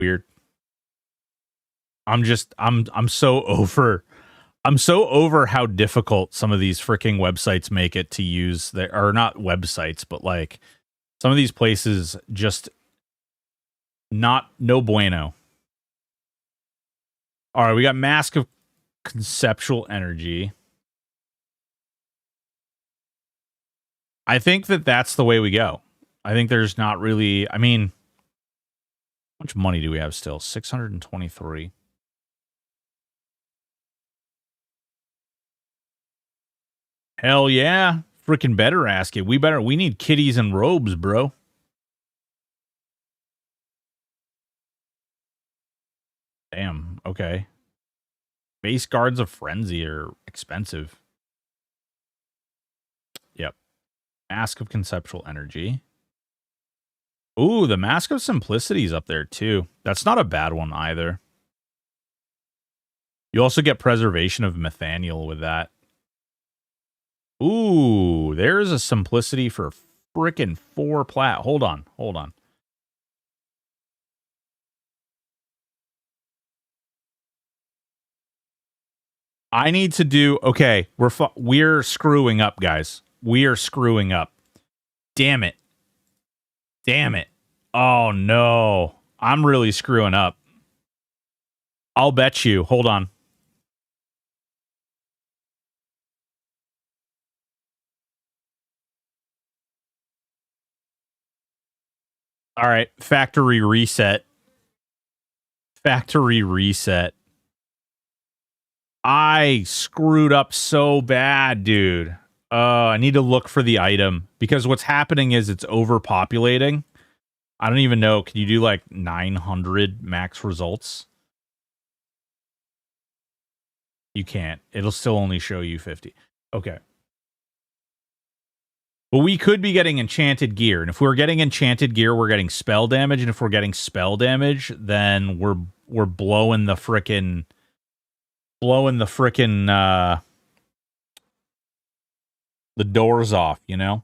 Weird. I'm so over. I'm so over how difficult some of these freaking websites make it to use. Or not websites, but like some of these places just no bueno. All right, we got Mask of Conceptual Energy. I think that's the way we go. I think there's not really... I mean, how much money do we have still? 623. Hell yeah. Freaking better ask it. We need kitties and robes, bro. Damn, okay. Base Guards of Frenzy are expensive. Yep. Mask of Conceptual Energy. Ooh, the Mask of Simplicity is up there too. That's not a bad one either. You also get Preservation of Methaniel with that. Ooh, there's a Simplicity for frickin' 4 plat. Hold on. I need to do... Okay, we're screwing up, guys. We are screwing up. Damn it. Oh, no. I'm really screwing up. I'll bet you. Hold on. All right. Factory reset. I screwed up so bad, dude. I need to look for the item because what's happening is it's overpopulating. I don't even know. Can you do like 900 max results? You can't. It'll still only show you 50. Okay. But we could be getting enchanted gear. And if we're getting enchanted gear, we're getting spell damage. And if we're getting spell damage, then we're blowing the frickin' the doors off, you know?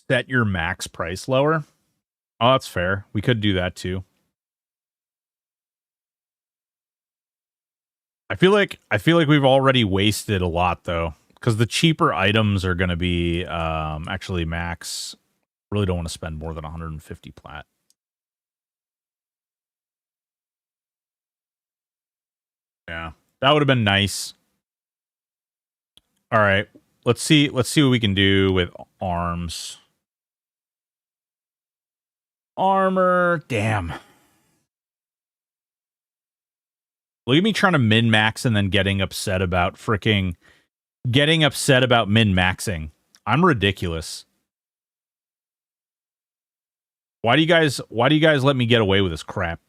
Set your max price lower. Oh, that's fair. We could do that too. I feel like we've already wasted a lot though, because the cheaper items are going to be actually max. Really don't want to spend more than 150 plat. Yeah, that would have been nice. All right, let's see what we can do with arms. Armor, damn. Look at me trying to min-max and then getting upset about min-maxing. I'm ridiculous. Why do you guys let me get away with this crap?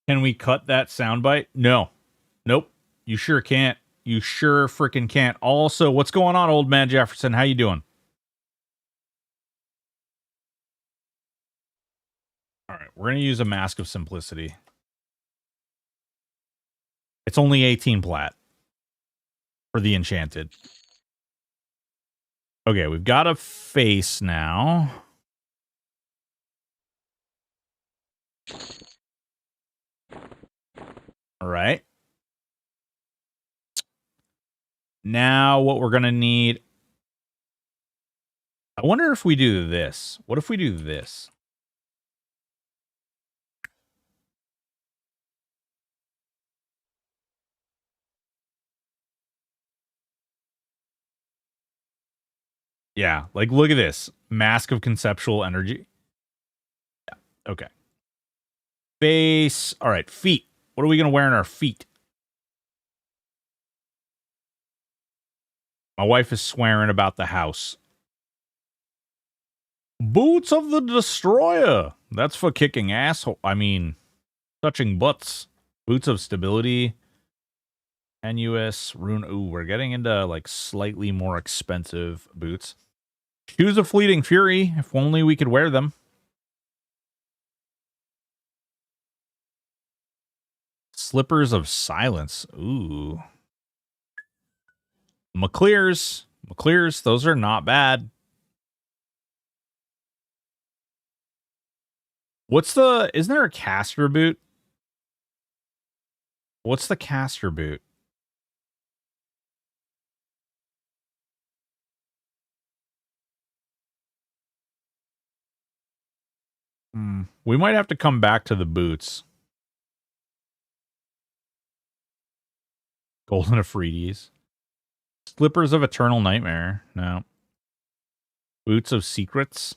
Can we cut that soundbite? No. Nope. You sure can't. You sure freaking can't. Also, what's going on, old man Jefferson? How you doing? All right, we're going to use a Mask of Simplicity. It's only 18 plat for the enchanted. Okay, we've got a face now. All right. Now what we're going to need... I wonder if we do this. What if we do this? Yeah, like look at this. Mask of Conceptual Energy. Yeah, okay. Face. All right, feet. What are we going to wear in our feet? My wife is swearing about the house. Boots of the Destroyer. That's for kicking asshole. I mean, touching butts. Boots of Stability. NUS. Rune. Ooh, we're getting into like slightly more expensive boots. Shoes of Fleeting Fury. If only we could wear them. Slippers of Silence. Ooh. McClears. McClears. Those are not bad. Isn't there a caster boot? What's the caster boot? We might have to come back to the boots. Golden Afrides. Slippers of Eternal Nightmare. No. Boots of Secrets.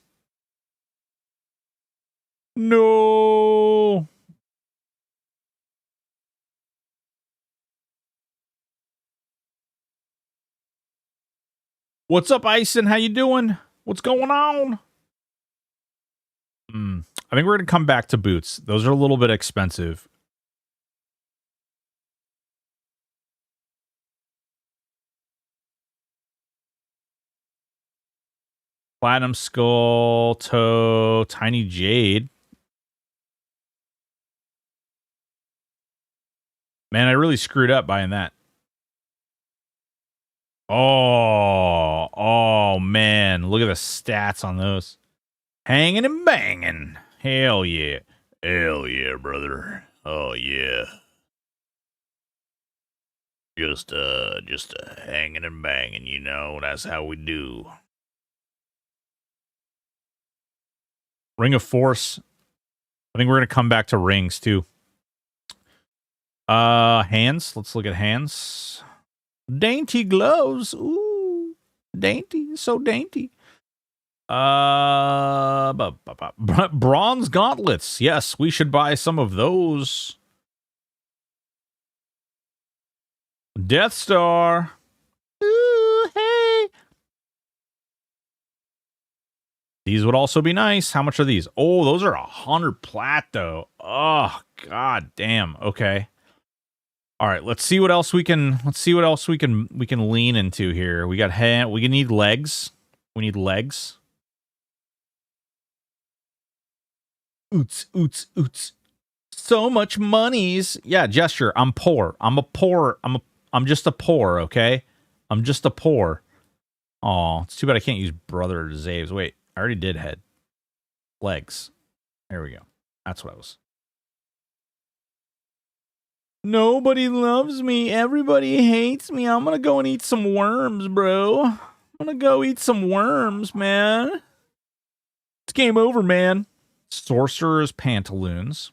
No. What's up, Ison? How you doing? What's going on? I think we're going to come back to boots. Those are a little bit expensive. Platinum Skull, Toe, Tiny Jade. Man, I really screwed up buying that. Oh, man. Look at the stats on those. Hanging and banging. Hell yeah. Hell yeah, brother. Oh, yeah. Just hanging and banging, you know. That's how we do. Ring of Force. I think we're going to come back to rings, too. Hands. Let's look at hands. Dainty gloves. Ooh. Dainty. So dainty. Bronze gauntlets. Yes, we should buy some of those. Death Star. Ooh, hey. These would also be nice. How much are these? Oh, those are 100 plat though. Oh, god damn. Okay. All right, let's see what else we can lean into here. We got hand, we need legs. We need legs. Oots, oots, oots. So much monies. Yeah, gesture. I'm poor. I'm just a poor, okay? I'm just a poor. Aw, it's too bad I can't use Brother Zaves. Wait, I already did head. Legs. There we go. That's what I was. Nobody loves me. Everybody hates me. I'm gonna go and eat some worms, bro. I'm gonna go eat some worms, man. It's game over, man. Sorcerer's Pantaloons.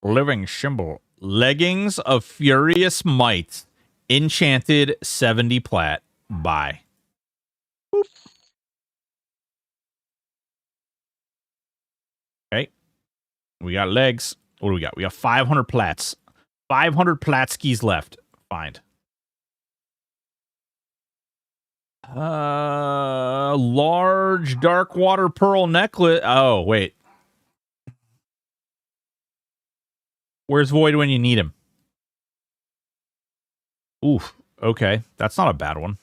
Living Symbol. Leggings of Furious Might. Enchanted 70 plat. Buy. Boop. Okay. We got legs. What do we got? We got 500 plats. 500 platskis left. Find. Large dark water pearl necklace. Oh, wait. Where's Void when you need him? Oof. Okay. That's not a bad one.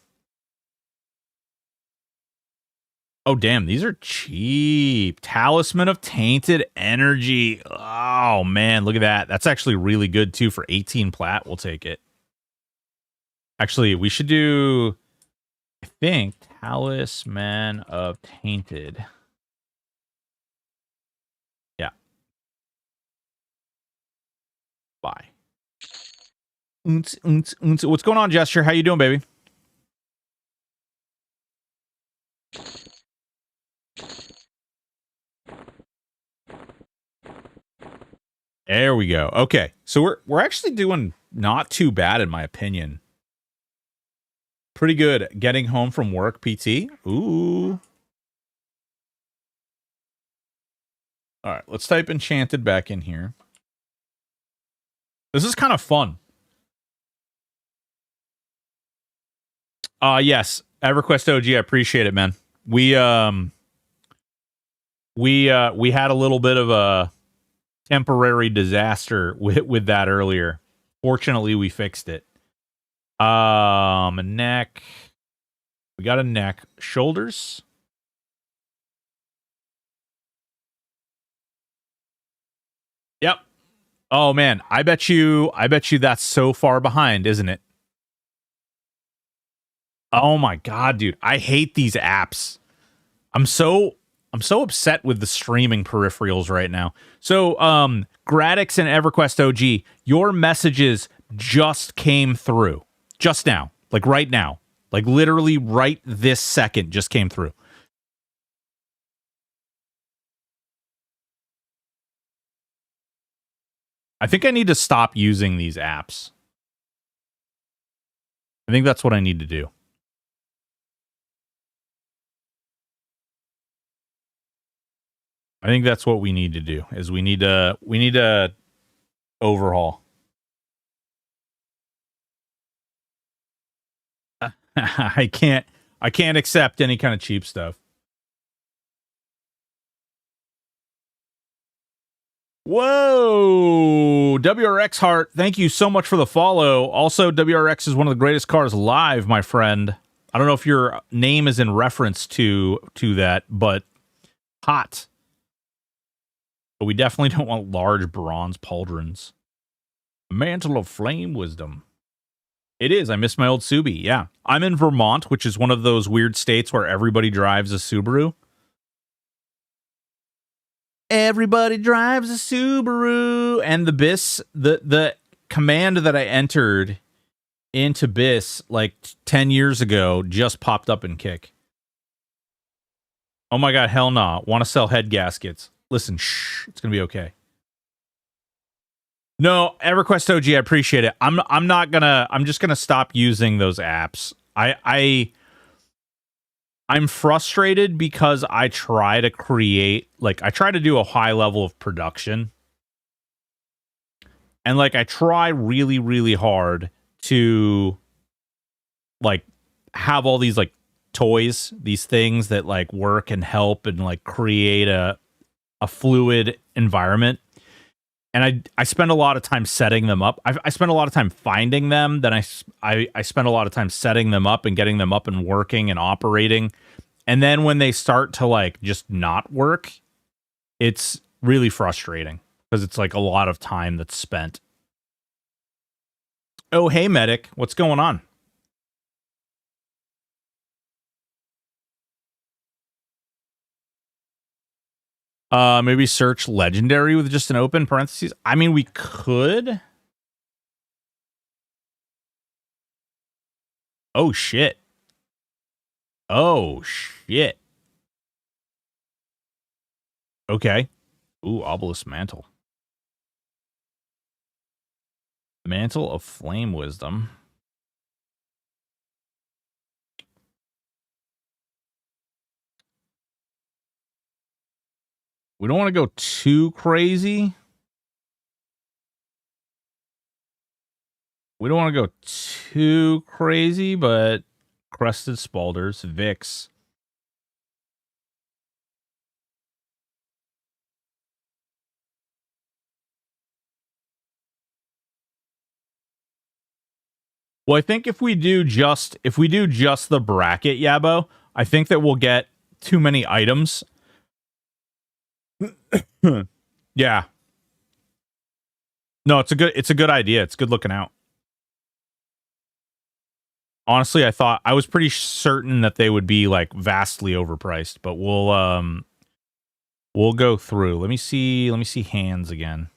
Oh, damn. These are cheap. Talisman of Tainted Energy. Oh, man. Look at that. That's actually really good, too, for 18 plat. We'll take it. Actually, we should do, I think, Talisman of Tainted. Yeah. Bye. What's going on, Gesture? How you doing, baby? There we go. Okay, so we're actually doing not too bad in my opinion. Pretty good getting home from work, PT. Ooh. All right, let's type Enchanted back in here. This is kind of fun. Yes, EverQuest OG, I appreciate it, man. We had a little bit of a temporary disaster with that earlier. Fortunately, we fixed it. Neck. We got a neck. Shoulders. Yep. Oh man, I bet you that's so far behind, isn't it? Oh my god, dude. I hate these apps. I'm so upset with the streaming peripherals right now. So, Gradix and EverQuest OG, your messages just came through. Just now. Like right now. Like literally right this second just came through. I think I need to stop using these apps. I think that's what I need to do. I think that's what we need to do. Is we need to overhaul. I can't accept any kind of cheap stuff. Whoa, WRX Heart, thank you so much for the follow. Also, WRX is one of the greatest cars live, my friend. I don't know if your name is in reference to that, but hot. But we definitely don't want large bronze pauldrons. Mantle of Flame Wisdom. It is. I miss my old Subi. Yeah. I'm in Vermont, which is one of those weird states where everybody drives a Subaru. Everybody drives a Subaru. And the BIS, the command that I entered into BIS like 10 years ago just popped up in Kick. Oh my god, hell nah. Want to sell head gaskets. Listen, shh, it's going to be okay. No, EverQuest OG, I appreciate it. I'm just gonna stop using those apps. I'm frustrated because I try to create, like, I try to do a high level of production. And like I try really, really hard to like have all these like toys, these things that like work and help and like create a fluid environment. And I spend a lot of time setting them up. I spend a lot of time finding them. Then I spend a lot of time setting them up and getting them up and working and operating. And then when they start to like just not work, it's really frustrating because it's like a lot of time that's spent. Oh, hey, Medic. What's going on? Maybe search legendary with just an open parentheses. I mean, we could. Oh, shit. Oh, shit. Okay. Ooh, obelisk mantle. Mantle of flame wisdom. We don't want to go too crazy. We don't want to go too crazy, but crested spalders, Vix. Well, I think if we do just the bracket, Yabo, I think that we'll get too many items. Yeah. No, it's a good idea. It's good looking out. Honestly, I was pretty certain that they would be like vastly overpriced, but we'll go through. Let me see hands again.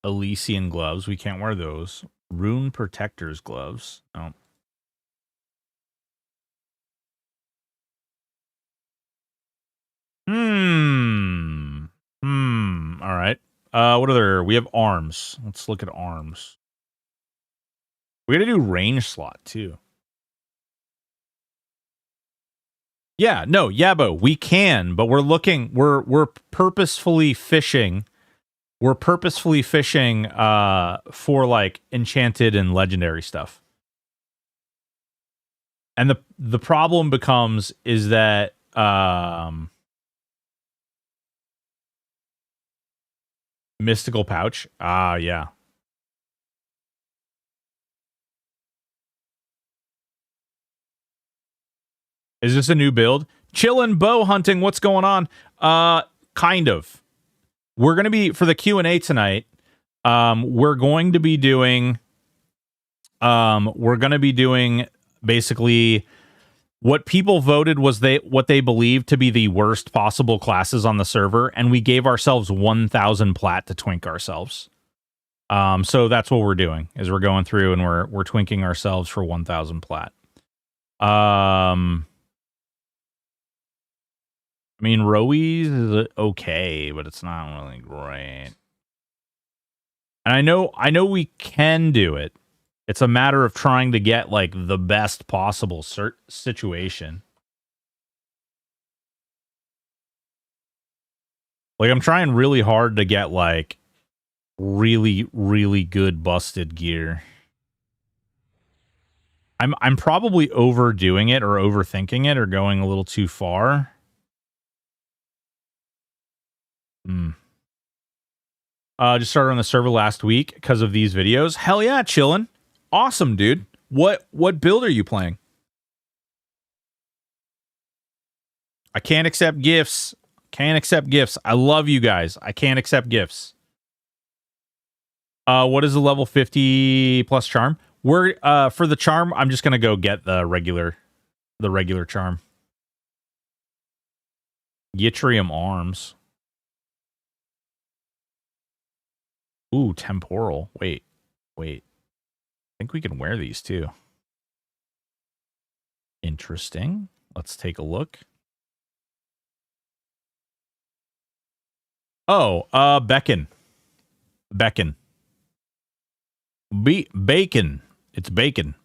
Elysian gloves. We can't wear those. Rune protectors gloves. Oh. All right. What other? We have arms. Let's look at arms. We gotta do range slot too. Yeah, no, Yabo, we can, but we're purposefully fishing. We're purposefully fishing for like enchanted and legendary stuff. And the problem becomes is that Mystical pouch. Ah, yeah. Is this a new build? Chillin' bow hunting. What's going on? Kind of. We're gonna be for the Q&A tonight. We're going to be doing. We're gonna be doing basically what people voted was what they believed to be the worst possible classes on the server, and we gave ourselves 1,000 plat to twink ourselves. So that's what we're doing is we're going through and we're twinking ourselves for 1,000 plat. I mean, Rowies is okay, but it's not really great. And I know we can do it. It's a matter of trying to get like the best possible situation. Like I'm trying really hard to get like really, really good busted gear. I'm probably overdoing it or overthinking it or going a little too far. Just started on the server last week because of these videos. Hell yeah, chillin'. Awesome, dude. What build are you playing? I can't accept gifts. Can't accept gifts. I love you guys. I can't accept gifts. What is the level 50 plus charm? We're for the charm, I'm just gonna go get the regular charm. Yttrium arms. Ooh, temporal. Wait. I think we can wear these too. Interesting. Let's take a look. Oh, Beacon. Bacon. It's bacon.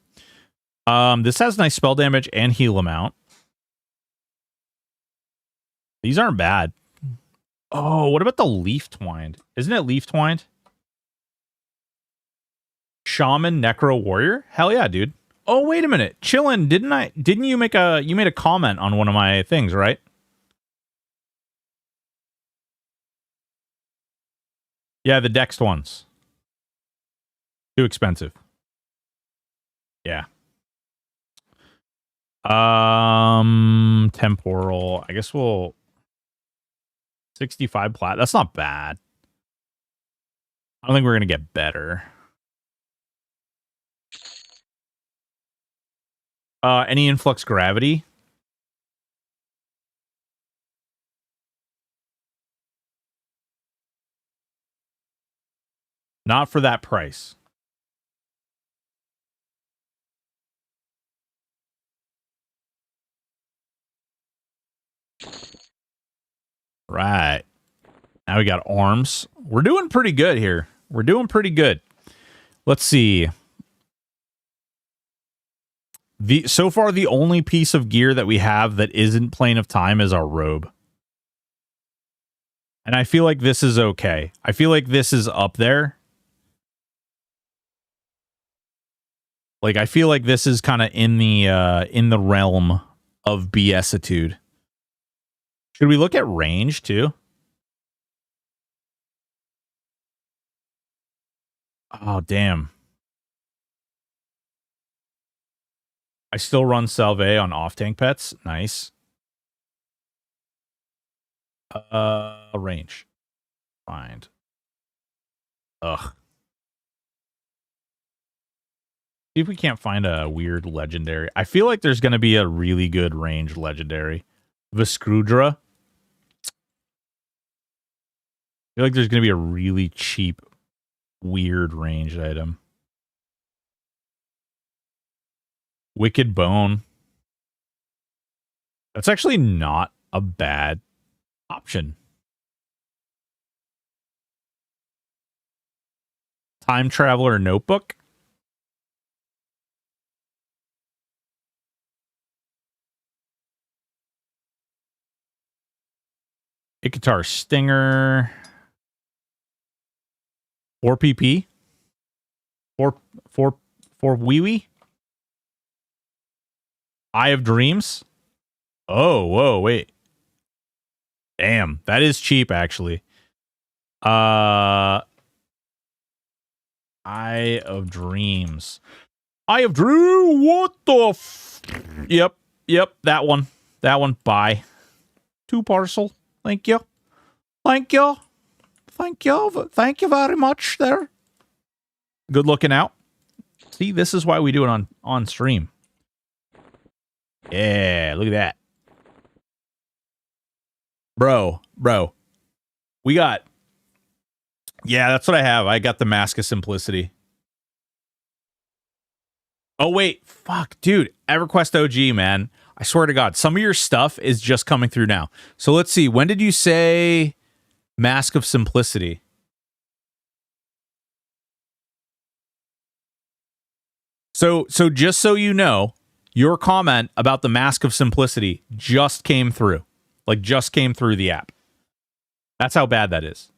This has nice spell damage and heal amount. These aren't bad. Oh, what about the leaf twined? Isn't it leaf twined? Shaman Necro Warrior? Hell yeah, dude. Oh, wait a minute. Chillin', didn't you made a comment on one of my things, right? Yeah, the Dex ones. Too expensive. Yeah. Temporal. I guess we'll 65 plat. That's not bad. I don't think we're gonna get better. Any influx gravity? Not for that price. Right. Now we got arms. We're doing pretty good here. We're doing pretty good. Let's see. So far, the only piece of gear that we have that isn't Plane of Time is our robe. And I feel like this is okay. I feel like this is up there. Like, I feel like this is kind of in the realm of BS-itude. Should we look at range, too? Oh, damn. I still run Salve on off-tank pets. Nice. Range. Find. Ugh. See if we can't find a weird legendary. I feel like there's going to be a really good range legendary. Vescrudra. I feel like there's going to be a really cheap, weird ranged item. Wicked Bone. That's actually not a bad option. Time Traveler Notebook. Ikatar Stinger. 4 PP. 4 wee wee. Eye of Dreams. Oh, whoa, wait. Damn, that is cheap, actually. Eye of Dreams. Eye of Drew. What the? Yep. That one. Buy 2 parcel. Thank you. Thank you very much. There. Good looking out. See, this is why we do it on stream. Yeah, look at that. Bro. We got... Yeah, that's what I have. I got the Mask of Simplicity. Oh, wait. Fuck, dude. EverQuest OG, man. I swear to God, some of your stuff is just coming through now. So let's see. When did you say Mask of Simplicity? So just so you know, your comment about the Mask of Simplicity just came through. Like, just came through the app. That's how bad that is.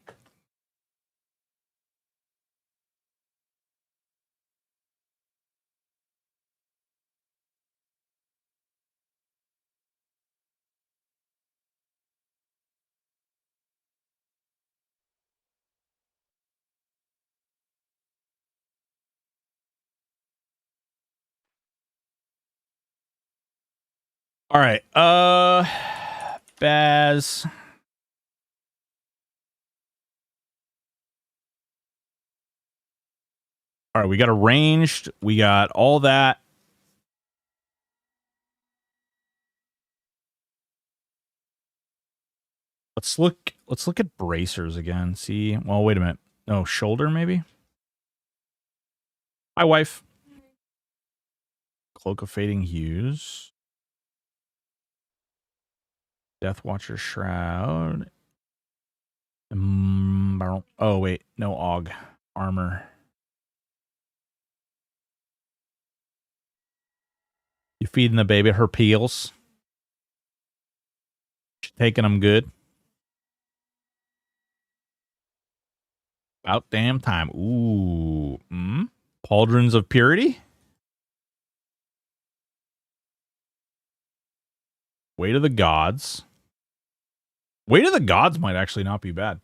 All right. Baz. All right, we got arranged. We got all that. Let's look at bracers again. See. Well, wait a minute. No, shoulder maybe. Hi, wife. Cloak of Fading Hues. Death Watcher Shroud. Oh, wait. No AUG. Armor. You feeding the baby her peels? She taking them good? About damn time. Ooh. Pauldrons of Purity? Weight of the Gods. Weight of the Gods might actually not be bad.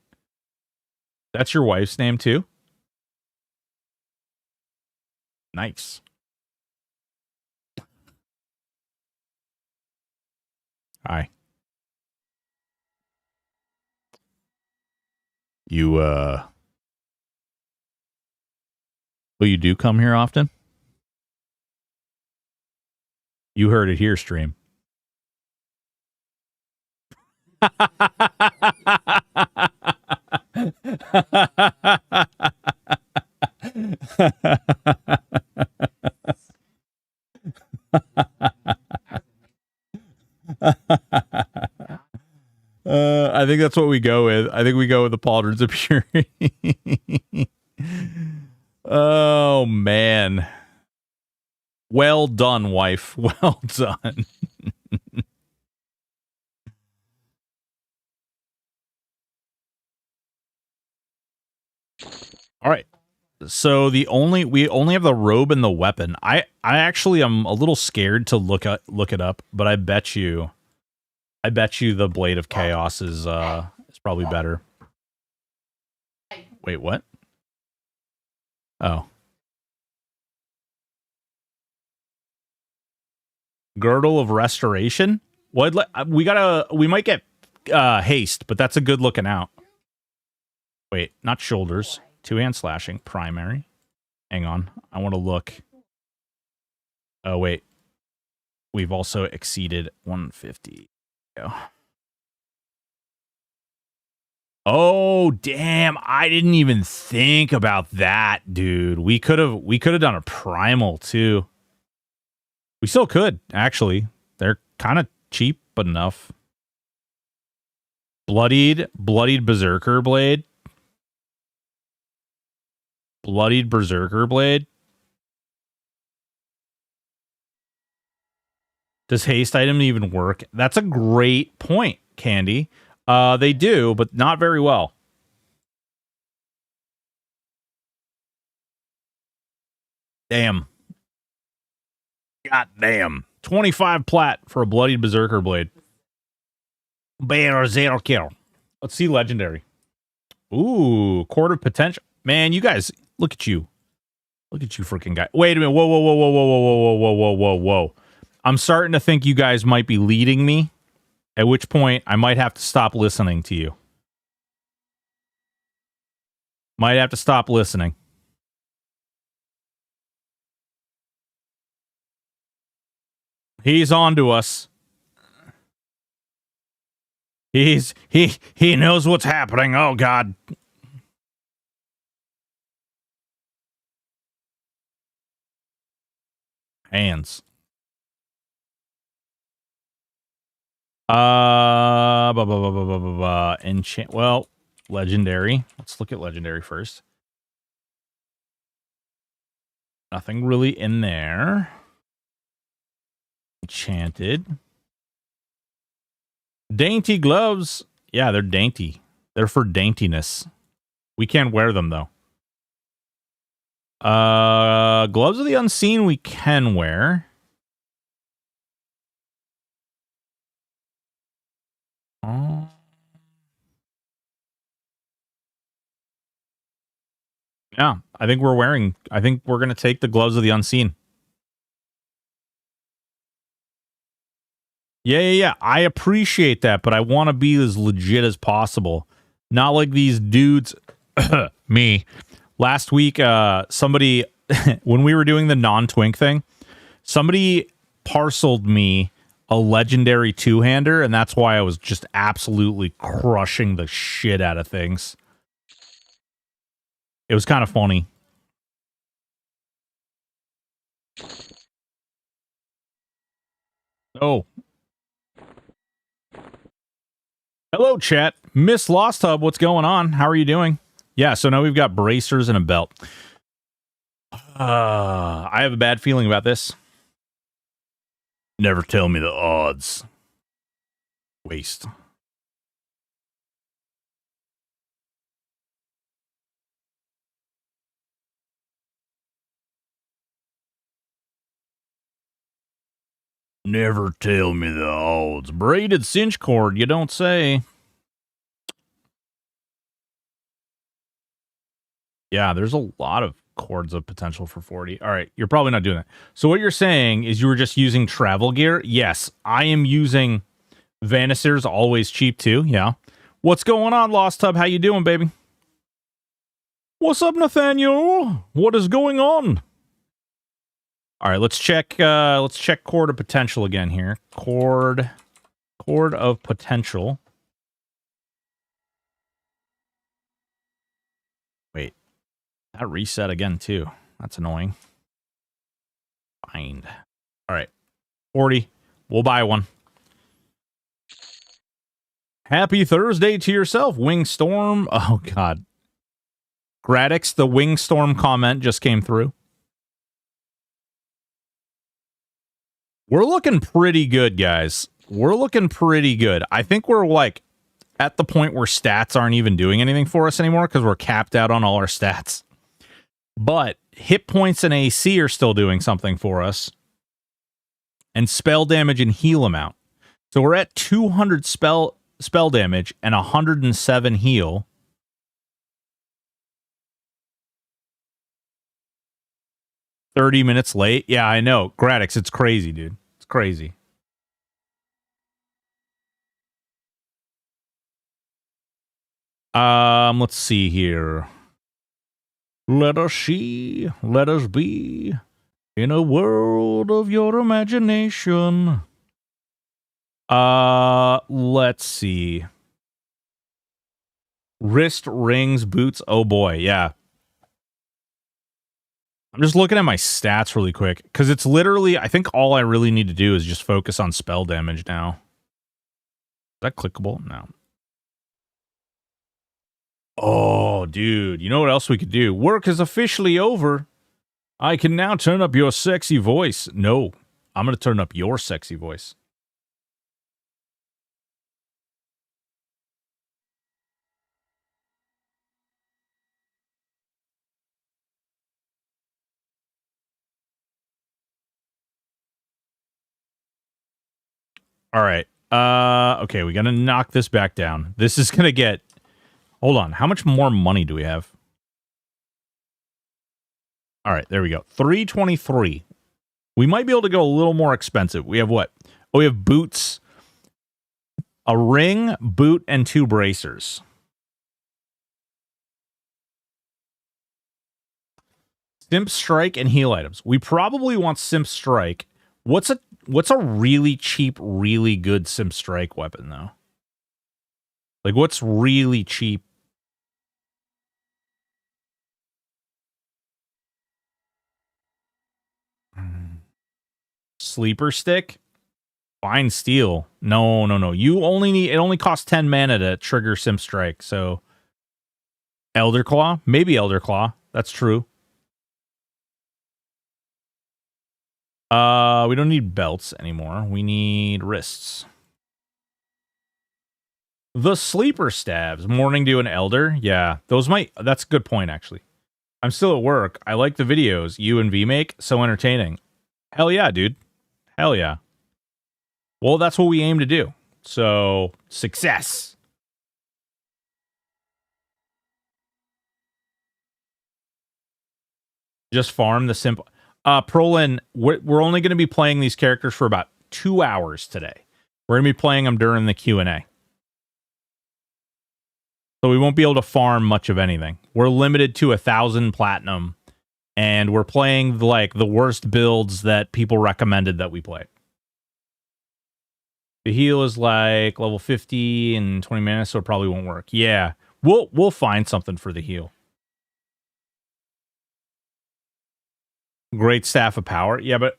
That's your wife's name too? Nice. Hi. You, you do come here often? You heard it here, stream. I think that's what we go with. I think we go with the Pauldrons of Purity. Oh, man. Well done, wife. Well done. All right. So we only have the robe and the weapon. I actually am a little scared to look it up, but I bet you the Blade of Chaos is probably better. Wait, what? Oh. Girdle of Restoration? What? We might get haste, but that's a good looking out. Wait, not shoulders. 2-hand slashing, primary. Hang on. I want to look. Oh, wait. We've also exceeded 150. Go. Oh, damn. I didn't even think about that, dude. We could have done a primal too. We still could, actually. They're kind of cheap, but enough. Bloodied Berserker Blade. Bloodied Berserker Blade. Does haste item even work? That's a great point, Candy. They do, but not very well. Damn. God damn. 25 plat for a Bloodied Berserker Blade. Bear zero kill. Let's see legendary. Ooh, Court of Potential. Man, you guys, look at you. Look at you freaking guy. Wait a minute. Whoa, whoa, whoa, whoa, whoa, whoa, whoa, whoa, whoa, whoa, whoa. I'm starting to think you guys might be leading me, at which point I might have to stop listening to you. Might have to stop listening. He's on to us. He knows what's happening. Oh God. Hands. Enchant. Well, legendary. Let's look at legendary first. Nothing really in there. Enchanted. Dainty gloves. Yeah, they're dainty. They're for daintiness. We can't wear them though. Gloves of the Unseen we can wear. Oh. Yeah, I think we're going to take the Gloves of the Unseen. Yeah. I appreciate that, but I want to be as legit as possible. Not like these dudes, me. Last week, somebody, when we were doing the non-twink thing, somebody parceled me a legendary two-hander, and that's why I was just absolutely crushing the shit out of things. It was kind of funny. Oh. Hello, chat. Miss Lost Hub, what's going on? How are you doing? Yeah, so now we've got bracers and a belt. I have a bad feeling about this. Never tell me the odds. Waste. Never tell me the odds. Braided cinch cord, you don't say. Yeah, there's a lot of cords of potential for 40. All right, you're probably not doing that. So what you're saying is you were just using travel gear? Yes, I am using Vanisir's always cheap too. Yeah. What's going on, Lost Hub? How you doing, baby? What's up, Nathaniel? What is going on? All right, let's check Cord of Potential again here. Cord of Potential. Wait. That reset again too. That's annoying. Find. All right. 40. We'll buy one. Happy Thursday to yourself, Wingstorm. Oh God. Gradix, the Wingstorm comment just came through. We're looking pretty good, guys. We're looking pretty good. I think we're like at the point where stats aren't even doing anything for us anymore because we're capped out on all our stats. But hit points and AC are still doing something for us. And spell damage and heal amount. So we're at 200 spell damage and 107 heal. "30 minutes late." Yeah, I know. Gradix, it's crazy, dude. It's crazy. Let's see here. Let us see. Let us be in a world of your imagination. Let's see. Wrist, rings, boots. Oh boy, yeah. I'm just looking at my stats really quick because it's literally, I think all I really need to do is just focus on spell damage now. Is that clickable? No. Oh, dude. You know what else we could do? Work is officially over. I can now turn up your sexy voice. No, I'm going to turn up your sexy voice. All right. Okay, we got to knock this back down. This is going to get Hold on. How much more money do we have? All right, there we go. 323. We might be able to go a little more expensive. We have what? Oh, we have boots, a ring, boot, and 2 bracers. Simp Strike and heal items. We probably want Simp Strike. What's a really cheap, really good Simp Strike weapon, though? Like, what's really cheap? Sleeper Stick? Fine Steel. No, no, no. You only need... It only costs 10 mana to trigger Simp Strike, so... Elder Claw? Maybe Elder Claw. That's true. We don't need belts anymore. We need wrists. The Sleeper Stabs. Morning Dew and Elder. Yeah, those might... That's a good point, actually. I'm still at work. I like the videos you and V make. So entertaining. Hell yeah, dude. Hell yeah. Well, that's what we aim to do. So, success. Just farm the simple... Prolin, we're only going to be playing these characters for about 2 hours today. We're going to be playing them during the Q&A. So we won't be able to farm much of anything. We're limited to 1,000 platinum. And we're playing, like, the worst builds that people recommended that we play. The heal is, like, level 50 in 20 minutes, so it probably won't work. Yeah, we'll find something for the heal. Great Staff of Power. Yeah, but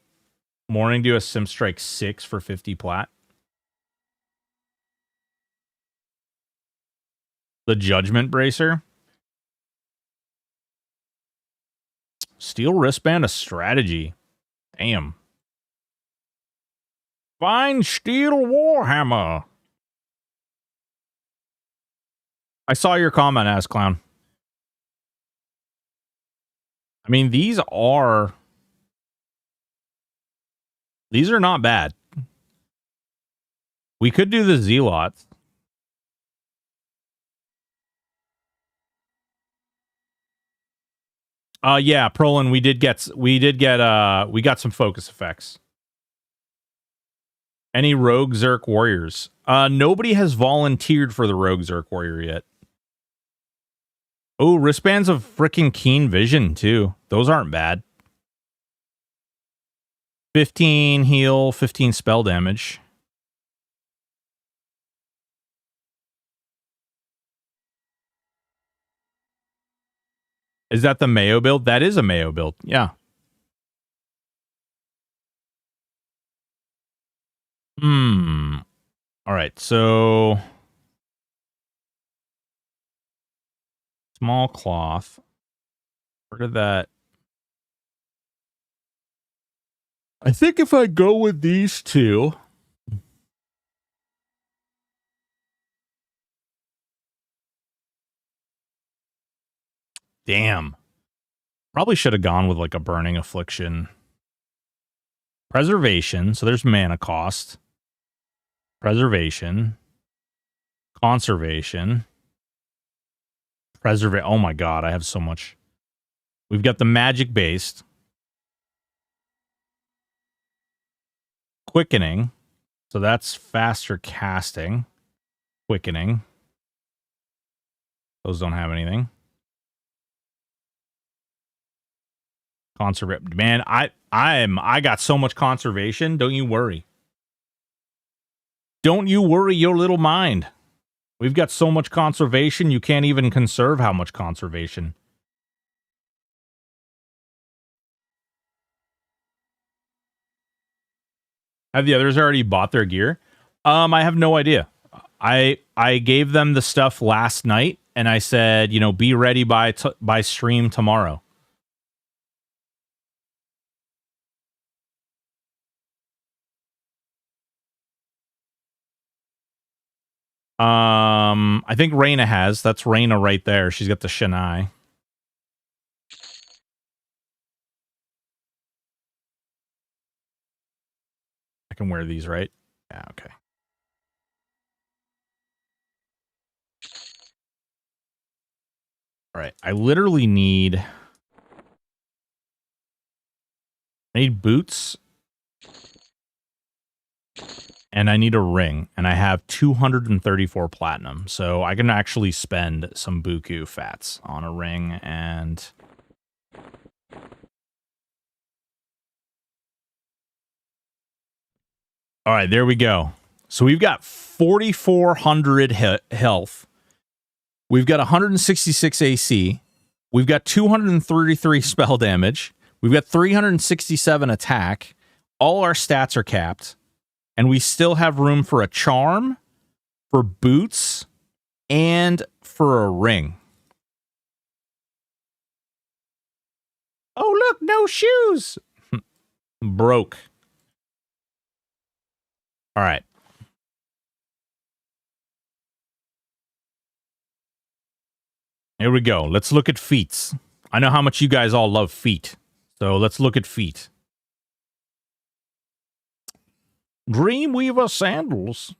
Morning Dew a Simp Strike 6 for 50 plat. The Judgment Bracer. Steel Wristband, a strategy. Damn. Fine Steel Warhammer. I saw your comment, Ass Clown. I mean, these are not bad. We could do the Zealots. Yeah, Prolin, we got some focus effects. Any Rogue Zerk Warriors? Nobody has volunteered for the Rogue Zerk Warrior yet. Oh, wristbands of freaking Keen Vision, too. Those aren't bad. 15 heal, 15 spell damage. Is that the Mayo build? That is a Mayo build, yeah. All right, so... Small cloth. Where did that... I think if I go with these two... Damn. Probably should have gone with like a Burning Affliction. Preservation. So there's mana cost. Preservation. Conservation. Oh my god, I have so much. We've got the magic based. Quickening. So that's faster casting. Quickening. Those don't have anything. Conservation. Man, I got so much conservation. Don't you worry. Don't you worry your little mind. We've got so much conservation, you can't even conserve how much conservation. Have the others already bought their gear? I have no idea. I gave them the stuff last night, and I said, you know, be ready by stream tomorrow. I think Reyna has. That's Reyna right there. She's got the Shanai. I can wear these, right? Yeah, okay. All right. I literally need... I need boots. And I need a ring. And I have 234 platinum. So I can actually spend some buku fats on a ring and... All right, there we go. So we've got 4,400 health. We've got 166 AC. We've got 233 spell damage. We've got 367 attack. All our stats are capped. And we still have room for a charm, for boots, and for a ring. Oh, look, no shoes. Broke. All right. Here we go. Let's look at feats. I know how much you guys all love feet. So let's look at feet. Dreamweaver sandals.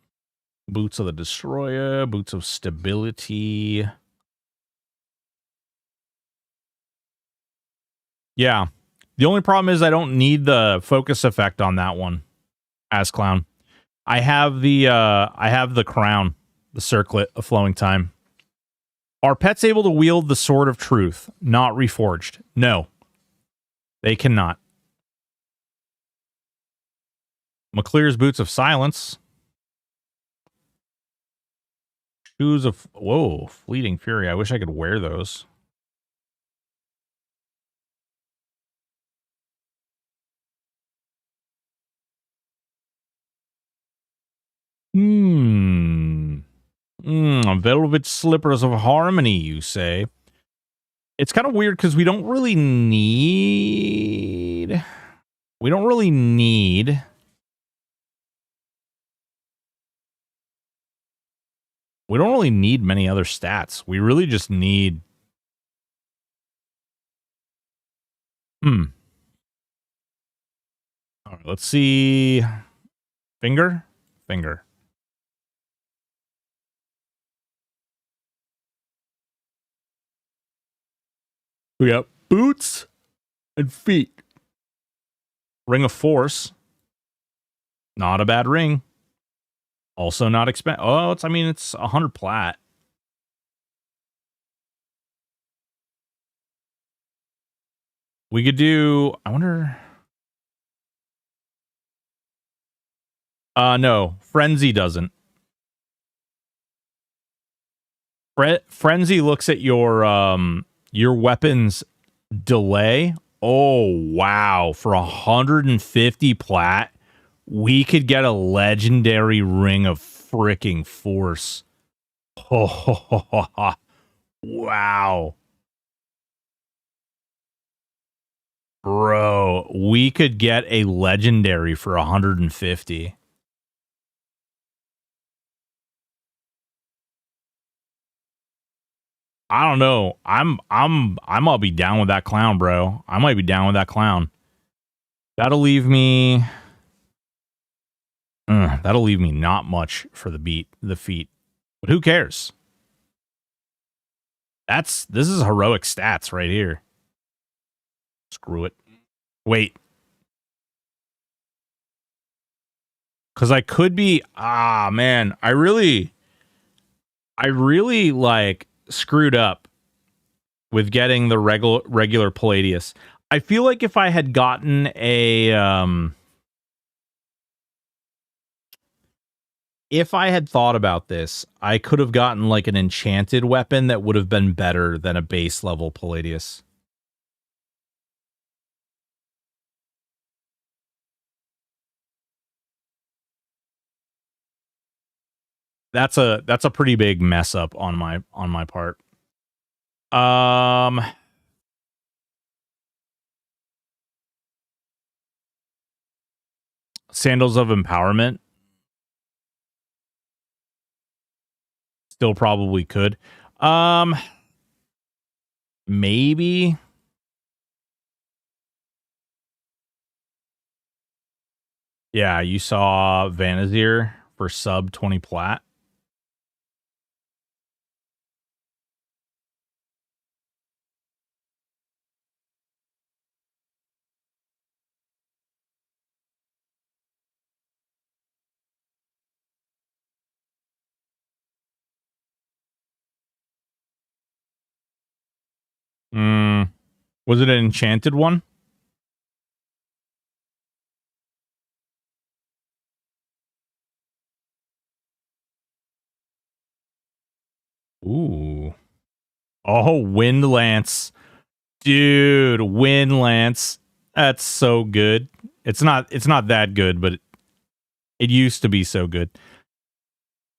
Boots of the Destroyer. Boots of Stability. Yeah. The only problem is I don't need the focus effect on that one. As Clown. I have the crown. The circlet of flowing time. Are pets able to wield the Sword of Truth, not reforged? No. They cannot. McClear's Boots of Silence. Shoes of... Whoa, Fleeting Fury. I wish I could wear those. Velvet Slippers of Harmony, you say? It's kind of weird because we don't really need... We don't really need many other stats. We really just need... All right, let's see... Finger? Finger. We got boots and feet. Ring of Force. Not a bad ring. Also not expensive. Oh, it's 100 plat. We could do... I wonder... No. Frenzy doesn't. Frenzy looks at your weapon's delay. Oh, wow. For 150 plat, we could get a legendary Ring of Freaking Force. Oh, wow. Bro, we could get a legendary for 150. I don't know. I'll be down with that clown, bro. I might be down with that clown. That'll leave me not much for the feet. But who cares? This is heroic stats right here. Screw it. Wait. Cuz I could be man, I really like screwed up with getting the regular Palladius. I feel like if I had gotten if I had thought about this, I could have gotten like an enchanted weapon that would have been better than a base level Palladius. That's a pretty big mess up on my part. Sandals of Empowerment. Still probably could. Maybe. Yeah, you saw Vanazir for sub 20 plat. Was it an enchanted one? Ooh. Oh, Wind Lance. Dude, Wind Lance. That's so good. It's not that good, but it used to be so good.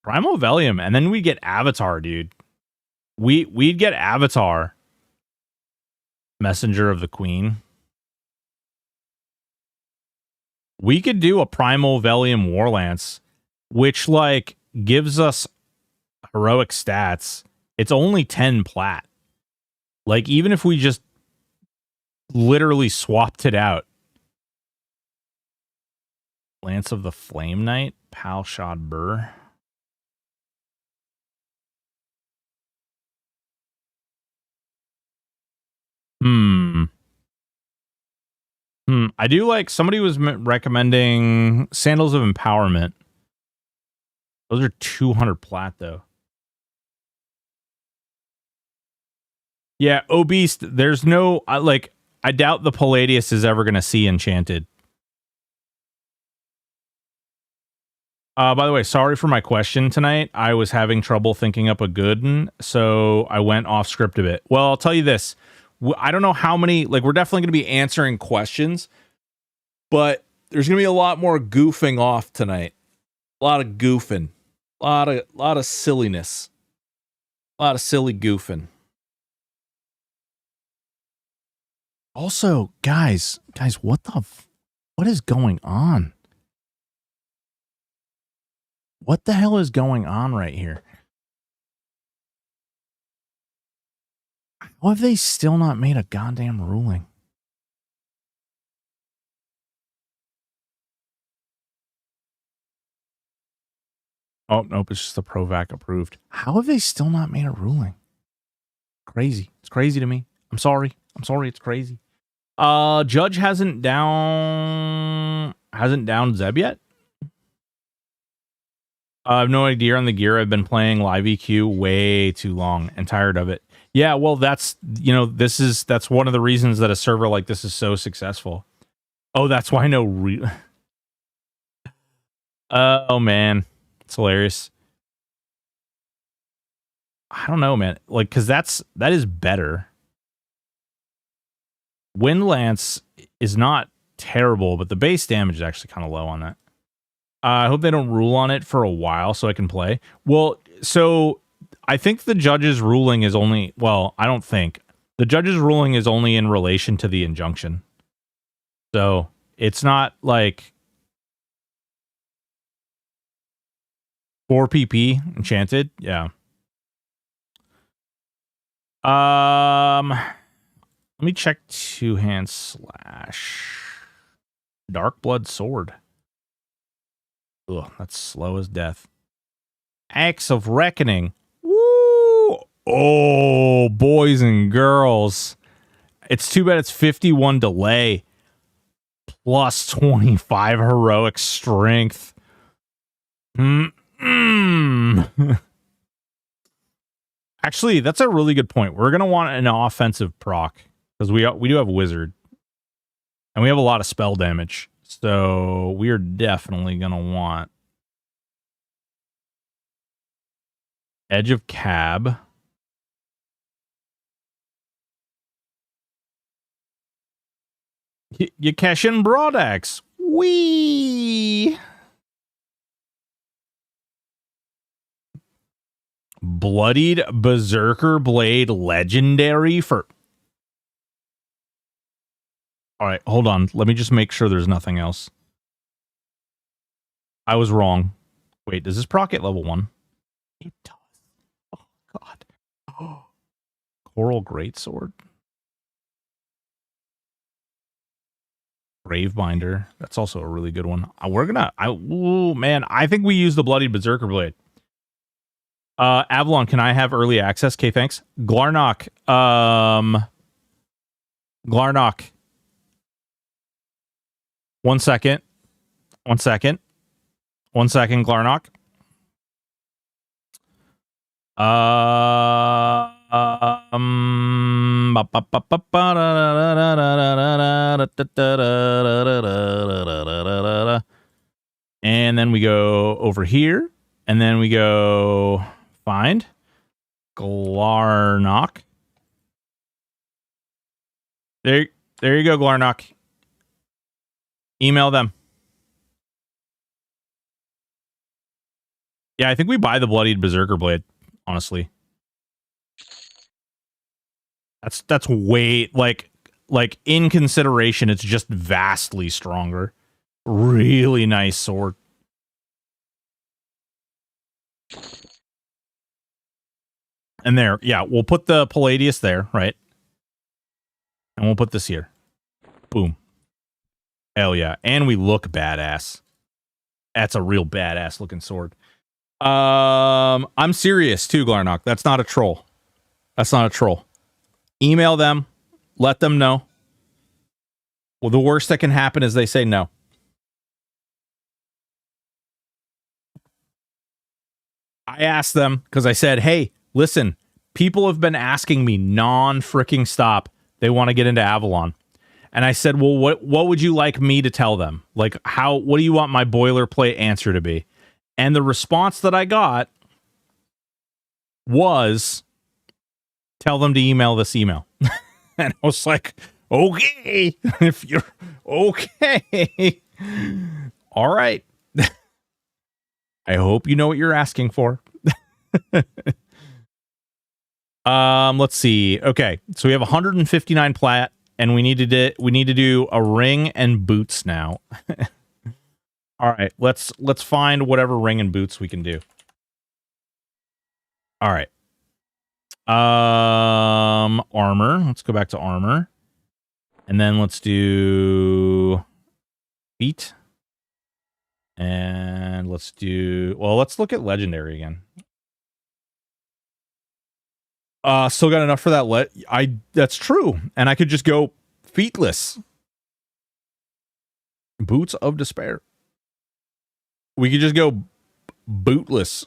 Primal Velium, and then we get Avatar, dude. We'd get Avatar. Messenger of the Queen. We could do a Primal Velium Warlance, which like gives us heroic stats. It's only 10 plat. Like even if we just literally swapped it out. Lance of the Flame Knight, Palshad Burr. I do like, somebody was recommending Sandals of Empowerment. Those are 200 plat though. Yeah, Obese, there's no, I doubt the Palladius is ever going to see Enchanted. By the way, sorry for my question tonight. I was having trouble thinking up a good one, so I went off script a bit. Well, I'll tell you this. I don't know how many, like, we're definitely going to be answering questions, but there's going to be a lot more goofing off tonight. A lot of goofing. A lot of silliness. A lot of silly goofing. Also, guys, what is going on? What the hell is going on right here? How have they still not made a goddamn ruling? Oh, nope, it's just the Provac approved. How have they still not made a ruling? Crazy. It's crazy to me. I'm sorry, it's crazy. Judge hasn't downed Zeb yet? I have no idea on the gear. I've been playing live EQ way too long and tired of it. Yeah, well, that's one of the reasons that a server like this is so successful. Oh, that's why oh man, it's hilarious. I don't know, man. Like, cause that is better. Wind Lance is not terrible, but the base damage is actually kind of low on that. I hope they don't rule on it for a while so I can play. Well, so I think the judge's ruling is only, well, I don't think. The judge's ruling is only in relation to the injunction. So it's not like 4 PP enchanted. Yeah. Let me check 2-hand slash Dark Blood Sword. Ugh, that's slow as death. Axe of Reckoning. Woo! Oh, boys and girls. It's too bad it's 51 delay. Plus 25 heroic strength. Actually, that's a really good point. We're going to want an offensive proc. Because we do have Wizard. And we have a lot of spell damage. So we are definitely going to want Edge of Cab. You cash in Broadaxe. Wee. Bloodied Berserker Blade Legendary for... All right, hold on. Let me just make sure there's nothing else. I was wrong. Wait, does this proc at level 1? It does. Oh, God. Oh. Coral Greatsword. Gravebinder. That's also a really good one. We're gonna... Oh, man. I think we use the Bloodied Berserker Blade. Avalon, can I have early access? Okay, thanks. Glarnock. Glarnock. 1 second. 1 second. 1 second, Glarnock. And then we go over here, and then we go find Glarnock. There you go, Glarnock. Email them. Yeah, I think we buy the Bloodied Berserker Blade, honestly. That's way, like in consideration, it's just vastly stronger. Really nice sword. And there, yeah, we'll put the Palladius there, right? And we'll put this here. Boom. Hell yeah. And we look badass. That's a real badass looking sword. I'm serious too, Glarnock. That's not a troll. That's not a troll. Email them. Let them know. Well, the worst that can happen is they say no. I asked them because I said, hey, listen, people have been asking me non-fricking stop. They want to get into Avalon. And I said, well, what would you like me to tell them? Like, what do you want my boilerplate answer to be? And the response that I got was, tell them to email this email. And I was like, okay, if you're okay. All right. I hope you know what you're asking for. Let's see. Okay, so we have 159 plat, and we need to do a ring and boots now. All right, let's find whatever ring and boots we can do. All right. Armor. Let's go back to armor. And then let's do feet. And let's look at legendary again. Still got enough for that. That's true. And I could just go feetless. Boots of despair. We could just go bootless.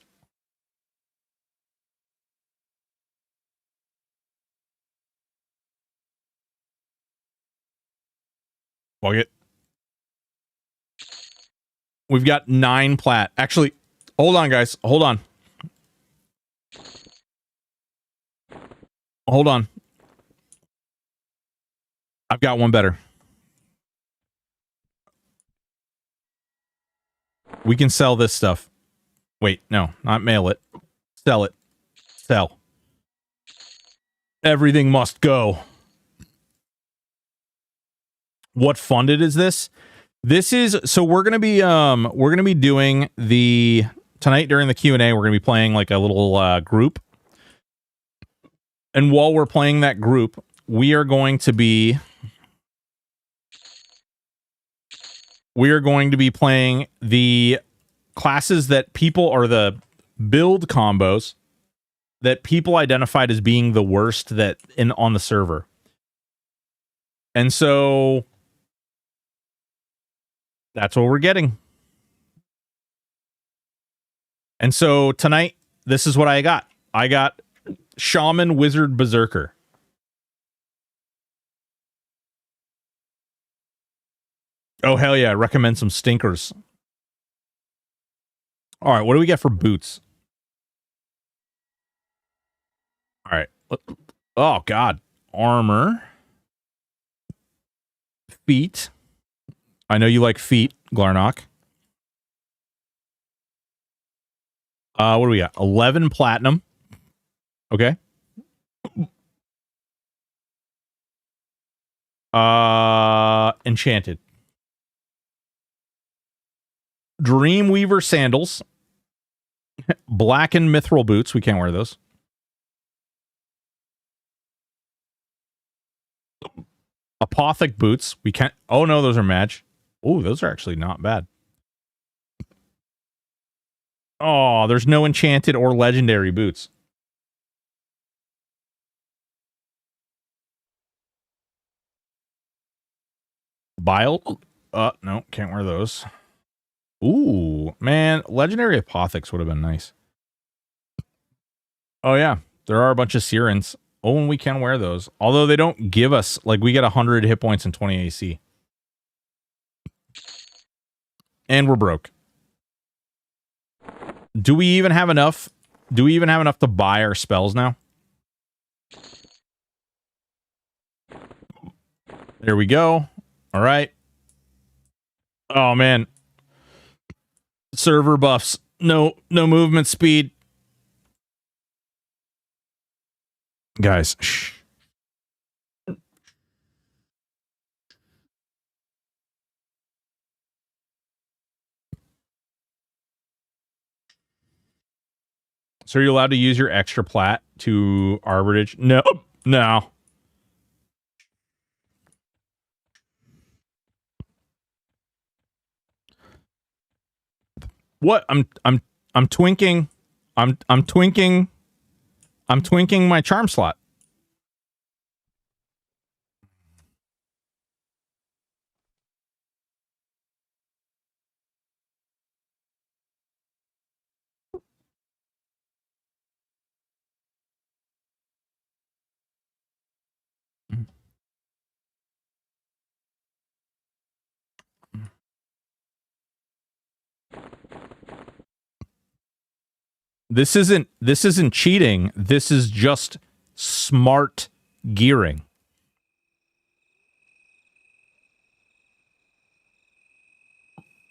Fuck it. We've got 9 plat. Actually, hold on, guys. Hold on. Hold on. I've got one better. We can sell this stuff. Wait, no, not mail it. Sell it. Sell. Everything must go. What funded is this? This is, so we're gonna be doing the tonight during the Q&A. We're gonna be playing like a little group, and while we're playing that group, we are going to be playing the classes that people, or the build combos that people identified as being the worst on the server. And so that's what we're getting. And so tonight, this is what I got. I got Shaman Wizard Berserker. Oh, hell yeah. I recommend some stinkers. All right. What do we get for boots? All right. Oh, God. Armor. Feet. I know you like feet, Glarnock. What do we got? 11 platinum. Okay. Enchanted. Dreamweaver sandals. Blackened mithril boots. We can't wear those. Apothic boots. We can't. Oh, no, those are match. Oh, those are actually not bad. Oh, there's no enchanted or legendary boots. Bile? No, can't wear those. Ooh, man, legendary apothics would have been nice. Oh, yeah. There are a bunch of Sirens. Oh, and we can wear those. Although they don't give us, like, we get 100 hit points and 20 AC. And we're broke. Do we even have enough? Do we even have enough to buy our spells now? There we go. All right. Oh, man. Server buffs. No movement speed. Guys, shh. So are you allowed to use your extra plat to arbitrage? No. No. What? I'm twinking. I'm twinking. I'm twinking my charm slot. This isn't cheating. This is just smart gearing.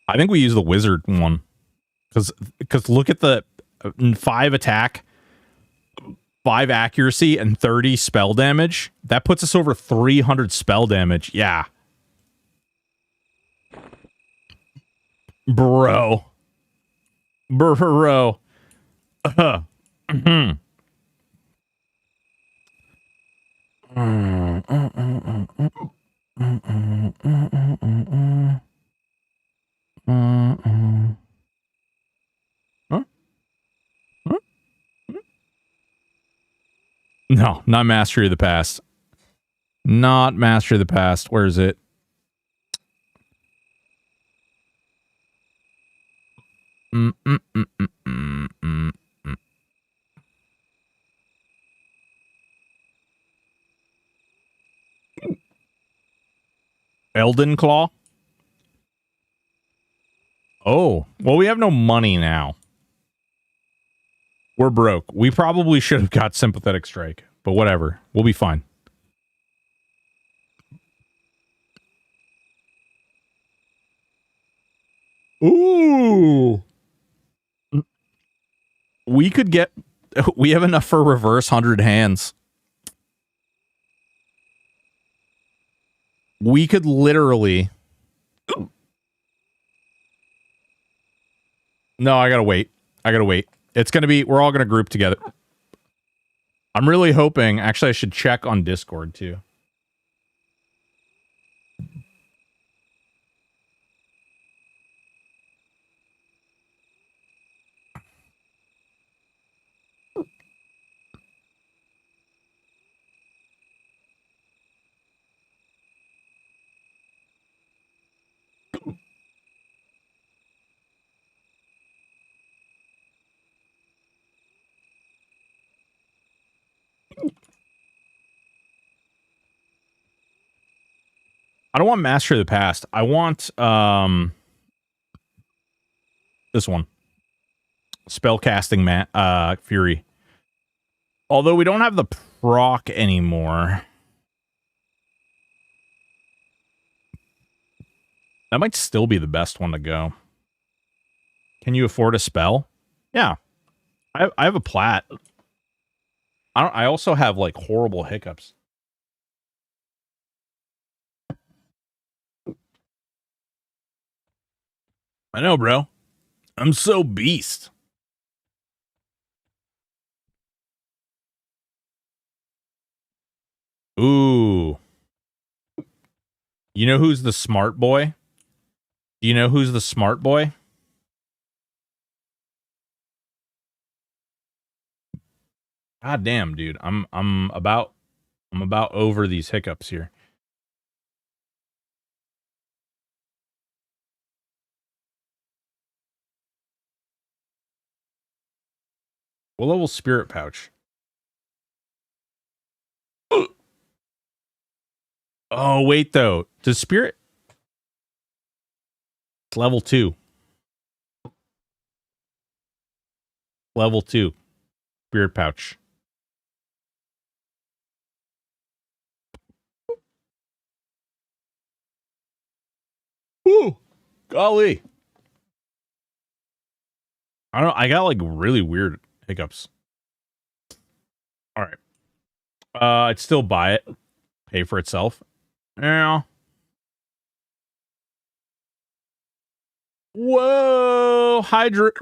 I think we use the wizard one. Because look at the 5 attack, 5 accuracy, and 30 spell damage. That puts us over 300 spell damage. Yeah. Bro. Bro. No, not Mastery of the Past. Not Mastery of the Past. Where is it? Elden Claw? Oh, well, we have no money now. We're broke. We probably should have got Sympathetic Strike, but whatever. We'll be fine. Ooh. We could get... We have enough for reverse 100 hands. We could literally... No, I gotta wait. It's gonna be... We're all gonna group together. I'm really hoping... Actually, I should check on Discord, too. I don't want Master of the Past. I want this one. Spellcasting Fury. Although we don't have the proc anymore. That might still be the best one to go. Can you afford a spell? Yeah. I have a plat. I also have like horrible hiccups. I know, bro. I'm so beast. Ooh. You know who's the smart boy? Do you know who's the smart boy? God damn, dude. I'm about over these hiccups here. What level spirit pouch? Oh, wait, though. Does Spirit... It's level 2. Level 2. Spirit pouch. Woo! Golly. I don't know. I got like really weird hiccups. All right. I'd still buy it. Pay for itself. Yeah. Whoa. Hydrate.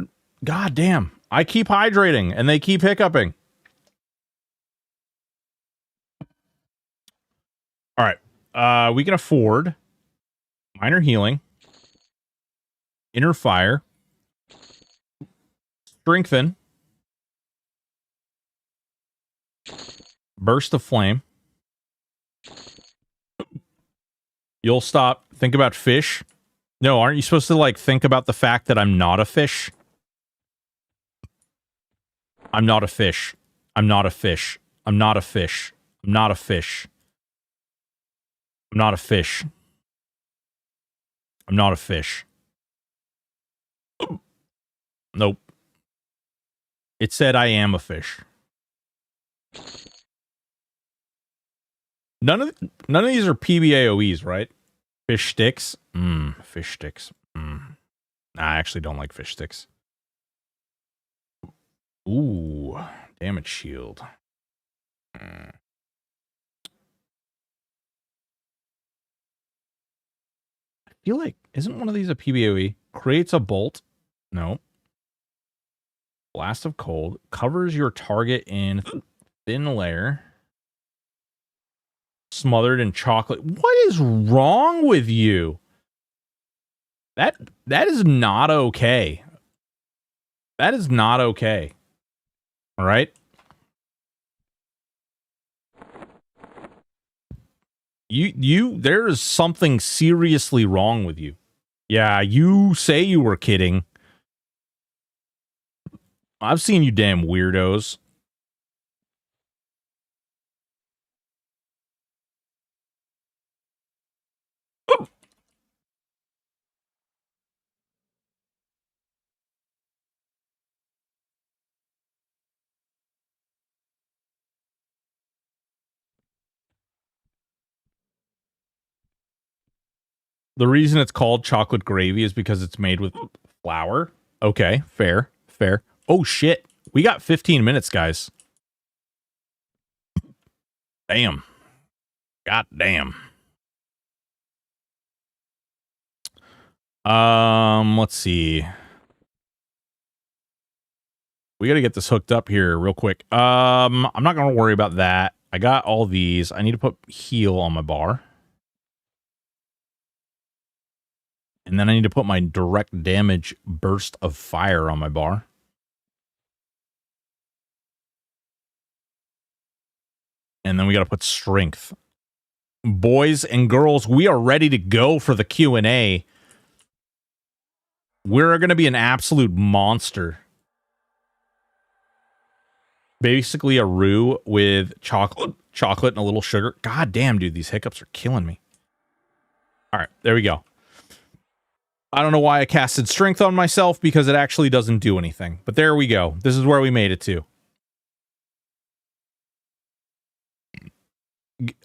God damn. I keep hydrating and they keep hiccuping. All right. We can afford minor healing, inner fire, strengthen, burst of flame. You'll stop. Think about fish. No, aren't you supposed to like think about the fact that I'm not a fish? I'm not a fish. I'm not a fish. I'm not a fish. I'm not a fish. I'm not a fish. I'm not a fish. Nope. It said I am a fish. None of these are PBAOEs, right? Fish sticks. Fish sticks. Nah, I actually don't like fish sticks. Ooh, damage shield. I feel like, isn't one of these a PBAOE? Creates a bolt. No. Blast of cold. Covers your target in thin layer. Smothered in chocolate. What is wrong with you? That is not okay. That is not okay. All right? There is something seriously wrong with you. Yeah, you say you were kidding. I've seen you damn weirdos. The reason it's called chocolate gravy is because it's made with flour. Okay, fair, fair. Oh, shit. We got 15 minutes, guys. Damn. God damn. Let's see. We got to get this hooked up here real quick. I'm not going to worry about that. I got all these. I need to put heal on my bar. And then I need to put my direct damage burst of fire on my bar. And then we got to put strength. Boys and girls, we are ready to go for the Q&A. We're going to be an absolute monster. Basically a roux with chocolate and a little sugar. God damn, dude, these hiccups are killing me. All right, there we go. I don't know why I casted strength on myself because it actually doesn't do anything. But there we go. This is where we made it to.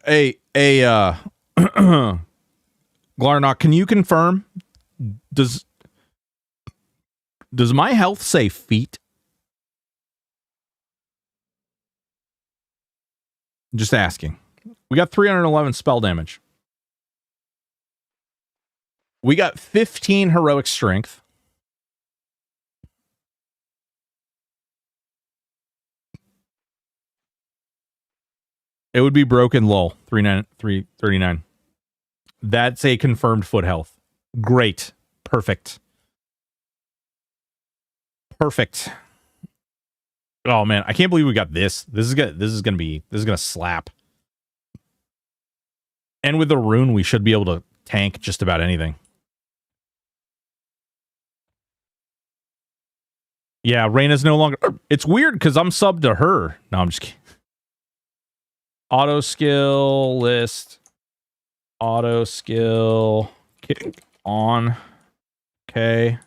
Hey, Glarnock, can you confirm? Does my health say feet? Just asking. We got 311 spell damage. We got 15 heroic strength. It would be broken lol. 339. That's a confirmed foot health. Great. Perfect. Perfect. Oh man, I can't believe we got this. This is gonna slap. And with the rune, we should be able to tank just about anything. Yeah, Reyna's no longer... It's weird because I'm subbed to her. No, I'm just kidding. Auto skill list. Auto skill kick on. Okay.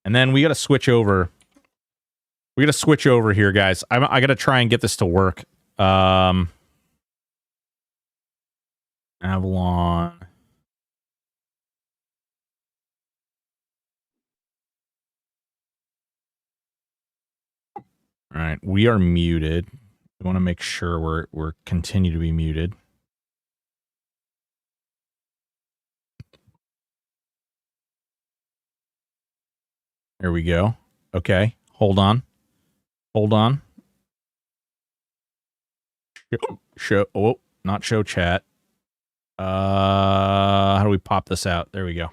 And then we got to switch over. We got to switch over here, guys. I got to try and get this to work. Avalon. All right, we are muted. We want to make sure we're continue to be muted. There we go. Okay, hold on. Hold on. Show. Oh, not show chat. How do we pop this out? There we go.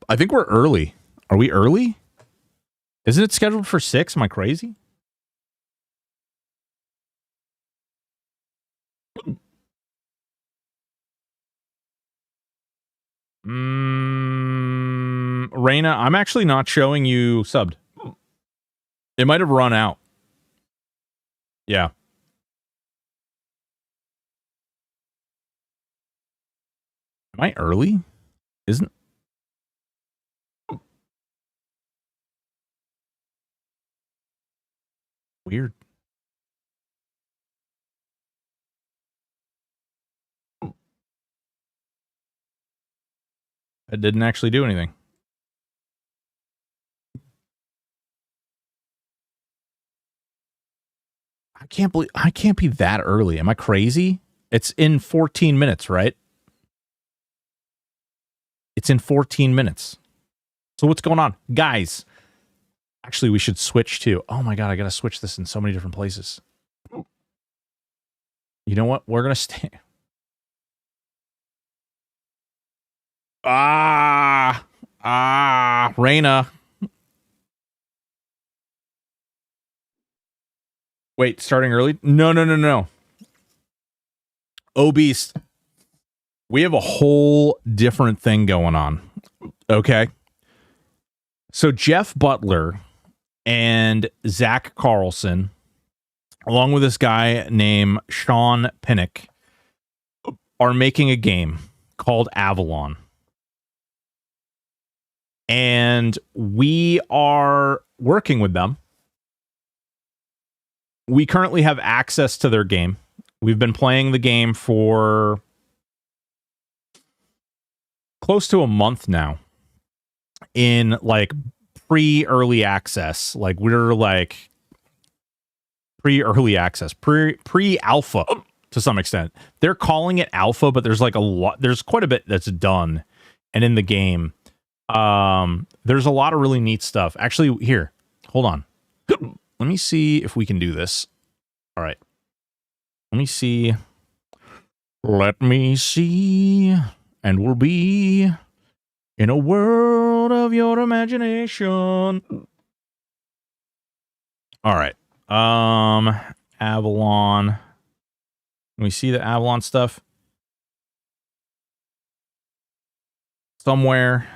I think we're early. Are we early? Isn't it scheduled for 6? Am I crazy? Reina, I'm actually not showing you subbed. It might have run out. Yeah. Am I early? Isn't... Weird. It didn't actually do anything. I can't be that early. Am I crazy? It's in 14 minutes, right? It's in 14 minutes. So what's going on? Guys, actually, we should switch to... Oh my god, I gotta switch this in so many different places. You know what? We're gonna stay... Reina. Wait, starting early? No. Obese. We have a whole different thing going on. Okay. So Jeff Butler and Zach Carlson, along with this guy named Sean Pinnock, are making a game called Avalon. And we are working with them. We currently have access to their game. We've been playing the game for close to a month now in like pre-early access. Like we're like pre-early access, pre-alpha to some extent. They're calling it alpha, but there's like there's quite a bit that's done. And in the game, there's a lot of really neat stuff. Actually, here, hold on. Let me see if we can do this. All right. Let me see. And we'll be in a world of your imagination. All right. Avalon. Can we see the Avalon stuff? Somewhere,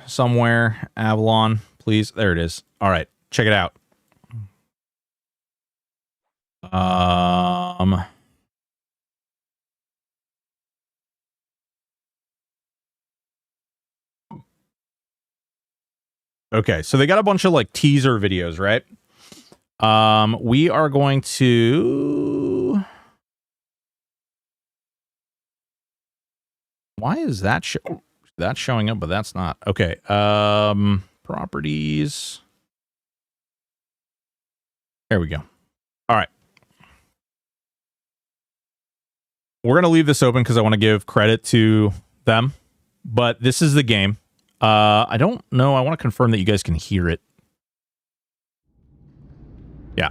Avalon, please. There it is. All right. Check it out. Okay, so they got a bunch of like teaser videos, right? We are going to... Why is that that's showing up, but that's not? Okay, properties. There we go. All right. We're going to leave this open because I want to give credit to them, but this is the game. I don't know. I want to confirm that you guys can hear it. Yeah.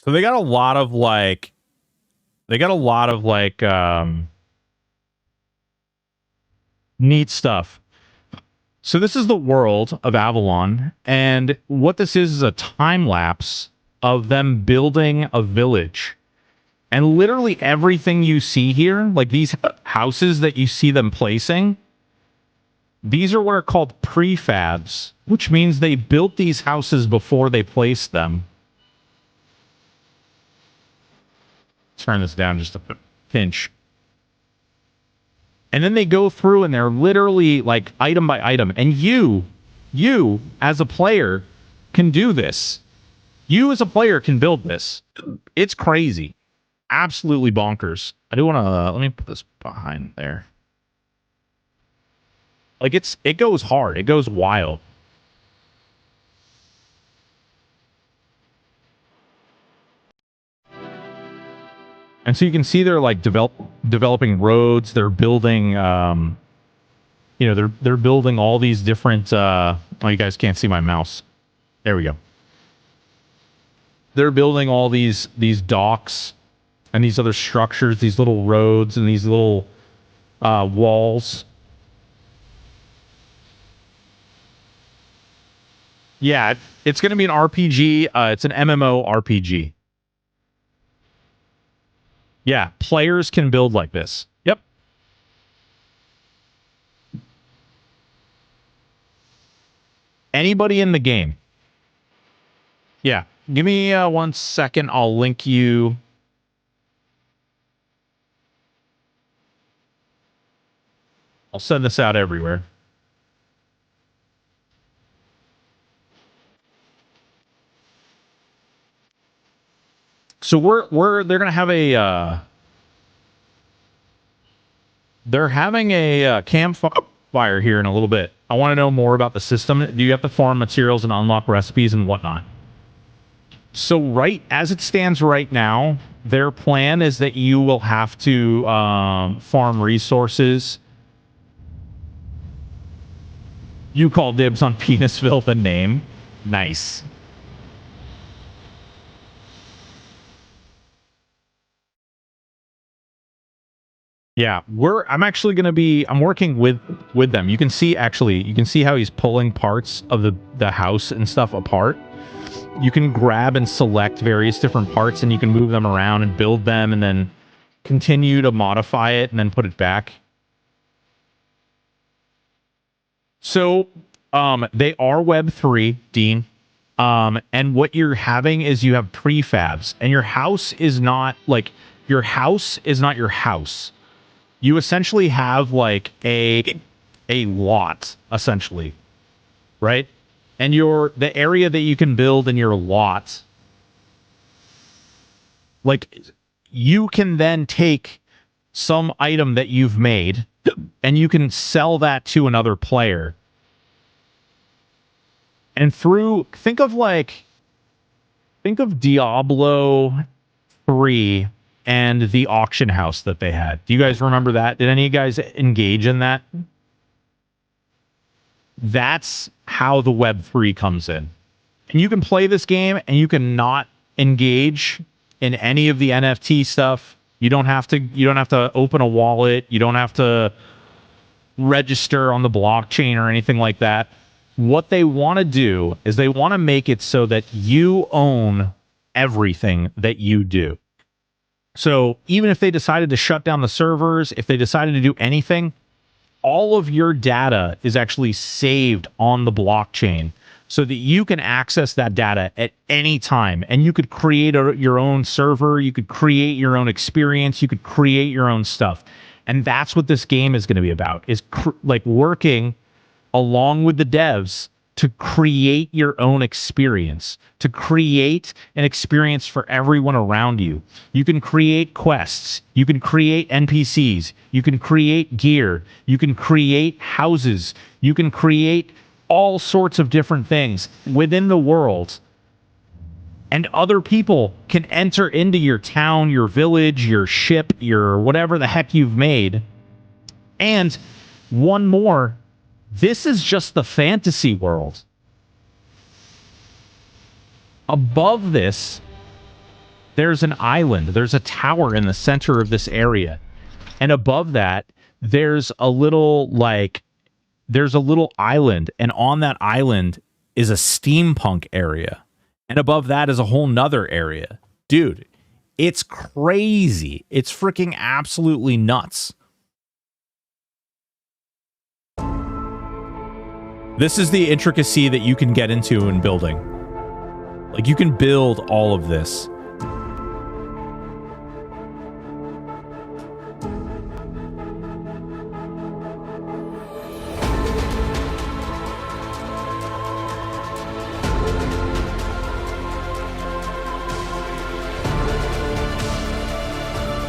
So they got a lot of like Neat stuff. So this is the world of Avalon, and what this is a time lapse of them building a village. And literally everything you see here, like these houses that you see them placing, these are what are called prefabs, which means they built these houses before they placed them. Turn this down just a pinch. And then they go through and they're literally like item by item. And you as a player can do this. You as a player can build this. It's crazy. Absolutely bonkers. I do want to, let me put this behind there. Like it goes hard. It goes wild. And so you can see they're like developing roads. They're building, they're building all these different. Oh, you guys can't see my mouse. There we go. They're building all these docks and these other structures, these little roads and these little walls. Yeah, it's going to be an RPG. It's an MMO RPG. Yeah, players can build like this. Yep. Anybody in the game. Yeah. Give me 1 second. I'll link you. I'll send this out everywhere. So they're gonna have a they're having a campfire here in a little bit. I want to know more about the system. Do you have to farm materials and unlock recipes and whatnot? So right as it stands right now, their plan is that you will have to farm resources. You call dibs on Penisville the name. Nice. Yeah, I'm actually going to be I'm working with them. You can see how he's pulling parts of the house and stuff apart. You can grab and select various different parts and you can move them around and build them and then continue to modify it and then put it back. So, they are Web3, Dean. And what you're having is you have prefabs and your house is not your house. You essentially have like a lot, essentially, right? And the area that you can build in your lot, like you can then take some item that you've made and you can sell that to another player. And think of Diablo 3 and the auction house that they had. Do you guys remember that? Did any of you guys engage in that? That's how the Web3 comes in. And you can play this game and you can not engage in any of the NFT stuff. You don't have to open a wallet. You don't have to register on the blockchain or anything like that. What they want to do is they want to make it so that you own everything that you do. So even if they decided to shut down the servers, if they decided to do anything, all of your data is actually saved on the blockchain so that you can access that data at any time. And you could create your own server. You could create your own experience. You could create your own stuff. And that's what this game is going to be about, is working along with the devs to create your own experience, to create an experience for everyone around you. You can create quests, you can create NPCs, you can create gear, you can create houses, you can create all sorts of different things within the world. And other people can enter into your town, your village, your ship, your whatever the heck you've made. And one more, this is just the fantasy world. Above this, there's an island. There's a tower in the center of this area. And above that, there's a little island, and on that island is a steampunk area, and above that is a whole nother area. Dude, it's crazy. It's freaking absolutely nuts. This is the intricacy that you can get into in building. Like, you can build all of this.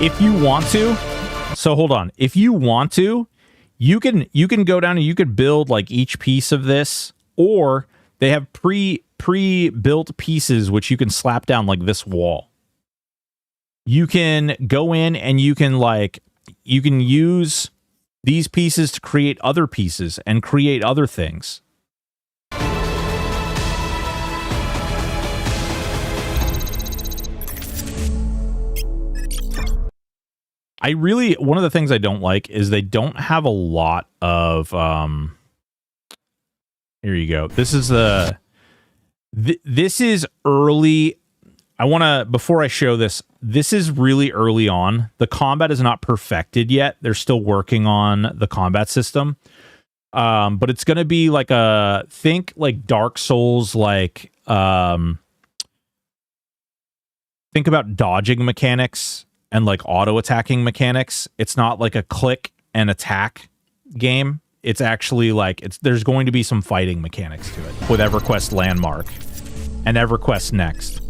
If you want to, so hold on. If you want to, you can go down and you could build like each piece of this, or they have pre-built pieces which you can slap down like this wall. You can go in and you can use these pieces to create other pieces and create other things. One of the things I don't like is they don't have a lot of, here you go. This is this is early. Before I show this, this is really early on. The combat is not perfected yet. They're still working on the combat system. But it's going to be like think like Dark Souls, think about dodging mechanics and like auto attacking mechanics. It's not like a click and attack game. It's actually there's going to be some fighting mechanics to it with EverQuest Landmark and EverQuest Next.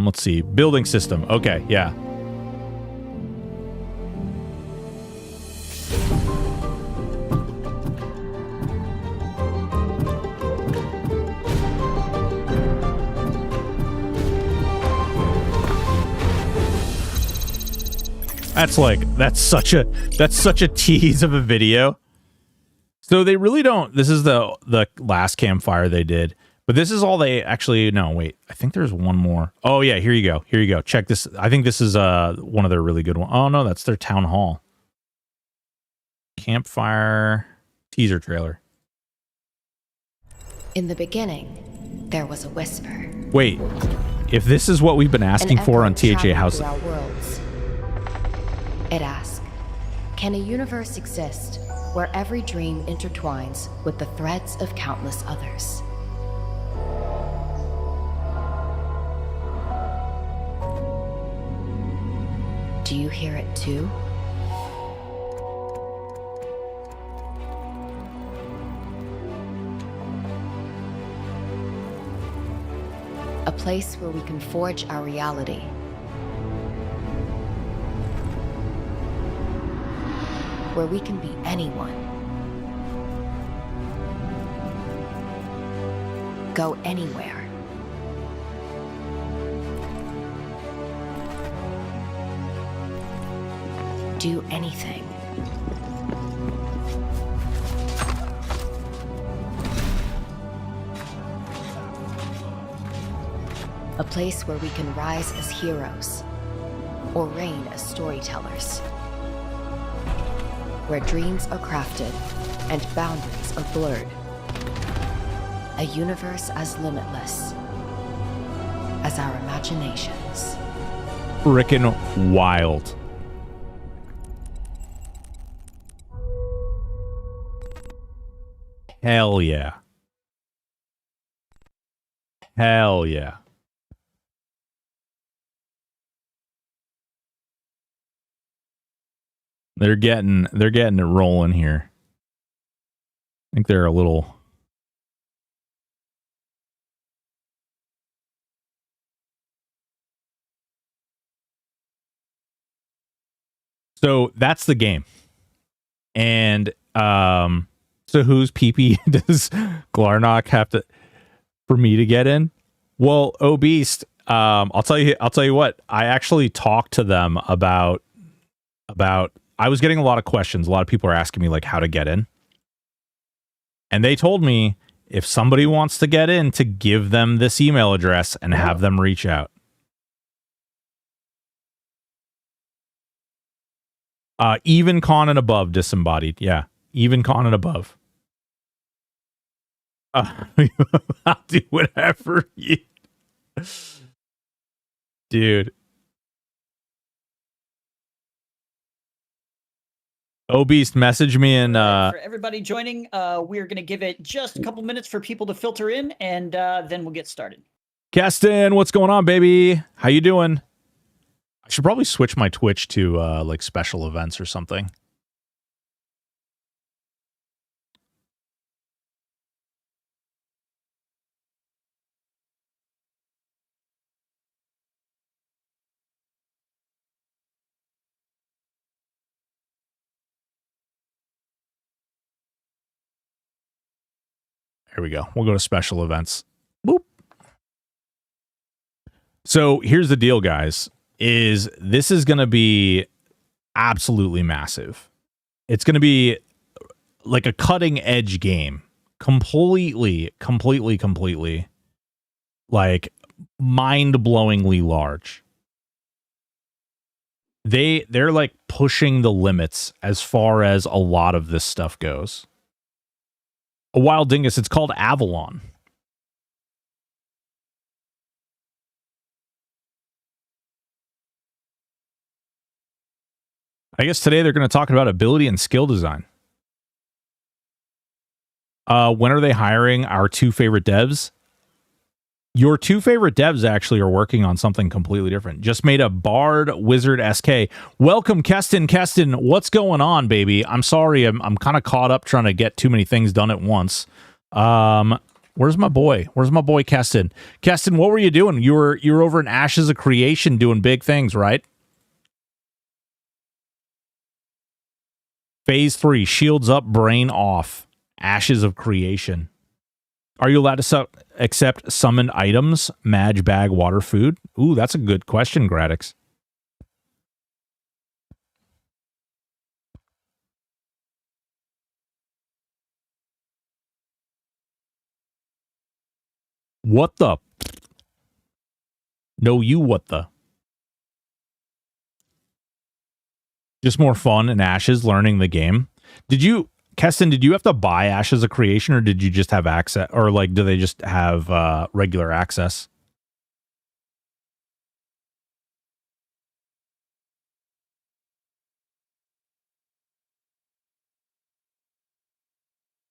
Let's see. Building system. Okay, yeah. That's such a tease of a video. So they really don't. This is the last campfire they did, but this is all they actually. No, wait. I think there's one more. Oh yeah, here you go. Here you go. Check this. I think this is one of their really good ones. Oh no, that's their town hall. Campfire teaser trailer. In the beginning, there was a whisper. Wait, if this is what we've been asking for on THA House. It asks, can a universe exist where every dream intertwines with the threads of countless others? Do you hear it too? A place where we can forge our reality. Where we can be anyone. Go anywhere. Do anything. A place where we can rise as heroes or reign as storytellers. Where dreams are crafted and boundaries are blurred. A universe as limitless as our imaginations. Frickin' wild. Hell yeah. Hell yeah. They're getting it rolling here. I think they're a little. So that's the game. And so whose PP does Glarnock have to for me to get in? Well, Obeast, I'll tell you what, I actually talked to them about I was getting a lot of questions. A lot of people are asking me like how to get in. And they told me if somebody wants to get in, to give them this email address and have them reach out. Even con and above disembodied. Yeah. Even con and above. I'll do whatever you... Dude. Beast, message me and for everybody joining, we're going to give it just a couple minutes for people to filter in, and then we'll get started. Keston, what's going on, baby? How you doing? I should probably switch my Twitch to like special events or something. Here we go. We'll go to special events. Boop. So here's the deal, guys, is this is going to be absolutely massive. It's going to be like a cutting edge game. Completely like mind-blowingly large. They're like pushing the limits as far as a lot of this stuff goes. A wild dingus. It's called Avalon. I guess today they're going to talk about ability and skill design. When are they hiring our two favorite devs? Your two favorite devs actually are working on something completely different. Just made a Bard Wizard SK. Welcome, Keston. Keston, what's going on, baby? I'm sorry, I'm kind of caught up trying to get too many things done at once. Where's my boy? Where's my boy, Keston? Keston, what were you doing? You were over in Ashes of Creation doing big things, right? Phase 3, shields up, brain off. Ashes of Creation. Are you allowed to accept summoned items, Madge bag, water, food? Ooh, that's a good question, Gradix. What the? No, you what the? Just more fun in Ashes, learning the game. Keston, did you have to buy Ashes of Creation, or did you just have access, or like, do they just have regular access?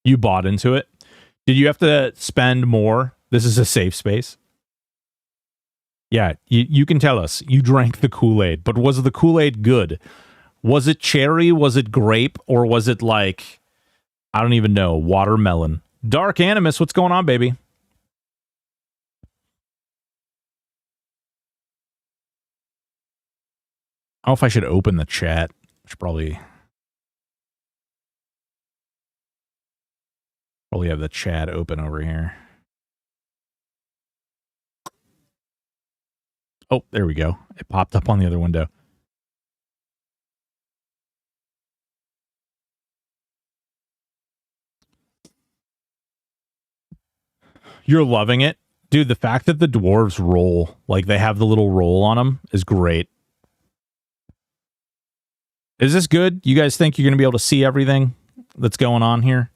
You bought into it? Did you have to spend more? This is a safe space. Yeah, you can tell us. You drank the Kool-Aid, but was the Kool-Aid good? Was it cherry? Was it grape? Or was it like, I don't even know, watermelon? Dark Animus, what's going on, baby? I don't know if I should open the chat. I should probably have the chat open over here. Oh, there we go. It popped up on the other window. You're loving it? Dude, the fact that the dwarves roll, like they have the little roll on them, is great. Is this good? You guys think you're going to be able to see everything that's going on here?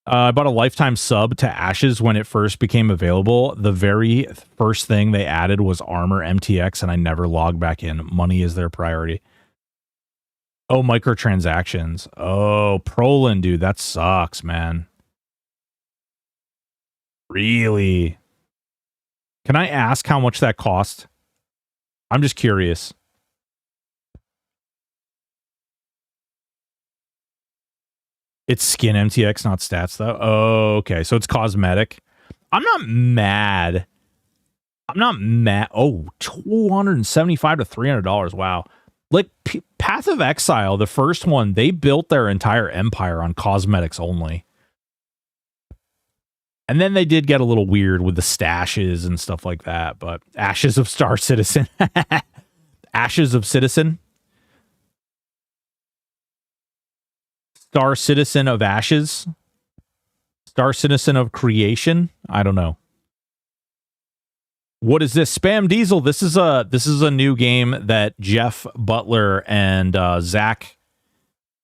I bought a lifetime sub to Ashes when it first became available. The very first thing they added was Armor MTX, and I never logged back in. Money is their priority. Oh, microtransactions. Oh, Prolin, dude, that sucks, man. Really? Can I ask how much that cost? I'm just curious. It's skin MTX, not stats, though. Oh, okay. So it's cosmetic. I'm not mad. Oh, $275 to $300. Wow. Like, Path of Exile, the first one, they built their entire empire on cosmetics only. And then they did get a little weird with the stashes and stuff like that. But Ashes of Star Citizen. Ashes of Citizen. Star Citizen of Ashes, Star Citizen of Creation. I don't know. What is this? Spam Diesel. This is a new game that Jeff Butler and Zach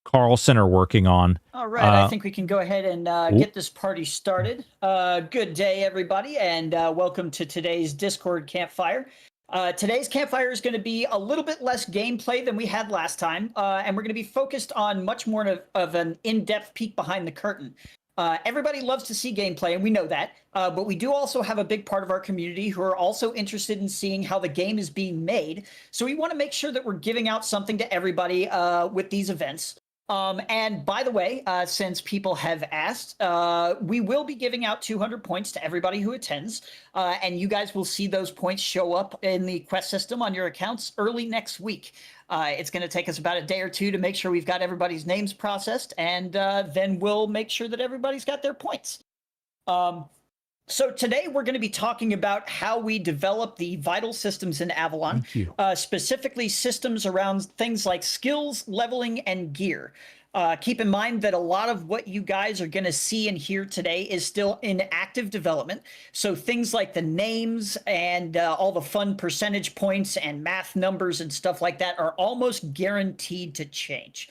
Carlson are working on. All right, I think we can go ahead and get this party started. Good day, everybody, and welcome to today's Discord Campfire. Today's Campfire is going to be a little bit less gameplay than we had last time, and we're going to be focused on much more of an in-depth peek behind the curtain. Everybody loves to see gameplay, and we know that, but we do also have a big part of our community who are also interested in seeing how the game is being made, so we want to make sure that we're giving out something to everybody with these events. And by the way, since people have asked, we will be giving out 200 points to everybody who attends, and you guys will see those points show up in the quest system on your accounts early next week. It's going to take us about a day or two to make sure we've got everybody's names processed, and then we'll make sure that everybody's got their points. So today we're going to be talking about how we develop the vital systems in Avalon, specifically systems around things like skills, leveling, and gear. Keep in mind that a lot of what you guys are going to see and hear today is still in active development. So things like the names and all the fun percentage points and math numbers and stuff like that are almost guaranteed to change.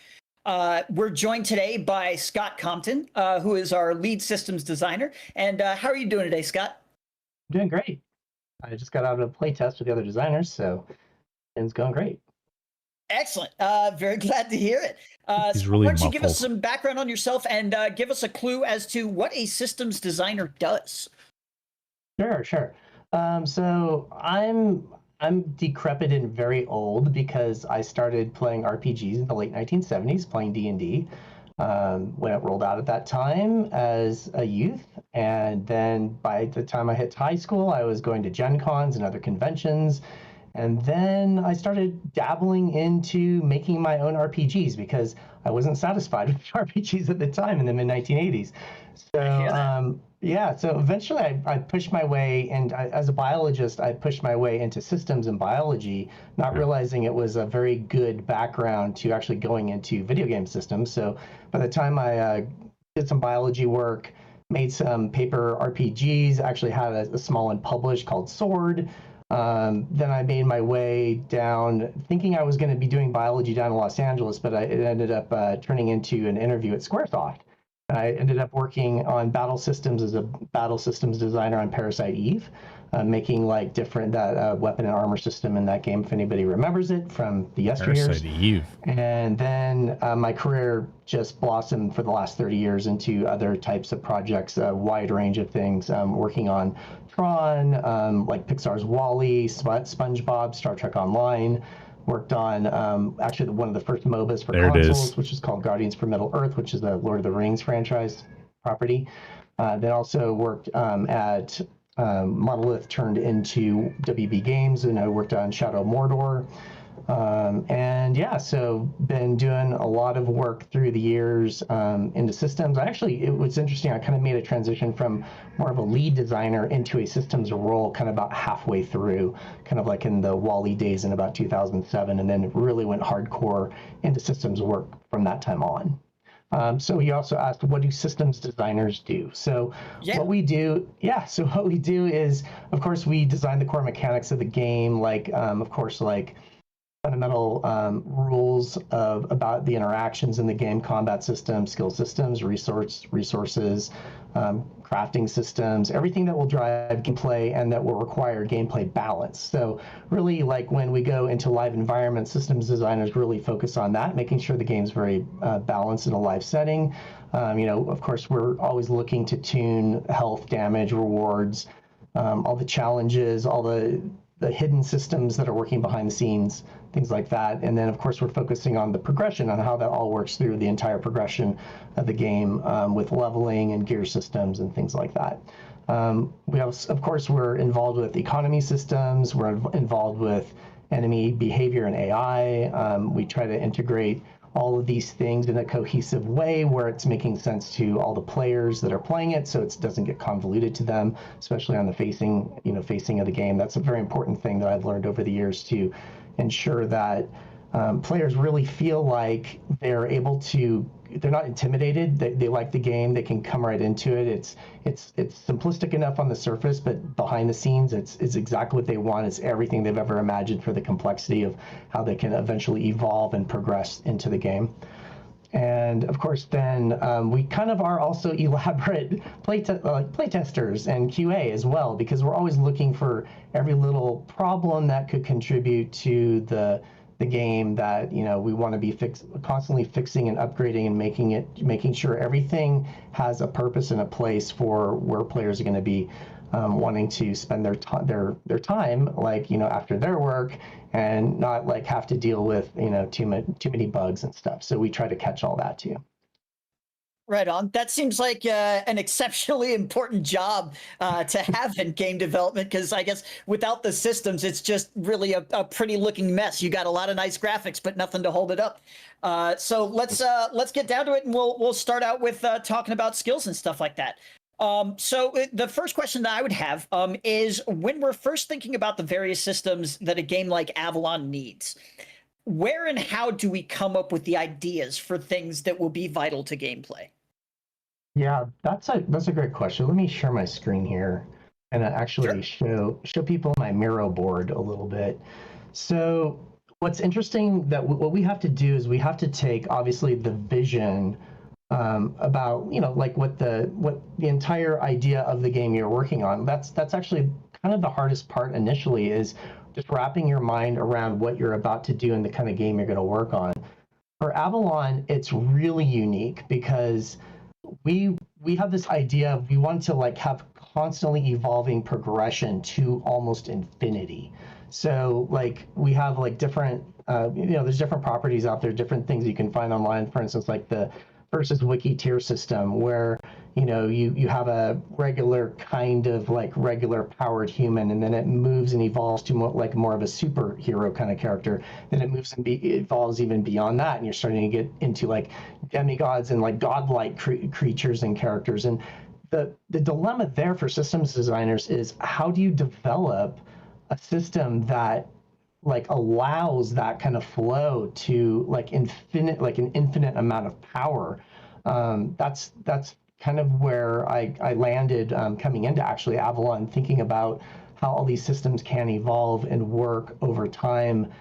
We're joined today by Scott Compton, who is our lead systems designer. And how are you doing today, Scott? I'm doing great. I just got out of a play test with the other designers, so it's going great. Excellent. Very glad to hear it. He's really why don't you muffled. give us some background on yourself and give us a clue as to what a systems designer does? Sure. So I'm decrepit and very old because I started playing RPGs in the late 1970s, playing D&D when it rolled out at that time as a youth. And then by the time I hit high school, I was going to Gen Cons and other conventions. And then I started dabbling into making my own RPGs because I wasn't satisfied with RPGs at the time in the mid-1980s. So eventually I pushed my way, and as a biologist, I pushed my way into systems and biology, not realizing it was a very good background to actually going into video game systems. So by the time I did some biology work, made some paper RPGs, actually had a small one published called Sword. Then I made my way down, thinking I was going to be doing biology down in Los Angeles, but it ended up turning into an interview at Squaresoft. I ended up working on battle systems as a battle systems designer on Parasite Eve, making like different weapon and armor system in that game, if anybody remembers it from the yesteryears. Parasite Eve. And then my career just blossomed for the last 30 years into other types of projects, a wide range of things, working on Tron, like Pixar's WALL-E, SpongeBob, Star Trek Online. Worked on actually one of the first MOBAs for consoles, which is called Guardians for Middle-earth, which is the Lord of the Rings franchise property. Then also worked at Monolith, turned into WB Games, and I worked on Shadow of Mordor. So been doing a lot of work through the years into systems. It was interesting. I kind of made a transition from more of a lead designer into a systems role kind of about halfway through, kind of like in the WALL-E days in about 2007, and then it really went hardcore into systems work from that time on. So you also asked, what do systems designers do? So what we do is, of course, we design the core mechanics of the game, like, of course, like fundamental rules about the interactions in the game, combat systems, skill systems, resources, crafting systems, everything that will drive gameplay and that will require gameplay balance. So really, like when we go into live environments, systems designers really focus on that, making sure the game's very balanced in a live setting. Of course, we're always looking to tune health, damage, rewards, all the challenges, all the hidden systems that are working behind the scenes, things like that. And then, of course, we're focusing on the progression, on how that all works through the entire progression of the game with leveling and gear systems and things like that. We also, of course, we're involved with economy systems. We're involved with enemy behavior and AI. We try to integrate all of these things in a cohesive way where it's making sense to all the players that are playing it, so it doesn't get convoluted to them, especially on the facing of the game. That's a very important thing that I've learned over the years, to ensure that players really feel like they're able to, they're not intimidated. They like the game. They can come right into it. It's simplistic enough on the surface, but behind the scenes, it's exactly what they want. It's everything they've ever imagined for the complexity of how they can eventually evolve and progress into the game. And of course, then we kind of are also elaborate playtesters and QA as well, because we're always looking for every little problem that could contribute to the game that we want to be constantly fixing and upgrading and making sure everything has a purpose and a place for where players are going to be wanting to spend their time, like after their work, and not like have to deal with too many bugs and stuff. So we try to catch all that too. Right on. That seems like an exceptionally important job to have in game development, because I guess without the systems, it's just really a pretty looking mess. You got a lot of nice graphics, but nothing to hold it up. So let's get down to it, and we'll start out with talking about skills and stuff like that. So the first question that I would have is, when we're first thinking about the various systems that a game like Avalon needs, where and how do we come up with the ideas for things that will be vital to gameplay? Yeah, that's a great question. Let me share my screen here and actually show people my Miro board a little bit. So what's interesting, that what we have to do is we have to take obviously the vision about like what the entire idea of the game you're working on. That's actually kind of the hardest part initially, is just wrapping your mind around what you're about to do and the kind of game you're going to work on. For Avalon, it's really unique because we have this idea, we want to like have constantly evolving progression to almost infinity. So like we have like different there's different properties out there, different things you can find online. For instance, like the versus wiki tier system, where you have a regular kind of like regular powered human, and then it moves and evolves to more of a superhero kind of character. Then it moves and evolves even beyond that, and you're starting to get into like demigods and like godlike creatures and characters. And the dilemma there for systems designers is, how do you develop a system that like allows that kind of flow to like an infinite amount of power? That's kind of where I landed coming into actually Avalon, thinking about how all these systems can evolve and work over time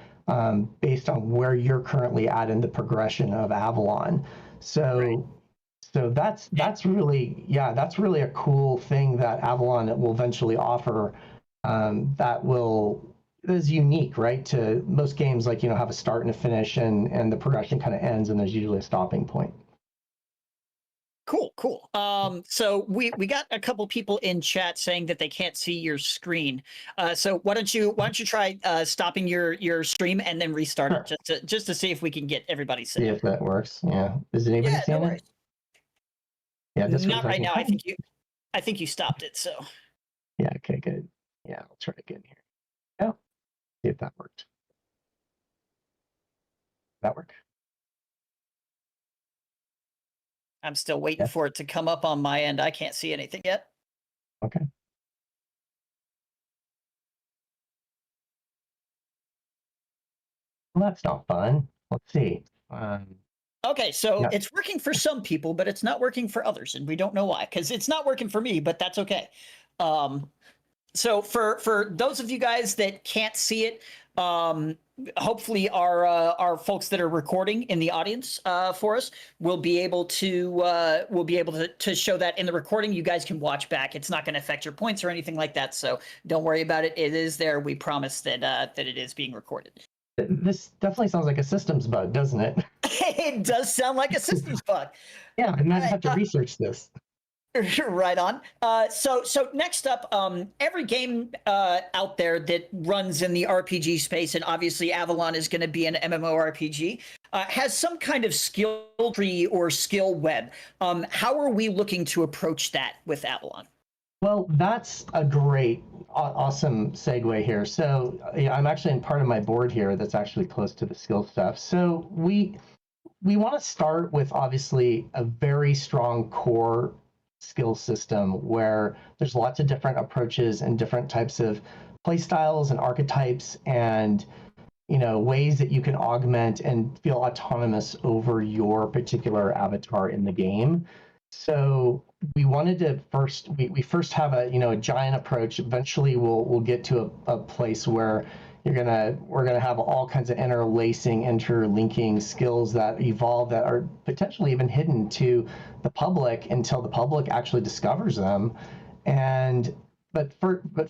based on where you're currently at in the progression of Avalon. So that's really a cool thing that Avalon will eventually offer, that is unique, right, to most games, like have a start and a finish, and the progression kind of ends, and there's usually a stopping point. Cool. So we got a couple people in chat saying that they can't see your screen. So why don't you try stopping your stream and then restart it, just to see if we can get everybody set. See if that works. Yeah. Is anybody seeing it? Yeah, not right now. I think you stopped it. So. Yeah. Okay. Good. Yeah, I'll try again here. Yeah. See if that worked. That work? I'm still waiting for it to come up on my end. I can't see anything yet. Okay. Well, that's not fun. Let's see. Okay, so it's working for some people, but it's not working for others, and we don't know why, because it's not working for me, but that's okay. So for those of you guys that can't see it, hopefully our folks that are recording in the audience for us will be able to show that in the recording. You guys can watch back. It's not going to affect your points or anything like that, so don't worry about it. It is there. We promise that that it is being recorded. This definitely sounds like a systems bug, doesn't it? It does sound like a systems bug. Yeah, I might have to research this. Right on. So next up, every game out there that runs in the RPG space, and obviously Avalon is going to be an MMORPG, has some kind of skill tree or skill web. How are we looking to approach that with Avalon? Well, that's a great, awesome segue here. So yeah, I'm actually in part of my board here that's actually close to the skill stuff. So we want to start with obviously a very strong core skill system where there's lots of different approaches and different types of play styles and archetypes, and ways that you can augment and feel autonomous over your particular avatar in the game. So we wanted to we first have a giant approach. Eventually we'll get to a place where we're gonna have all kinds of interlinking skills that evolve that are potentially even hidden to the public until the public actually discovers them. But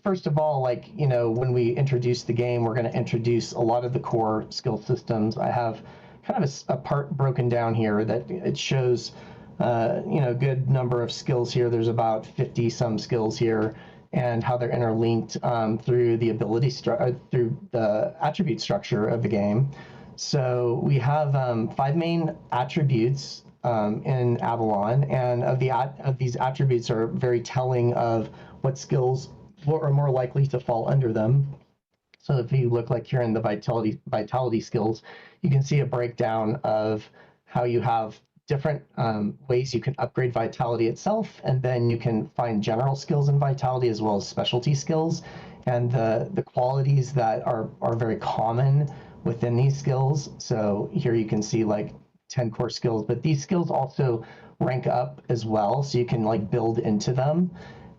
first of all, when we introduce the game, we're going to introduce a lot of the core skill systems. I have kind of a part broken down here that it shows a good number of skills here. There's about 50 some skills here, and how they're interlinked through the through the attribute structure of the game. So we have 5 main attributes in Avalon, and of these attributes are very telling of what skills are more likely to fall under them. So if you look like here in the vitality skills, you can see a breakdown of how you have different ways you can upgrade vitality itself, and then you can find general skills in vitality as well as specialty skills, and the qualities that are very common within these skills. So here you can see 10 core skills, but these skills also rank up as well, so you can build into them,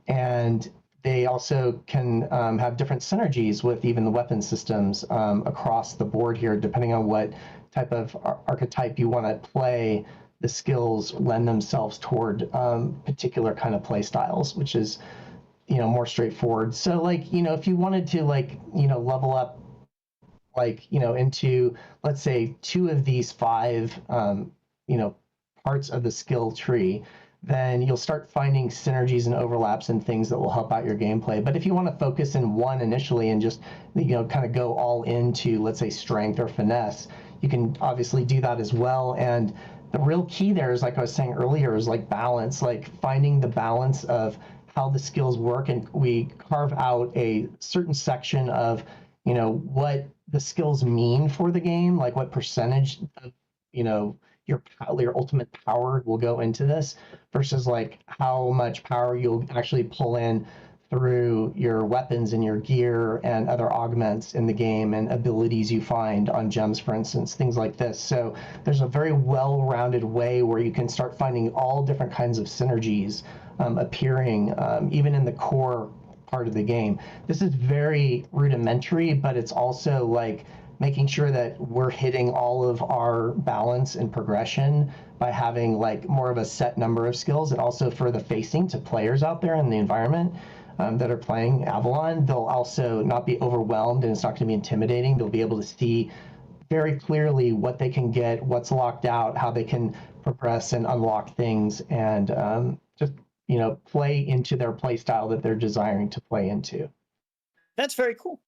and they also can have different synergies with even the weapon systems across the board here, depending on what type of archetype you want to play. The skills lend themselves toward particular kind of play styles, which is more straightforward. So if you wanted to level up into, let's say, 2 of these 5 parts of the skill tree, then you'll start finding synergies and overlaps and things that will help out your gameplay. But if you want to focus in one initially and just kind of go all into, let's say, strength or finesse, you can obviously do that as well. And the real key there is, like I was saying earlier, is balance, finding the balance of how the skills work. And we carve out a certain section of what the skills mean for the game, what percentage of your ultimate power will go into this, versus how much power you'll actually pull in through your weapons and your gear and other augments in the game and abilities you find on gems, for instance, things like this. So there's a very well-rounded way where you can start finding all different kinds of synergies appearing even in the core part of the game. This is very rudimentary, but it's also making sure that we're hitting all of our balance and progression by having more of a set number of skills, and also for the facing to players out there in the environment that are playing Avalon, they'll also not be overwhelmed, and it's not going to be intimidating. They'll be able to see very clearly what they can get, what's locked out, how they can progress and unlock things, and just play into their play style that they're desiring to play into. That's very cool.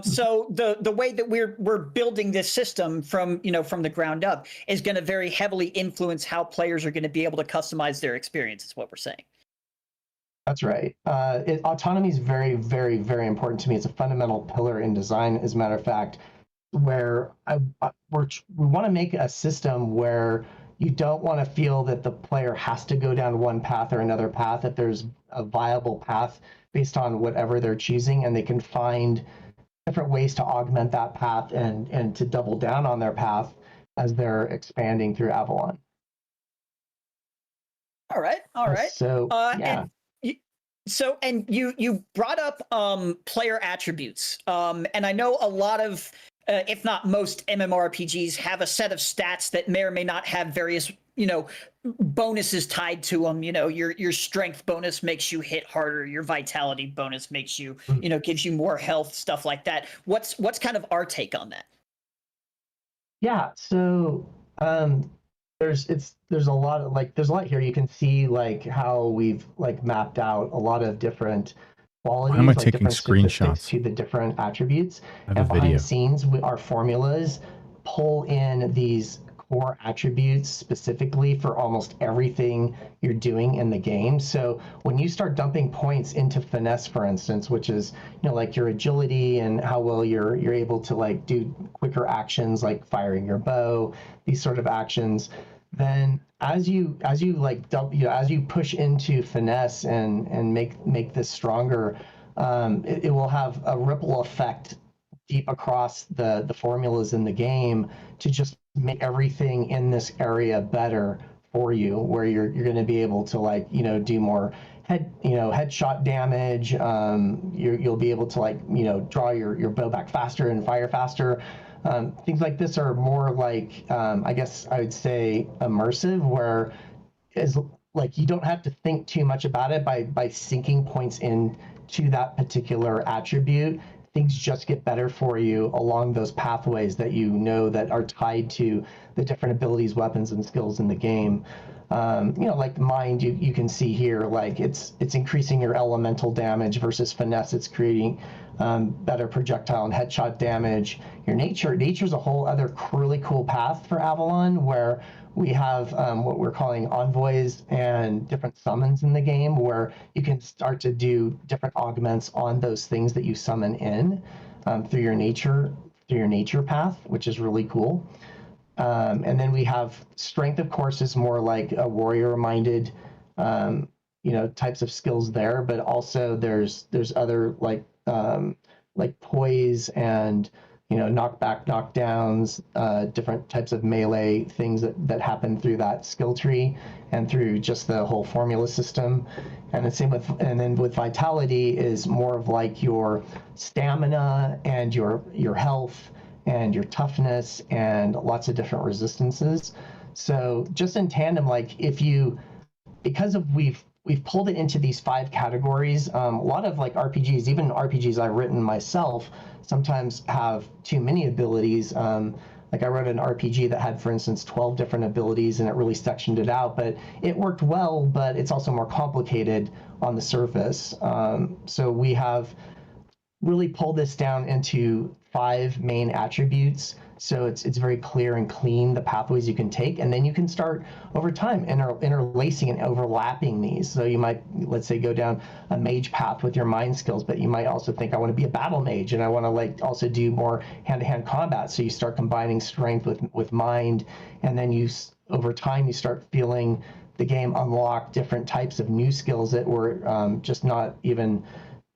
So the way that we're building this system from the ground up is going to very heavily influence how players are going to be able to customize their experience, is what we're saying. That's right. Autonomy is very, very, very important to me. It's a fundamental pillar in design, as a matter of fact, where we want to make a system where you don't want to feel that the player has to go down one path or another path, that there's a viable path based on whatever they're choosing, and they can find different ways to augment that path and to double down on their path as they're expanding through Avalon. All right. So yeah. And you brought up player attributes, and I know a lot of, if not most, MMORPGs have a set of stats that may or may not have various bonuses tied to them. Your strength bonus makes you hit harder. Your vitality bonus makes you gives you more health, stuff like that. What's kind of our take on that? Yeah. So there's a lot here. You can see how we've mapped out a lot of different qualities. Why am I taking screenshots to the different attributes? And behind the scenes, our formulas pull in these core attributes specifically for almost everything you're doing in the game. So when you start dumping points into finesse, for instance, which is your agility and how well you're able to do quicker actions like firing your bow, these sort of actions, then as you push into finesse and make this stronger, it will have a ripple effect deep across the formulas in the game to just make everything in this area better for you, where you're going to be able to, like, do more headshot damage. You'll be able to, like, draw your bow back faster and fire faster. Things like this are more like, I guess I would say, immersive, where is like you don't have to think too much about it by sinking points in to that particular attribute. Things just get better for you along those pathways that that are tied to the different abilities, weapons, and skills in the game. Like mind, you can see here, like it's increasing your elemental damage versus finesse. It's creating better projectile and headshot damage. Your nature's a whole other really cool path for Avalon, where we have what we're calling envoys and different summons in the game, where you can start to do different augments on those things that you summon in through your nature path, which is really cool. And then we have strength, of course, is more like a warrior-minded, types of skills there. But also there's other like poise and knockback, knockdowns, different types of melee things that happen through that skill tree and through just the whole formula system. And then with vitality is more of like your stamina and your health and your toughness and lots of different resistances. So just in tandem, like we've pulled it into these 5 categories. A lot of like RPGs, even RPGs I've written myself, sometimes have too many abilities. Like I wrote an RPG that had, for instance, 12 different abilities, and it really sectioned it out, but it worked well, but it's also more complicated on the surface. So we have really pulled this down into 5 main attributes. So it's very clear and clean, the pathways you can take, and then you can start over time interlacing and overlapping these. So you might, let's say, go down a mage path with your mind skills, but you might also think, I want to be a battle mage, and I want to like also do more hand-to-hand combat. So you start combining strength with mind, and then over time you start feeling the game unlock different types of new skills that were just not even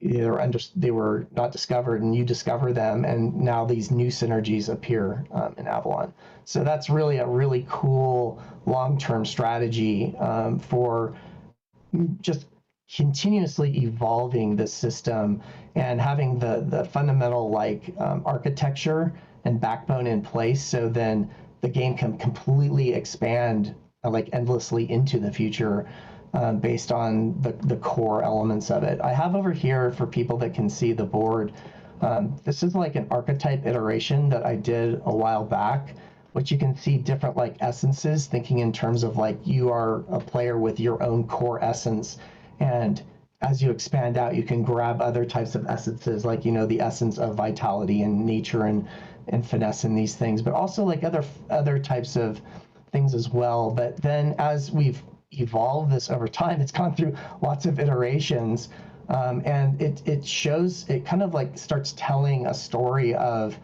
they were not discovered, and you discover them, and now these new synergies appear in Avalon. So that's really a really cool long-term strategy for just continuously evolving the system and having the fundamental architecture and backbone in place, so then the game can completely expand endlessly into the future. Based on the core elements of it. I have over here, for people that can see the board, this is like an archetype iteration that I did a while back, which you can see different essences, thinking in terms of you are a player with your own core essence, and as you expand out, you can grab other types of essences, the essence of vitality and nature and finesse and these things, but also other types of things as well. But then as we've evolved this over time, it's gone through lots of iterations, and it kind of starts telling a story of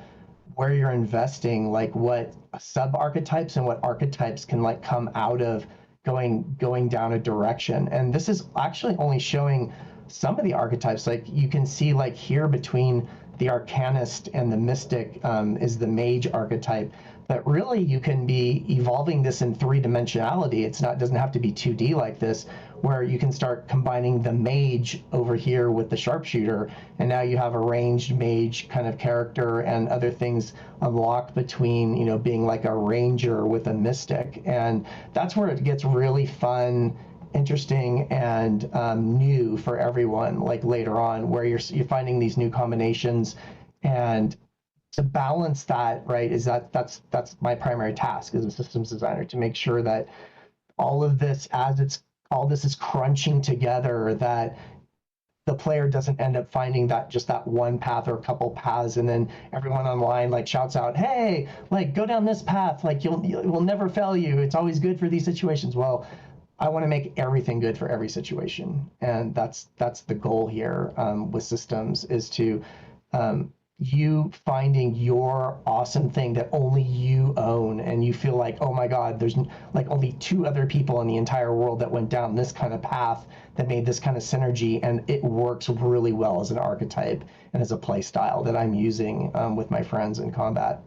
where you're investing, what sub archetypes and what archetypes can come out of going down a direction. And this is actually only showing some of the archetypes. You can see here between the arcanist and the mystic is the mage archetype. But really, you can be evolving this in 3-dimensionality. Doesn't have to be 2D like this, where you can start combining the mage over here with the sharpshooter, and now you have a ranged mage kind of character, and other things unlocked between, being like a ranger with a mystic. And that's where it gets really fun, interesting, and new for everyone. Later on, where you're finding these new combinations, and to balance that, right, that's my primary task as a systems designer, to make sure that all this is crunching together, that the player doesn't end up finding that one path or a couple paths, and then everyone online shouts out, hey, go down this path, it will never fail you, it's always good for these situations. Well, I want to make everything good for every situation, and that's the goal here with systems, is to you finding your awesome thing that only you own, and you feel like, oh my God, there's like only two other people in the entire world that went down this kind of path that made this kind of synergy, and it works really well as an archetype and as a play style that I'm using with my friends in combat.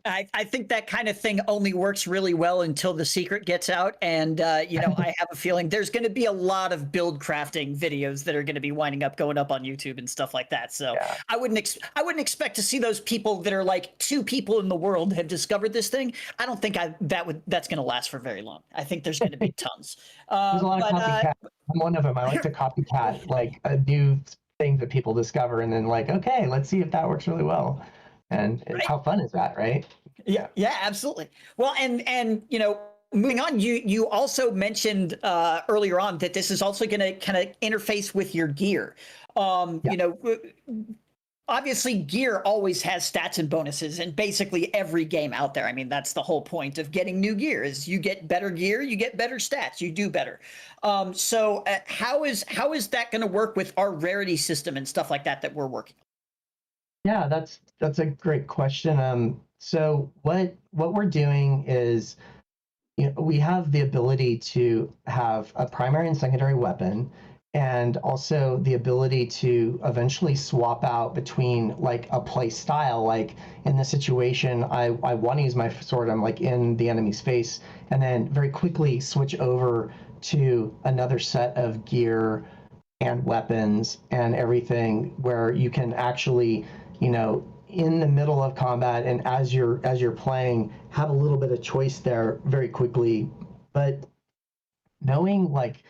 I think that kind of thing only works really well until the secret gets out. And, I have a feeling there's going to be a lot of build crafting videos that are going to be winding up going up on YouTube and stuff like that. So Yeah. I wouldn't expect to see those people that are like 2 people in the world have discovered this thing. I don't think that's going to last for very long. I think there's going to be tons. There's a lot of copycat. I'm one of them. I like to copycat like a new thing that people discover, and then like, okay, let's see if that works really well. And Right. how fun is that, right? Yeah, absolutely. Well, and moving on, you also mentioned earlier on that this is also going to kind of interface with your gear. Obviously gear always has stats and bonuses in basically every game out there. I mean, that's the whole point of getting new gear is you get better gear, you get better stats, you do better. So how is that going to work with our rarity system and stuff like that we're working on? Yeah, that's a great question. So what we're doing is, we have the ability to have a primary and secondary weapon, and also the ability to eventually swap out between like a play style. Like in this situation, I want to use my sword, I'm like in the enemy's face, and then very quickly switch over to another set of gear and weapons and everything, where you can actually, in the middle of combat and as you're playing, have a little bit of choice there very quickly. But knowing like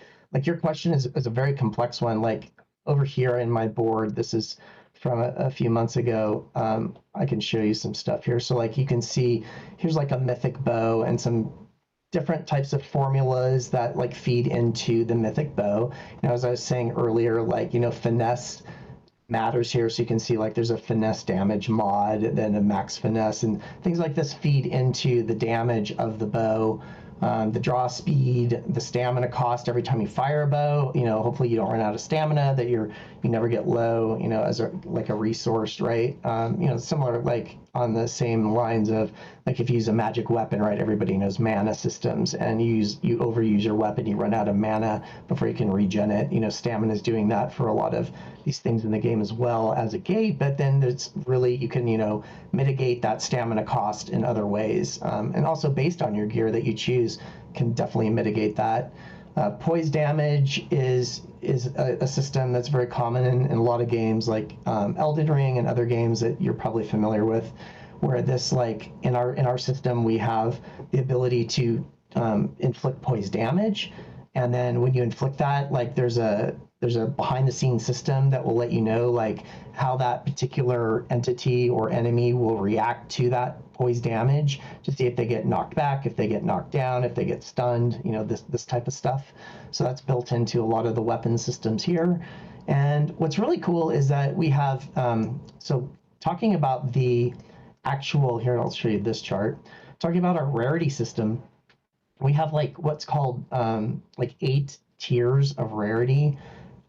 your question is a very complex one. Like over here in my board, this is from a few months ago. I can show you some stuff here. So like you can see here's like a mythic bow and some different types of formulas that like feed into the mythic bow. As I was saying earlier, like, finesse matters here. So you can see like there's a finesse damage mod, then a max finesse, and things like this feed into the damage of the bow. The draw speed, the stamina cost every time you fire a bow. Hopefully you don't run out of stamina, that you never get low, as a resource, right? Similar like on the same lines of like if you use a magic weapon, right? Everybody knows mana systems, and you overuse your weapon, you run out of mana before you can regen it. Stamina is doing that for a lot of these things in the game as well as a gate, but then there's really, you can mitigate that stamina cost in other ways, and also based on your gear that you choose can definitely mitigate that. Poise damage is a system that's very common in a lot of games like Elden Ring and other games that you're probably familiar with, where this, like in our system, we have the ability to inflict poise damage, and then when you inflict that, like there's a behind the scenes system that will let you know like how that particular entity or enemy will react to that poise damage, to see if they get knocked back, if they get knocked down, if they get stunned, this type of stuff. So that's built into a lot of the weapon systems here. And what's really cool is that we have, so talking about the actual, here, I'll show you this chart, talking about our rarity system, we have like what's called like 8 tiers of rarity,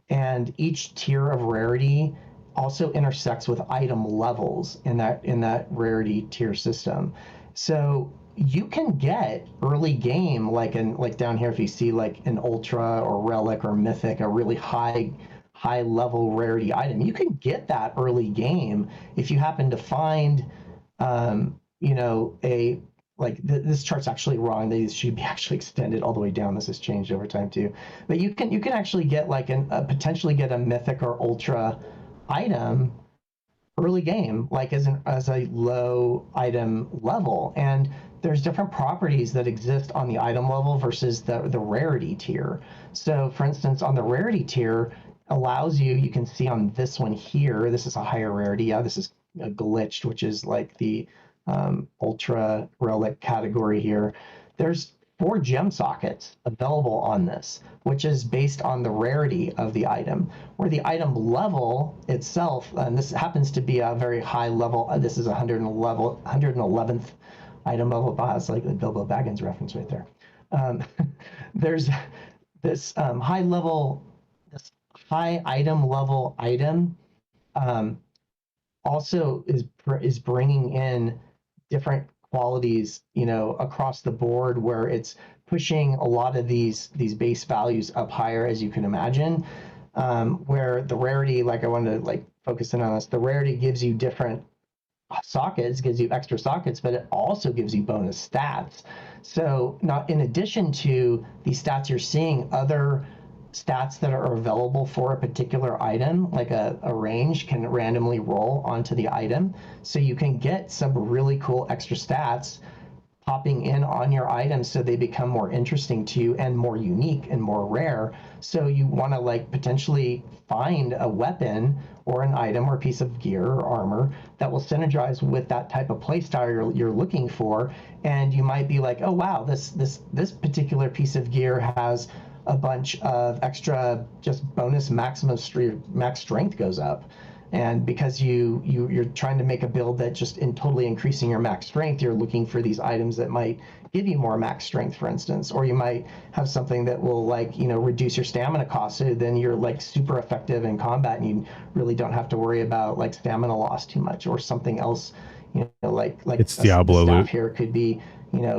and each tier of rarity also intersects with item levels in that rarity tier system. So you can get early game, like down here, if you see like an ultra or relic or mythic, a really high level rarity item, you can get that early game if you happen to find this chart's actually wrong. These should be actually extended all the way down. This has changed over time too. But you can actually get like potentially get a mythic or ultra item early game, like as a low item level. And there's different properties that exist on the item level versus the rarity tier. So for instance, on the rarity tier, allows you can see on this one here, this is a higher rarity. Yeah, this is glitched, which is like the ultra relic category here. There's 4 gem sockets available on this, which is based on the rarity of the item, where the item level itself, and this happens to be a very high level, this is 111th item level. It's like the Bilbo Baggins reference right there. There's this high item level item also is bringing in different qualities, across the board, where it's pushing a lot of these base values up higher, as you can imagine. Where the rarity, like I wanted to like focus in on this, the rarity gives you different sockets, gives you extra sockets, but it also gives you bonus stats. So not in addition to these stats, you're seeing other stats that are available for a particular item, like a range can randomly roll onto the item. So you can get some really cool extra stats popping in on your items, so they become more interesting to you and more unique and more rare. So you want to like potentially find a weapon or an item or piece of gear or armor that will synergize with that type of playstyle you're looking for. And you might be like, oh wow, this particular piece of gear has a bunch of extra just bonus max strength goes up. And because you're trying to make a build that just in totally increasing your max strength, you're looking for these items that might give you more max strength, for instance. Or you might have something that will like, reduce your stamina cost, so then you're like super effective in combat and you really don't have to worry about like stamina loss too much. Or something else, like It's Diablo the staff loot. here could be,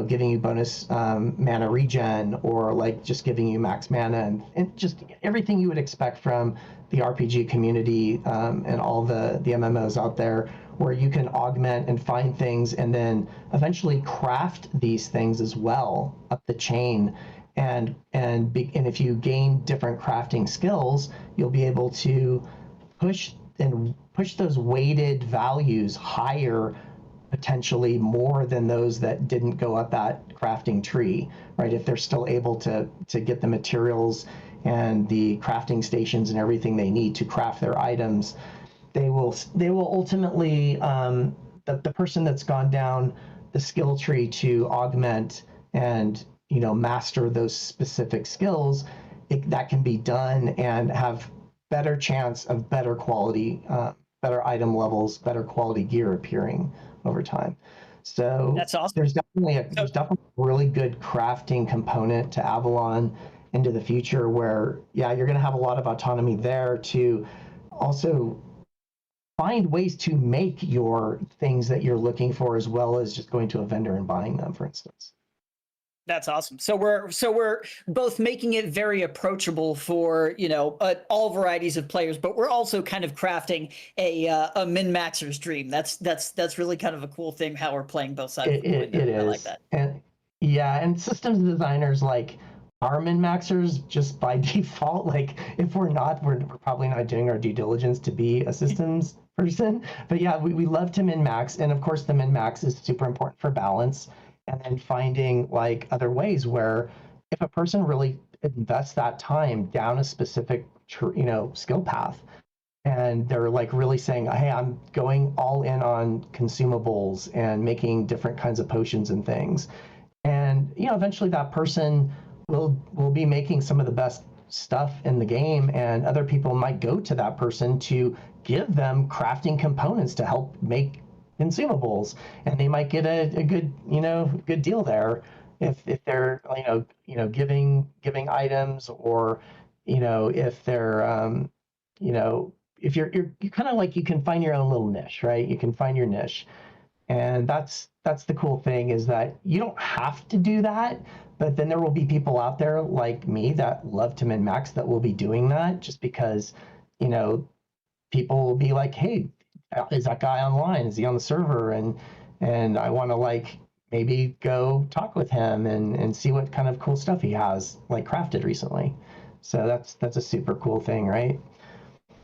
giving you bonus mana regen, or like just giving you max mana, and just everything you would expect from the RPG community, and all the MMOs out there, where you can augment and find things and then eventually craft these things as well up the chain. And if you gain different crafting skills, you'll be able to push those weighted values higher, potentially more than those that didn't go up that crafting tree, right? If they're still able to get the materials and the crafting stations and everything they need to craft their items, they will ultimately, the person that's gone down the skill tree to augment and master those specific skills, that can be done and have better chance of better quality, better item levels, better quality gear appearing over time. So That's awesome. there's definitely a really good crafting component to Avalon into the future, where you're going to have a lot of autonomy there to also find ways to make your things that you're looking for, as well as just going to a vendor and buying them, for instance. That's awesome. So we're both making it very approachable for all varieties of players, but we're also kind of crafting a min-maxer's dream. That's really kind of a cool thing how we're playing both sides of the coin. It is. I like that. And systems designers like are min-maxers just by default. Like if we're not, we're probably not doing our due diligence to be a systems person. But yeah, we love to min-max, and of course the min-max is super important for balance. And then finding like other ways where if a person really invests that time down a specific skill path, and they're like really saying, hey, I'm going all in on consumables and making different kinds of potions and things, and eventually that person will be making some of the best stuff in the game, and other people might go to that person to give them crafting components to help make consumables, and they might get a good good deal there if they're giving items, or if they're if you're kind of like, you can find your own little niche, right? You can find your niche, and that's the cool thing, is that you don't have to do that, but then there will be people out there like me that love to min-max that will be doing that just because people will be like, hey, is that guy online? Is he on the server? And I want to like maybe go talk with him and see what kind of cool stuff he has like crafted recently. So that's a super cool thing, right?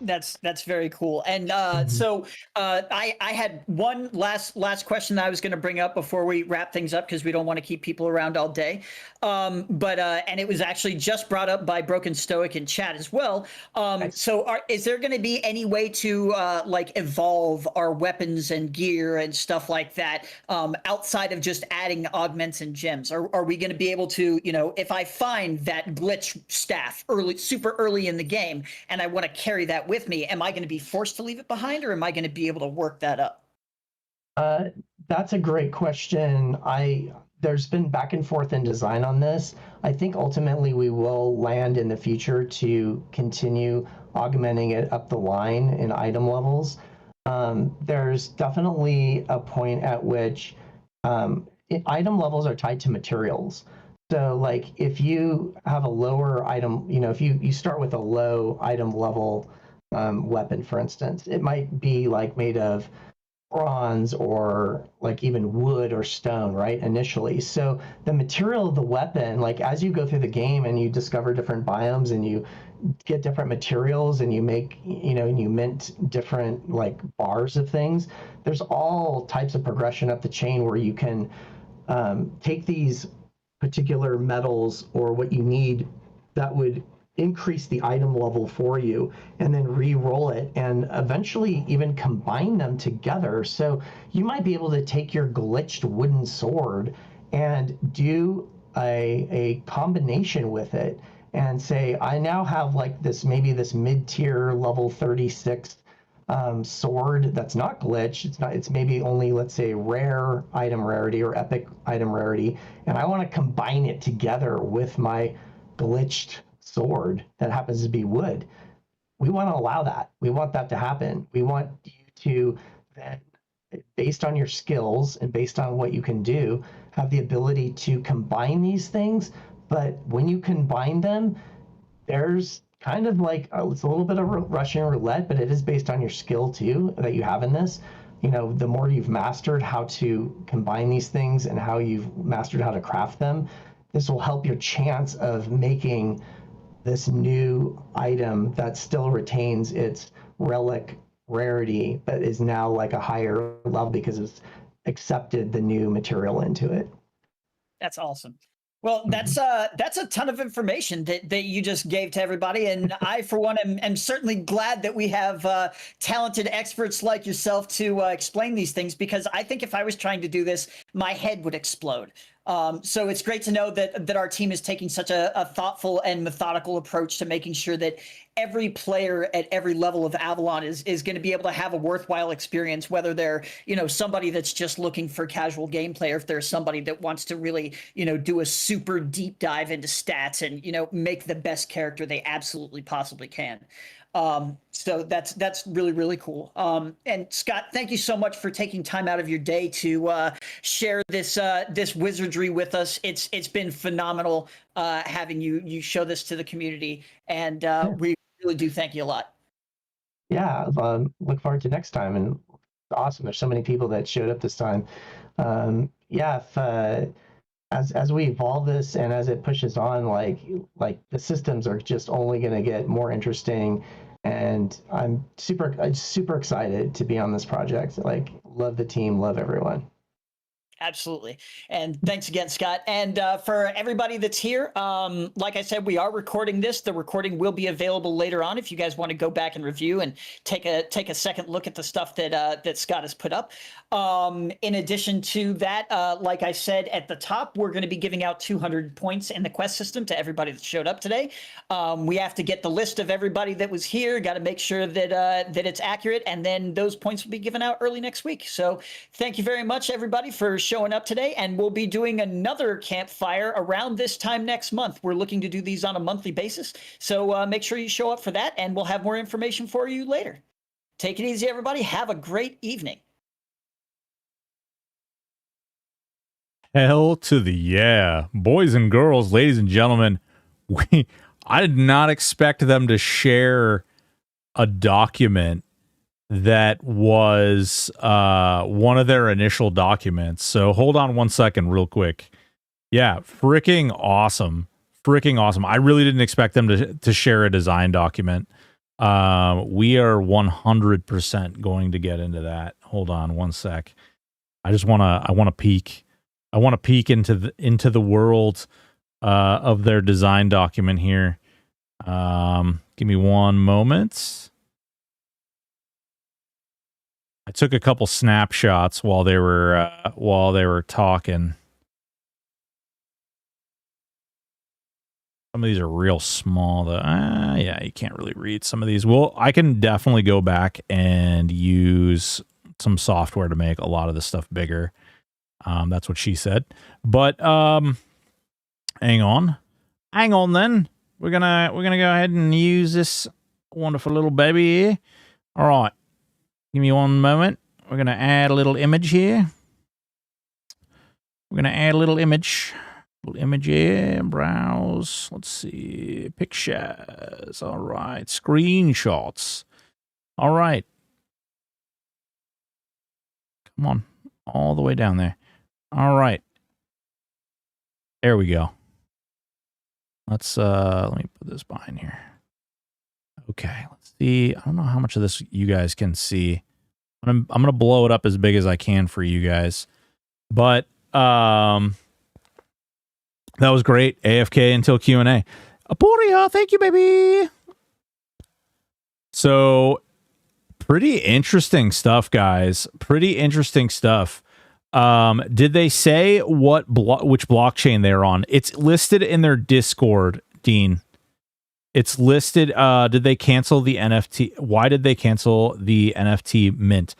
That's very cool. And so I had one last question that I was going to bring up before we wrap things up, because we don't want to keep people around all day. But and it was actually just brought up by Broken Stoic in chat as well. So is there going to be any way to like evolve our weapons and gear and stuff like that outside of just adding augments and gems? Are we going to be able to, if I find that glitch staff super early in the game and I want to carry that with me, am I going to be forced to leave it behind, or am I going to be able to work that up? That's a great question. There's been back and forth in design on this. I think ultimately we will land in the future to continue augmenting it up the line in item levels. there's definitely a point at which item levels are tied to materials. So like if you have a lower item, if you start with a low item level weapon, for instance, it might be like made of bronze or like even wood or stone, right? Initially. So the material of the weapon, like as you go through the game and you discover different biomes and you get different materials and you make, and you mint different like bars of things, there's all types of progression up the chain where you can take these particular metals or what you need that would increase the item level for you and then re-roll it and eventually even combine them together. So you might be able to take your glitched wooden sword and do a combination with it and say, I now have like this, maybe this mid-tier level 36 sword that's not glitched. It's maybe only, let's say, rare item rarity or epic item rarity. And I want to combine it together with my glitched sword that happens to be wood. We want to allow that. We want that to happen. We want you to then, based on your skills and based on what you can do, have the ability to combine these things. But when you combine them, there's kind of like it's a little bit of Russian roulette, but it is based on your skill too that you have in this. The more you've mastered how to combine these things and how you've mastered how to craft them, this will help your chance of making this new item that still retains its relic rarity, but is now like a higher level because it's accepted the new material into it. That's awesome. Well, that's a ton of information that you just gave to everybody, and I, for one, am certainly glad that we have talented experts like yourself to explain these things, because I think if I was trying to do this, my head would explode. So it's great to know that our team is taking such a thoughtful and methodical approach to making sure that every player at every level of Avalon is going to be able to have a worthwhile experience, whether they're, somebody that's just looking for casual gameplay, or if there's somebody that wants to really, do a super deep dive into stats and, make the best character they absolutely possibly can. So that's really, really cool. And Scott, thank you so much for taking time out of your day to share this wizardry with us. It's been phenomenal having you show this to the community, and we really do thank you a lot. Yeah, look forward to next time. And awesome, there's so many people that showed up this time. Yeah, if, as we evolve this and as it pushes on, like the systems are just only going to get more interesting, and I'm super excited to be on this project. Like, love the team, love everyone. Absolutely. And thanks again, Scott. And for everybody that's here, like I said, we are recording this. The recording will be available later on if you guys want to go back and review and take a second look at the stuff that Scott has put up. In addition to that, like I said at the top, we're going to be giving out 200 points in the quest system to everybody that showed up today. We have to get the list of everybody that was here, got to make sure that it's accurate, and then those points will be given out early next week. So thank you very much, everybody, for showing up today, and we'll be doing another campfire around this time next month. We're looking to do these on a monthly basis, so make sure you show up for that, and we'll have more information for you later. Take it easy, everybody. Have a great evening. Hell to the yeah. Boys and girls, ladies and gentlemen, I did not expect them to share a document that was one of their initial documents. So hold on one second real quick. Yeah, freaking awesome. Freaking awesome. I really didn't expect them to share a design document. We are 100% going to get into that. Hold on one sec. I want to peek. I want to peek into the world of their design document here. Give me one moment. I took a couple snapshots while they were talking. Some of these are real small, though. Yeah, you can't really read some of these. Well, I can definitely go back and use some software to make a lot of this stuff bigger. That's what she said. But hang on then. We're gonna go ahead and use this wonderful little baby here. All right. Give me one moment. We're going to add a little image here. We're going to add a little image. Little image here. Browse. Let's see. Pictures. All right. Screenshots. All right. Come on. All the way down there. All right. There we go. Let's let me put this behind here. Okay, let's see. I don't know how much of this you guys can see. I'm gonna blow it up as big as I can for you guys. But that was great. AFK until Q&A. Aporia, thank you, baby. So pretty interesting stuff, guys. Pretty interesting stuff. Did they say which blockchain they're on? It's listed in their Discord, Dean. It's listed. Did they cancel the NFT? Why did they cancel the NFT mint?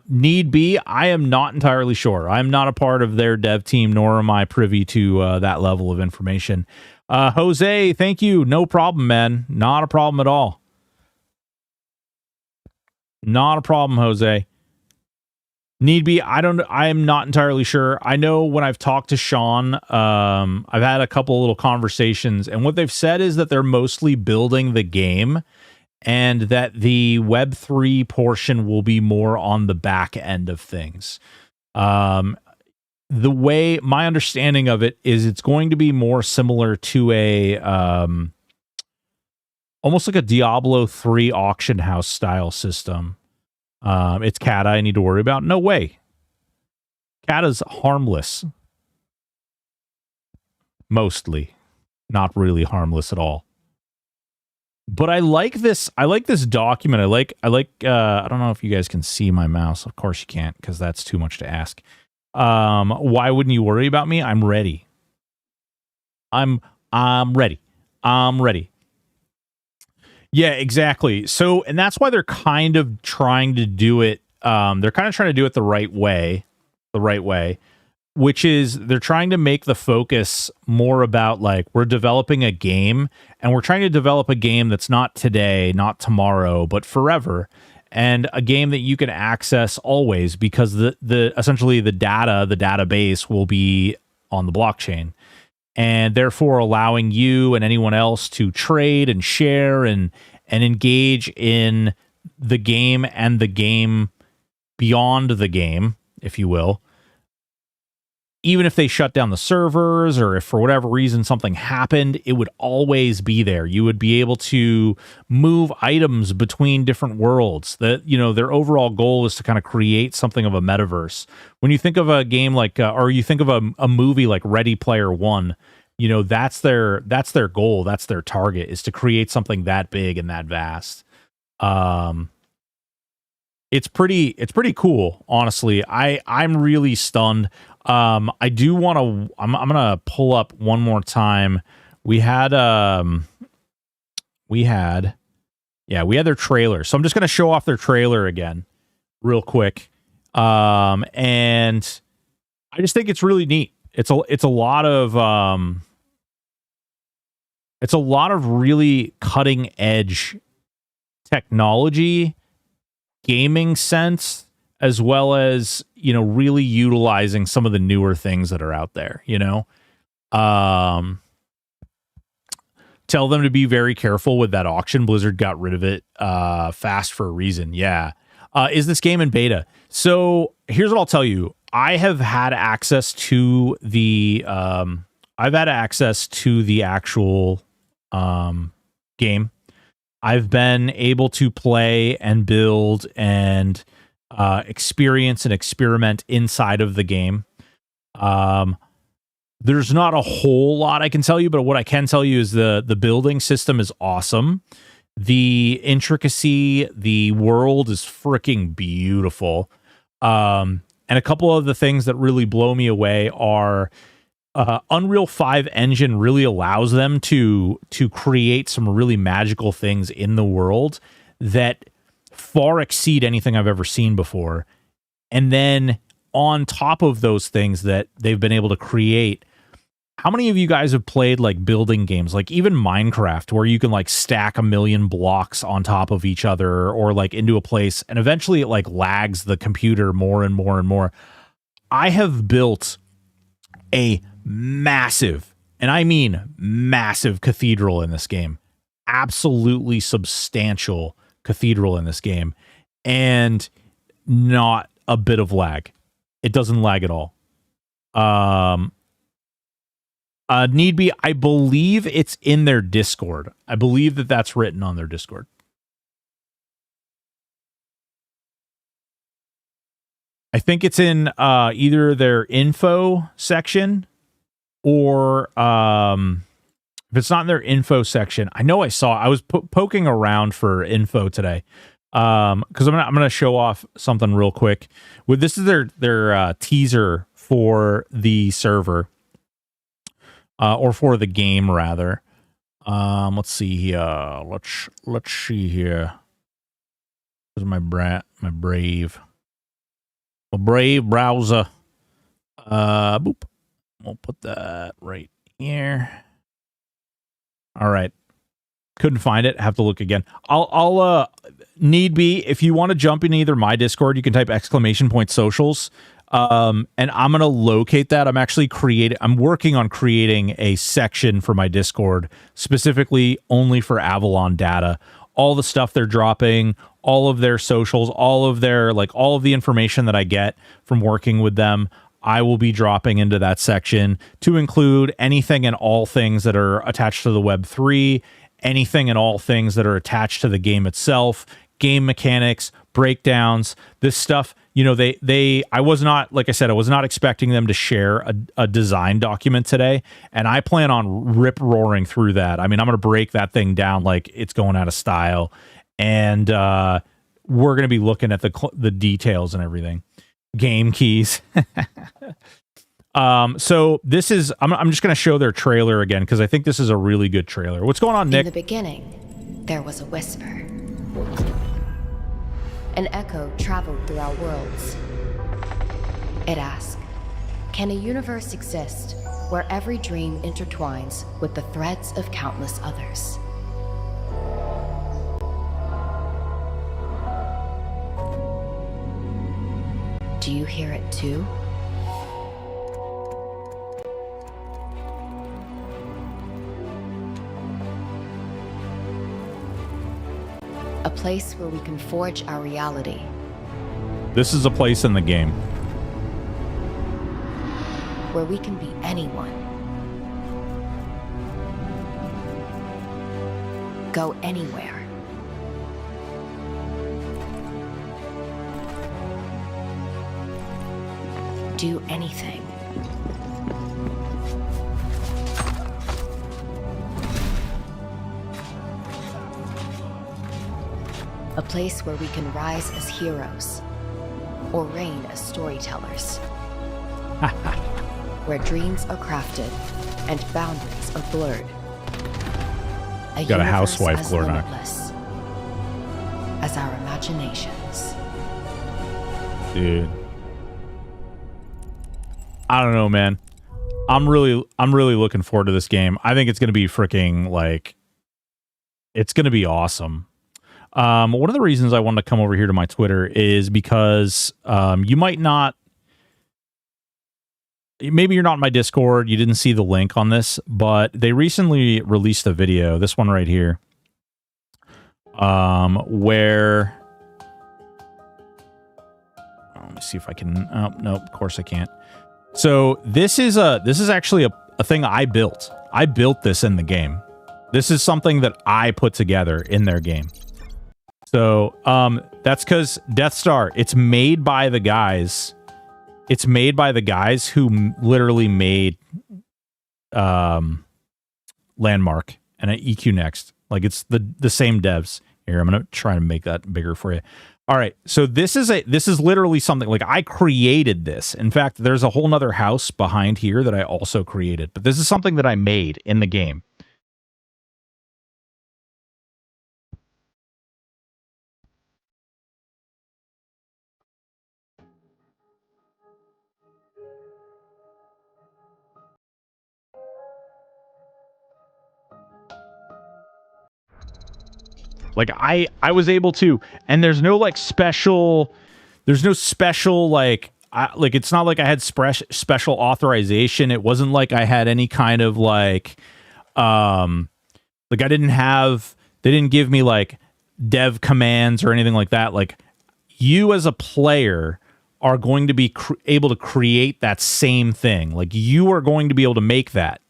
Need be. I am not entirely sure. I'm not a part of their dev team, nor am I privy to that level of information. Jose, thank you. No problem, man. Not a problem at all. Not a problem, Jose. Need be. I'm not entirely sure. I know when I've talked to Sean, I've had a couple little conversations, and what they've said is that they're mostly building the game and that the Web3 portion will be more on the back end of things. The way my understanding of it is it's going to be more similar to a almost like a Diablo 3 auction house style system. It's Kata I need to worry about. No way. Kata's harmless. Mostly. Not really harmless at all. But I like this document. I like I don't know if you guys can see my mouse. Of course you can't, because that's too much to ask. Why wouldn't you worry about me? I'm ready. I'm ready. I'm ready. Yeah, exactly. So, and that's why they're kind of trying to do it. They're kind of trying to do it the right way, which is they're trying to make the focus more about like, we're developing a game and we're trying to develop a game that's not today, not tomorrow, but forever. And a game that you can access always, because the essentially the database will be on the blockchain. And therefore allowing you and anyone else to trade and share and engage in the game and the game beyond the game, if you will. Even if they shut down the servers, or if for whatever reason something happened, it would always be there. You would be able to move items between different worlds. That, you know, their overall goal is to kind of create something of a metaverse. When you think of a game like, or you think of a movie like Ready Player One, you know, that's their goal. That's their target, is to create something that big and that vast. It's pretty cool, honestly. I'm really stunned. I do want to. I'm gonna pull up one more time. We had their trailer. So I'm just gonna show off their trailer again, real quick. And I just think it's really neat. It's a lot of really cutting edge technology, gaming sense, as well as, you know, really utilizing some of the newer things that are out there, you know. Tell them to be very careful with that auction. Blizzard got rid of it fast for a reason. Yeah. Is this game in beta? So here's what I'll tell you. I have had access to the actual game. I've been able to play and build and experience and experiment inside of the game. There's not a whole lot I can tell you, but what I can tell you is the building system is awesome. The intricacy, the world is freaking beautiful. And a couple of the things that really blow me away are Unreal 5 engine really allows them to create some really magical things in the world that far exceed anything I've ever seen before. And then on top of those things that they've been able to create, how many of you guys have played like building games, like even Minecraft, where you can like stack a million blocks on top of each other or like into a place, and eventually it like lags the computer more and more and more. I have built a massive, and I mean massive, cathedral in this game. Absolutely substantial cathedral in this game, and not a bit of lag. It doesn't lag at all. Need be, I believe it's in their Discord. I believe that that's written on their Discord. I think it's in either their info section or if it's not in their info section, I know I was poking around for info today. Because I'm gonna show off something real quick. This is their teaser for the server. Or for the game rather. Let's see here. Let's see here. Where's my brave browser? Boop. We'll put that right here. All right. Couldn't find it. Have to look again. I'll need be, if you want to jump in either my Discord, you can type !socials. And I'm going to locate that. I'm working on creating a section for my Discord specifically only for Avalon data. All the stuff they're dropping, all of their socials, all of the information that I get from working with them, I will be dropping into that section to include anything and all things that are attached to the Web3, anything and all things that are attached to the game itself, game mechanics, breakdowns, this stuff. You know, I was not, like I said, I was not expecting them to share a design document today, and I plan on rip-roaring through that. I mean, I'm going to break that thing down like it's going out of style, and we're going to be looking at the details and everything. Game keys. So this is, I'm just going to show their trailer again, because I think this is a really good trailer. What's going on, Nick? In the beginning, there was a whisper. An echo traveled through our worlds. It asked, can a universe exist where every dream intertwines with the threads of countless others? Do you hear it too? A place where we can forge our reality. This is a place in the game. Where we can be anyone. Go anywhere. Do anything. A place where we can rise as heroes or reign as storytellers. Where dreams are crafted and boundaries are blurred. Got a housewife, as Glornak. limitless as our imaginations. Dude. I don't know, man. I'm really looking forward to this game. I think it's going to be freaking, like, it's going to be awesome. One of the reasons I wanted to come over here to my Twitter is because you might not, maybe you're not in my Discord, you didn't see the link on this, but they recently released a video, this one right here, where, let me see if I can, oh, no, of course I can't. So this is actually a thing I built. I built this in the game. This is something that I put together in their game. So, that's because Death Star, it's made by the guys. It's made by the guys who literally made Landmark and EQ Next. Like, it's the same devs. Here, I'm gonna try to make that bigger for you. All right, so this is literally something, like, I created this. In fact, there's a whole nother house behind here that I also created, but this is something that I made in the game. Like I was able to, and there's no special like it's not like I had special authorization. It wasn't like I had any kind of I they didn't give me like dev commands or anything like that. Like, you as a player are going to be able to create that same thing. Like, you are going to be able to make that.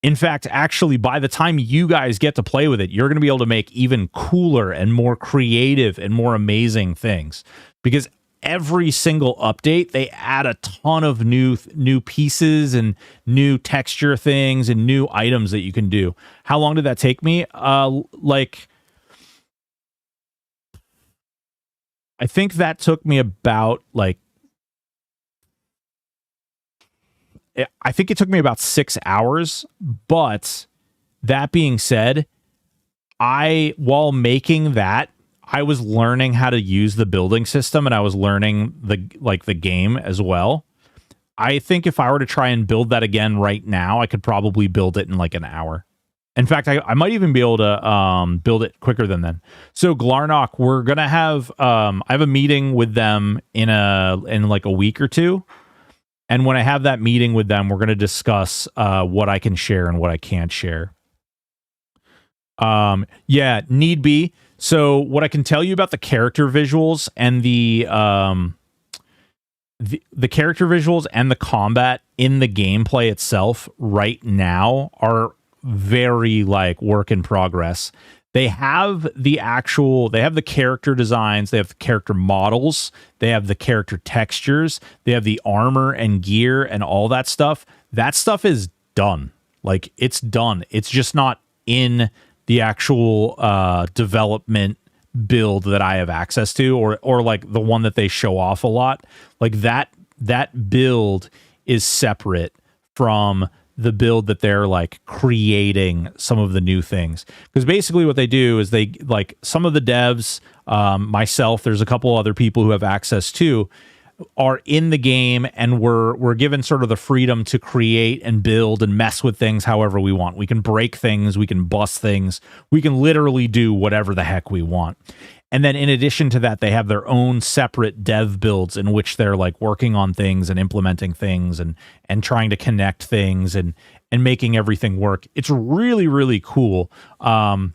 In fact, actually, by the time you guys get to play with it, you're going to be able to make even cooler and more creative and more amazing things, because every single update, they add a ton of new pieces and new texture things and new items that you can do. How long did that take me? I think that took me about I think it took me about 6 hours. But that being said, while making that, I was learning how to use the building system, and I was learning the game as well. I think if I were to try and build that again right now, I could probably build it in like an hour. In fact, I might even be able to build it quicker than then. So Glarnock, we're gonna have I have a meeting with them in like a week or two, and when I have that meeting with them, we're gonna discuss what I can share and what I can't share. Yeah, need be. So what I can tell you about the character visuals and the character visuals and the combat in the gameplay itself right now are very work in progress. They have the character designs, they have the character models, they have the character textures, they have the armor and gear and all that stuff. That stuff is done. Like, it's done. It's just not in the actual development build that I have access to, or like the one that they show off a lot. Like that build is separate from the build that they're creating some of the new things. Because basically what they do is they some of the devs, myself, there's a couple other people who have access to, are in the game, and we're given sort of the freedom to create and build and mess with things however we want. We can break things, we can bust things, we can literally do whatever the heck we want. And then in addition to that, they have their own separate dev builds in which they're working on things and implementing things and trying to connect things and making everything work. It's really, really cool. I've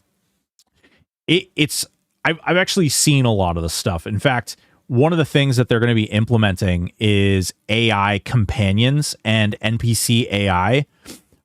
actually seen a lot of the stuff. In fact, one of the things that they're going to be implementing is AI companions and NPC AI,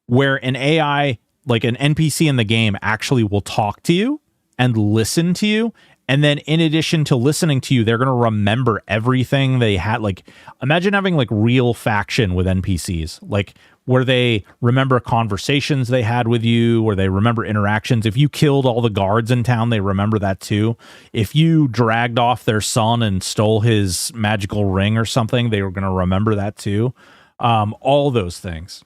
where an AI, like an NPC in the game, actually will talk to you and listen to you. And then in addition to listening to you, they're going to remember everything they had. Like, imagine having real faction with NPCs, where they remember conversations they had with you, where they remember interactions. If you killed all the guards in town, they remember that too. If you dragged off their son and stole his magical ring or something, they were going to remember that too. All those things.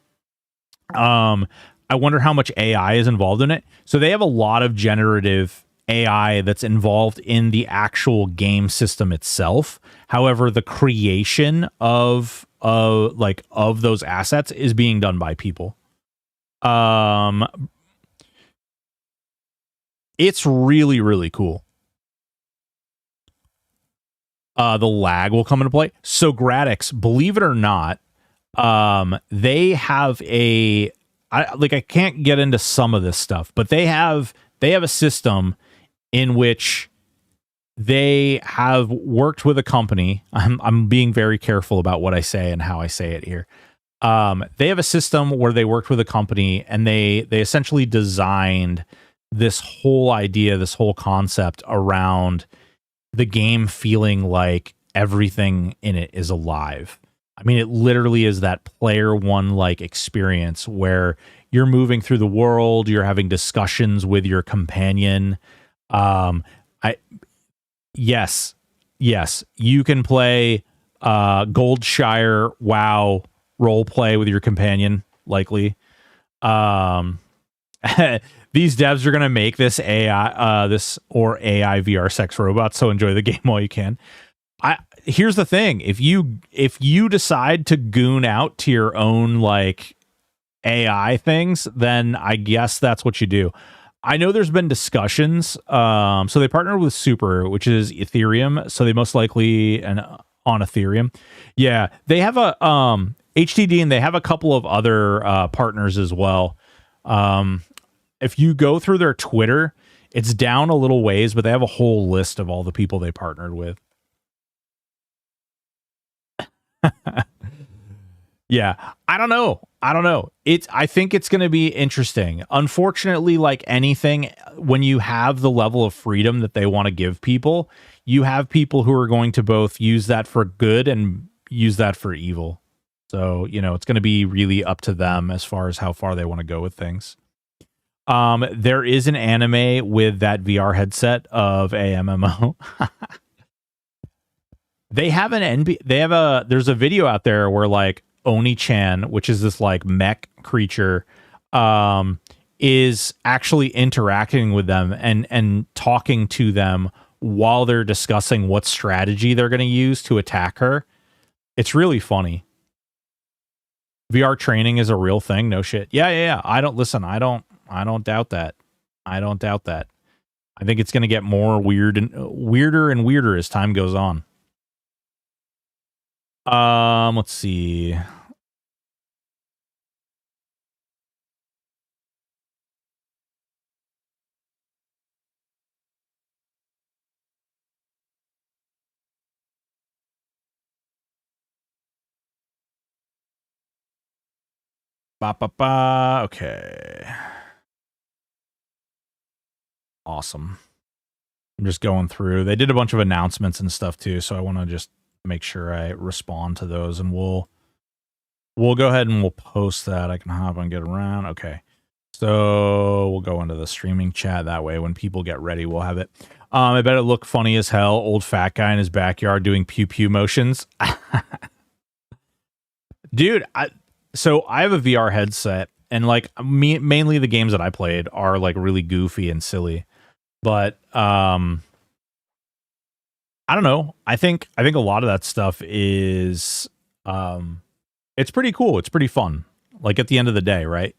I wonder how much AI is involved in it. So they have a lot of generative AI that's involved in the actual game system itself. However, the creation of those assets is being done by people. It's really, really cool. The lag will come into play. So Gradix, believe it or not, they have I can't get into some of this stuff, but they have a system in which they have worked with a company. I'm being very careful about what I say and how I say it here. They have a system where they worked with a company, and they essentially designed this whole idea, this whole concept around the game feeling like everything in it is alive. I mean, it literally is that player one experience where you're moving through the world, you're having discussions with your companion. Yes, you can play Goldshire WoW role play with your companion, likely. These devs are going to make this AI VR sex robot, so enjoy the game while you can. Here's the thing: if you decide to goon out to your own AI things, then I guess that's what you do. I know there's been discussions. So they partnered with Super, which is Ethereum. So they most likely on Ethereum. Yeah, they have a HTD, and they have a couple of other partners as well. If you go through their Twitter, it's down a little ways, but they have a whole list of all the people they partnered with. Yeah, I don't know. I think it's going to be interesting. Unfortunately, like anything, when you have the level of freedom that they want to give people, you have people who are going to both use that for good and use that for evil. So, it's going to be really up to them as far as how far they want to go with things. There is an anime with that VR headset of a MMO. There's a video out there where like Oni-chan, which is this like mech creature, is actually interacting with them and talking to them while they're discussing what strategy they're going to use to attack her. It's really funny. VR training is a real thing. No shit. Yeah. I don't doubt that. I think it's going to get more weirder and weirder as time goes on. Let's see. Okay. Awesome. I'm just going through. They did a bunch of announcements and stuff too, so I want to just make sure I respond to those, and we'll go ahead and we'll post that. I can hop and get around. Okay. So we'll go into the streaming chat. That way when people get ready, we'll have it. I bet it looked funny as hell. Old fat guy in his backyard doing pew pew motions. Dude, so I have a VR headset, and like mainly the games that I played are like really goofy and silly. But I don't know. I think a lot of that stuff is it's pretty cool. It's pretty fun. Like at the end of the day, right?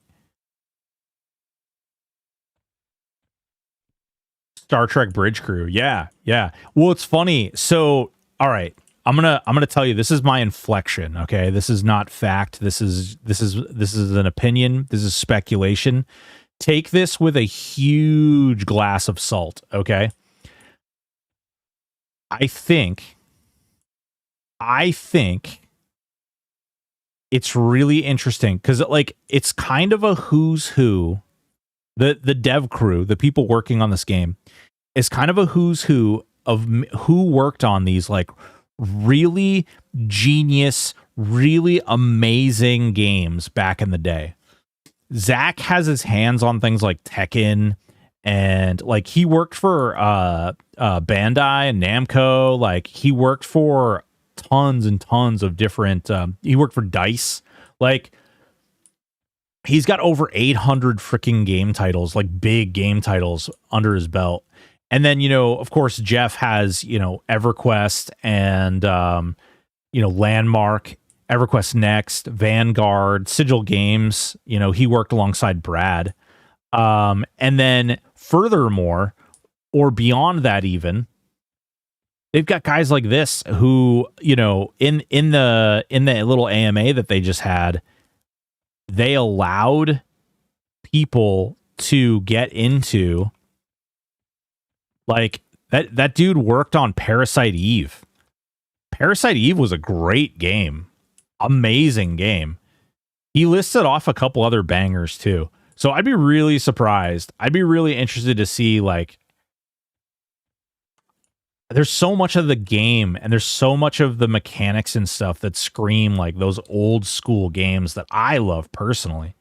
Star Trek Bridge Crew. Yeah. Well, it's funny. So, all right. I'm gonna tell you, this is my inflection, okay? This is not fact. This is an opinion. This is speculation. Take this with a huge glass of salt, okay? I think it's really interesting because like it's kind of a who's who. The dev crew, the people working on this game, is kind of a who's who of who worked on these like really genius, really amazing games back in the day. Zach has his hands on things like Tekken, and like he worked for Bandai and Namco. Like he worked for tons and tons of different. He worked for DICE. Like he's got over 800 freaking game titles, like big game titles under his belt. And then, of course, Jeff has, EverQuest and, Landmark, EverQuest Next, Vanguard, Sigil Games. He worked alongside Brad. And then furthermore, or beyond that even, they've got guys like this who, in the little AMA that they just had, they allowed people to get into. Like that dude worked on Parasite Eve. Parasite Eve was a great game. Amazing game. He listed off a couple other bangers too. So I'd be really surprised. I'd be really interested to see like there's so much of the game and there's so much of the mechanics and stuff that scream like those old school games that I love personally.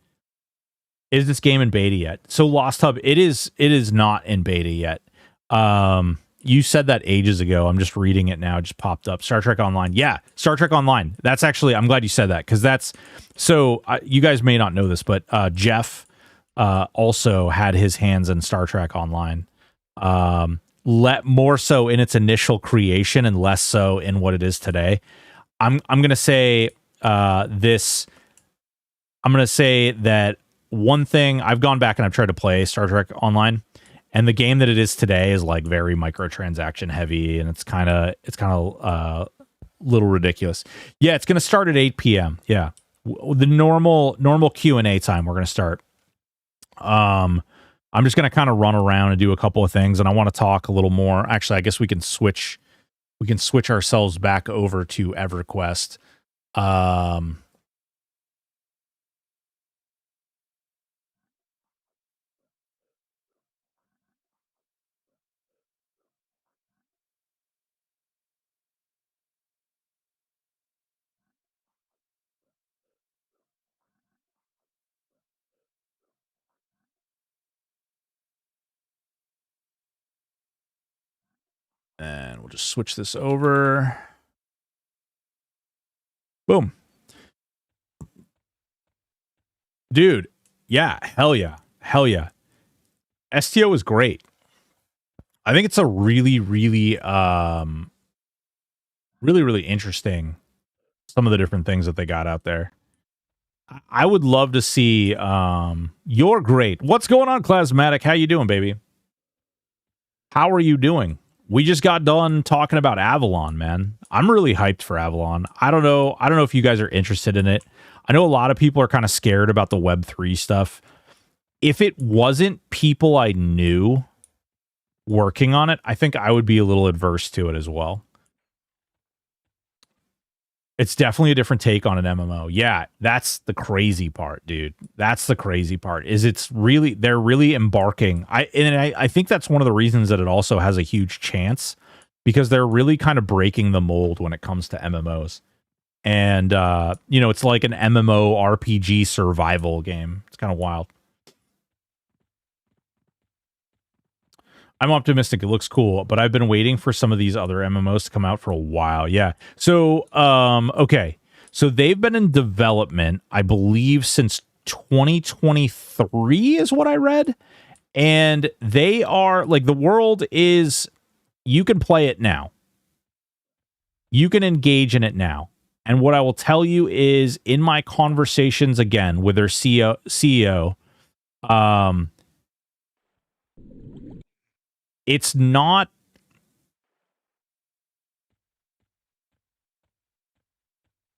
Is this game in beta yet? So Lost Hub, it is not in beta yet. You said that ages ago. I'm just reading it now. It just popped up. Star Trek Online. Yeah, Star Trek Online. That's actually, I'm glad you said that because that's so you guys may not know this, but Jeff also had his hands in Star Trek Online. More so in its initial creation and less so in what it is today. I'm gonna say this. I'm gonna say that one thing, I've gone back and I've tried to play Star Trek Online, and the game that it is today is like very microtransaction heavy, and it's kind of a little ridiculous. Yeah, it's going to start at 8 p.m. Yeah, the normal Q&A time we're going to start. I'm just going to kind of run around and do a couple of things, and I want to talk a little more. Actually, I guess we can switch ourselves back over to EverQuest. And we'll just switch this over. Boom. Dude, yeah, hell yeah. Hell yeah. STO is great. I think it's a really, really, really interesting, some of the different things that they got out there. I would love to see, you're great. What's going on, Clasmatic? How you doing, baby? How are you doing? We just got done talking about Avalon, man. I'm really hyped for Avalon. I don't know if you guys are interested in it. I know a lot of people are kind of scared about the Web3 stuff. If it wasn't people I knew working on it, I think I would be a little adverse to it as well. It's definitely a different take on an MMO. Yeah, that's the crazy part, dude. That's the crazy part. Is they're really embarking. I think that's one of the reasons that it also has a huge chance, because they're really kind of breaking the mold when it comes to MMOs. And it's like an MMO RPG survival game. It's kind of wild. I'm optimistic. It looks cool, but I've been waiting for some of these other MMOs to come out for a while. Yeah. So, okay. So they've been in development, I believe, since 2023 is what I read. And they are like, the world is, you can play it now. You can engage in it now. And what I will tell you is, in my conversations again with their CEO, it's not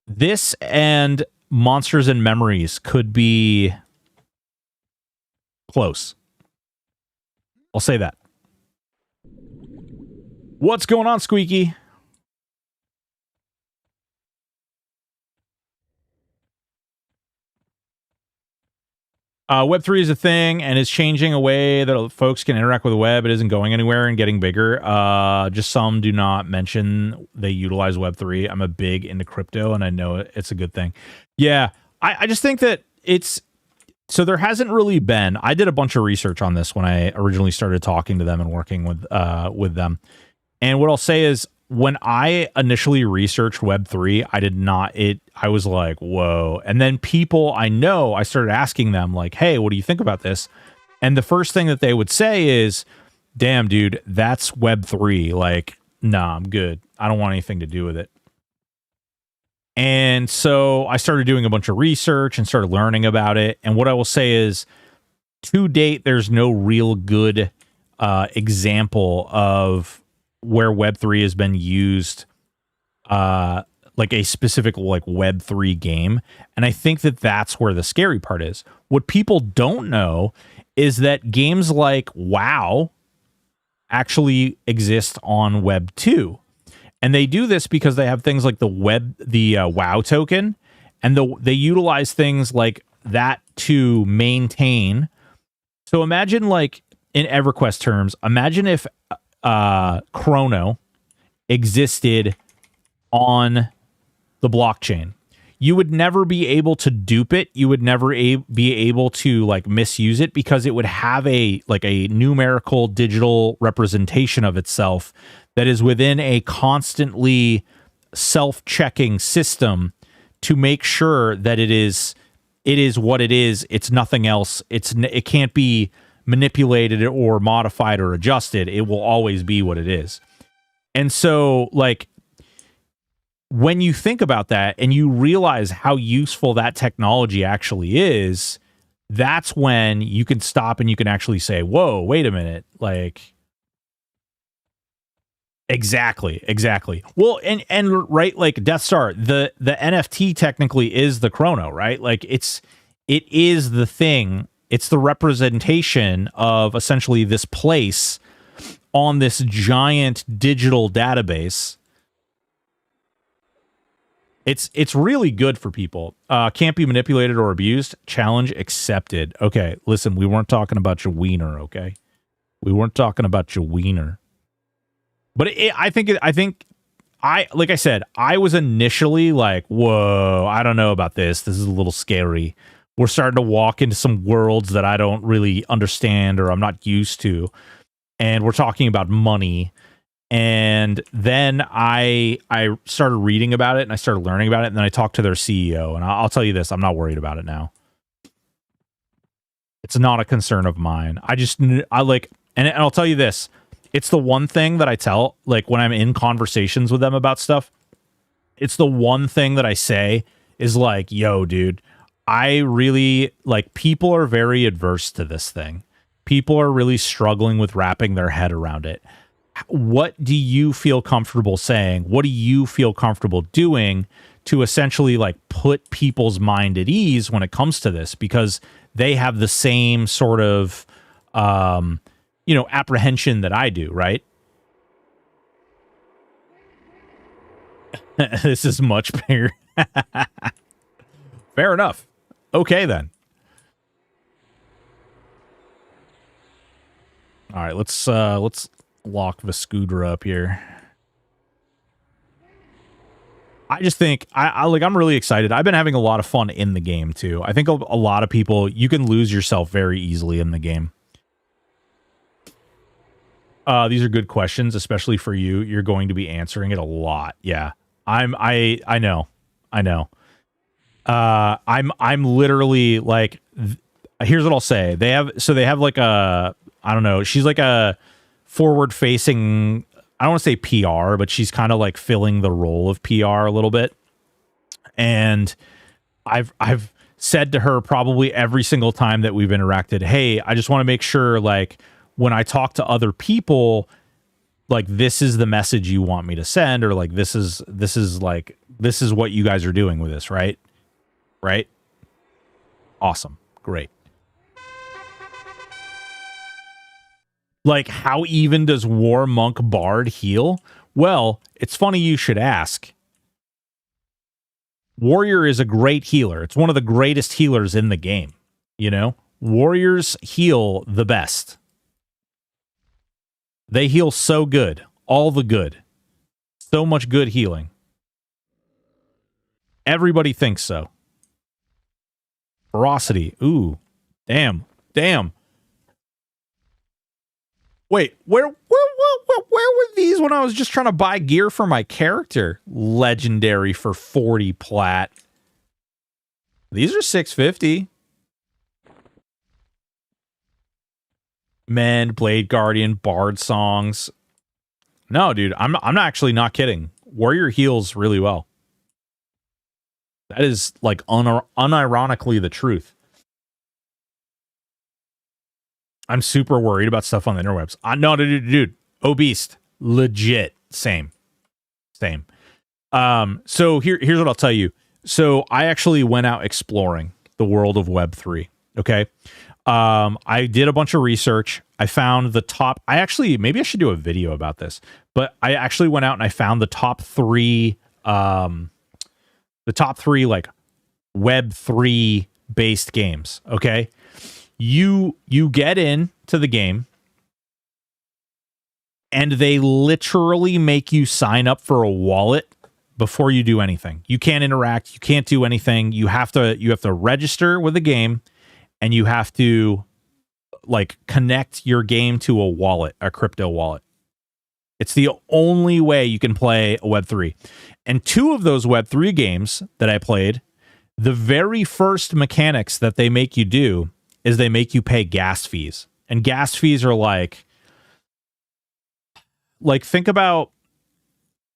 this, and Monsters and Memories could be close. I'll say that. What's going on, Squeaky? Web3 is a thing and is changing a way that folks can interact with the web. It isn't going anywhere and getting bigger. Just some do not mention they utilize Web3. I'm a big into crypto, and I know it's a good thing. Yeah, I just think that so there hasn't really been. I did a bunch of research on this when I originally started talking to them and working with them. And what I'll say is, when I initially researched Web3, I was like, whoa. And then people I know, I started asking them like, hey, what do you think about this? And the first thing that they would say is, damn, dude, that's Web3. Like, nah, I'm good. I don't want anything to do with it. And so I started doing a bunch of research and started learning about it. And what I will say is, to date, there's no real good example of where Web3 has been used, like a specific like Web3 game. And I think that that's where the scary part is. What people don't know is that games like WoW actually exist on Web 2. And they do this because they have things like the WoW token, and they utilize things like that to maintain. So imagine, like in EverQuest terms, imagine if Chrono existed on the blockchain. You would never be able to dupe it. You would never be able to like misuse it, because it would have a numerical digital representation of itself that is within a constantly self-checking system to make sure that it is what it is. It's nothing else. It can't be manipulated or modified or adjusted. It will always be what it is. And so, like, when you think about that and you realize how useful that technology actually is, that's when you can stop and you can actually say, whoa, wait a minute. Like, exactly. Well, and right, like Death Star, the NFT technically is the chrono, right? Like it is the thing. It's the representation of essentially this place on this giant digital database. It's really good for people. Can't be manipulated or abused. Challenge accepted. Okay, listen, we weren't talking about your wiener, okay? We weren't talking about your wiener. But I think like I said, I was initially like, whoa, I don't know about this. This is a little scary. We're starting to walk into some worlds that I don't really understand or I'm not used to. And we're talking about money. And then I started reading about it and I started learning about it. And then I talked to their CEO. And I'll tell you this, I'm not worried about it now. It's not a concern of mine. And I'll tell you this. It's the one thing that I tell, like when I'm in conversations with them about stuff, it's the one thing that I say is like, yo, dude, I really, like, people are very adverse to this thing. People are really struggling with wrapping their head around it. What do you feel comfortable saying? What do you feel comfortable doing to essentially like put people's mind at ease when it comes to this? Because they have the same sort of, apprehension that I do, right? This is much bigger. Fair enough. Okay, then. All right, let's lock Vescudra up here. I just think I'm really excited. I've been having a lot of fun in the game too. I think a lot of people, you can lose yourself very easily in the game. These are good questions, especially for you. You're going to be answering it a lot. Yeah. I know. I'm literally like, here's what I'll say. They have like a, I don't know. She's like a forward facing, I don't want to say PR, but she's kind of like filling the role of PR a little bit. And I've said to her probably every single time that we've interacted, hey, I just want to make sure, like, when I talk to other people, like, this is the message you want me to send, or like, this is what you guys are doing with this, right? Right? Awesome. Great. Like, how even does War Monk Bard heal? Well, it's funny you should ask. Warrior is a great healer. It's one of the greatest healers in the game. You know? Warriors heal the best. They heal so good. All the good. So much good healing. Everybody thinks so. Ferocity. Ooh. Damn. Wait, where were these when I was just trying to buy gear for my character? Legendary for 40 plat. These are 650. Men, Blade Guardian, Bard songs. No, dude, I'm actually not kidding. Warrior heals really well. That is like unironically the truth. I'm super worried about stuff on the interwebs. No, dude, obese, legit, same. So here's what I'll tell you. So I actually went out exploring the world of Web3. Okay. I did a bunch of research. I found the top. Maybe I should do a video about this, but I actually went out and I found the top three like Web3 based games. Okay. You get into the game and they literally make you sign up for a wallet before you do anything. You can't interact. You can't do anything. You have to register with the game, and you have to like connect your game to a wallet, a crypto wallet. It's the only way you can play a Web3. And two of those Web3 games that I played, the very first mechanics that they make you do is they make you pay gas fees. And gas fees are like think about,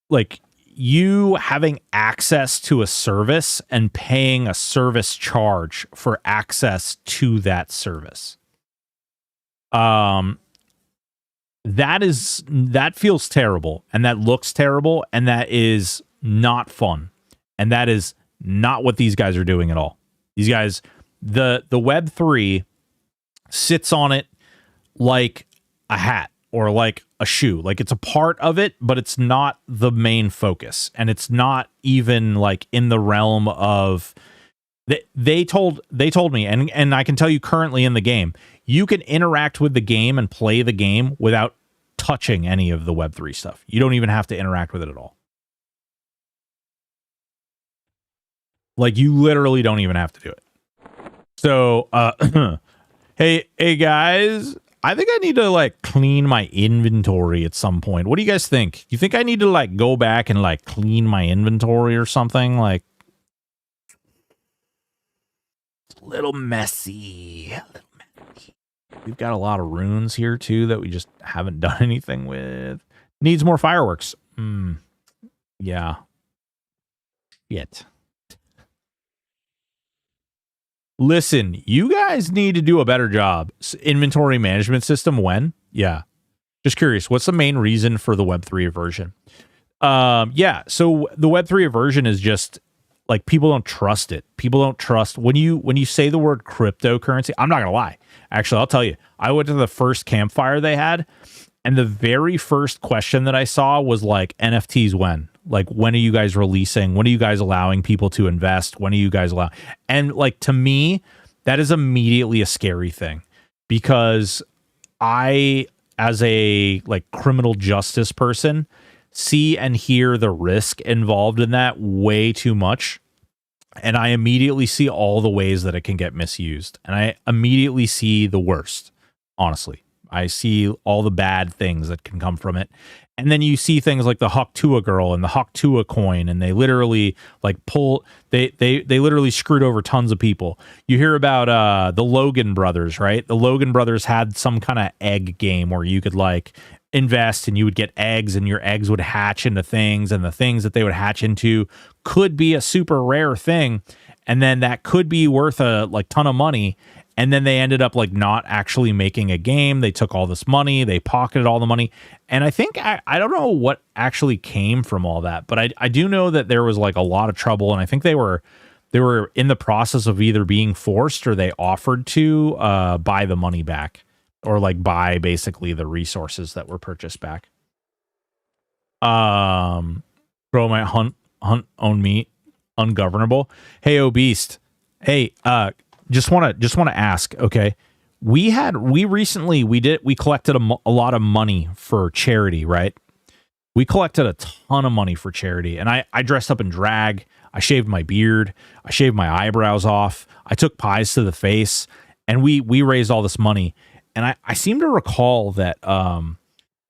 like, you having access to a service and paying a service charge for access to that service. That feels terrible, and that looks terrible, and that is not fun. And that is not what these guys are doing at all. These guys, the Web3 sits on it like a hat or like a shoe. Like it's a part of it, but it's not the main focus. And it's not even like in the realm of they told me, and I can tell you currently in the game, you can interact with the game and play the game without touching any of the Web3 stuff. You don't even have to interact with it at all. Like you literally don't even have to do it. So, hey guys, I think I need to like clean my inventory at some point. What do you guys think? You think I need to like go back and like clean my inventory or something? Like it's a little messy. We've got a lot of runes here too that we just haven't done anything with. Needs more fireworks. Yeah. Shit. Listen, you guys need to do a better job. Inventory management system when? Yeah. Just curious, what's the main reason for the Web3 version? Yeah, so the Web3 version is just like people don't trust it. People don't trust when you say the word cryptocurrency. I'm not gonna lie. Actually, I'll tell you. I went to the first campfire they had, and the very first question that I saw was like NFTs when? Like, when are you guys releasing? When are you guys allowing people to invest? When are you guys allowing? And like, to me, that is immediately a scary thing because I, as a like criminal justice person, see and hear the risk involved in that way too much. And I immediately see all the ways that it can get misused. And I immediately see the worst, honestly. I see all the bad things that can come from it. And then you see things like the Hawk Tua girl and the Hawk Tua coin, and they literally like they literally screwed over tons of people. You hear about the Logan brothers, right? The Logan brothers had some kind of egg game where you could like invest and you would get eggs and your eggs would hatch into things, and the things that they would hatch into could be a super rare thing. And then that could be worth a like ton of money. And then they ended up like not actually making a game. They took all this money, they pocketed all the money. And I think, I don't know what actually came from all that, but I do know that there was like a lot of trouble. And I think they were in the process of either being forced or they offered to buy the money back or like buy basically the resources that were purchased back. Bro might hunt own meat, ungovernable. Hey, Obeast. Hey, just want to ask, okay, we collected a lot of money for charity, right? We collected a ton of money for charity, and I dressed up in drag. I shaved my beard. I shaved my eyebrows off. I took pies to the face, and we raised all this money. And I seem to recall that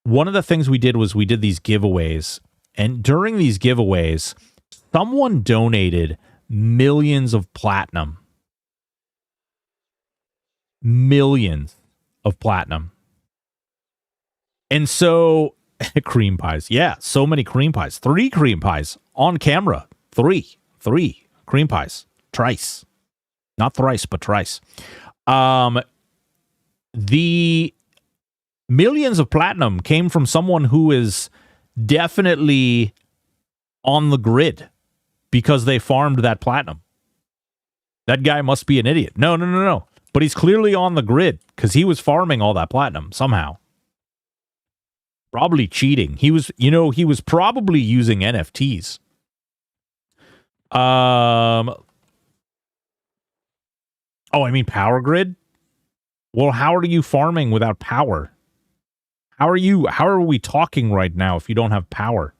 one of the things we did was we did these giveaways, and during these giveaways, someone donated millions of platinum. Millions of platinum. And so cream pies. Yeah, so many cream pies. 3 cream pies on camera. 3 cream pies. Trice. Not thrice, but trice. The millions of platinum came from someone who is definitely on the grid because they farmed that platinum. That guy must be an idiot. No. But he's clearly on the grid because he was farming all that platinum somehow. Probably cheating. He was probably using NFTs. Oh, I mean power grid? Well, how are you farming without power? How are we talking right now if you don't have power?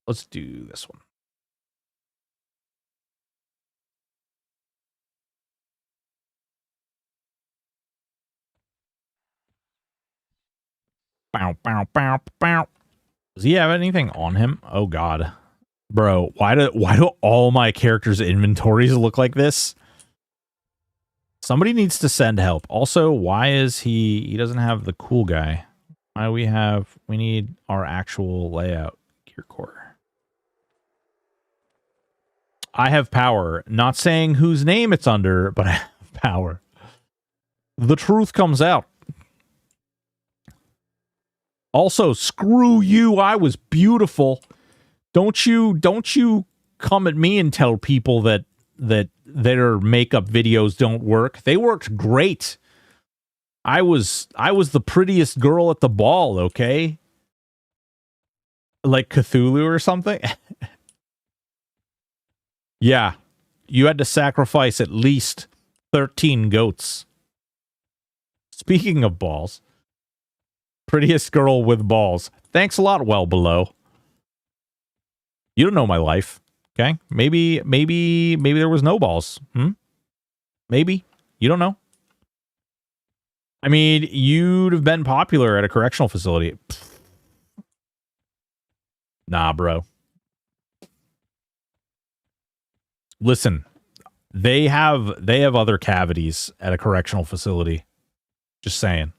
Let's do this one. Bow, bow, bow, bow. Does he have anything on him? Oh God, bro, why do all my characters' inventories look like this? Somebody needs to send help. Also, why is he doesn't have the cool guy? We need our actual layout. Gear core. I have power. Not saying whose name it's under, but I have power. The truth comes out. Also, screw you. I was beautiful. Don't you come at me and tell people that their makeup videos don't work. They worked great. I was the prettiest girl at the ball, okay? Like Cthulhu or something. Yeah. You had to sacrifice at least 13 goats. Speaking of balls. Prettiest girl with balls. Thanks a lot, well below. You don't know my life. Okay? Maybe there was no balls. Maybe. You don't know. I mean, you'd have been popular at a correctional facility. Pfft. Nah, bro. Listen, they have other cavities at a correctional facility. Just saying.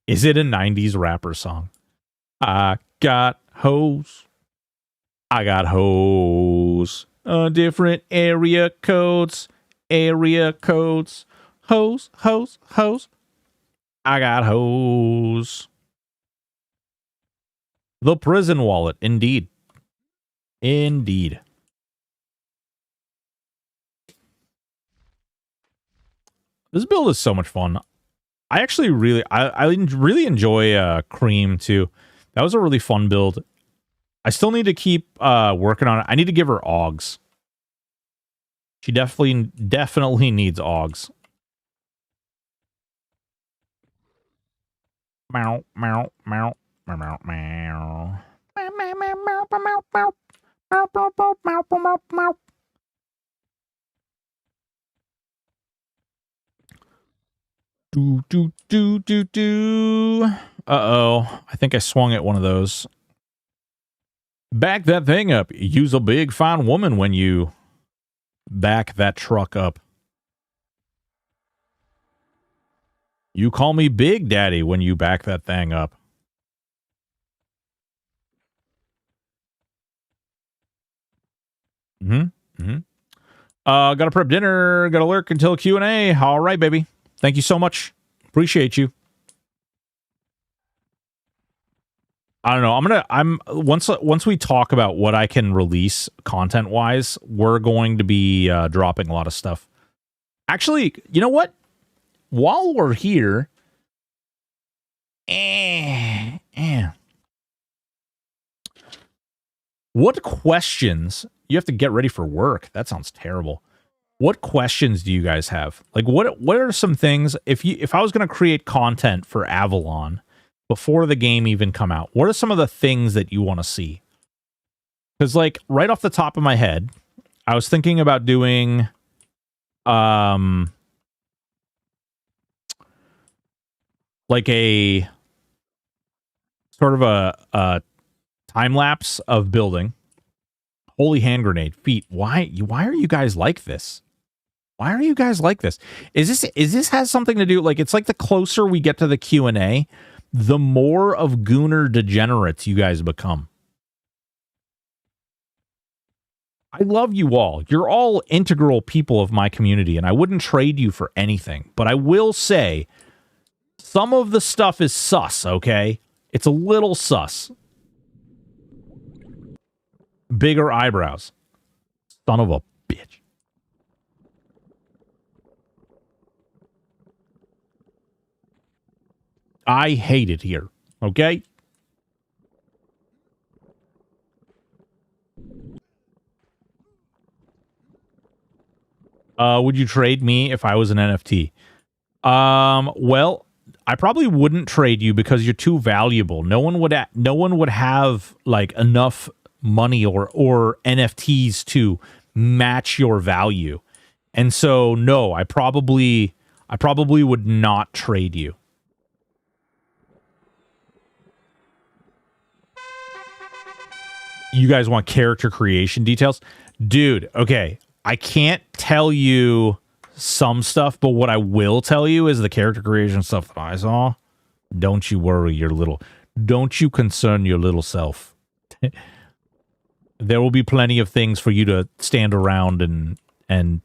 Is it a 90s rapper song? I got hoes. I got hoes. Different area codes. Area codes. Hoes, hoes, hoes. I got hoes. The prison wallet, indeed. Indeed. This build is so much fun. I actually really enjoy Cream too. That was a really fun build. I still need to keep working on it. I need to give her Augs. She definitely needs Augs. Meow, meow, meow, meow, meow, meow. Meow, meow, meow, meow, meow, meow. Meow, meow, meow, meow, meow, meow. Do, do, do, do, do. Uh-oh. I think I swung at one of those. Back that thing up. Use a big, fine woman when you back that truck up. You call me Big Daddy when you back that thing up. Gotta prep dinner. Gotta lurk until Q&A. All right, baby. Thank you so much. Appreciate you. I don't know. Once we talk about what I can release content wise, we're going to be dropping a lot of stuff. Actually, you know what? While we're here, what questions? You have to get ready for work. That sounds terrible. What questions do you guys have? Like, what are some things? If I was going to create content for Avalon before the game even come out, what are some of the things that you want to see? Because, like, right off the top of my head, I was thinking about doing, like a sort of a time lapse of building. Holy hand grenade, feet. Why are you guys like this? Why are you guys like this? Is this has something to do, like, it's like the closer we get to the Q&A, the more of Gooner degenerates you guys become. I love you all. You're all integral people of my community, and I wouldn't trade you for anything. But I will say, some of the stuff is sus, okay? It's a little sus. Bigger eyebrows. Son of a bitch. I hate it here, okay? Would you trade me if I was an NFT? Well, I probably wouldn't trade you because you're too valuable. No one would have like enough money or NFTs to match your value. And so no, I probably would not trade you. You guys want character creation details? Dude, okay. I can't tell you some stuff, but what I will tell you is the character creation stuff that I saw. Don't you worry don't you concern your little self. There will be plenty of things for you to stand around and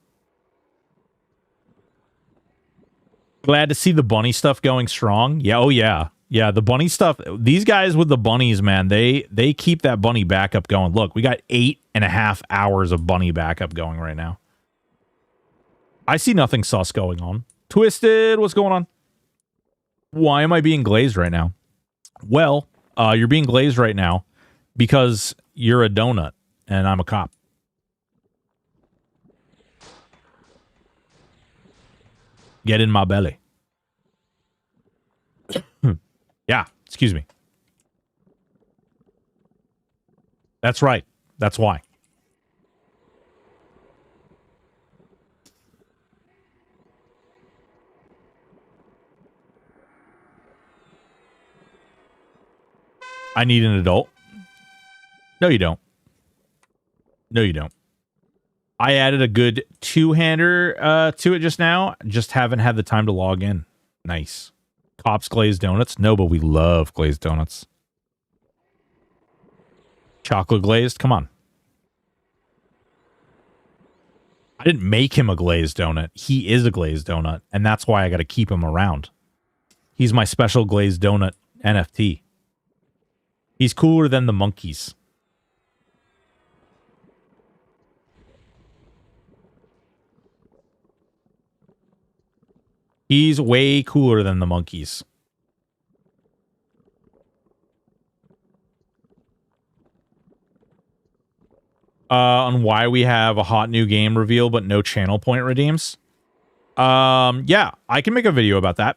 glad to see the bunny stuff going strong. Yeah, oh yeah. Yeah, the bunny stuff. These guys with the bunnies, man, they keep that bunny backup going. Look, we got 8.5 hours of bunny backup going right now. I see nothing sus going on. Twisted, what's going on? Why am I being glazed right now? Well, you're being glazed right now because you're a donut and I'm a cop. Get in my belly. Yeah, excuse me. That's right. That's why. I need an adult. No, you don't. No, you don't. I added a good two-hander to it just now. Just haven't had the time to log in. Nice. Cops glazed donuts? No, but we love glazed donuts. Chocolate glazed? Come on. I didn't make him a glazed donut. He is a glazed donut, and that's why I got to keep him around. He's my special glazed donut NFT. He's cooler than the monkeys. He's way cooler than the monkeys. On why we have a hot new game reveal but no channel point redeems. Yeah, I can make a video about that.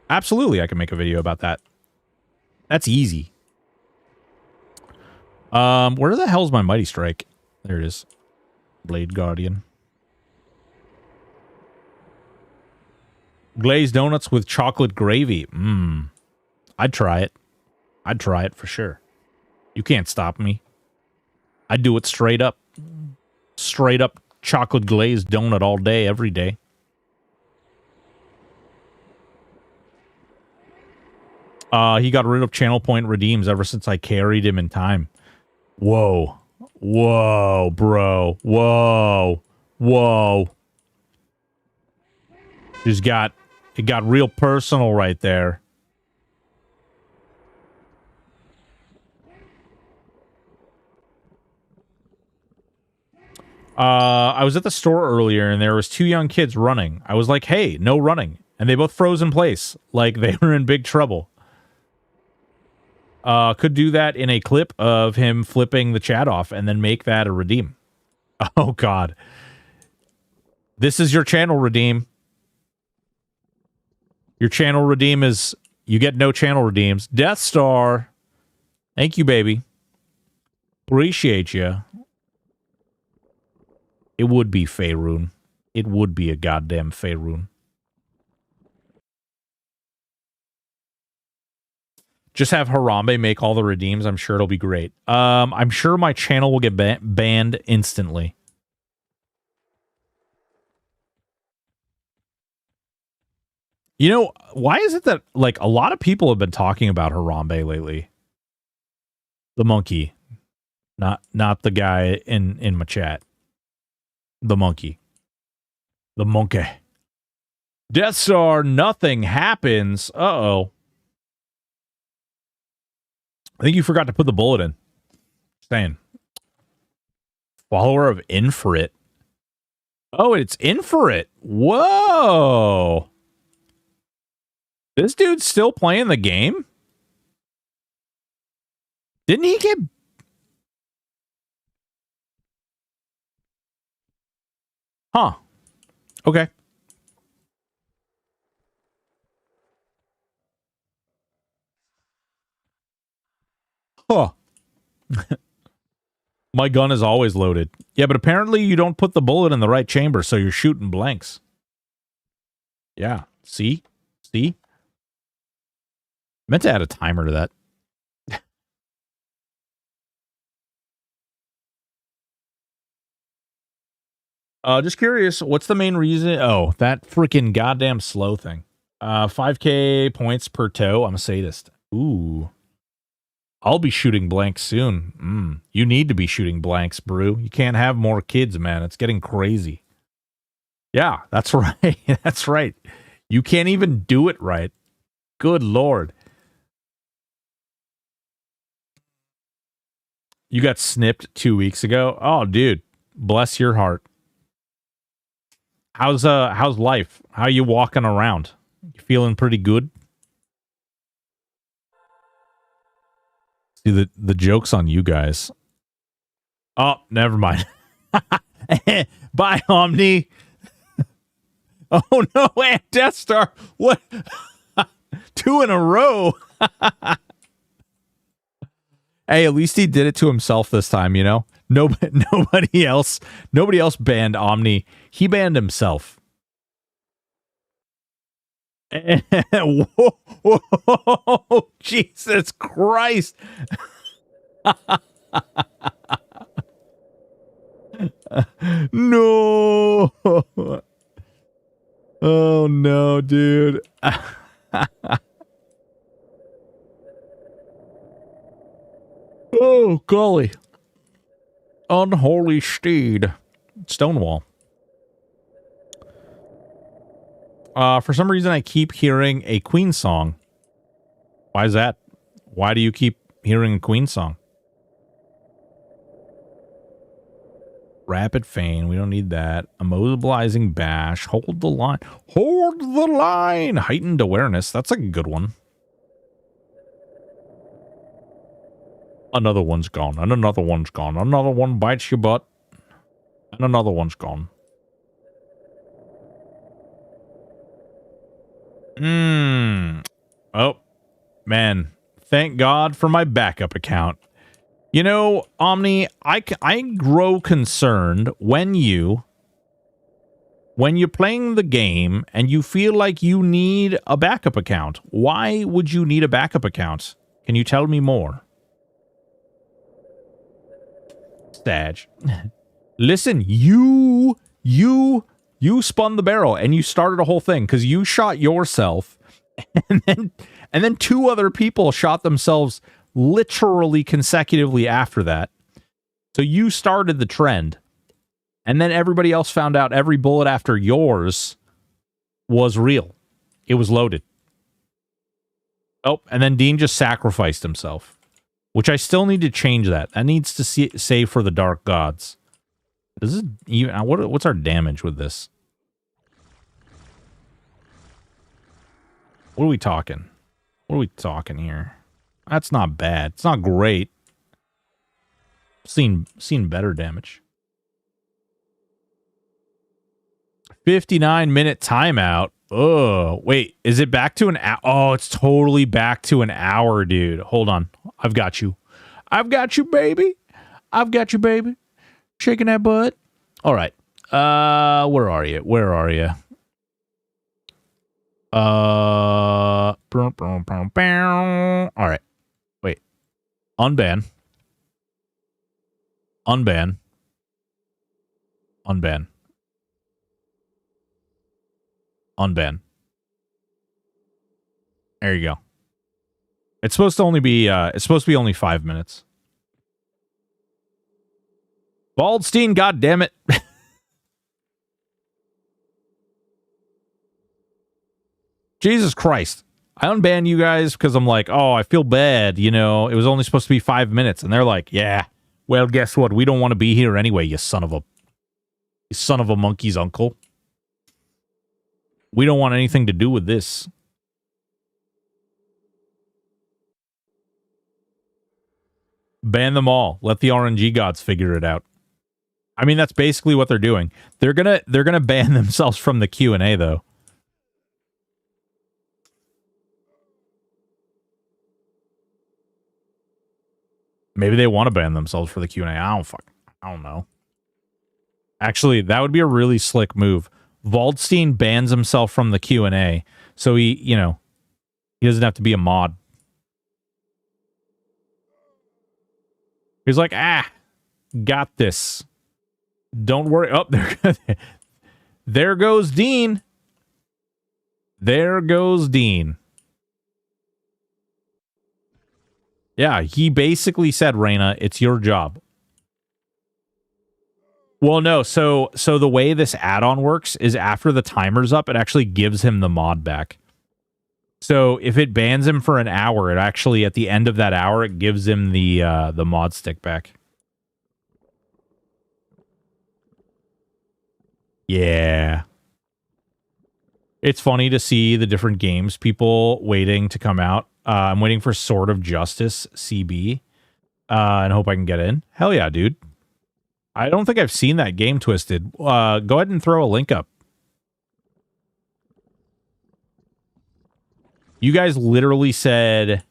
Absolutely, I can make a video about that. That's easy. Where the hell's my Mighty Strike? There it is. Blade Guardian. Glazed donuts with chocolate gravy. I'd try it. I'd try it for sure. You can't stop me. I'd do it straight up. Straight up chocolate glazed donut all day, every day. He got rid of channel point redeems ever since I carried him in time. Whoa. Whoa, bro. Whoa. Whoa. It got real personal right there. I was at the store earlier and there was 2 young kids running. I was like, hey, no running. And they both froze in place. Like they were in big trouble. Could do that in a clip of him flipping the chat off and then make that a redeem. Oh, God. This is your channel redeem. Your channel redeem is... You get no channel redeems. Death Star. Thank you, baby. Appreciate you. It would be Faerun. It would be a goddamn Faerun. Just have Harambe make all the redeems. I'm sure it'll be great. I'm sure my channel will get banned instantly. You know, why is it that, like, a lot of people have been talking about Harambe lately? The monkey. Not the guy in my chat. The monkey. The monkey. Death Star, nothing happens. Uh-oh. I think you forgot to put the bullet in. Saying. Follower of Inferit. Oh, it's Inferit. Whoa. This dude's still playing the game? Didn't he get... Huh. Okay. Huh. My gun is always loaded. Yeah, but apparently you don't put the bullet in the right chamber, so you're shooting blanks. Yeah. See? See? Meant to add a timer to that. Just curious, what's the main reason? Oh, that freaking goddamn slow thing. 5k points per toe. I'm a sadist. Ooh. I'll be shooting blanks soon. You need to be shooting blanks, Brew. You can't have more kids, man. It's getting crazy. Yeah, that's right. That's right. You can't even do it right. Good Lord. You got snipped 2 weeks ago? Oh, dude. Bless your heart. How's life? How you walking around? You feeling pretty good? See, the joke's on you guys. Oh, never mind. Bye, Omni. Oh no, and Death Star. What? 2 in a row. Hey, at least he did it to himself this time, you know? Nobody else banned Omni. He banned himself. Whoa, Jesus Christ. No. Oh no, dude. Oh, golly. Unholy steed. Stonewall. For some reason, I keep hearing a Queen song. Why is that? Why do you keep hearing a Queen song? Rapid feign. We don't need that. Immobilizing bash. Hold the line. Hold the line. Heightened awareness. That's a good one. Another one's gone. And another one's gone. Another one bites your butt. And another one's gone. Oh, man. Thank God for my backup account. You know, Omni, I grow concerned when you're playing the game and you feel like you need a backup account. Why would you need a backup account? Can you tell me more? Sag. Listen, you spun the barrel and you started a whole thing because you shot yourself and then 2 other people shot themselves literally consecutively after that. So you started the trend. And then everybody else found out every bullet after yours was real. It was loaded. Oh, and then Dean just sacrificed himself. Which I still need to change that. That needs to say for the Dark Gods. This is even, what's our damage with this? What are we talking? What are we talking here? That's not bad. It's not great. Seen better damage. 59-minute timeout. Oh, wait. Is it back to an hour? Oh, it's totally back to an hour, dude. Hold on. I've got you. I've got you, baby. I've got you, baby. Shaking that butt. All right. Where are you? Where are you? All right. Wait. Unban. Unban. Unban. Unban. There you go. It's supposed to only be only 5 minutes. Baldstein, goddammit. Jesus Christ. I unbanned you guys because I'm like, oh, I feel bad, you know, it was only supposed to be 5 minutes. And they're like, yeah, well, guess what? We don't want to be here anyway, you son of a monkey's uncle. We don't want anything to do with this. Ban them all. Let the RNG gods figure it out. I mean, that's basically what they're doing. They're gonna ban themselves from the Q&A though. Maybe they want to ban themselves for the Q&A. I don't know. Actually, that would be a really slick move. Waldstein bans himself from the Q&A, so he, you know, he doesn't have to be a mod. He's like, got this. Don't worry. Oh, there goes Dean. There goes Dean. Yeah, he basically said, Reyna, it's your job. Well, no, so the way this add-on works is after the timer's up, it actually gives him the mod back. So if it bans him for an hour, it actually, at the end of that hour, it gives him the mod stick back. Yeah. It's funny to see the different games people waiting to come out. I'm waiting for Sword of Justice CB and hope I can get in. Hell yeah, dude. I don't think I've seen that game, Twisted. Go ahead and throw a link up. You guys literally said,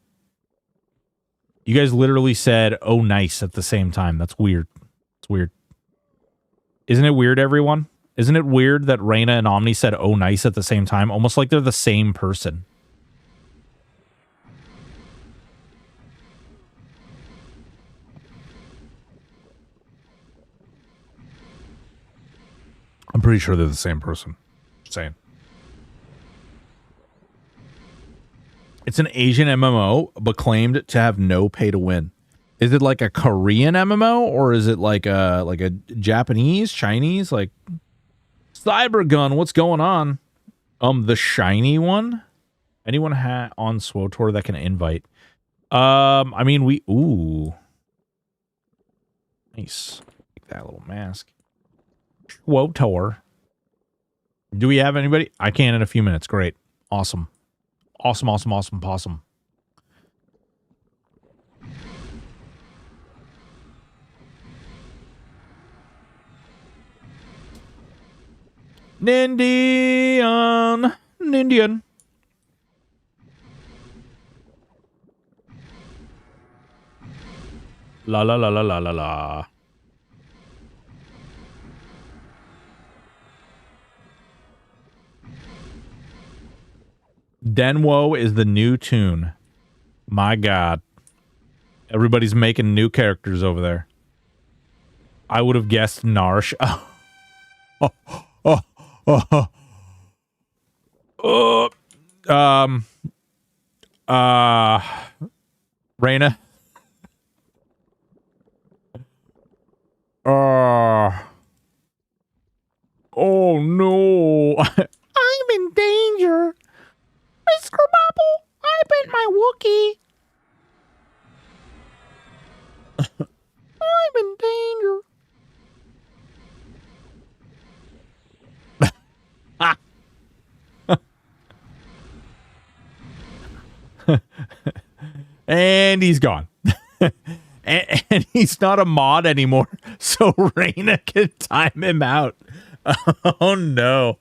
oh, nice at the same time. That's weird. It's weird. Isn't it weird, everyone? Isn't it weird that Reyna and Omni said, oh, nice at the same time? Almost like they're the same person. I'm pretty sure they're the same person. Just saying. It's an Asian MMO, but claimed to have no pay to win. Is it like a Korean MMO, or is it like a Japanese, Chinese, like Cybergun? What's going on? The shiny one. Anyone on SWOTOR that can invite? I mean, ooh, nice. Take that little mask. SWOTOR. Do we have anybody? I can in a few minutes. Great. Awesome. Awesome, awesome, awesome, possum. Nindian. Nindian. La la la la la la la. Denwo is the new tune. My God. Everybody's making new characters over there. I would have guessed Narsh. Reyna. Oh no. I'm in danger. Mr. Bobble, I bent my Wookiee. I'm in danger. And he's gone. and he's not a mod anymore, so Reyna can time him out. Oh no.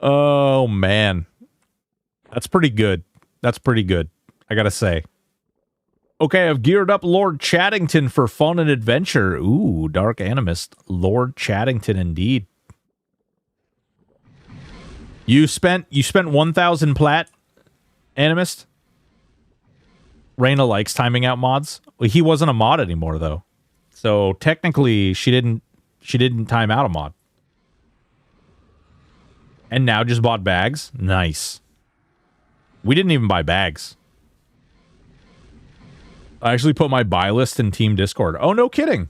Oh man. That's pretty good. That's pretty good, I gotta say. Okay, I've geared up Lord Chattington for fun and adventure. Ooh, Dark Animist. Lord Chattington indeed. You spent 1,000 plat, Animist? Reyna likes timing out mods. Well, he wasn't a mod anymore though. So technically she didn't time out a mod. And now just bought bags? Nice. We didn't even buy bags. I actually put my buy list in Team Discord. Oh, no kidding.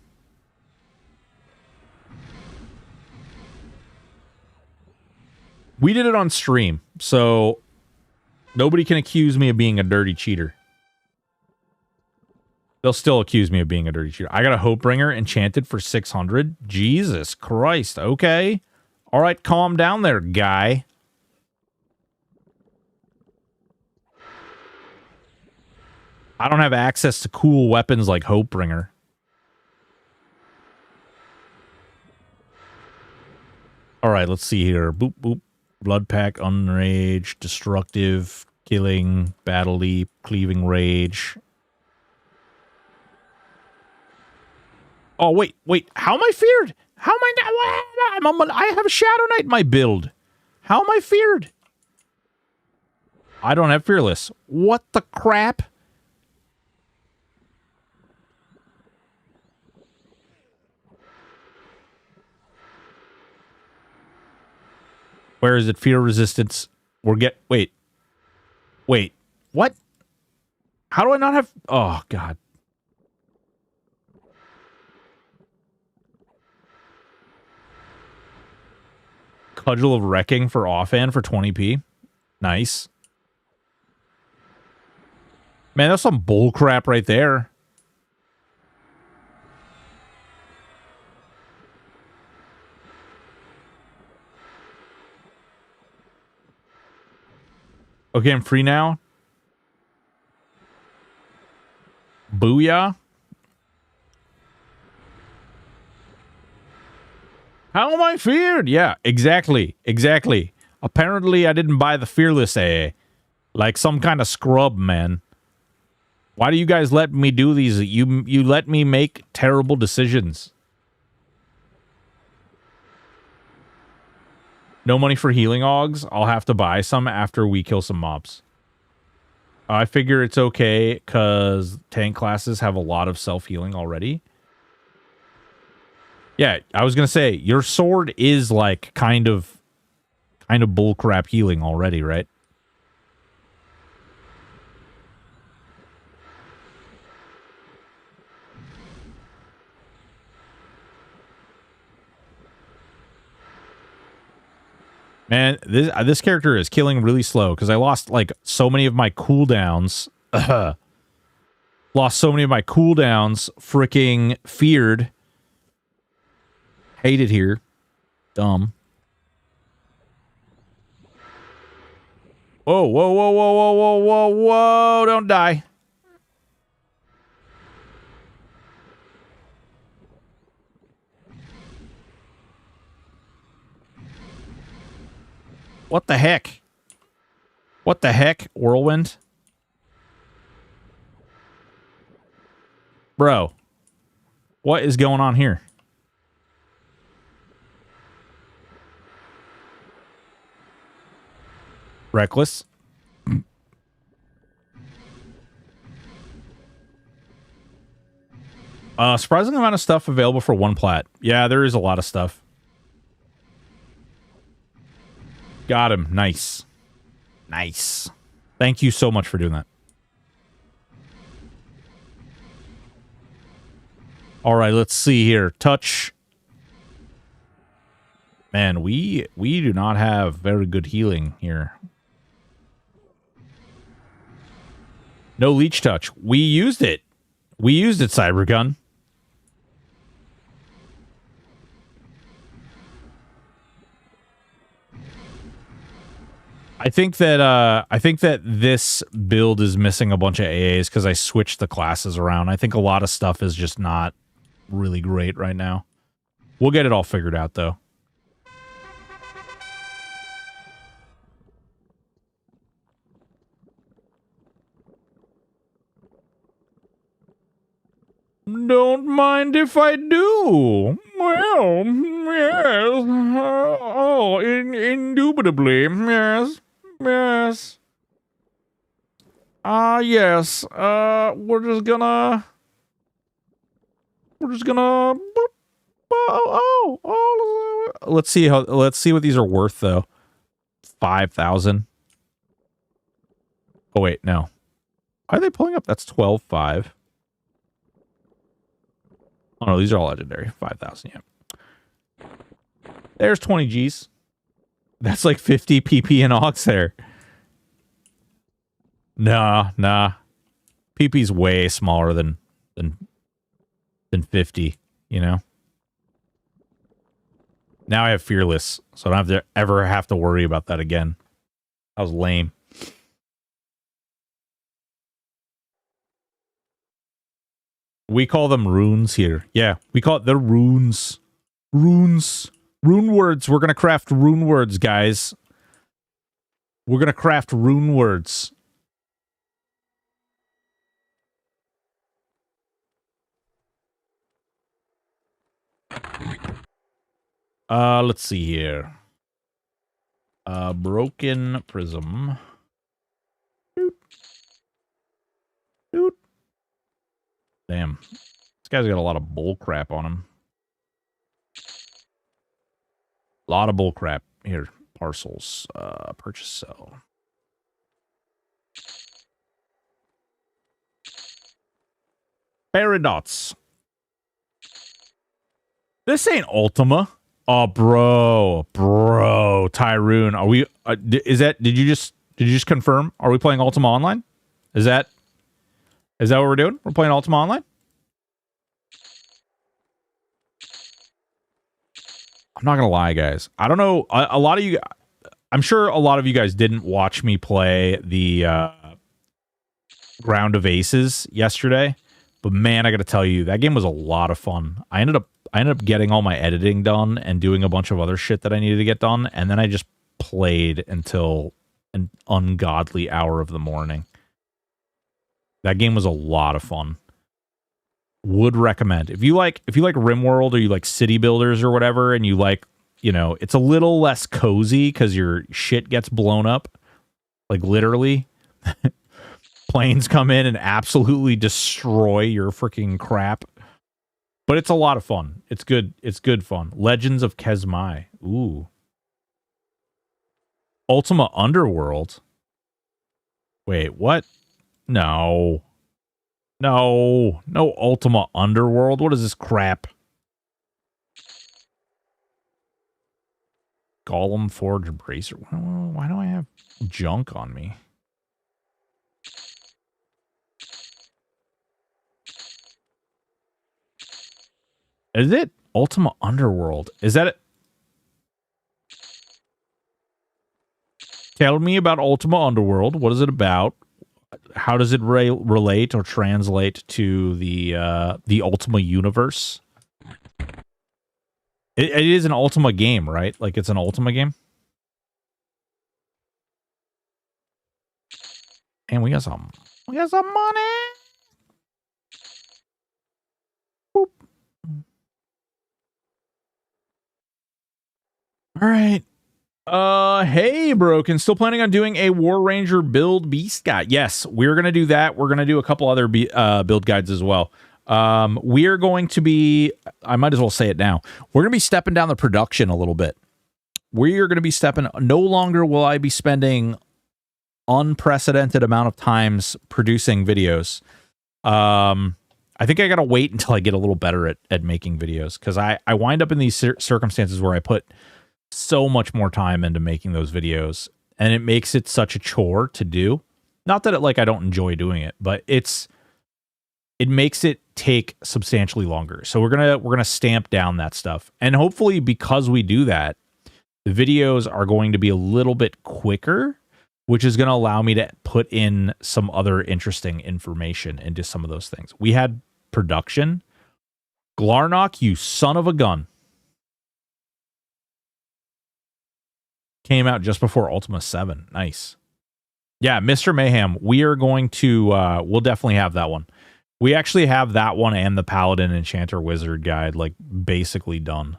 We did it on stream, so nobody can accuse me of being a dirty cheater. They'll still accuse me of being a dirty cheater. I got a Hopebringer enchanted for 600. Jesus Christ. Okay. All right, calm down there, guy. I don't have access to cool weapons like Hopebringer. All right, let's see here. Boop, boop. Blood Pack, Unrage, Destructive, Killing, Battle Leap, Cleaving Rage. Oh, wait. How am I feared? How am I not? I have a Shadow Knight in my build. How am I feared? I don't have Fearless. What the crap? Where is it? Fear resistance. Wait. What? How do I not have... Oh, God. Cudgel of Wrecking for offhand for 20p. Nice. Man, that's some bull crap right there. Okay, I'm free now. Booyah. How am I feared? Yeah, exactly. Exactly. Apparently, I didn't buy the Fearless AA. Like some kind of scrub, man. Why do you guys let me do these? You let me make terrible decisions. No money for healing augs. I'll have to buy some after we kill some mobs. I figure it's okay because tank classes have a lot of self-healing already. Yeah, I was going to say, your sword is like kind of bullcrap healing already, right? Man, this character is killing really slow because I lost like so many of my cooldowns. Lost so many of my cooldowns. Freaking feared. Hate it here. Dumb. Whoa, whoa, whoa, whoa, whoa, whoa, whoa, whoa. Don't die. What the heck? What the heck, Whirlwind? Bro. What is going on here? Reckless. Surprising amount of stuff available for one plat. Yeah, there is a lot of stuff. Got him. Nice. Nice. Thank you so much for doing that. All right, let's see here. Touch. Man, we do not have very good healing here. No leech touch. We used it. We used it, Cybergun. I think that this build is missing a bunch of AAs because I switched the classes around. I think a lot of stuff is just not really great right now. We'll get it all figured out, though. Don't mind if I do. Well, yes. Indubitably, yes. Yes. Yes. We're just gonna... Let's see what these are worth, though. 5,000. Oh, wait, no. Are they pulling up? That's 12.5. Oh, no, these are all legendary. 5,000, yeah. There's 20 Gs. That's like 50 PP and Aux there. Nah. PP's way smaller than 50, you know? Now I have Fearless, so I don't have to ever have to worry about that again. That was lame. We call them runes here. Yeah, we call it the runes. Runes. Rune words. We're going to craft rune words, guys. We're going to craft rune words. Let's see here. Broken prism. Doot. Damn. This guy's got a lot of bull crap on him. A lot of bull crap. Here, parcels. Purchase sell. Paradots. This ain't Ultima. Oh, bro, Tyrone. Are we? Did you just confirm? Are we playing Ultima Online? Is that what we're doing? We're playing Ultima Online. I'm not gonna lie, guys. I don't know. A lot of you. I'm sure a lot of you guys didn't watch me play the Ground of Aces yesterday, but man, I got to tell you, that game was a lot of fun. I ended up getting all my editing done and doing a bunch of other shit that I needed to get done, and then I just played until an ungodly hour of the morning. That game was a lot of fun. Would recommend. If you like RimWorld or you like city builders or whatever, and you like, it's a little less cozy because your shit gets blown up. Like literally. Planes come in and absolutely destroy your freaking crap. But it's a lot of fun. It's good. It's good fun. Legends of Kesmai. Ooh. Ultima Underworld. Wait, what? No. No Ultima Underworld. What is this crap? Golem Forge Bracer. Why do I have junk on me? Is it Ultima Underworld? Is that it? Tell me about Ultima Underworld. What is it about? How does it relate or translate to the Ultima universe? It is an Ultima game, right? Like it's an Ultima game. And we got some money. Boop. All right. Hey, Broken. Still planning on doing a War Ranger build beast guide? Yes, we're gonna do that. We're gonna do a couple other build guides as well. We are going to be. I might as well say it now. We're gonna be stepping down the production a little bit. We are gonna be stepping. No longer will I be spending unprecedented amount of times producing videos. I think I gotta wait until I get a little better at making videos, because I wind up in these circumstances where I put so much more time into making those videos, and it makes it such a chore to do. Not that I don't enjoy doing it, but it makes it take substantially longer. So we're gonna stamp down that stuff, and hopefully because we do that, the videos are going to be a little bit quicker, which is going to allow me to put in some other interesting information into some of those things. We had production. Glarnock, you son of a gun. Came out just before Ultima 7. Nice. Yeah, Mr. Mayhem, we are going to, we'll definitely have that one. We actually have that one and the Paladin Enchanter Wizard guide, basically done.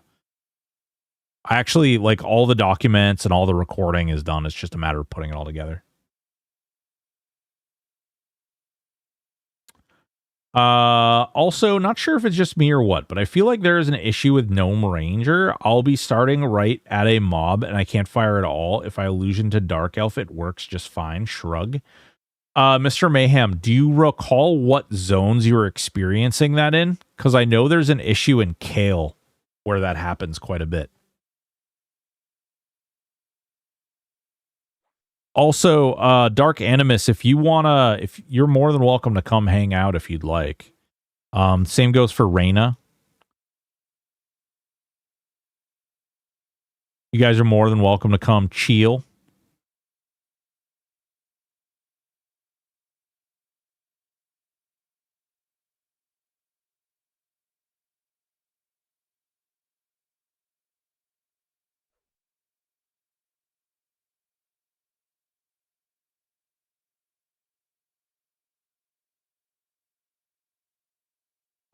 I actually, all the documents and all the recording is done. It's just a matter of putting it all together. Also, not sure if it's just me or what, but I feel like there is an issue with Gnome Ranger. I'll be starting right at a mob and I can't fire at all. If I illusion to Dark Elf, it works just fine. Shrug. Mr. Mayhem, do you recall what zones you were experiencing that in? Because I know there's an issue in Kale where that happens quite a bit. Also, Dark Animus, if you're more than welcome to come hang out if you'd like. Same goes for Reyna. You guys are more than welcome to come chill.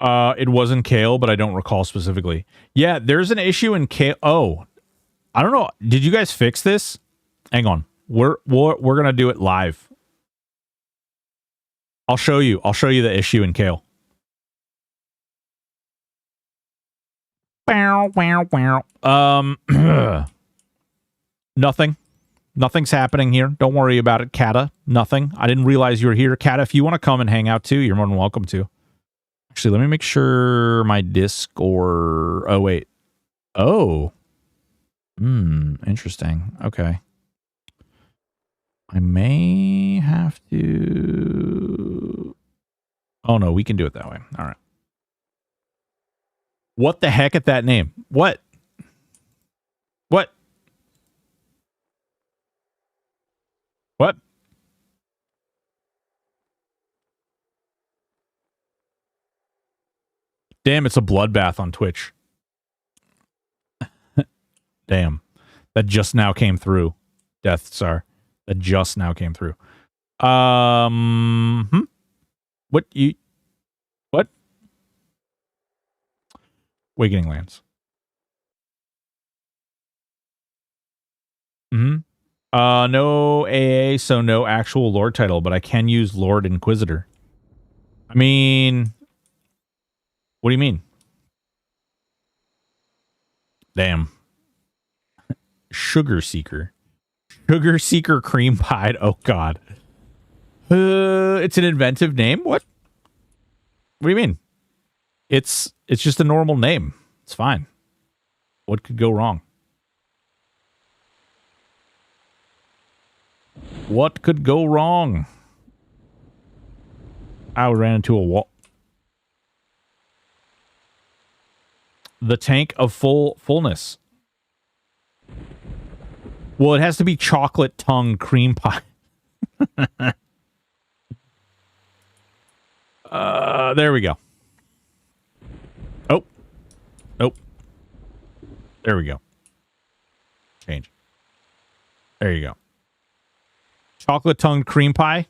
It wasn't Kale, but I don't recall specifically. Yeah, there's an issue in Kale. Oh, I don't know. Did you guys fix this? Hang on. We're gonna do it live. I'll show you the issue in Kale. Nothing. Nothing's happening here. Don't worry about it, Kata. Nothing. I didn't realize you were here. Kata, if you want to come and hang out too, you're more than welcome to. Actually, let me make sure my Discord... Oh, wait. Oh. Interesting. Okay. I may have to... Oh, no, we can do it that way. All right. What the heck at that name? What? What? What? Damn, it's a bloodbath on Twitch. Damn. That just now came through. Death Star. That just now came through. What? Awakening Lands. No AA, so no actual Lord title, but I can use Lord Inquisitor. I mean, what do you mean? Damn. Sugar Seeker. Sugar Seeker Cream Pie. Oh, God. It's an inventive name? What? What do you mean? It's just a normal name. It's fine. What could go wrong? What could go wrong? I ran into a wall. The tank of fullness. Well, it has to be chocolate tongue cream pie. There we go. Oh. Nope. There we go. Change. There you go. Chocolate tongue cream pie.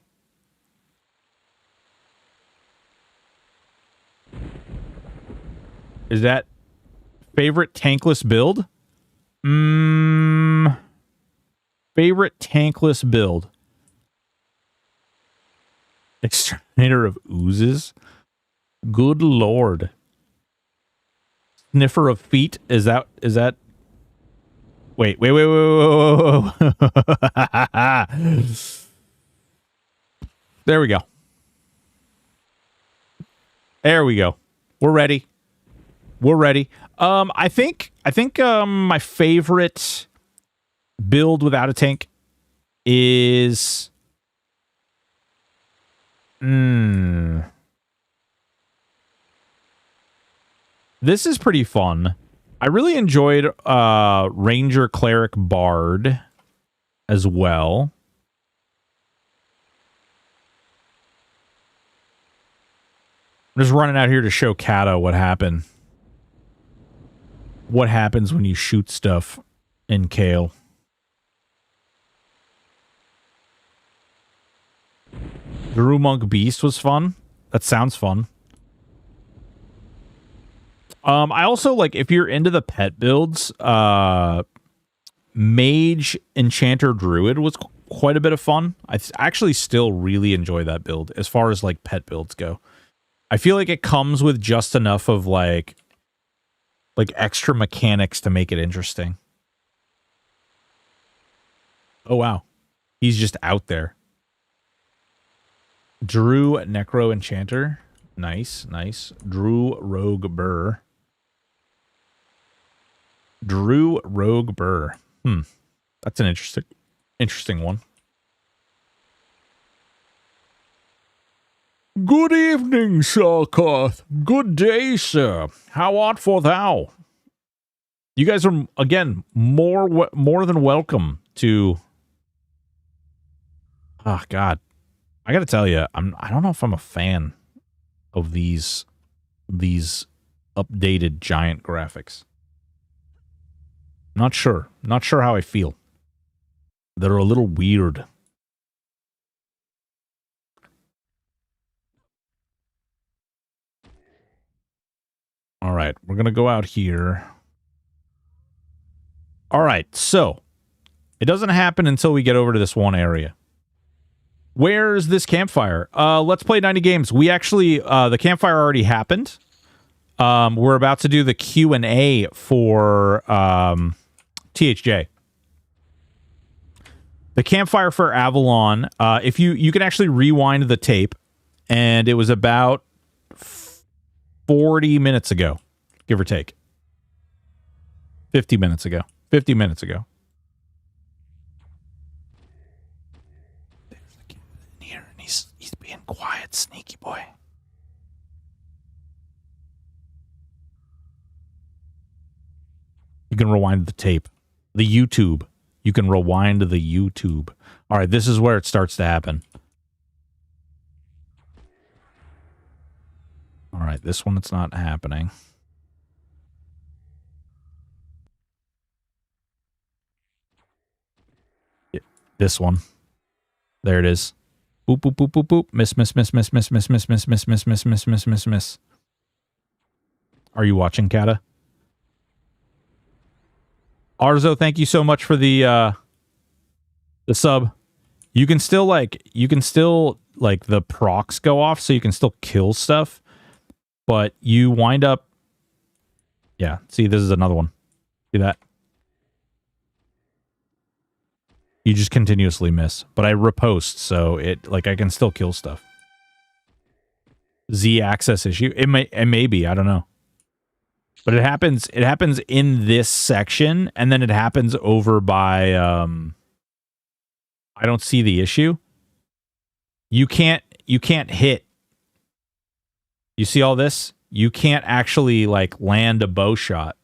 Is that favorite tankless build? Favorite tankless build. Exterminator of oozes. Good lord. Sniffer of feet. Is that wait. There we go. There we go. We're ready. We're ready. I think my favorite build without a tank is this is pretty fun. I really enjoyed Ranger Cleric Bard as well. I'm just running out here to show Kata what happened. What happens when you shoot stuff in Kale. Drew Monk Beast was fun. That sounds fun. I also like, if you're into the pet builds, Mage, Enchanter, Druid was quite a bit of fun. I actually still really enjoy that build as far as like pet builds go. I feel like it comes with just enough of like extra mechanics to make it interesting. Oh, wow. He's just out there. Drew Necro Enchanter. Nice, nice. Drew Rogue Burr. Drew Rogue Burr. That's an interesting one. Good evening, Sir Koth. Good day, sir. How art for thou? You guys are, again, more than welcome to... Oh, God. I gotta tell you, I don't know if I'm a fan of these updated giant graphics. Not sure. Not sure how I feel. They're a little weird. All right, we're going to go out here. All right, so it doesn't happen until we get over to this one area. Where's this campfire? Let's play 90 games. We actually, the campfire already happened. We're about to do the Q&A for THJ. The Campfire for Avalon, if you can actually rewind the tape, and it was about 40 minutes ago, give or take. 50 minutes ago. 50 minutes ago. There's a kid in here, and he's being quiet, sneaky boy. You can rewind the tape. The YouTube. You can rewind the YouTube. All right, this is where it starts to happen. All right, this one, it's not happening. Yeah, this one. There it is. Boop, boop, boop, boop, boop. Miss, miss, miss, miss, miss, miss, miss, miss, miss, miss, miss, miss, miss, miss, miss. Are you watching, Kata? Arzo, thank you so much for the sub. You can still the procs go off, so you can still kill stuff, but you wind up. Yeah, see, this is another one. See that? You just continuously miss, but I repost, so it I can still kill stuff. Z access issue. It may be, I don't know. But it happens in this section, and then it happens over by I don't see the issue. You can't hit. You see all this? You can't actually land a bow shot.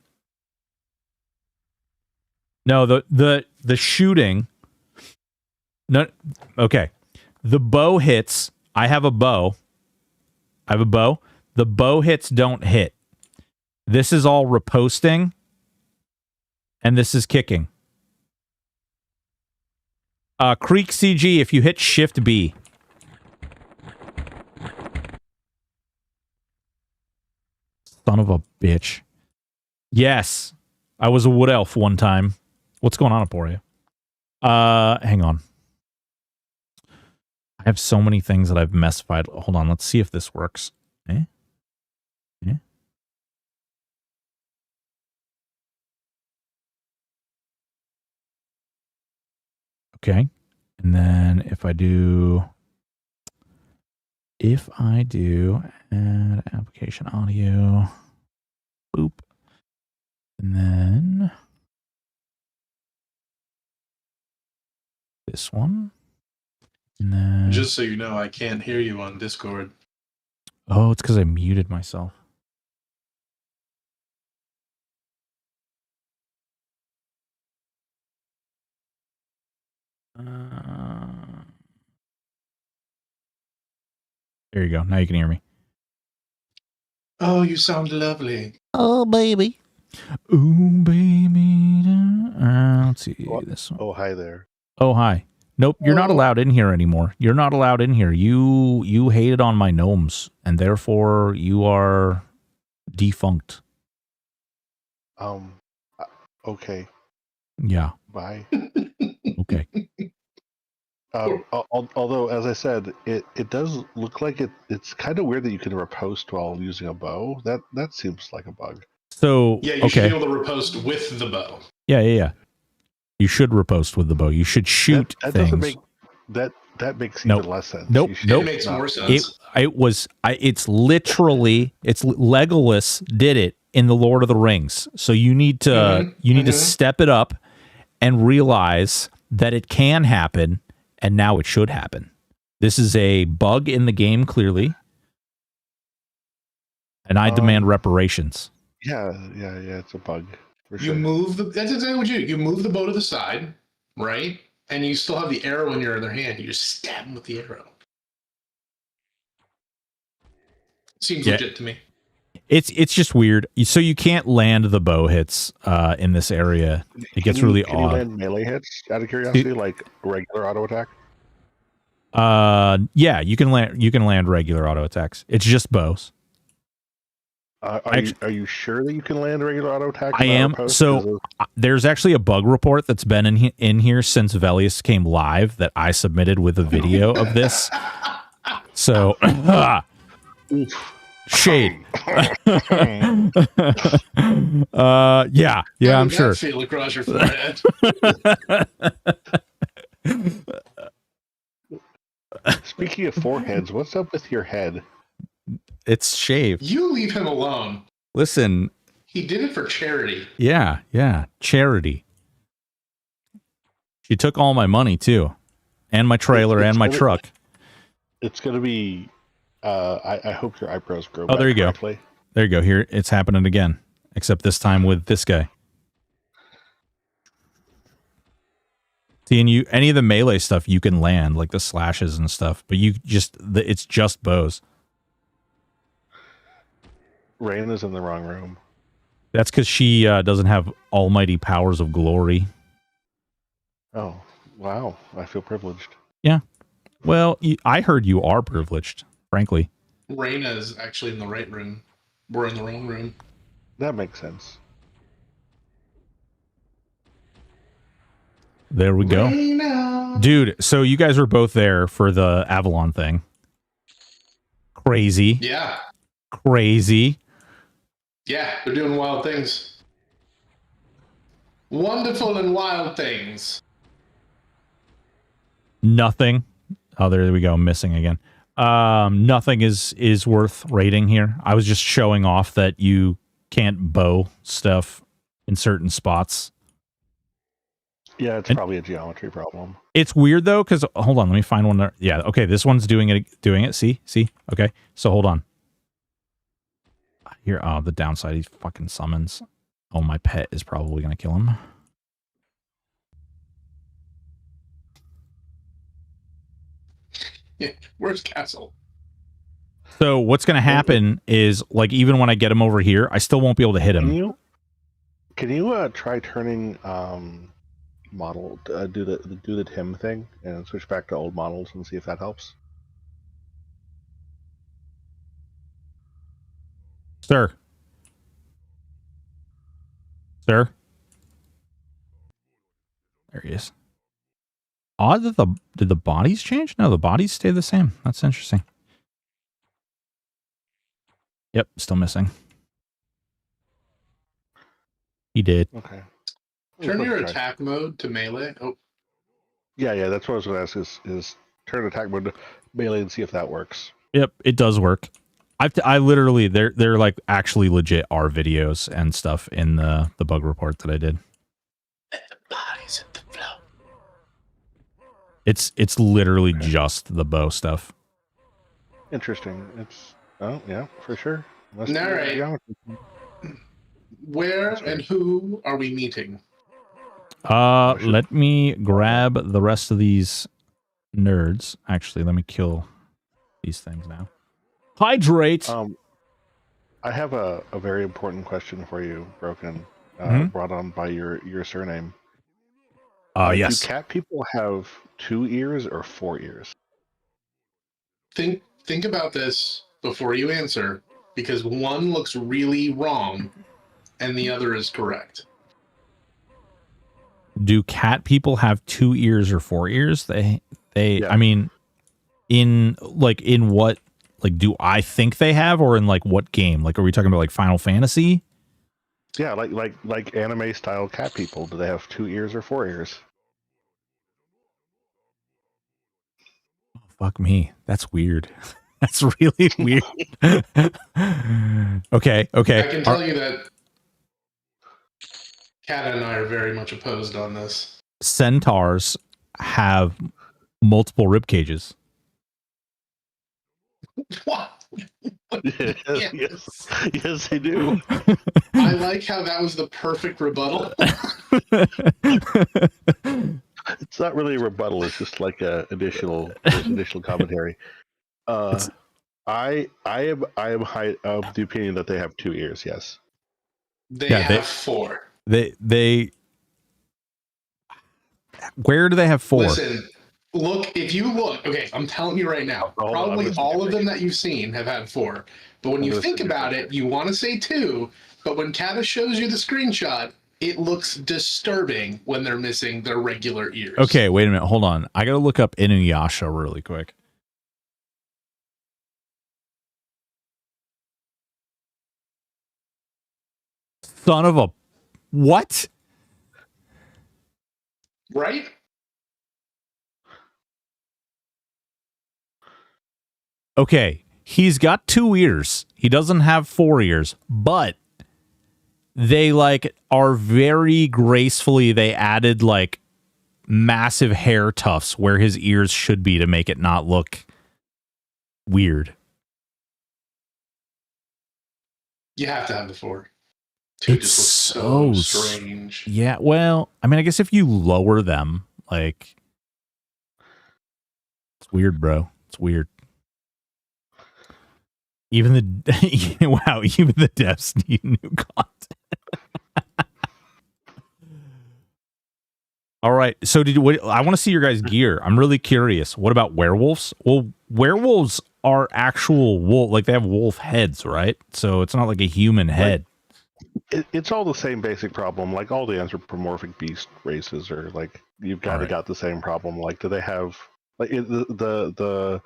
No, the shooting. No, okay. The bow hits. I have a bow. The bow hits don't hit. This is all reposting, and this is kicking. Creek CG, if you hit Shift B. Son of a bitch. Yes. I was a wood elf one time. What's going on, Aporia? Hang on. I have so many things that I've messified. Hold on, let's see if this works. Okay. And then if I do add application audio, boop. And then this one. And then just so you know, I can't hear you on Discord. Oh, it's because I muted myself. There you go. Now you can hear me. Oh, you sound lovely. Oh, baby. Oh, baby. Let's see this one. Oh, hi there. Oh, hi. Nope, you're not allowed in here anymore. You're not allowed in here. You hated on my gnomes, and therefore you are defunct. Okay. Yeah. Bye. Okay. Although, as I said, it does look like it's kind of weird that you can riposte while using a bow. That seems like a bug. So yeah, you should be able to riposte with the bow. Yeah. You should riposte with the bow. You should shoot that things. Doesn't make that makes even less sense. Nope. It makes more sense. It's literally Legolas did it in the Lord of the Rings. So you need to to step it up and realize that it can happen, and now it should happen. This is a bug in the game, clearly, and I demand reparations. Yeah, it's a bug. For You sure. move that's exactly what you do. You move the bow to the side, right? And you still have the arrow in your other hand. You just stab him with the arrow. Seems legit to me. It's just weird. So you can't land the bow hits in this area. It gets really odd. Can you land melee hits out of curiosity, like regular auto attack? Yeah, you can land regular auto attacks. It's just bows. Are you sure that you can land a regular auto attack? I am. So there's actually a bug report that's been in here since Velius came live that I submitted with a video of this. So shade. Yeah, I'm sure. Feel across your forehead. Speaking of foreheads, what's up with your head? It's shaved. You leave him alone. Listen. He did it for charity. Yeah. Charity. She took all my money too. And my trailer and my truck. It's going to be... I hope your eyebrows grow back. Oh, there you correctly. go. There you go. Here, it's happening again. Except this time with this guy. See, and any of the melee stuff you can land, like the slashes and stuff, but it's just bows. Rain is in the wrong room. That's because she doesn't have almighty powers of glory. Oh, wow. I feel privileged. Yeah. Well, I heard you are privileged, frankly. Raina is actually in the right room. We're in the wrong room. That makes sense. There we go. Raina. Dude, so you guys were both there for the Avalon thing. Crazy. Yeah. Crazy. Yeah, they're doing wild things. Wonderful and wild things. Nothing. Oh, there we go. Missing again. Nothing is worth rating here. I was just showing off that you can't bow stuff in certain spots. Yeah, it's probably a geometry problem. It's weird though, because hold on, let me find one there. Yeah, okay, this one's doing it. See? Okay, so hold on. Here, the downside, he fucking summons. Oh, my pet is probably gonna kill him. Yeah, where's Castle? So what's gonna happen is, like, even when I get him over here, I still won't be able to hit him. Can you try turning model do the Tim thing and switch back to old models and see if that helps? Sir. There he is. Odd that did the bodies change? No, the bodies stay the same. That's interesting. Yep, still missing. He did. Okay. Turn your attack mode to melee. Oh. Yeah, that's what I was going to ask is turn attack mode to melee and see if that works. Yep, it does work. I literally, they're like actually legit are videos and stuff in the bug report that I did. Let the bodies hit the floor. It's literally just the bow stuff. Interesting. Yeah, for sure. All right. Where and who are we meeting? Let me grab the rest of these nerds. Actually, let me kill these things now. Hydrate. I have a very important question for you, Broken. Brought on by your surname. Yes. Do cat people have 2 ears or 4 ears? Think about this before you answer, because one looks really wrong, and the other is correct. Do cat people have 2 ears or 4 ears? Yeah. I mean, in what, like, do I think they have, or in like what game? Like, are we talking about like Final Fantasy? Yeah, like anime style cat people. Do they have 2 ears or 4 ears? Oh, fuck me. That's weird. That's really weird. Okay. I can tell you that Kat and I are very much opposed on this. Centaurs have multiple rib cages. What? Yes, they do. I like how that was the perfect rebuttal. It's not really a rebuttal. It's just like a additional commentary. I am high of the opinion that they have 2 ears. Yes. They have 4. They. Where do they have 4? Listen, if you look, okay, I'm telling you right now, probably all of them that you've seen have had 4. But when you think about it, you want to say 2, but when Kata shows you the screenshot, it looks disturbing when they're missing their regular ears. Okay, wait a minute. Hold on. I got to look up Inuyasha really quick. Son of a... What? Right? Okay, he's got 2 ears. He doesn't have 4 ears, but they like are very gracefully. They added like massive hair tufts where his ears should be to make it not look weird. You have to have the 4. 2 It's just looks so so strange. Yeah, well, I mean, I guess if you lower them, like, it's weird, bro. It's weird. Even the wow, even the devs need new content. All right, so I want to see your guys' gear. I'm really curious. What about werewolves? Well, werewolves are actual wolf, like they have wolf heads, right? So it's not like a human head. It's all the same basic problem. Like all the anthropomorphic beast races are like you've got got the same problem. Like, do they have like the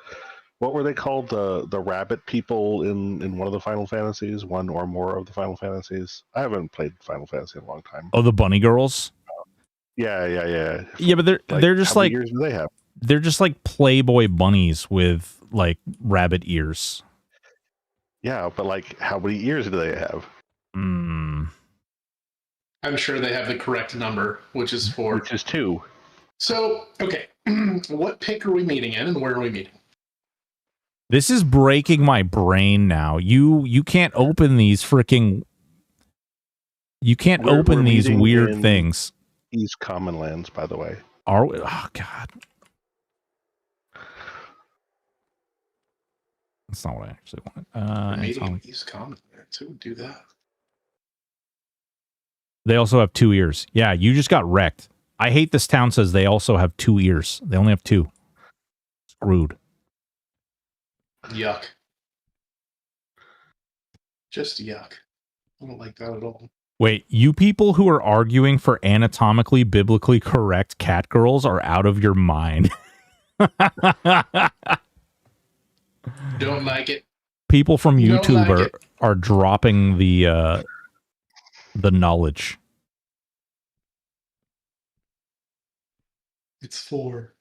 what were they called? The rabbit people in one of the Final Fantasies, one or more of the Final Fantasies. I haven't played Final Fantasy in a long time. Oh, the bunny girls. Yeah. Yeah, but they're just how like many ears do they have? They're just like Playboy bunnies with like rabbit ears. Yeah, but like how many ears do they have? Mm. I'm sure they have the correct number, which is 4. Which is 2. So, okay. What pick are we meeting in and where are we meeting? This is breaking my brain now. You can't open these freaking. You can't open these weird things. East Common Lands, by the way. Are we? Oh God. That's not what I actually want. Meeting East Common Lands. Who would do that? They also have 2 ears. Yeah, you just got wrecked. I hate this town says they also have 2 ears. They only have 2. Screwed. Yuck. Just yuck. I don't like that at all. Wait, you people who are arguing for anatomically, biblically correct cat girls are out of your mind. Don't like it. People from YouTube like are dropping the knowledge. It's 4.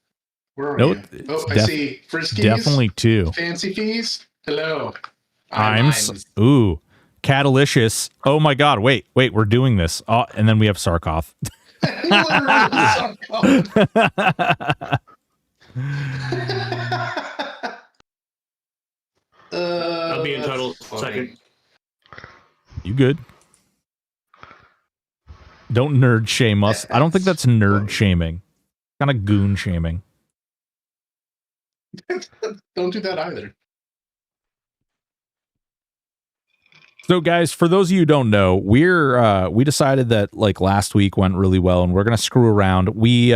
Where are you? Oh, I see. Friskies. Definitely 2. Fancy fees. Hello. Ooh. Catalicious. Oh my God. Wait, we're doing this. Oh, and then we have Sarkoth. I'll be in total second. You good? Don't nerd shame us. I don't think that's nerd shaming. Kind of goon shaming. Don't do that either. So, guys, for those of you who don't know, we decided that like last week went really well, and we're gonna screw around. We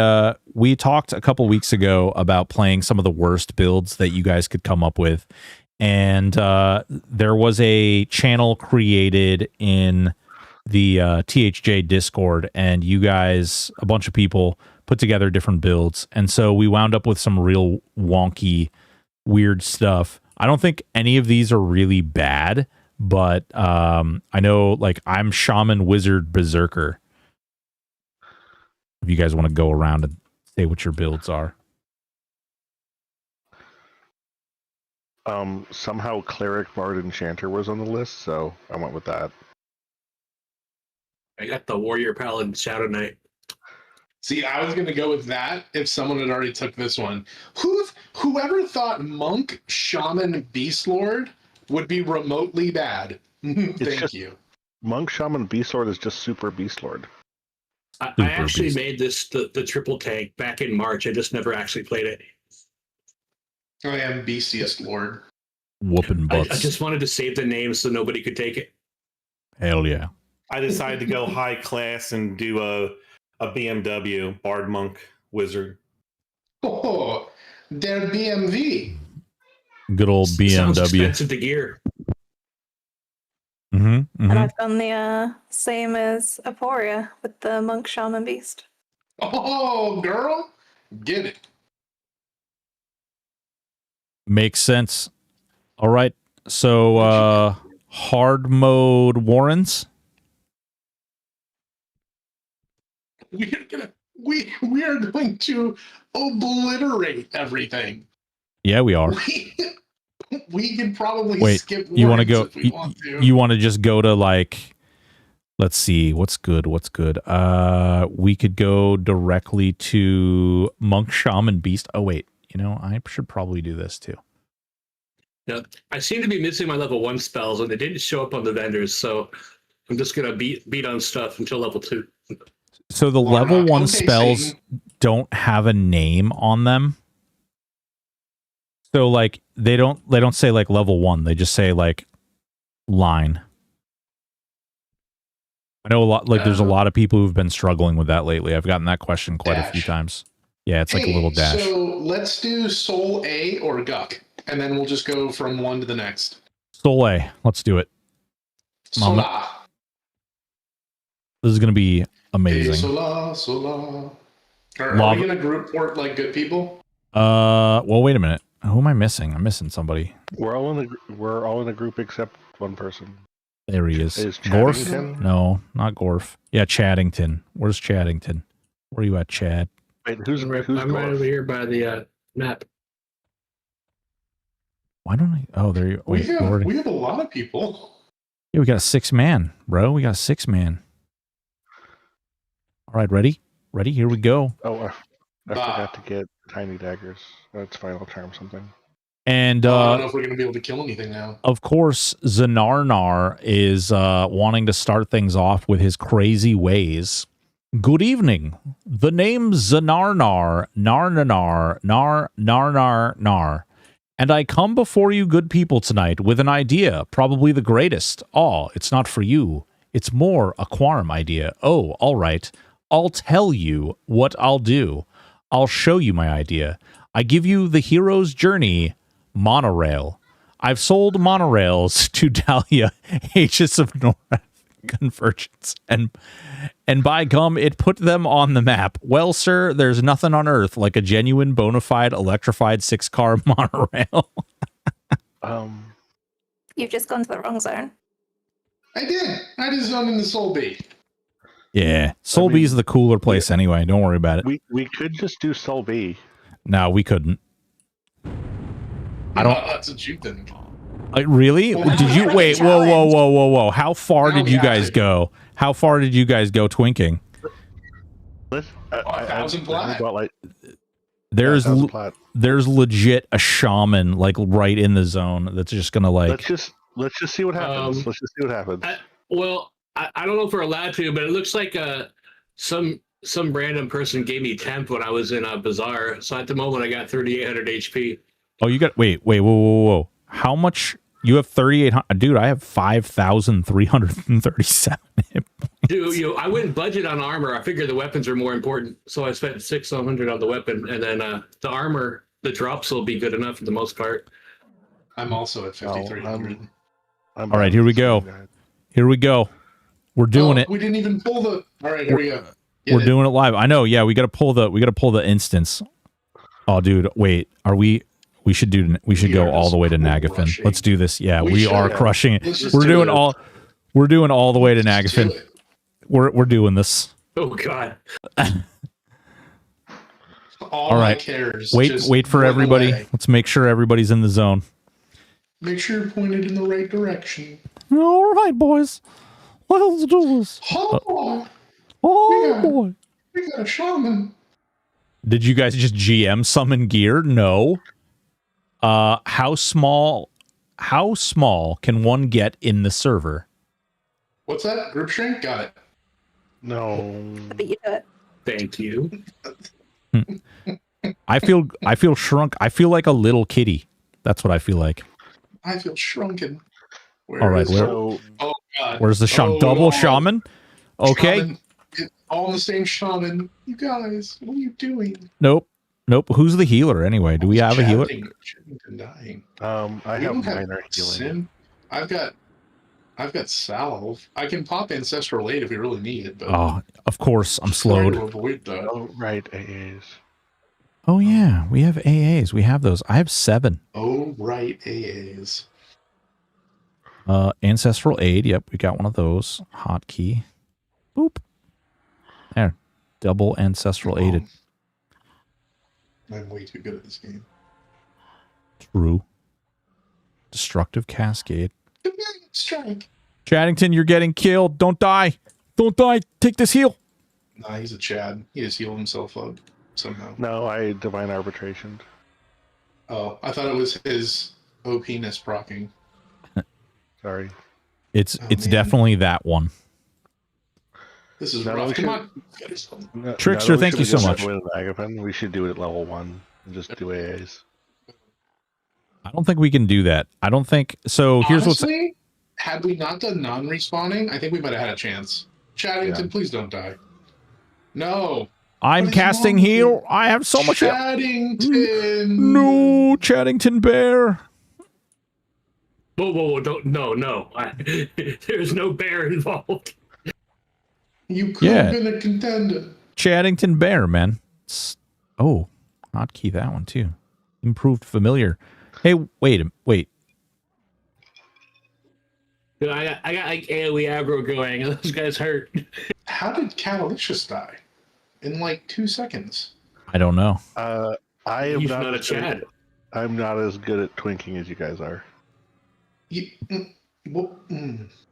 talked a couple weeks ago about playing some of the worst builds that you guys could come up with, and there was a channel created in the THJ Discord, and you guys, a bunch of people, put together different builds, and so we wound up with some real wonky, weird stuff. I don't think any of these are really bad. But I know, like, I'm Shaman, Wizard, Berserker. If you guys want to go around and say what your builds are. Somehow Cleric, Bard, Enchanter was on the list, so I went with that. I got the Warrior, Paladin, Shadow Knight. See, I was going to go with that if someone had already took this one. Whoever thought Monk, Shaman, Beast Lord would be remotely bad. Thank you. Monk, Shaman, Beast Lord is just Super Beast Lord. I actually made this the triple tank back in March. I just never actually played it. I am Beastiest Lord. Whooping butts. I just wanted to save the name so nobody could take it. Hell yeah. I decided to go high class and do a BMW, Bard, Monk, Wizard. Oh, der BMW. Good old BMW. Sounds expensive to gear. And I've done the same as Aporia with the Monk, Shaman, Beast. Oh, girl, get it. Makes sense. All right. So, hard mode Warrens. We are going to obliterate everything. Yeah, we are. We could probably Wait, skip you want to go? if we want to. You want to just go to like? Let's see. What's good? We could go directly to Monk, Shaman, Beast. Oh wait, I should probably do this too. Yeah, I seem to be missing my level 1 spells, and they didn't show up on the vendors, so I'm just gonna beat on stuff until level 2. So the level 1 spells don't have a name on them. So like they don't say like level 1. They just say like line. I know there's a lot of people who've been struggling with that lately. I've gotten that question quite a few times. Yeah, it's like a little dash. So let's do Soul A or Guck, and then we'll just go from one to the next. Soul A. Let's do it. Sola. This is going to be amazing. Hey, Sola. Are we going to group port like good people? Well, wait a minute. Who am I missing? I'm missing somebody. We're all in a group except one person. There he is. Gorf? No, not Gorf. Yeah, Chaddington. Where's Chaddington? Where are you at, Chad? Wait, who's I'm Gorf? right over here by the map. Why don't I? Oh, there you. Wait, we have a lot of people. Yeah, we got a 6-man, bro. We got a 6-man. All right, ready? Here we go. Oh, I forgot to get tiny daggers. That's fine. I'll charm something. And I don't know if we're going to be able to kill anything now. Of course, Zanarnar is wanting to start things off with his crazy ways. Good evening. The name's Zanarnar, Nar. And I come before you good people tonight with an idea, probably the greatest. Oh, it's not for you. It's more a Quorum idea. Oh, all right. I'll tell you what I'll do. I'll show you my idea. I give you the hero's journey monorail. I've sold monorails to Dahlia, Aegis of North Convergence, and by gum, it put them on the map. Well, sir, there's nothing on Earth like a genuine, bona fide, electrified 6-car monorail. You've just gone to the wrong zone. I did. I just zoned into Soul B. Yeah, Soul B is the cooler place anyway. Don't worry about it. We could just do Soul B. No, we couldn't. I don't. That's what you think. Really? Well, did you wait? Whoa! How far did you guys go? How far did you guys go twinking? 1,000 plat. There's legit a shaman like right in the zone that's just gonna like. Let's just see what happens. I don't know if we're allowed to, but it looks like some random person gave me temp when I was in a bazaar. So at the moment, I got 3,800 HP. Oh, you got wait, whoa! How much? You have 3,800, dude. I have 5,337. Dude, I wouldn't budget on armor. I figured the weapons are more important, so I spent 600 on the weapon, and then the armor, the drops will be good enough for the most part. I'm also at 5,300. All right, here we go. We're doing it. We didn't even pull the. All right, here we go. We're doing it live. I know. Yeah, we got to pull the instance. Oh, dude, wait. Are we? We should go all the way to Nagafin. Crushing. Let's do this. Yeah, we are crushing it. We're doing all the way to Nagafin. We're doing this. Oh God. All right. Wait for everybody. Away. Let's make sure everybody's in the zone. Make sure you're pointed in the right direction. All right, boys. Let's do this. Oh, boy. We got a shaman. Did you guys just GM summon gear? No. How small can one get in the server? What's that? Group shrink? Got it. No. But you do it. Thank you. I feel shrunk. I feel like a little kitty. That's what I feel like. I feel shrunken. All right, oh God. Where's the shaman? Double shaman? Okay. Shaman. All the same shaman. You guys, what are you doing? Nope. Who's the healer anyway? Do we have a healer? Dying. I have minor healing. I've got salve. I can pop ancestral aid if we really need it. But of course, I'm slowed. To avoid that. Oh, right, AAs. Oh yeah, we have AAs. We have those. I have 7. Oh right, AAs. Ancestral aid. Yep, we got one of those. Hotkey. Boop. There. Double ancestral aided. I'm way too good at this game. True. Destructive cascade. Strike. Chaddington, you're getting killed. Don't die. Don't die. Take this heal. Nah, he's a Chad. He just healed himself up somehow. No, I divine arbitration. Oh, I thought it was his OP-ness procking. Sorry. It's Oh, it's man. definitely that one. This is No, rough. we Come should- on. No, Trickster, no, we thank you should've so just much. went with Agapan. We should do it at level 1 and just do AAs. I don't think we can do that. I don't think so. Here's Honestly, had we not done non-respawning, I think we might have had a chance. Chaddington, please don't die. No. I'm What is casting wrong with heal. you? I have so much heal. Chaddington. No, Chaddington Bear. Whoa, don't, no. There's no bear involved. You could Yeah. have been a contender. Chaddington Bear, man. Oh, hotkey that one too. Improved familiar. Hey, wait. I got like AoE aggro going. Those guys hurt. How did Catalicious die? In like 2 seconds. I don't know. I am He's not not a as good at- Chad. I'm not as good at twinking as you guys are.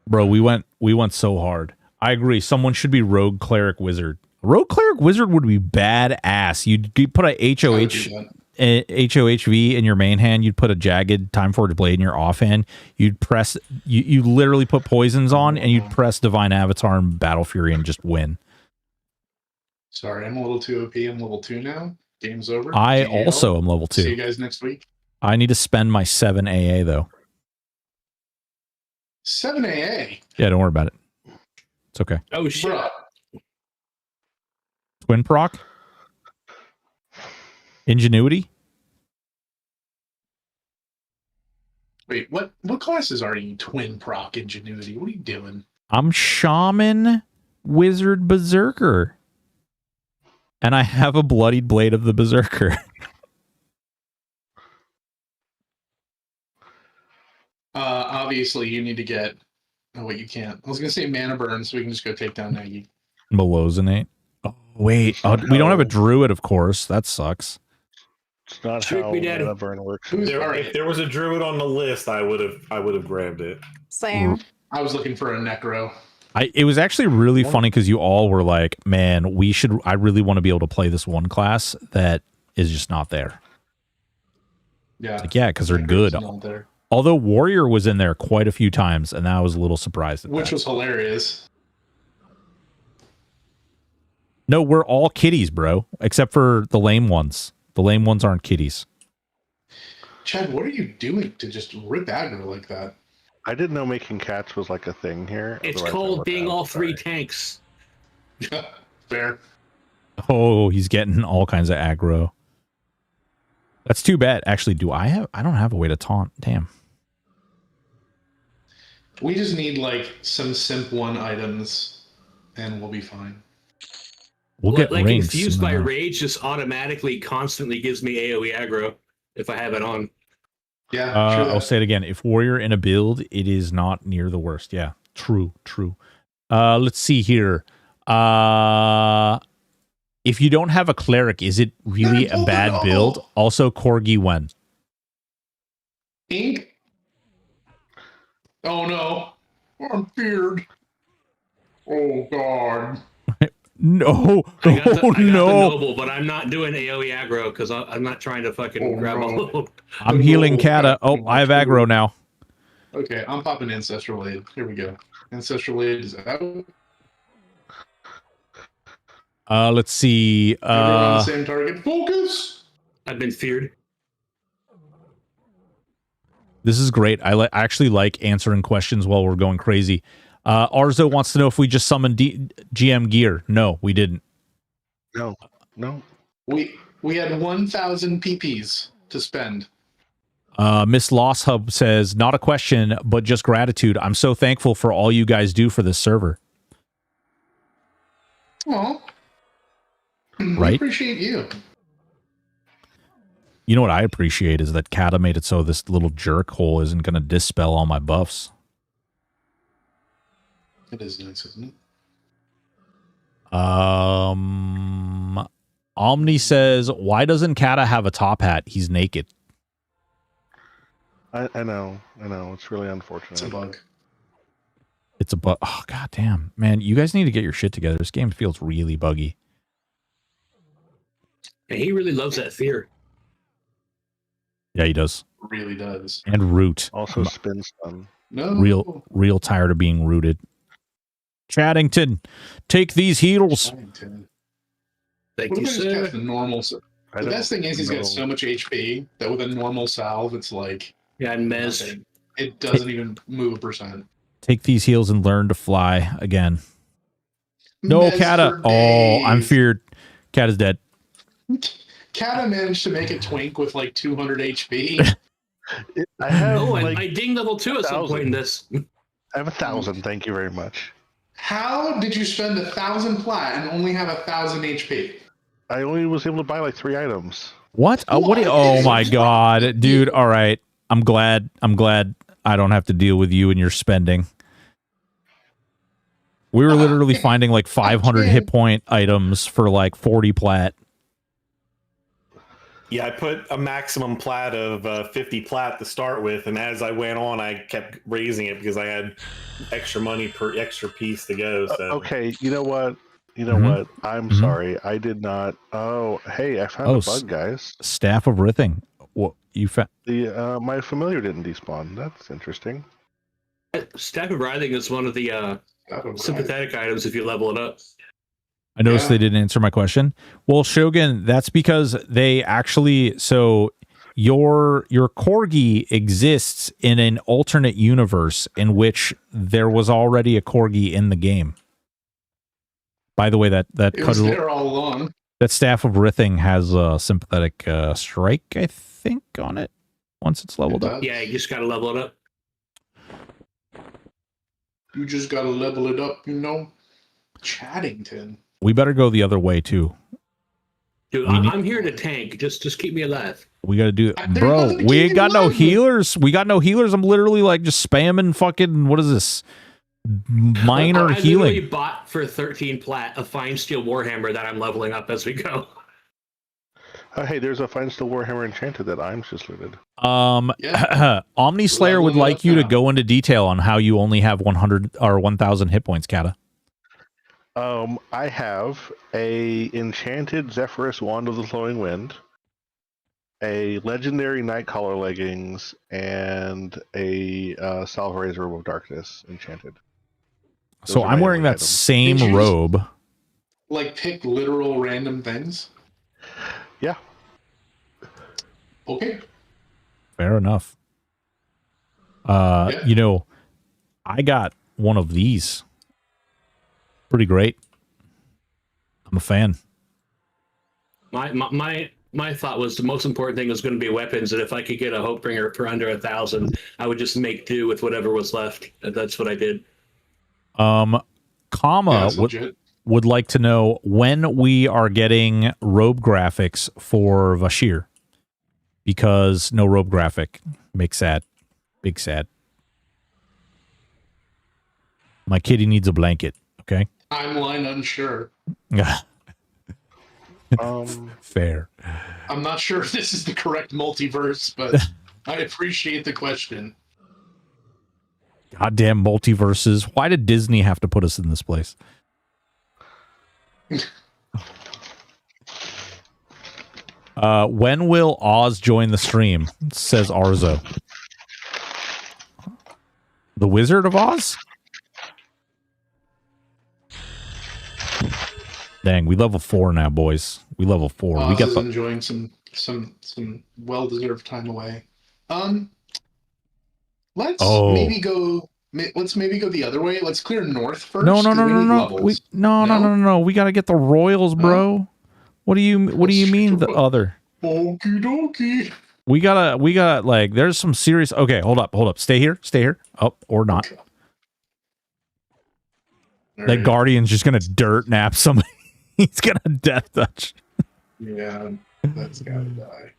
Bro, we went so hard. I agree. Someone should be Rogue Cleric Wizard. Rogue Cleric Wizard would be badass. You'd put a HOHV in your main hand. You'd put a Jagged Time Forged Blade in your offhand. You'd press. You literally put poisons on, and you'd press Divine Avatar and Battle Fury and just win. Sorry, I'm a little too OP. I'm level 2 now. Game's over. I GL. also am level 2. See you guys next week. I need to spend my 7 AA though. 7 AA. Yeah, don't worry about it. It's okay. Oh shit. Bruh. Twin proc? Ingenuity? Wait, what classes are you? Twin proc ingenuity. What are you doing? I'm Shaman Wizard Berserker. And I have a bloodied blade of the Berserker. Obviously you need to get oh wait, you can't. I was gonna say mana burn, so we can just go take down Nagy. Melosinate. Oh, wait. Oh, we don't have a druid, of course. That sucks. It's not Shoot how me, Daddy. mana burn works. If there was a druid on the list, I would have grabbed it. Same. I was looking for a necro. It was actually really funny because you all were like, man, I really want to be able to play this one class that is just not there. Yeah. Like, yeah, because they're good. Not there. Although Warrior was in there quite a few times, and I was a little surprised at Which that. was hilarious. No, we're all kitties, bro, except for the lame ones. The lame ones aren't kitties. Chad, what are you doing to just rip aggro like that? I didn't know making cats was like a thing here. It's Otherwise I called would being have. all three Sorry. tanks. Fair. Oh, he's getting all kinds of aggro. That's too bad. Actually, I don't have a way to taunt. Damn. We just need like some simp 1 items and we'll be fine. We'll get like rings. Infused by No. Rage just automatically constantly gives me AoE aggro if I have it on. Yeah, I'll say it again. If Warrior in a build, it is not near the worst. Yeah, true. Let's see here. If you don't have a cleric, is it really a bad build? Also, Corgi Wen. Ink? Oh no. I'm feared. Oh god. No. I got Oh the no. noble, but I'm not doing AoE aggro because I'm not trying to fucking grab a load. I'm healing Kata. Oh, I have aggro now. Okay, I'm popping Ancestral Aid. Here we go. Ancestral Aid is out. Let's see. Everyone on the same target. Focus! I've been feared. This is great. I actually like answering questions while we're going crazy. Arzo wants to know if we just summoned GM gear. No, we didn't. No. We had 1,000 PPs to spend. Miss Loss Hub says, not a question, but just gratitude. I'm so thankful for all you guys do for this server. Aw. Right? We appreciate you. You know what I appreciate is that Kata made it so this little jerk hole isn't going to dispel all my buffs. It is nice, isn't it? Omni says, why doesn't Kata have a top hat? He's naked. I know. It's really It's a unfortunate. bug. It's a bug. Oh, god damn. Man, you guys need to get your shit together. This game feels really buggy. And he really loves that fear. Yeah, he does. Really does. And root. Also, spin stun. No. Real tired of being rooted. Chaddington, take these heals. Chaddington. Thank What you, if I just sir. cast the normal? The best thing is he's got so much HP that with a normal salve, it's like Yeah, and Mez. nothing. It doesn't even move 1%. Take these heals and learn to fly again. No, Mez Kata. for Oh, I'm days. feared. Kata's dead. Kata managed to make a twink with like 200 HP. I have Oh, and like I ding level 2 at some point in this. I have 1,000. Thank you very much. How did you spend 1,000 plat and only have 1,000 HP? I only was able to buy like 3 items. What? What? Oh my god, dude. All right. I'm glad I don't have to deal with you and your spending. We were literally finding like 500 hit point items for like 40 plat. Yeah, I put a maximum plat of 50 plat to start with, and as I went on, I kept raising it because I had extra money per extra piece to go. So Okay, you know what? Mhm. What? I'm Mhm. sorry. I did not. Oh, hey, I found a bug, guys. Staff of Rithing. What you found? The my familiar didn't despawn. That's interesting. Staff of Writhing is one of the sympathetic items if you level it up. I noticed they didn't answer my question. Well, Shogun, that's because they actually your corgi exists in an alternate universe in which there was already a corgi in the game. By the way, that It was there all along. that Staff of Rithing has a sympathetic strike, I think, on it once it's leveled up. Yeah, you just gotta level it up. You just gotta level it up, you know? Chaddington. We better go the other way too. Dude, I'm here to tank. Just keep me alive. We got to do They're bro. gonna We keep ain't got no alive. healers. We got no healers. I'm literally like just spamming fucking. What is this? Minor I healing. literally bought for 13 plat a fine steel warhammer that I'm leveling up as we go. Hey, there's a fine steel warhammer enchanted that I'm just looted. Omni Slayer would Leveling like up you to now. go into detail on how you only have 100 or 1,000 hit points, Kata. I have a enchanted Zephyrus Wand of the Flowing Wind, a legendary Nightcaller leggings, and a Salve Razor of Darkness enchanted. Those So are I'm my wearing only that items. same Did you just- robe. Like, pick literal random things? Yeah. Okay. Fair enough. Yeah. You know, I got one of these. Pretty great. I'm a fan. My thought was the most important thing was going to be weapons, and if I could get a Hopebringer for under 1,000, I would just make do with whatever was left. And that's what I did. Comma that's legit. would like to know when we are getting robe graphics for Vashir. Because no robe graphic. Makes sad. Big sad. My kitty needs a blanket. Okay. Timeline unsure. Fair. I'm not sure if this is the correct multiverse, but I appreciate the question. Goddamn multiverses. Why did Disney have to put us in this place? When will Oz join the stream? Says Arzo. The Wizard of Oz? Dang, we level 4 now, boys. We level 4. We Oz got is the enjoying some well-deserved time away. Let's Oh. maybe go. Let's maybe go the other way. Let's clear north first. No. 'cause we need No. levels. No. We got to get the Royals, bro. What do you mean the other? Okie dokie. We gotta like there's some serious okay, hold up. Stay here. Oh, or not. Okay. That Alright. Guardian's just gonna dirt nap somebody. He's gonna death touch. Yeah, that's gotta die.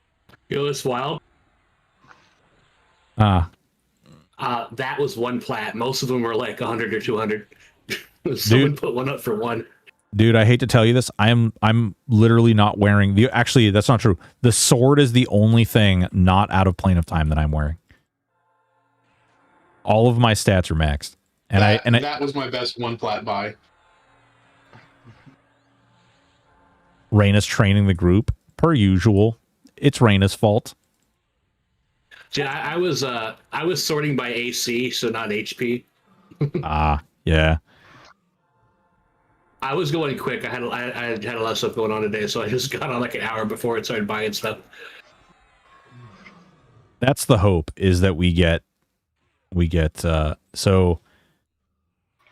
Feel this wild? That was one plat. Most of them were like 100 or 200. Someone put one up for one. Dude, I hate to tell you this. I'm literally not wearing the. Actually, that's not true. The sword is the only thing not out of plane of time that I'm wearing. All of my stats are maxed. And that was my best one plat buy. Raina's training the group per usual. It's Raina's fault. Yeah, I was sorting by AC, so not HP. Yeah. I was going quick. I had a lot of stuff going on today, so I just got on like an hour before it started buying stuff. That's the hope, is that we get so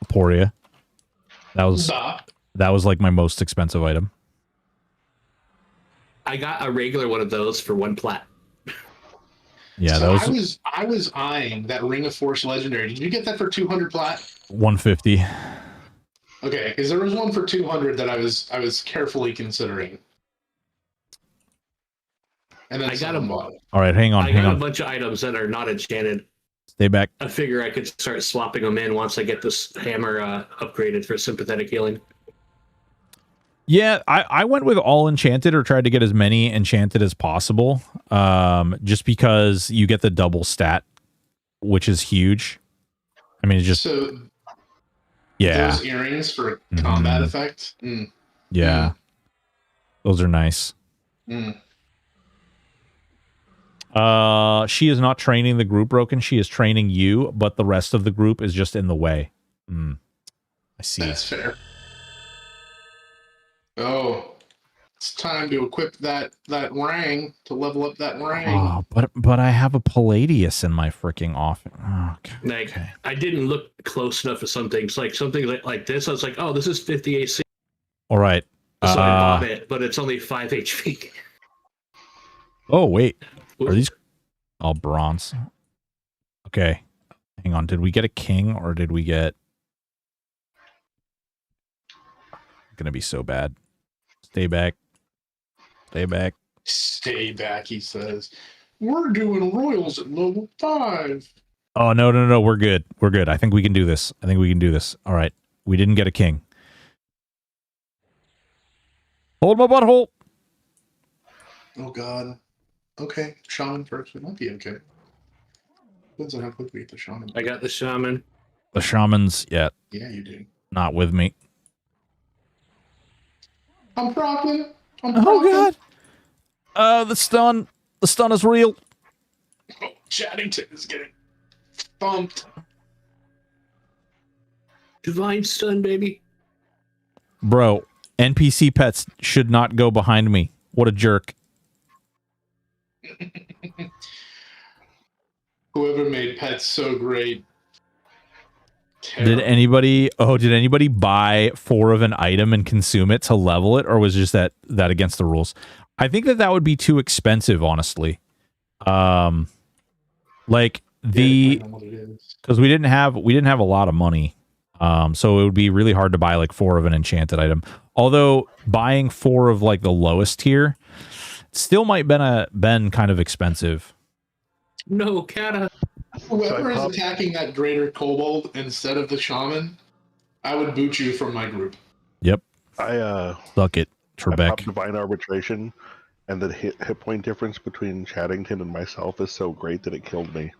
Aporia. That was like my most expensive item. I got a regular one of those for 1 plat. Yeah, so that was. I was eyeing that Ring of Force Legendary. Did you get that for 200 plat? 150. Okay, because there was one for 200 that I was carefully considering. And then I got them. All right, hang on. I got a bunch of items that are not enchanted. Stay back. I figure I could start swapping them in once I get this hammer upgraded for sympathetic healing. Yeah, I went with all enchanted, or tried to get as many enchanted as possible, just because you get the double stat, which is huge. I mean, it's just... So, yeah. Those earrings for combat effect? Yeah. Those are nice. She is not training the group, Broken. She is training you, but the rest of the group is just in the way. I see. That's fair. Oh, it's time to equip that rang, to level up that rang. Oh, but I have a Palladius in my freaking office. Oh, okay. I didn't look close enough at some things. Like something like this, I was like, oh, this is 50 AC. All right. So I bought it, but it's only 5 HP. Oh, wait. Are these all bronze? Okay. Hang on. Did we get a king, or did we get... Gonna be so bad. Stay back. Stay back. Stay back, he says. We're doing royals at level 5. Oh, no. We're good. We're good. I think we can do this. All right. We didn't get a king. Hold my butthole. Oh, God. Okay. Shaman first. We might be okay. Depends on how quick we get the shaman. I got the shaman. The shaman's, yeah. Yeah, you do. Not with me. I'm propping. Oh, God. The stun is real. Oh, Chaddington is getting thumped. Divine stun, baby. Bro, NPC pets should not go behind me. What a jerk. Whoever made pets so great. Did anybody buy 4 of an item and consume it to level it, or was just that against the rules? I think that would be too expensive, honestly. Like because we didn't have a lot of money. So it would be really hard to buy like 4 of an enchanted item. Although buying 4 of like the lowest tier still might been kind of expensive. No, Kata. Whoever is attacking that Greater Kobold instead of the Shaman, I would boot you from my group. Yep. Suck it, Trebek. Divine Arbitration, and the hit point difference between Chaddington and myself is so great that it killed me.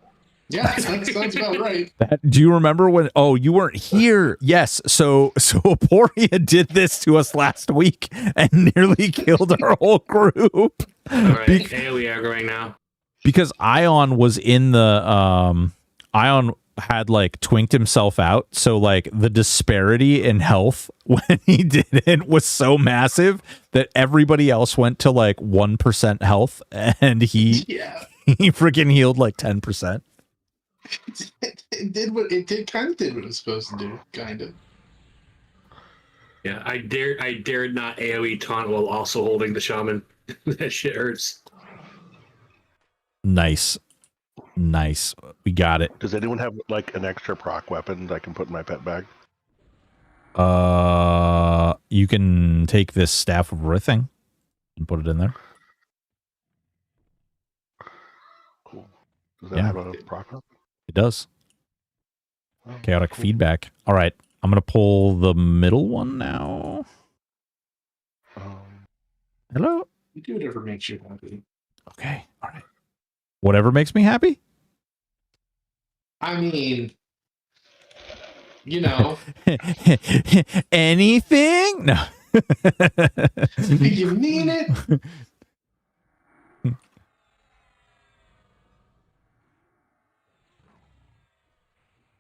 Yeah, that's about right. Do you remember when... Oh, you weren't here. Yes. So Aporia did this to us last week and nearly killed our whole group. All right, AoE aggroing now. Because Ion was in the... Ion had, like, twinked himself out. So, like, the disparity in health when he did it was so massive that everybody else went to, like, 1% health. And he freaking healed, like, 10%. It kind of did what it was supposed to do, kind of. Yeah, I dared not AoE taunt while also holding the shaman. That shit hurts. Nice. We got it. Does anyone have like an extra proc weapon that I can put in my pet bag? You can take this Staff of Rithing and put it in there. Cool. Does that have a proc weapon? It does. Chaotic feedback. All right. I'm going to pull the middle one now. Hello? You do whatever makes you happy. Okay. All right. Whatever makes me happy? I mean, you know. Anything? No. You mean it?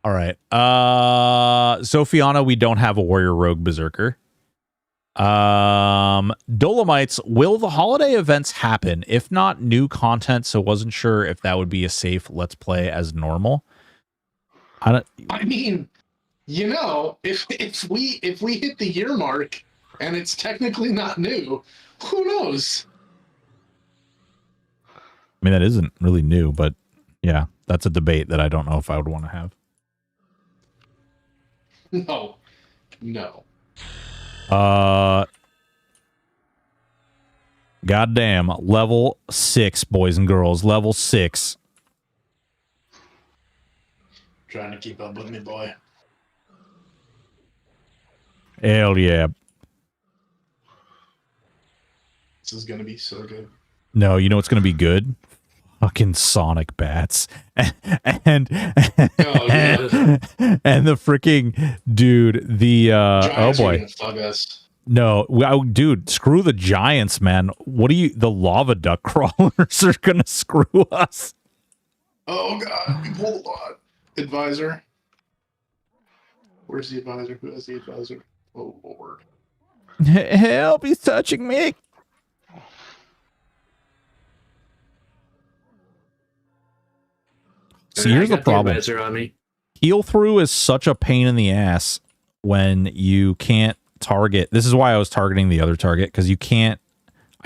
All right. Sophiana, we don't have a warrior rogue berserker. Dolomites, will the holiday events happen? If not, new content, so wasn't sure if that would be a safe let's play as normal. I mean, you know, if we hit the year mark and it's technically not new, who knows? I mean, that isn't really new, but yeah, that's a debate that I don't know if I would want to have. No. Goddamn, level 6, boys and girls, level 6. Trying to keep up with me, boy. Hell yeah. This is gonna be so good. No, you know what's gonna be good? Fucking Sonic bats. and the freaking dude, the oh boy. Fuck us. No, dude, screw the giants, man. What do you? The lava duck crawlers are gonna screw us. Oh god, we pulled a lot. Advisor. Where's the advisor? Who has the advisor? Oh Lord. Help, he's touching me. See, here's the problem. On me. Heal through is such a pain in the ass when you can't target. This is why I was targeting the other target, because I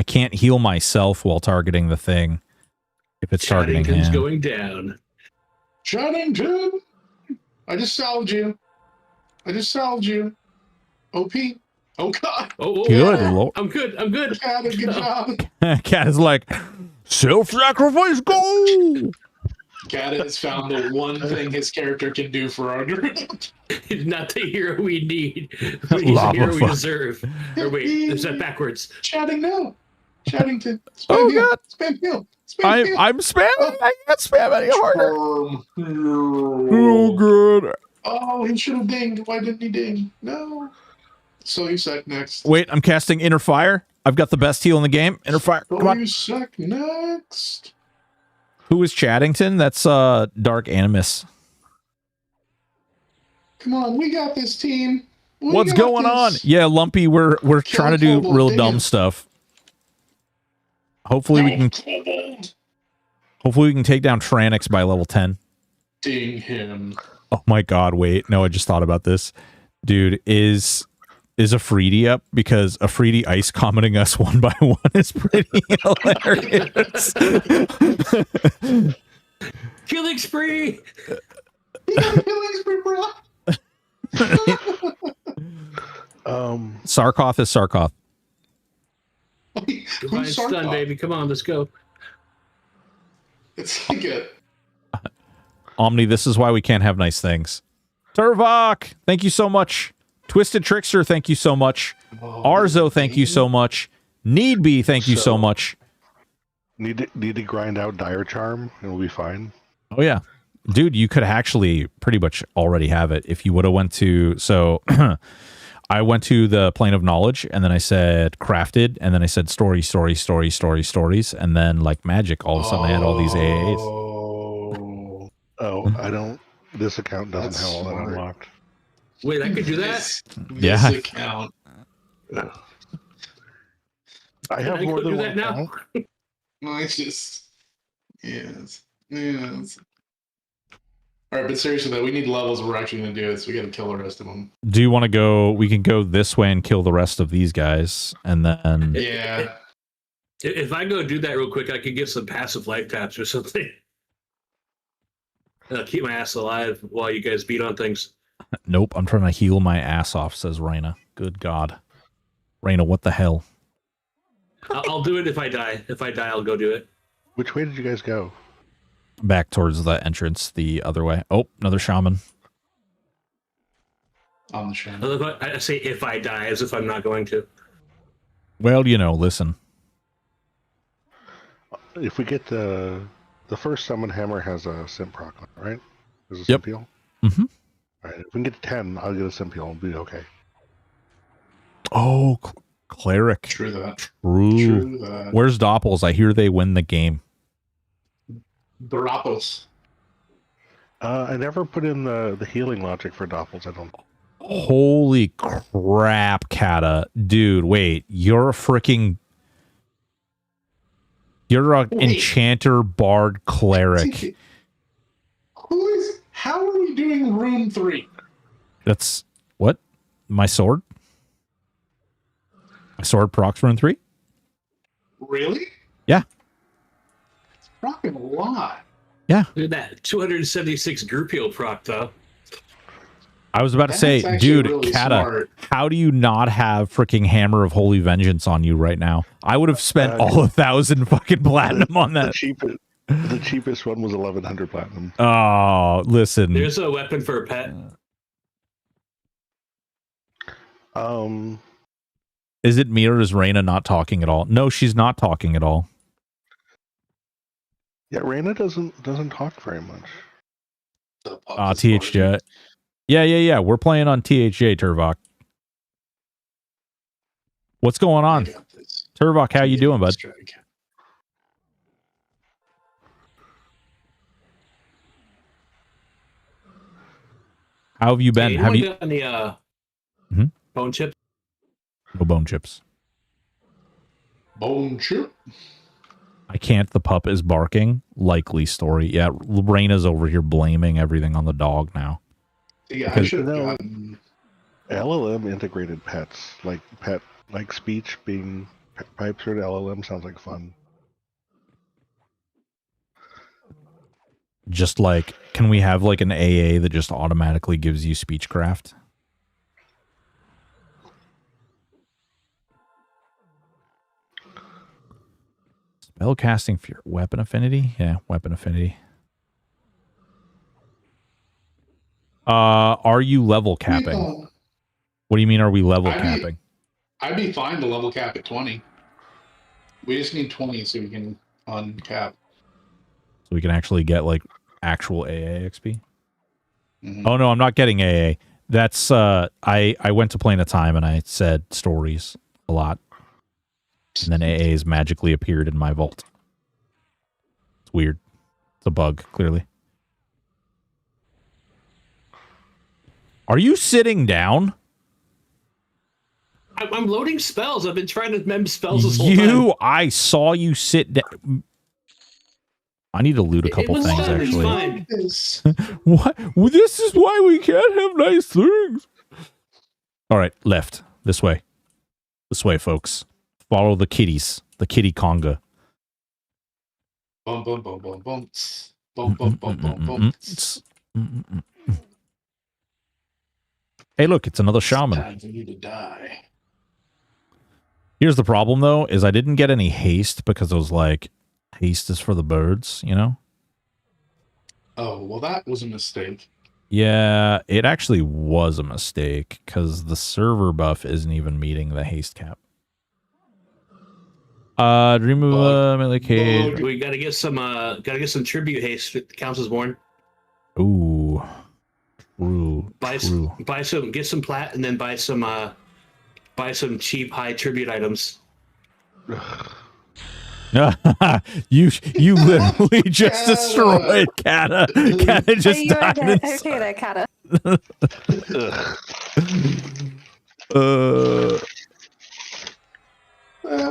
can't heal myself while targeting the thing if it's targeting him. Going down. Chaddington! I just salved you. OP. Oh god. Oh, good Lord. I'm good. Cat, good job. Cat is like, self-sacrifice, go! Cat has found the one thing his character can do for our group. He's not the hero we need, but he's the hero we deserve. Or wait, is that backwards? Chatting now. Chaddington. Oh god. Spam heal. I'm spamming. Oh. I can't spam any harder. Oh god. Oh, he should have dinged. Why didn't he ding? No. So you suck next. Wait, I'm casting Inner Fire. I've got the best heal in the game. Inner Fire. Come on. You suck next. Who is Chaddington? That's Dark Animus. Come on, we got this team. What's going on? Yeah, Lumpy, we're trying to do real dumb stuff. Hopefully we can take down Tranix by level 10. Ding him. Oh my god, wait. No, I just thought about this. Dude, is Afridi up? Because Afridi ice commenting us one by one is pretty hilarious. Killing spree! You got a killing spree, bro. Sarkoth is Sarkoth. Divine stun, baby. Come on, let's go. It's like a... Omni, this is why we can't have nice things. Turvok, thank you so much. Twisted Trickster, thank you so much. Arzo, thank you so much. Need Be, thank you so much. Need to grind out Dire Charm and we'll be fine. Oh yeah. Dude, you could actually pretty much already have it if you would have went to... So I went to the Plane of Knowledge and then I said crafted and then I said stories. And then like magic, all of a sudden I had all these AAs. Oh, I don't... This account doesn't have all that unlocked. Wait, I could do that? Yeah. This account. I have more than do that one now. account. No, it's just... Yes. All right, but seriously though, we need levels if we're actually going to do it, so we got to kill the rest of them. Do you want to go... We can go this way and kill the rest of these guys, and then... Yeah. If I go do that real quick, I could get some passive life taps or something. Keep my ass alive while you guys beat on things. Nope, I'm trying to heal my ass off, says Reyna. Good God. Reyna, what the hell? I'll do it if I die. If I die, I'll go do it. Which way did you guys go? Back towards the entrance, the other way. Oh, another shaman. On the shaman. I say if I die, as if I'm not going to. Well, you know, listen. If we get the first summon hammer has a Simp proc on it, right? as a Yep. Simpial? Mm-hmm. All right, if we can get to 10, I'll get a Simpial and be okay. Oh, cleric. True that. True. True that. Where's Doppels? I hear they win the game. Barapos. I never put in the healing logic for Doppels, I don't. Holy crap, Kata. Dude, wait. You're a freaking... You're an enchanter, bard, cleric. How are we doing rune 3? That's... What? My sword? My sword procs rune 3? Really? Yeah. It's rocking a lot. Yeah. Look at that 276 group heal proc though. I was about to That's say, actually dude, really Kata, smart. how do you not have freaking Hammer of Holy Vengeance on you right now? I would have spent all 1,000 fucking platinum on that. The cheapest one was 1,100 platinum. Oh, listen. There's a weapon for a pet. Is it me or is Reyna not talking at all? No, she's not talking at all. Yeah, Reyna doesn't talk very much. THJ. Yeah. We're playing on THJ, Turvok. What's going on? Turvok, how you doing, bud? How have you been? Hey, Have you got any bone chips? No bone chips. Bone chip? I can't. The pup is barking. Likely story. Yeah, Reyna's over here blaming everything on the dog now. Yeah, I should have gotten... LLM integrated pets, like speech being piped through to LLM sounds like fun. Just like, can we have like an AA that just automatically gives you speechcraft? Spell casting for your weapon affinity? Yeah, weapon affinity. Are you level capping? What do you mean, are we level capping? I'd be fine to level cap at 20. We just need 20 so we can uncap. So we can actually get like actual AA XP? Mm-hmm. Oh no, I'm not getting AA. That's I went to Plane of Time and I said stories a lot. And then AA's magically appeared in my vault. It's weird. It's a bug, clearly. Are you sitting down? I'm loading spells. I've been trying to mem spells this whole time. I saw you sit down. I need to loot a couple things, actually. What? Well, this is why we can't have nice things. All right, left. This way. This way, folks. Follow the kitties. The kitty conga. Boom, boom, boom, boom, boom. Boom, boom, boom, boom, boom. Hey, look, it's another shaman. Time for you to die. Here's the problem, though, is I didn't get any haste because it was like, haste is for the birds, you know? Oh, well, that was a mistake. Yeah, it actually was a mistake because the server buff isn't even meeting the haste cap. Remove melee cage. We gotta get some tribute haste. It counts as born. Ooh, true. Get some plat, and then buy some cheap high tribute items. you literally just destroyed Kata. Kata just died. Okay, there, Kata.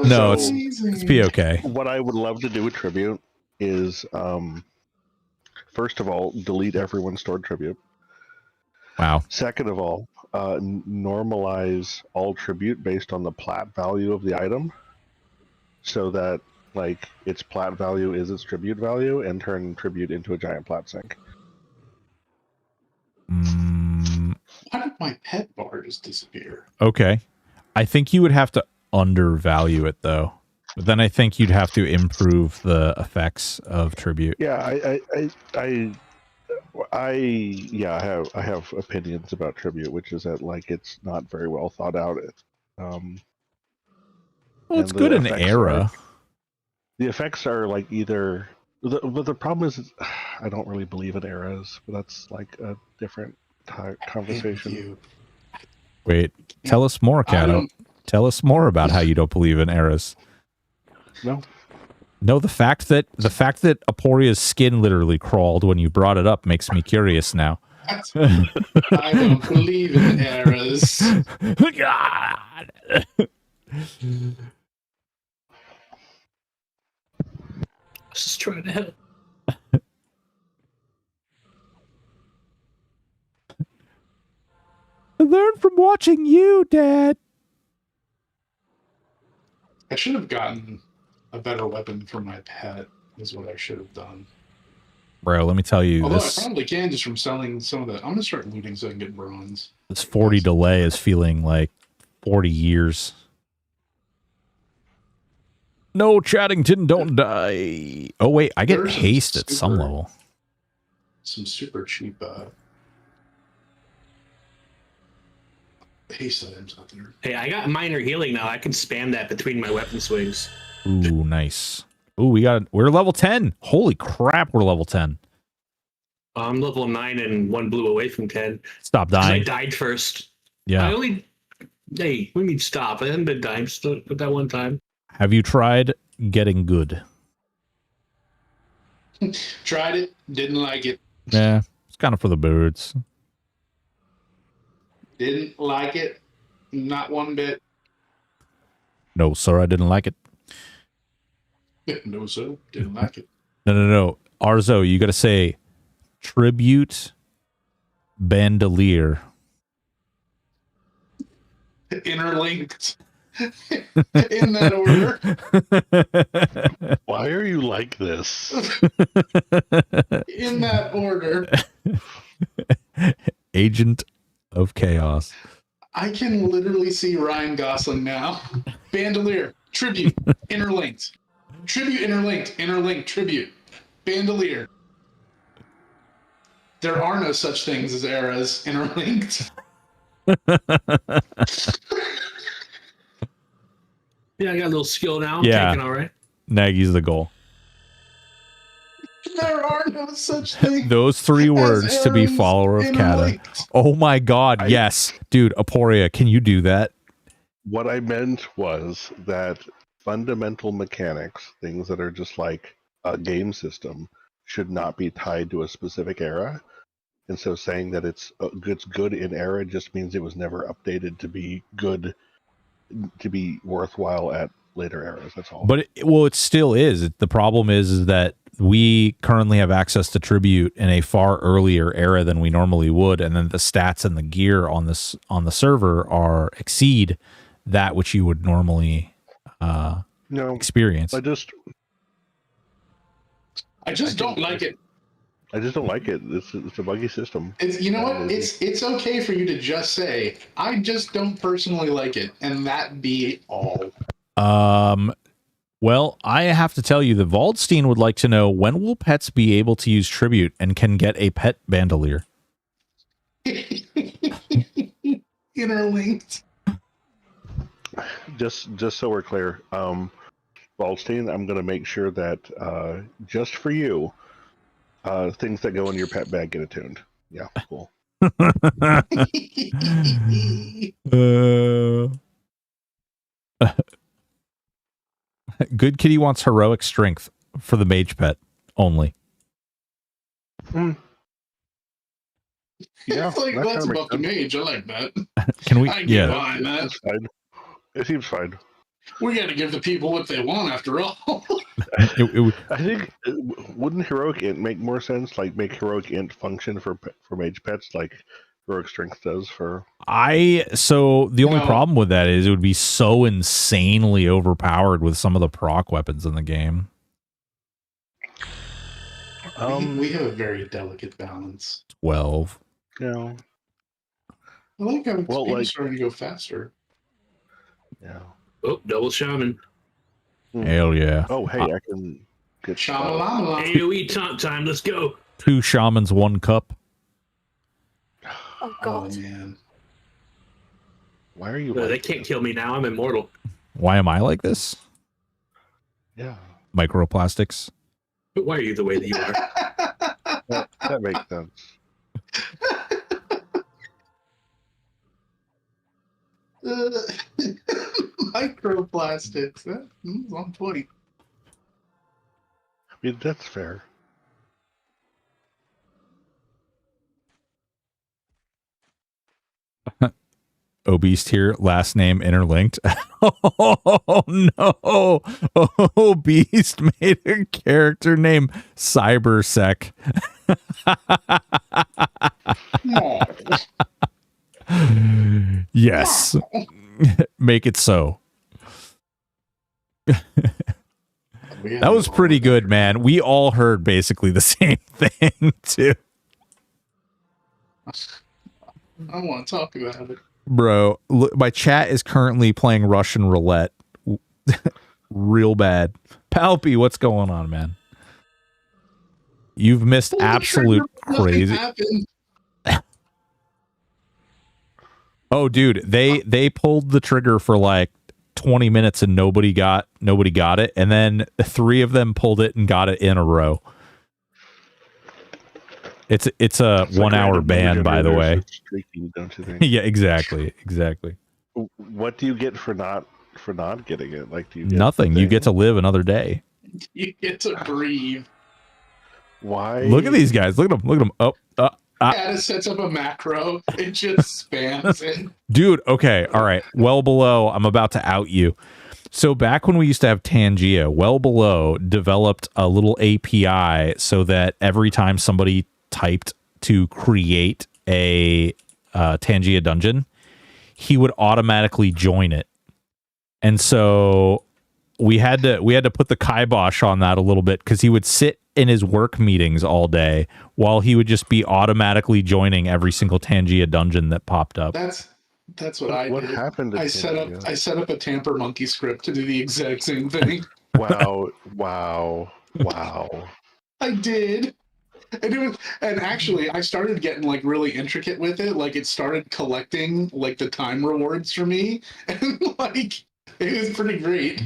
No, it's P-okay. What I would love to do with tribute is, first of all, delete everyone's stored tribute. Wow. Second of all, normalize all tribute based on the plat value of the item, so that like its plat value is its tribute value, and turn tribute into a giant plat sink. Why did my pet bar just disappear? Okay. I think you would have to undervalue it, though. But then I think you'd have to improve the effects of tribute. Yeah, I have opinions about tribute, which is that like it's not very well thought out. Well, it's good in era. The effects are like either But the problem is, I don't really believe in eras, but that's like a different conversation. You. Wait, tell us more, I Kato. don't- Tell us more about how you don't believe in eras. No, No, the fact that Aporia's skin literally crawled when you brought it up makes me curious now. I don't believe in eras. God. Just trying to help. I learned from watching you, Dad. I should have gotten a better weapon for my pet, is what I should have done. Bro, let me tell you, Although I this probably can just from selling some of the... I'm going to start looting so I can get bronze. 40 delay is feeling like 40 years. No, Chattington, don't die. Oh, wait, I get There's some haste at some super- level. Some super cheap haste items out there. Hey, I got minor healing now. I can spam that between my weapon swings. Ooh, nice. Ooh, we're level 10. Holy crap, we're level 10. I'm level 9 and one blue away from 10. Stop 'Cause I dying. died first. Yeah. I only... Hey, what do you mean stop? I haven't been dying but that one time. Have you tried getting good? Tried it, didn't like it. Yeah, it's kind of for the birds. Didn't like it, not one bit. No, sir, I didn't like it. No, sir, didn't like it. No. Arzo, you got to say tribute bandolier. Interlinked. In that order. why are you like this? In that order. Agent of Chaos. I can literally see Ryan Gosling now. Bandolier, tribute, interlinked. Tribute, interlinked, interlinked, tribute. Bandolier. There are no such things as eras interlinked. Yeah, I got a little skill now. I'm Yeah. taking all right. Nagy's the goal. There are no such things. Those 3 words to be eras follower of Kata. interlinked. Oh my god, yes. Dude, Aporia, can you do that? What I meant was that fundamental mechanics, things that are just like a game system, should not be tied to a specific era. And so saying that it's good in era just means it was never updated to be good, to be worthwhile at later eras. That's all. But it still is. The problem is that we currently have access to tribute in a far earlier era than we normally would, and then the stats and the gear on the server exceed that which you would normally experience. I just don't like it. I just don't like it. It's a buggy system. You know what? It's okay for you to just say, I just don't personally like it, and that be all. Well, I have to tell you, the Waldstein would like to know, when will pets be able to use tribute and can get a pet bandolier? Interlinked. Just so we're clear, Waldstein, I'm going to make sure that just for you, things that go in your pet bag get attuned. Yeah, cool. Good Kitty wants heroic strength for the mage pet only. Yeah, It's like, that that's kinda about the makes mage. I like that. Can we? I can Yeah. get behind that. It's fine. It seems fine. We got to give the people what they want, after all. I think wouldn't heroic int make more sense? Like make heroic int function for mage pets, like heroic strength does for. So the only No. problem with that is it would be so insanely overpowered with some of the proc weapons in the game. We have a very delicate balance. 12. Yeah. I like how Well, speed's like- starting to go faster. Yeah. Oh, double shaman. Hell yeah. Oh, hey, I can get. Shamalama. AoE taunt time. Let's go. 2 shamans, 1 cup. Oh Oh, god. man. Why are you? No, like they can't this? kill me now. I'm immortal. Why am I like this? Yeah. Microplastics. But why are you the way that you are? That makes sense. Microplastics. That's on point. I mean, that's fair. Obese here, last name interlinked. Oh no! Obese made a character named Cybersec. Yes, make it so. That was pretty good, man. We all heard basically the same thing too. I want to talk about it. Bro, look, my chat is currently playing Russian roulette. Real bad. Palpy, what's going on, man? You've missed absolute crazy. Oh, dude, they pulled the trigger for like 20 minutes and nobody got it, and then 3 of them pulled it and got it in a row. It's a 1 hour ban, by the way. Streaking, don't you think? Yeah, exactly. What do you get for not getting it? Like, do you get nothing? You get to live another day. You get to breathe. Why? Look at these guys. Look at them. Oh, Ada sets up a macro. It just spams it. Dude, okay. All right. Well Below, I'm about to out you. So back when we used to have Tangia, Well Below developed a little API so that every time somebody typed to create a Tangia dungeon, he would automatically join it. And so we had to put the kibosh on that a little bit, because he would sit in his work meetings all day while he would just be automatically joining every single Tangia dungeon that popped up. That's what I did. What happened to I set up a tamper monkey script to do the exact same thing. Wow. I did. And actually I started getting like really intricate with it. Like it started collecting like the time rewards for me. And like it was pretty great.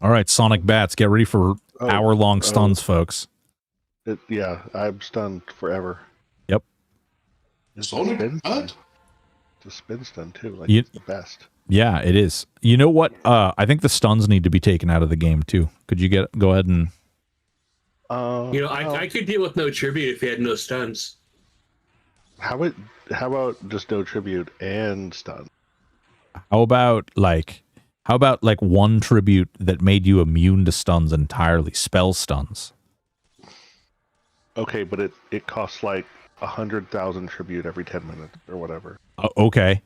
All right, Sonic Bats, get ready for hour-long stuns, folks. Yeah, I'm stunned forever. Yep. Sonic Bat? It's a spin stun too. Like it's the best. Yeah, it is. You know what? I think the stuns need to be taken out of the game too. Could you go ahead and? I could deal with no tribute if you had no stuns. How about just no tribute and stun? How about like one tribute that made you immune to stuns entirely, spell stuns? Okay, but it costs like 100,000 tribute every 10 minutes or whatever. Okay.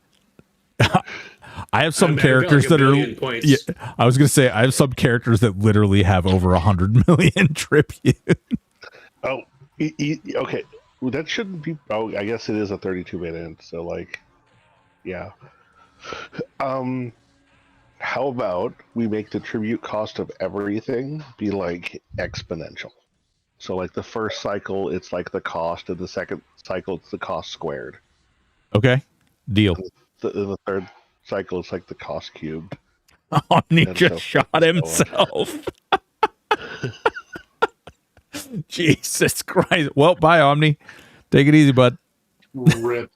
I have some characters that are. Yeah, I was gonna say I have some characters that literally have over 100 million tribute. Oh, okay. Well, that shouldn't be. Oh, I guess it is a 32-minute. So like, yeah. How about we make the tribute cost of everything be like exponential? So like the first cycle, it's like the cost, and the second cycle, it's the cost squared. Okay, deal. In the third cycle, it's like the cost cubed. Omni just shot himself. Jesus Christ. Well, bye, Omni. Take it easy, bud. Rip.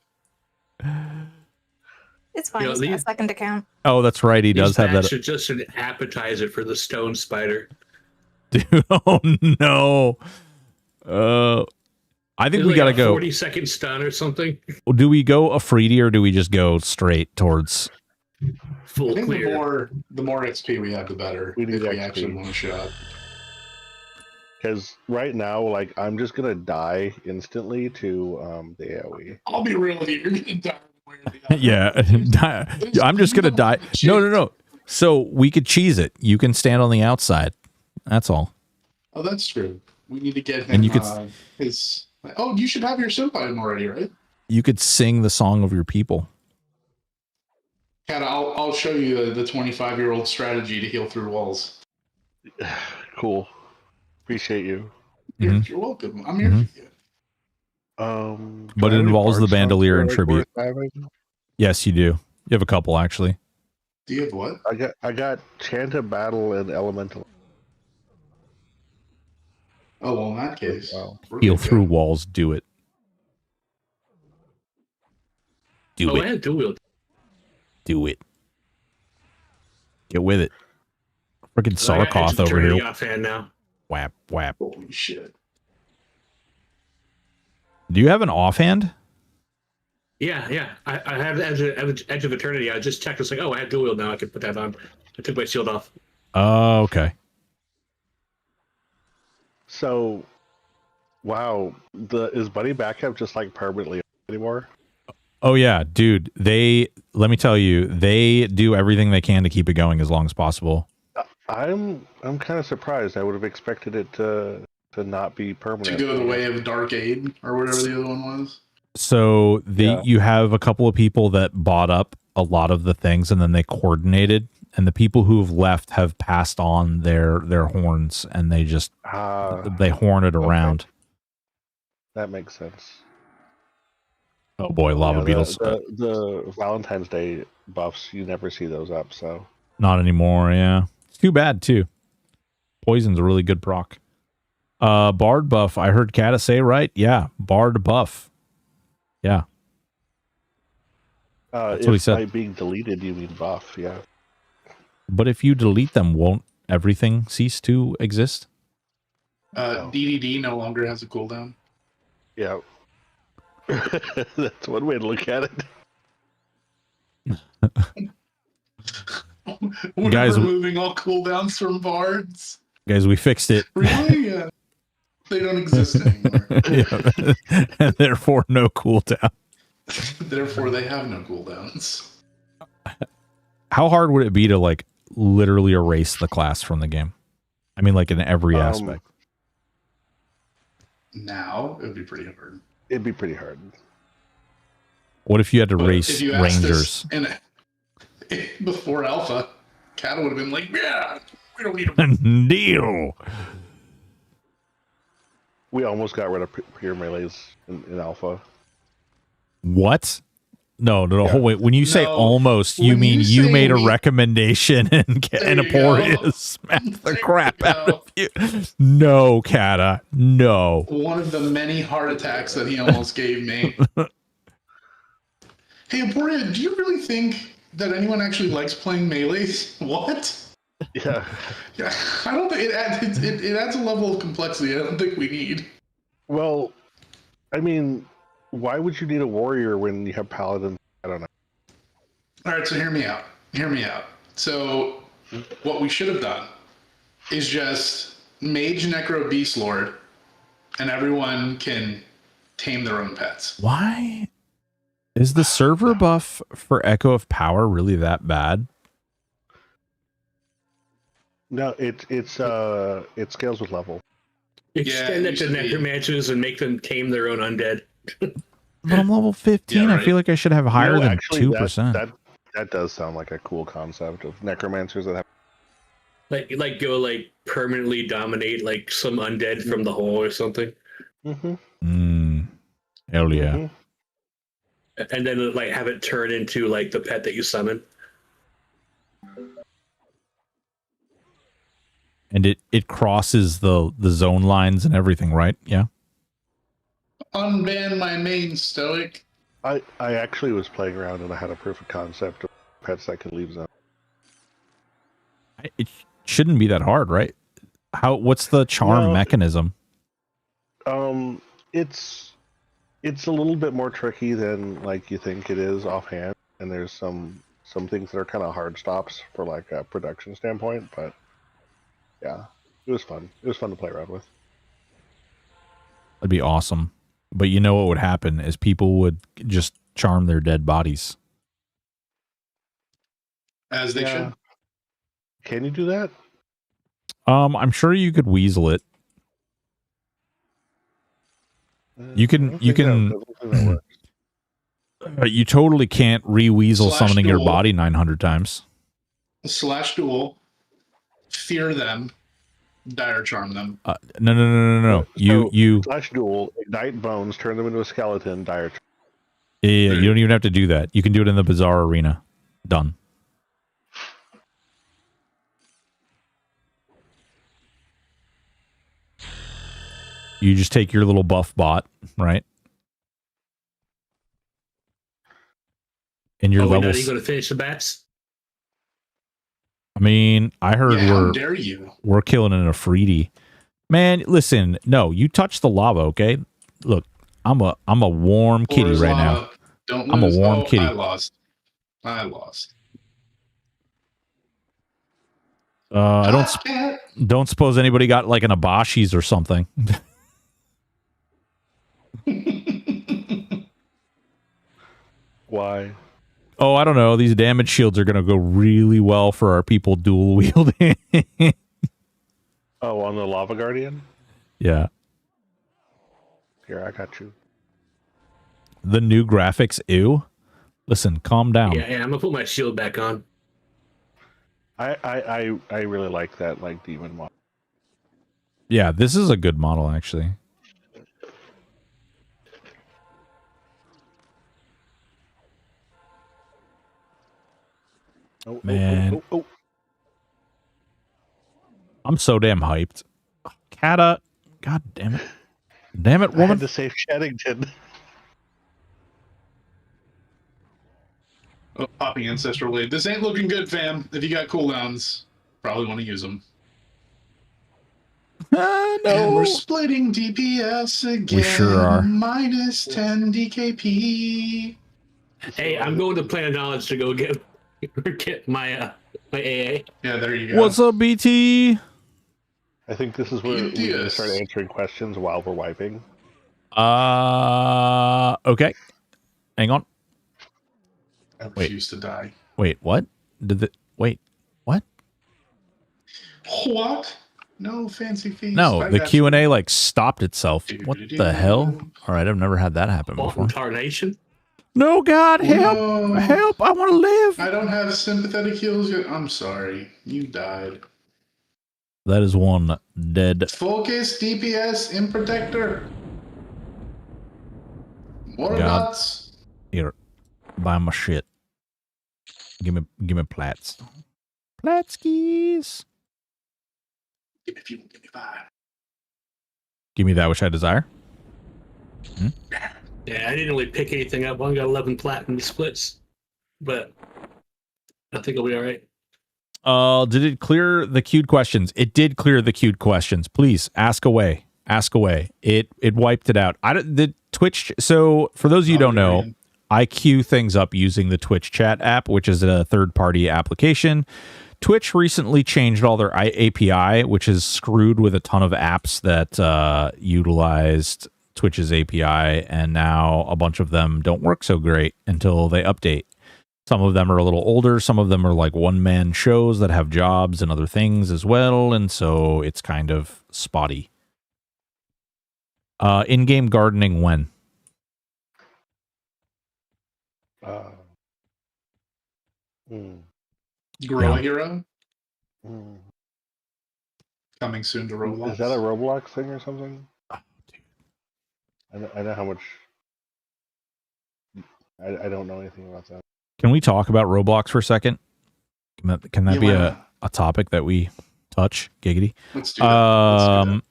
It's fine. He's got a second account. Oh, that's right. He does have that. It's just an appetizer for the stone spider. Dude, oh no. I think we gotta go 40-second stun or something. Do we go Afridi or do we just go straight towards full I think clear? The more XP we have, the better. We need if we XP. actually want a shot. Because right now, like, I'm just gonna die instantly to the AoE. I'll be real with you. You're gonna die one way or the other. Yeah. I'm just gonna die. No. So we could cheese it. You can stand on the outside. That's all. Oh, that's true. We need to get him And you could his. Oh, you should have your soap item already, right? You could sing the song of your people. Kat, I'll show you the 25-year-old strategy to heal through walls. Cool. Appreciate you. You're welcome. I'm here for you. But it involves the bandolier and tribute. Yes, you do. You have a couple actually. Do you have what? I got Chant of Battle and Elemental. Oh, well, in that case, Wow. we're Heal good to through go. walls. Do it. Do I it. had dual wield. Do it. Get with it. Freaking I got Edge of Sarkoth over Eternity here. offhand now. Whap, whap. Holy shit. Do you have an offhand? Yeah. I have Edge of Eternity. I just checked. It's like, oh, I have dual wield now. I can put that on. I took my shield off. Oh, okay. So, wow, is Buddy Backup just like permanently anymore? Oh yeah, dude. Let me tell you, they do everything they can to keep it going as long as possible. I'm kind of surprised. I would have expected it to not be permanent. To go the way of Dark Aid, or whatever the other one was. So Yeah. you have a couple of people that bought up a lot of the things and then they coordinated, and the people who have left have passed on their horns, and they just they horn it around. That makes sense. Oh boy, lava beetles. The Valentine's Day buffs, you never see those up, so Not anymore, yeah. It's too bad too. Poison's a really good proc. Bard buff, I heard Kata say right. Yeah, Bard buff. Yeah. That's what he said. By being deleted, you mean buff, yeah. But if you delete them, won't everything cease to exist? DDD no longer has a cooldown. Yeah. That's one way to look at it. We're Guys, removing all cooldowns from bards. Guys, we fixed it. Really? Yeah. They don't exist anymore. Yeah. And therefore, no cooldown. Therefore, they have no cooldowns. How hard would it be to like literally erase the class from the game? I mean, like in every aspect. Now it would be pretty hard. It'd be pretty hard. What if you had to But race if you asked Rangers? this before Alpha, Kata would have been like, "Yeah, we don't need a Deal. We almost got rid of pure melees in Alpha. What? No. Yeah. Wait. When you say No, almost, you when mean you you say made a we- recommendation and There you Aporia go. smacked the There crap you out go. of you. No, Kata. No. one of the many heart attacks that he almost gave me." Hey, Aporia, do you really think that anyone actually likes playing melees? What? Yeah. Yeah, I don't think it adds a level of complexity I don't think we need. Well, I mean, why would you need a warrior when you have paladin? I don't know. All right, so hear me out. Hear me out. So, what we should have done is just mage, necro, beast lord, and everyone can tame their own pets. Why is the server buff for Echo of Power really that bad? No, it scales with level. Extend it it to used to be. necromancers and make them tame their own undead. But I'm level 15. Yeah, I right. feel like I should have higher No, than actually, 2%. That does sound like a cool concept of necromancers that have. Like go like permanently dominate like some undead from the hole or something, Hell yeah. Mhm. and then like have it turn into like the pet that you summon. And it crosses the zone lines and everything, right? Yeah. Unban my main Stoic. I actually was playing around and I had a proof of concept of pets that can leave zone. It shouldn't be that hard, right? What's the charm No. mechanism? It's a little bit more tricky than like you think it is offhand, and there's some things that are kind of hard stops for like a production standpoint, but yeah, it was fun. It was fun to play around with. That'd be awesome. But you know what would happen is people would just charm their dead bodies. As they should. Can you do that? I'm sure you could weasel it. You can- I don't you think can- I don't think that works. But you totally can't re-weasel Slash summoning your duel. body 900 times. Slash duel. Fear them. Dire charm them. No. You Slash duel, ignite bones, turn them into a skeleton, dire. Yeah, you don't even have to do that. You can do it in the Bazaar Arena. Done. You just take your little buff bot, right? And your Are levels. you going to finish the bats? I mean, I heard how dare you? We're killing it in a freebie. Man, listen, no, you touch the lava, okay? Look, I'm a warm kitty Where's right lava? now. Don't I'm a lose. warm kitty. I lost. I don't suppose anybody got like an Abashis or something. Why? Oh, I don't know. These damage shields are going to go really well for our people dual wielding. Oh, on the Lava Guardian? Yeah. Here, I got you. The new graphics, ew. Listen, calm down. Yeah, I'm gonna put my shield back on. I really like that demon model. Yeah, this is a good model actually. Oh, man. I'm so damn hyped. Kata, god damn it. Damn it, woman. I had to save Sheddington. Oh, popping ancestral blade. This ain't looking good, fam. If you got cooldowns, probably want to use them. No. And we're splitting DPS again. We sure are. Minus 10 DKP. Hey, I'm going to Planet Knowledge to go get my AA. Yeah, there you go. What's up, BT? I think this is where we can start answering questions while we're wiping. Okay. Hang on. I refuse to die. Wait, what? Wait, what? What? No fancy feast. No, the Q&A like stopped itself. What the hell? All right, I've never had that happen before. Tarnation? No, God, help! No. Help! I want to live. I don't have sympathetic heals yet. I'm sorry. You died. That is one dead. Focus, DPS, in protector. More God. dots. Here, buy my shit. Give me plats. Platskis. Give me a few, give me 5. Give me that which I desire. Yeah, I didn't really pick anything up. I only got 11 platinum splits, but I think it'll be all right. Did it clear the queued questions? It did clear the queued questions. Please ask away. Ask away. It wiped it out. The Twitch. So for those of you who don't know, I queue things up using the Twitch chat app, which is a third-party application. Twitch recently changed all their API, which is screwed with a ton of apps that utilized Twitch's API, and now a bunch of them don't work so great until they update. Some of them are a little older. Some of them are like one-man shows that have jobs and other things as well, and so it's kind of spotty. In-game gardening when? Grow a Hero. Coming soon to Roblox. Is that a Roblox thing or something? Oh, dude. I know how much. I don't know anything about that. Can we talk about Roblox for a second? Can that be a topic that we touch? Giggity. Let's do that.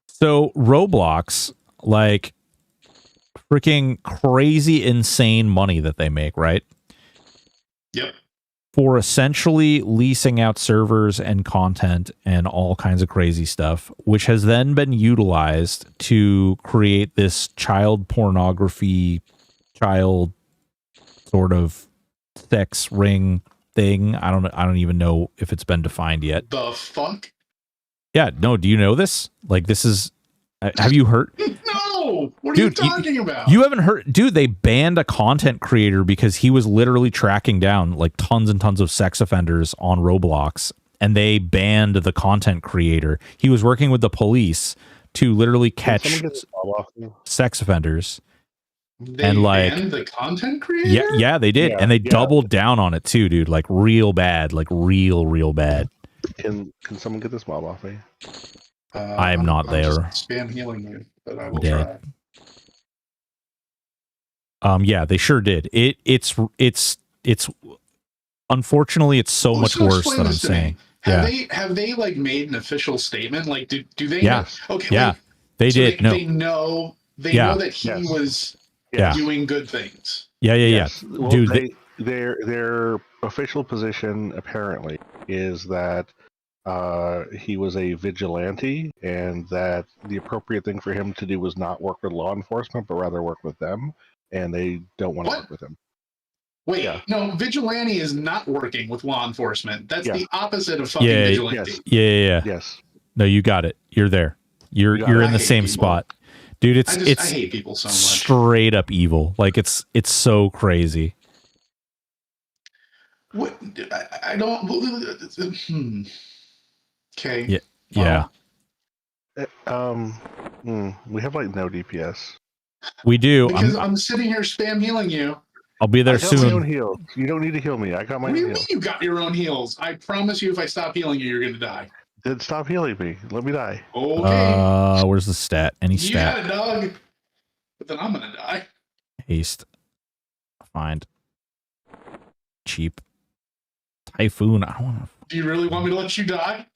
So Roblox, like freaking crazy, insane money that they make, right? Yep. For essentially leasing out servers and content and all kinds of crazy stuff, which has then been utilized to create this child pornography, child sort of sex ring thing. I don't even know if it's been defined yet. The fuck? Yeah, no, do you know this? Like, this is, have you heard? No! What are you talking about? You haven't heard? Dude, they banned a content creator because he was literally tracking down like tons and tons of sex offenders on Roblox, and they banned the content creator. He was working with the police to literally catch sex offenders. They and like banned the content creator? Yeah, they did. And they doubled down on it too, dude. Like real bad. Like real bad. Can someone get this mob off me? I'm not there. Spam healing you, but I will try. Yeah, they sure did. It's unfortunately it's so much worse than I'm saying. Have they like made an official statement? Like do they? Yeah. Okay. Yeah. They did. They know that he was doing good things. Yeah. Well, Dude, their official position apparently is that he was a vigilante, and that the appropriate thing for him to do was not work with law enforcement, but rather work with them, and they don't want to work with him. Wait, no, vigilante is not working with law enforcement. That's the opposite of fucking vigilante. Yeah. Yes. No, you got it. You're there. You're in the same spot. Dude, it's I hate people so much. Straight up evil. Like it's so crazy. What I don't Okay. Yeah. We have like no DPS. We do. Because I'm sitting here spam healing you. I'll be there soon. My own heals. You don't need to heal me. I got my own heals. What do you mean you got your own heals? I promise you, if I stop healing you, you're gonna die. Then stop healing me. Let me die. Okay. Where's the stat? Any stat? You got it, dog. But then I'm gonna die. Haste. Find. Cheap. Typhoon. I don't want to. Do you really want me to let you die?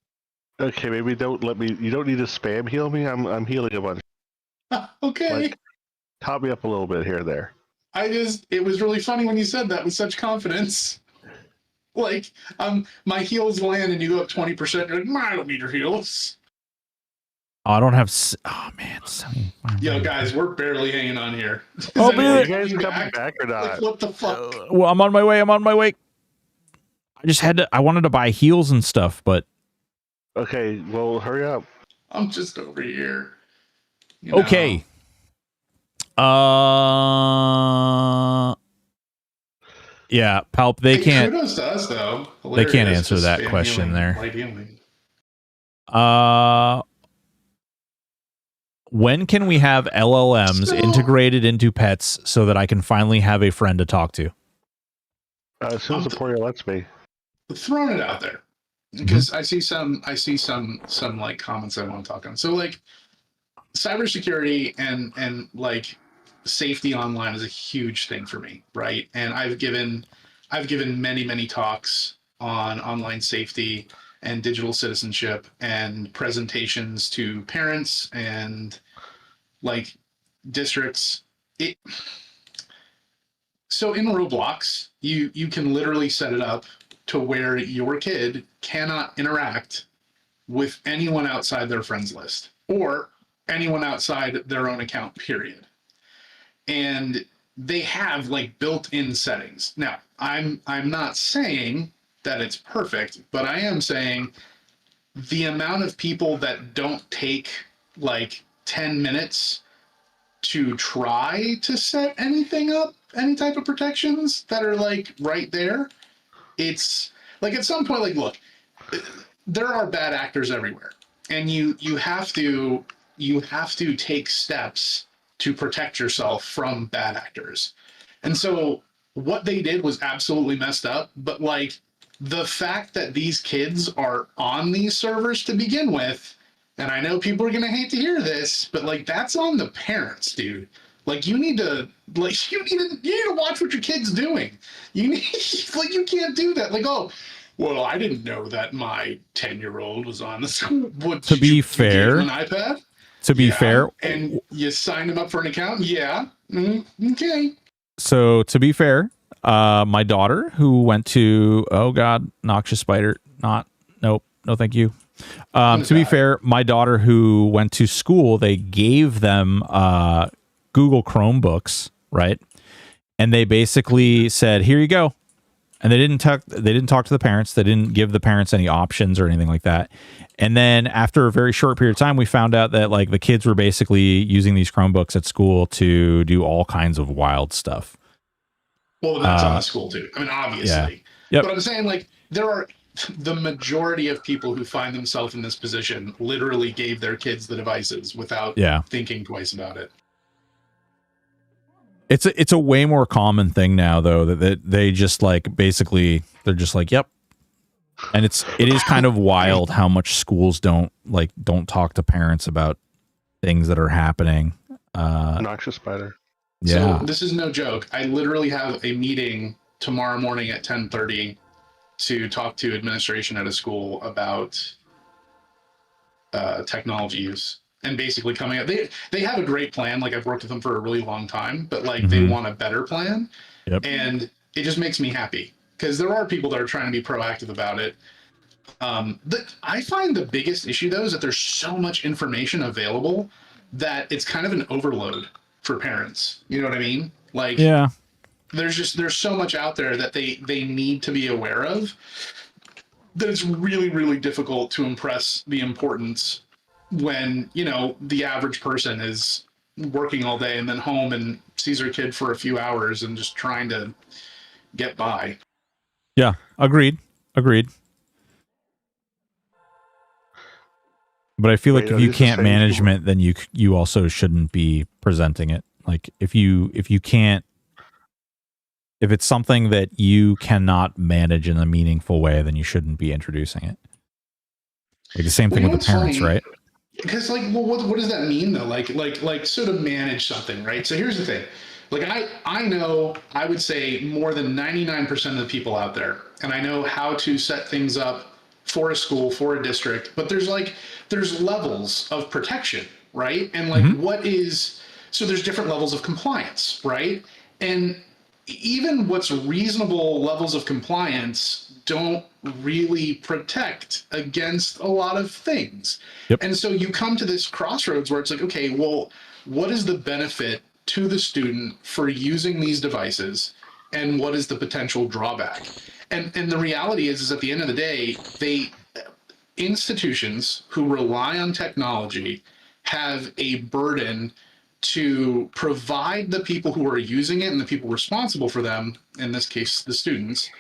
Okay, maybe don't let me. You don't need to spam heal me. I'm healing a bunch. Okay. Like, top me up a little bit here and there. It was really funny when you said that with such confidence. Like, my heals land and you go up 20%. You're like, I don't need your heals. Oh, I don't have. Oh man. Yo, guys, we're barely hanging on here. Oh, man. You guys coming back or not? Like, what the fuck? Well, I'm on my way. I just had to. I wanted to buy heals and stuff, but. Okay, well, hurry up. I'm just over here. Okay. Yeah, Palp, they can't. Kudos to us, though. They can't Hilarious. answer Just that spam question healing, there. light healing. When can we have LLMs integrated into pets so that I can finally have a friend to talk to? As soon as Aporia lets me. Throwing it out there because I see some like comments I want to talk on. So like cybersecurity and like safety online is a huge thing for me, right? And I've given many talks on online safety and digital citizenship and presentations to parents and like districts. So in Roblox, you can literally set it up to where your kid cannot interact with anyone outside their friends list or anyone outside their own account, period. And they have like built-in settings. Now, I'm not saying that it's perfect, but I am saying the amount of people that don't take like 10 minutes to try to set anything up, any type of protections that are like right there, it's like at some point, like, look, there are bad actors everywhere, and you have to take steps to protect yourself from bad actors. And so what they did was absolutely messed up, but like the fact that these kids are on these servers to begin with, and I know people are going to hate to hear this, but like that's on the parents, dude. Like you need to watch what your kid's doing. You need like you can't do that. Like, oh, well, I didn't know that my 10-year-old was on the school. To be fair, an iPad. To be fair, and you signed him up for an account. Yeah. Okay. So to be fair, my daughter who went to noxious spider. No, thank you. To be fair, my daughter who went to school, they gave them Google Chromebooks, right? And they basically said, "Here you go." And they didn't talk to the parents. They didn't give the parents any options or anything like that. And then after a very short period of time, we found out that like the kids were basically using these Chromebooks at school to do all kinds of wild stuff. Well, that's on the school too. I mean, obviously. Yeah. Yep. But I'm saying like there are the majority of people who find themselves in this position literally gave their kids the devices without thinking twice about it. It's a way more common thing now though that they just like basically they're just like, yep. And it is kind of wild how much schools don't talk to parents about things that are happening. Noxious spider. Yeah. So this is no joke. I literally have a meeting tomorrow morning at 10:30 to talk to administration at a school about technology use. and basically coming up. They have a great plan. Like I've worked with them for a really long time, but like they want a better plan. Yep. And it just makes me happy because there are people that are trying to be proactive about it. I find the biggest issue though is that there's so much information available that it's kind of an overload for parents. You know what I mean? Like, yeah, there's so much out there that they need to be aware of that it's really, really difficult to impress the importance when, you know, the average person is working all day and then home and sees her kid for a few hours and just trying to get by. Yeah, agreed. But I feel like if you can't management, then you also shouldn't be presenting it. Like if you can't, if it's something that you cannot manage in a meaningful way, then you shouldn't be introducing it. Like the same thing with the parents, right? Because like, well, what does that mean though? Like sort of manage something, right? So here's the thing. Like I know, I would say more than 99% of the people out there, and I know how to set things up for a school, for a district, but there's levels of protection, right? And like so there's different levels of compliance, right? And even what's reasonable levels of compliance don't really protect against a lot of things. Yep. And so you come to this crossroads where it's like, okay, well, what is the benefit to the student for using these devices, and what is the potential drawback? And the reality is at the end of the day, institutions who rely on technology have a burden to provide the people who are using it and the people responsible for them, in this case, the students,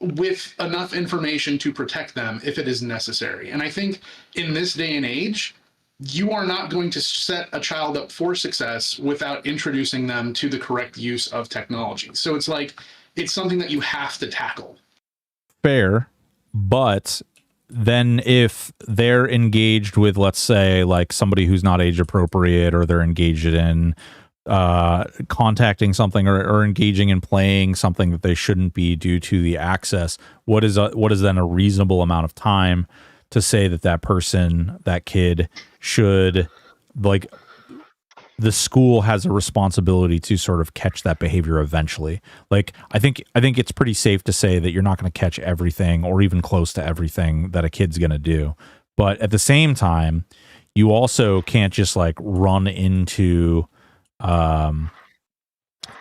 with enough information to protect them if it is necessary. And I think in this day and age, you are not going to set a child up for success without introducing them to the correct use of technology. So it's like, it's something that you have to tackle. Fair, but then if they're engaged with, let's say, like somebody who's not age appropriate, or they're engaged in contacting something, or engaging in playing something that they shouldn't be due to the access, what is then a reasonable amount of time to say that person, that kid should, like, the school has a responsibility to sort of catch that behavior eventually. Like, I think it's pretty safe to say that you're not going to catch everything, or even close to everything that a kid's going to do. But at the same time, you also can't just like run into, you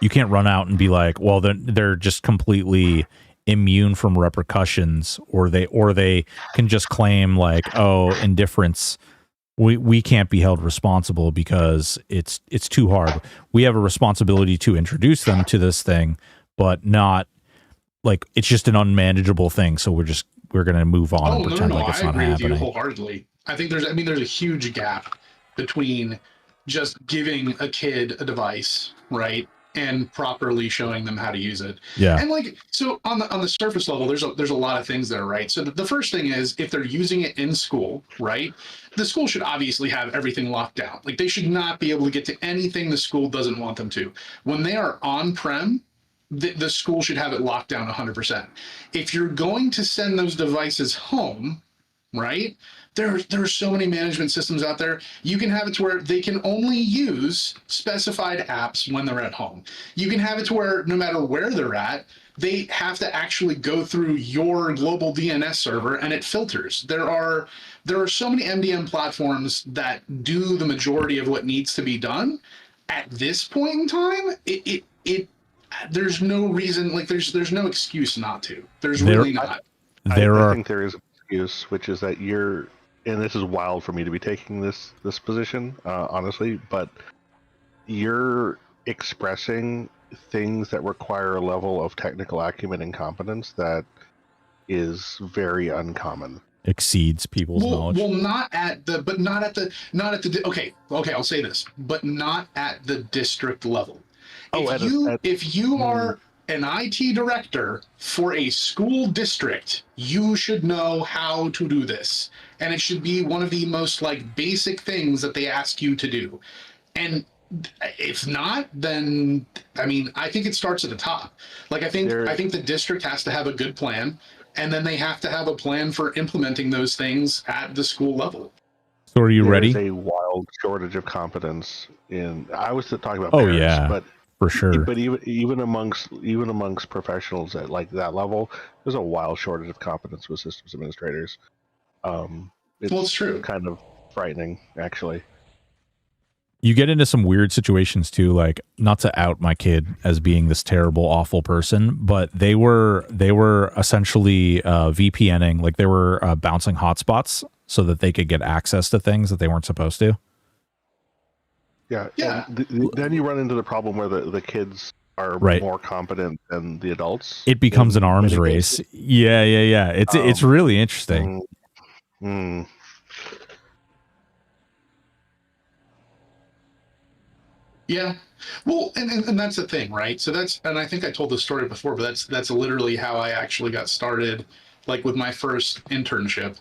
can't run out and be like, well, they're just completely immune from repercussions, or they can just claim like, oh, indifference. We can't be held responsible because it's too hard. We have a responsibility to introduce them to this thing, but not like it's just an unmanageable thing. So we're going to move on and pretend like it's not happening. I agree with you wholeheartedly. I think there's a huge gap between just giving a kid a device, right, and properly showing them how to use it. Yeah. And like, so on the surface level, there's a lot of things there, right? So the first thing is, if they're using it in school, right, the school should obviously have everything locked down. Like, they should not be able to get to anything the school doesn't want them to. When they are on-prem, the school should have it locked down 100%. If you're going to send those devices home, right, there are so many management systems out there. You can have it to where they can only use specified apps when they're at home. You can have it to where no matter where they're at, they have to actually go through your global DNS server, and it filters. There are so many MDM platforms that do the majority of what needs to be done. At this point in time, there's no reason, like there's no excuse not to. There's really not. I think there is an excuse, which is that and this is wild for me to be taking this position, honestly, but you're expressing things that require a level of technical acumen and competence that is very uncommon. Exceeds people's knowledge. Well, not at the okay, I'll say this, but not at the district level. If you are an IT director for a school district, you should know how to do this. And it should be one of the most like basic things that they ask you to do. And if not, then I mean, I think it starts at the top. Like I think the district has to have a good plan, and then they have to have a plan for implementing those things at the school level. So are you ready? There's a wild shortage of competence in. I was talking about Oh, parents, yeah. but For sure. But even amongst professionals at like that level, there's a wild shortage of competence with systems administrators. It's true. Kind of frightening, actually. You get into some weird situations too, like not to out my kid as being this terrible, awful person, but they were essentially VPNing, like they were bouncing hotspots so that they could get access to things that they weren't supposed to. Yeah. Then you run into the problem where the kids are more competent than the adults. It becomes an arms race. Yeah. It's really interesting. Yeah. Well, and that's the thing, right? So and I think I told this story before, but that's literally how I actually got started, like with my first internship,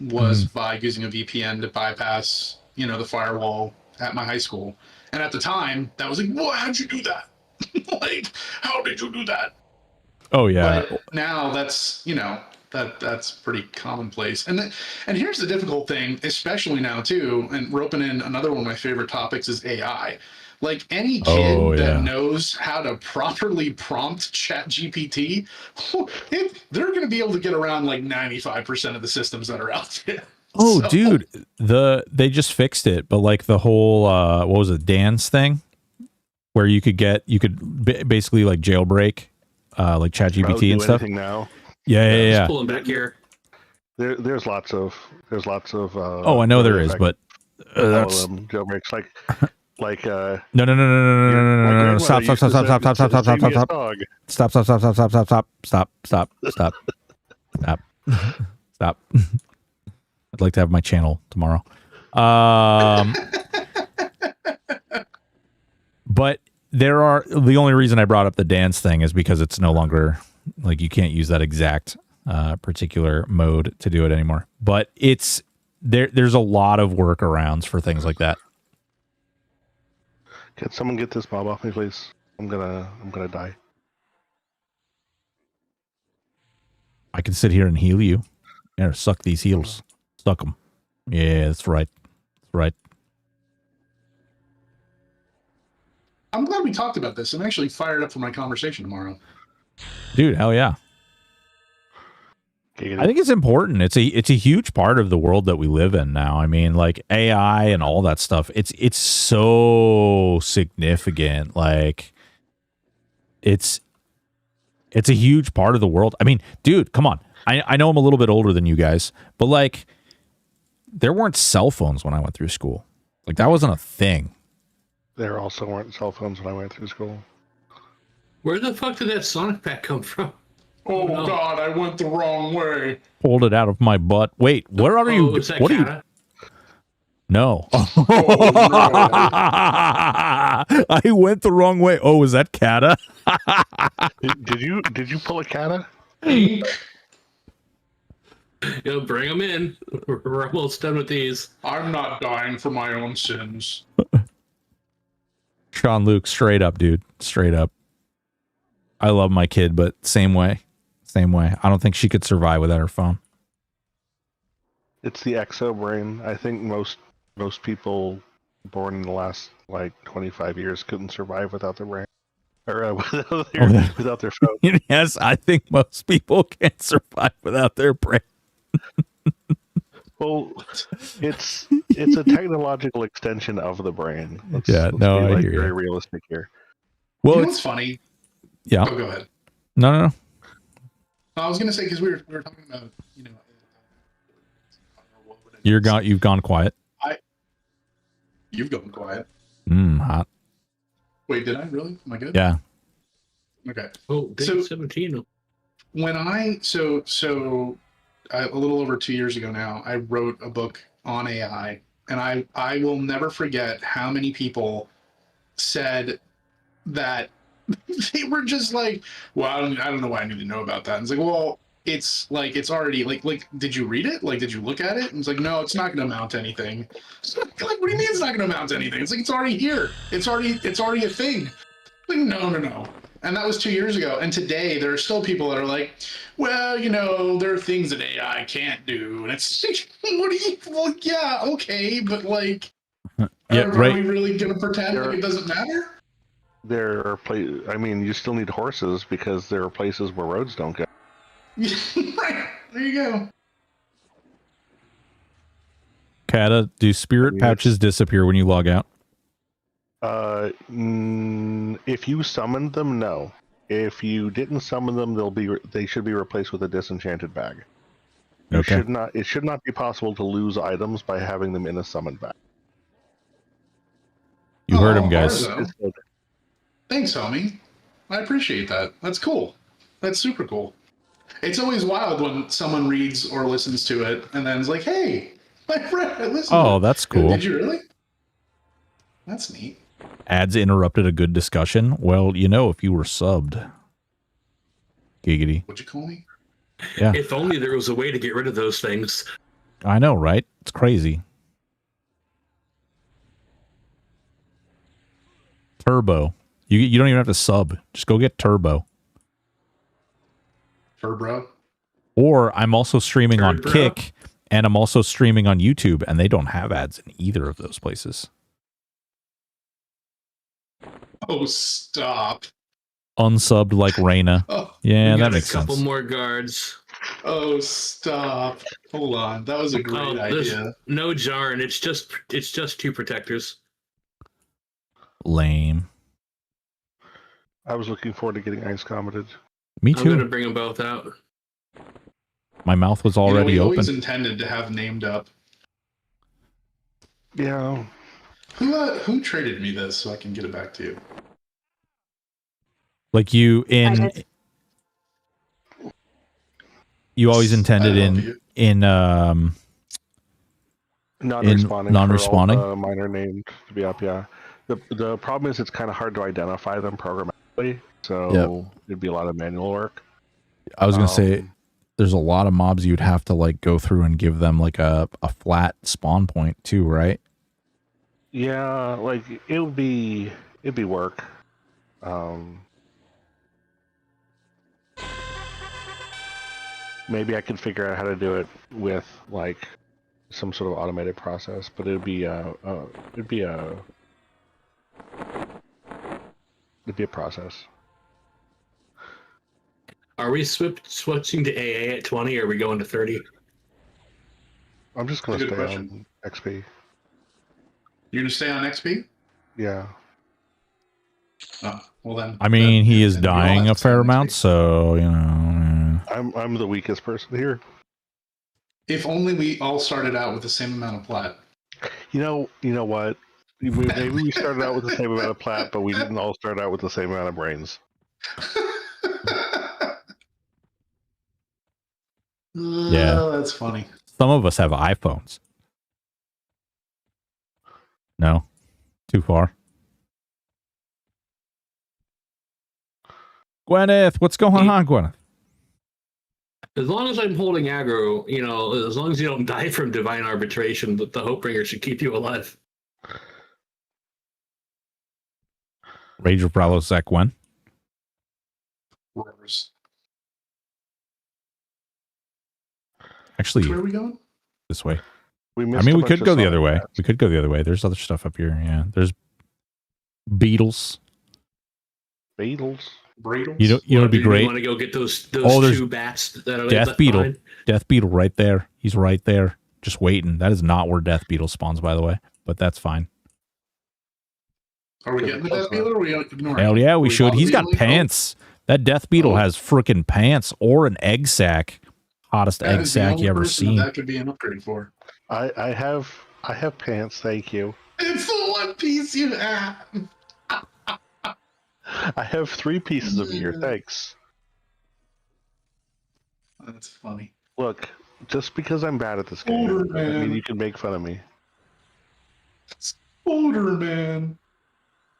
was by using a VPN to bypass, the firewall at my high school. And at the time, that was like, well, how'd you do that? Like, how did you do that? Oh yeah. But now that's, that's pretty commonplace. And here's the difficult thing, especially now too, and roping in another one of my favorite topics is AI. Like any kid that knows how to properly prompt ChatGPT, they're going to be able to get around like 95% of the systems that are out there. Oh, so, dude, they just fixed it, but like the whole what was it, dance thing, where you could basically like jailbreak like ChatGPT and stuff. Now. Yeah. Just pulling back here. There's lots of. Oh, I know there is, but jailbreaks like no. Stop. I'd like to have my channel tomorrow. But the only reason I brought up the dance thing is because it's no longer, like, you can't use that exact particular mode to do it anymore. But there's a lot of workarounds for things like that. Can someone get this mob off me, please? I'm gonna die. I can sit here and heal you. Yeah, suck these heals. Suck them. Yeah, that's right. That's right. I'm glad we talked about this. I'm actually fired up for my conversation tomorrow. Dude, hell yeah. I think it's important. It's a huge part of the world that we live in now. I mean, like AI and all that stuff. It's so significant. Like it's a huge part of the world. I mean, dude, come on. I know I'm a little bit older than you guys, but like there weren't cell phones when I went through school. Like that wasn't a thing. There also weren't cell phones when I went through school. Where the fuck did that Sonic pack come from? Oh no. God, I went the wrong way. Pulled it out of my butt. Wait, where are you? Was that what Kata? are you? No. Oh, no. I went the wrong way. Oh, was that Kata? Did you pull a Kata? Yo, bring them in. We're almost done with these. I'm not dying for my own sins. Sean Luke, straight up, dude. Straight up. I love my kid, but same way. Same way. I don't think she could survive without her phone. It's the exo brain. I think most people born in the last like 25 years couldn't survive without their brain. Or without their phone. Yes, I think most people can't survive without their brain. Well, it's a technological extension of the brain. Let's I hear you. Very realistic here. Well, it's funny. Yeah. Oh, go ahead. No. I was gonna say because we were talking about You've gone quiet. You've gone quiet. Hot. Wait, did I really? Am I good? Yeah. Okay. Oh, day 17. When a little over 2 years ago now, I wrote a book on AI, and I will never forget how many people said that they were just like, well, I don't know why I need to know about that. And it's like, well, it's already like, did you read it? Like, did you look at it? And it's like, no, it's not going to amount to anything. Like, what do you mean it's not going to amount to anything? It's like, it's already here. It's already a thing. Like, no. And that was 2 years ago. And today there are still people that are like, well, there are things that AI can't do. And it's like, what do you, well, yeah, okay. But like, are we really going to pretend like it doesn't matter? You still need horses because there are places where roads don't go. Right. There you go. Kata, do spirit pouches disappear when you log out? If you summoned them, no. If you didn't summon them, they should be replaced with a disenchanted bag. Okay. It should not be possible to lose items by having them in a summoned bag. You heard him, guys. Thanks, homie. I appreciate that. That's cool. That's super cool. It's always wild when someone reads or listens to it and then is like, hey, my friend, I listened. Oh, that's cool. Did you really? That's neat. Ads interrupted a good discussion. Well, if you were subbed. Giggity. What'd you call me? Yeah. If only there was a way to get rid of those things. I know, right? It's crazy. Turbo. You don't even have to sub. Just go get Turbo. Turbro. Or I'm also streaming on Kick, and I'm also streaming on YouTube, and they don't have ads in either of those places. Oh, stop. Unsubbed like Reyna. Oh, yeah, that makes sense. A couple more guards. Oh, stop. Hold on. That was a great idea. No Jarn. It's just 2 protectors. Lame. I was looking forward to getting ice commented. Me too. I'm going to bring them both out. My mouth was already we open. Always intended to have named up. Yeah. Who traded me this so I can get it back to you? Like you always intended in non-responding. Minor named to be up. Yeah. The problem is it's kind of hard to identify them programmatically, so it'd be a lot of manual work. I was gonna say there's a lot of mobs you'd have to like go through and give them like a flat spawn point too, right? Yeah, like it'd be work. Maybe I could figure out how to do it with like some sort of automated process, but it'd be a process. Are we switching to AA at 20 or are we going to 30? I'm just going to stay on XP. You're going to stay on XP? Yeah. Oh, well then. I mean, he is dying a fair amount, so, I'm the weakest person here. If only we all started out with the same amount of plat. You know what? Maybe we started out with the same amount of plat, but we didn't all start out with the same amount of brains. Yeah, that's funny. Some of us have iPhones. No, too far. Gwyneth, what's going on, Gwyneth? As long as I'm holding aggro, as long as you don't die from divine arbitration, the Hopebringer should keep you alive. Rage of Prowlos, Gwen? Rivers. Actually, where are we going? This way. We could go the other way. We could go the other way. There's other stuff up here. Yeah, there's beetles. Beetles. Bradles. You know, it'd be great. You want to go get those 2 bats that are Death left Beetle. behind? Death Beetle right there. He's right there, just waiting. That is not where Death Beetle spawns, by the way, but that's fine. Are we getting the Death Beetle, or are we ignoring? Hell yeah, we should. He's got pants. That Death Beetle has freaking pants or an egg sack. Hottest egg sack you ever seen. That could be an upgrade for. I have pants. Thank you. It's the one piece you have. I have 3 pieces of gear. Thanks. That's funny. Look, just because I'm bad at this game, doesn't mean you can make fun of me. Older man.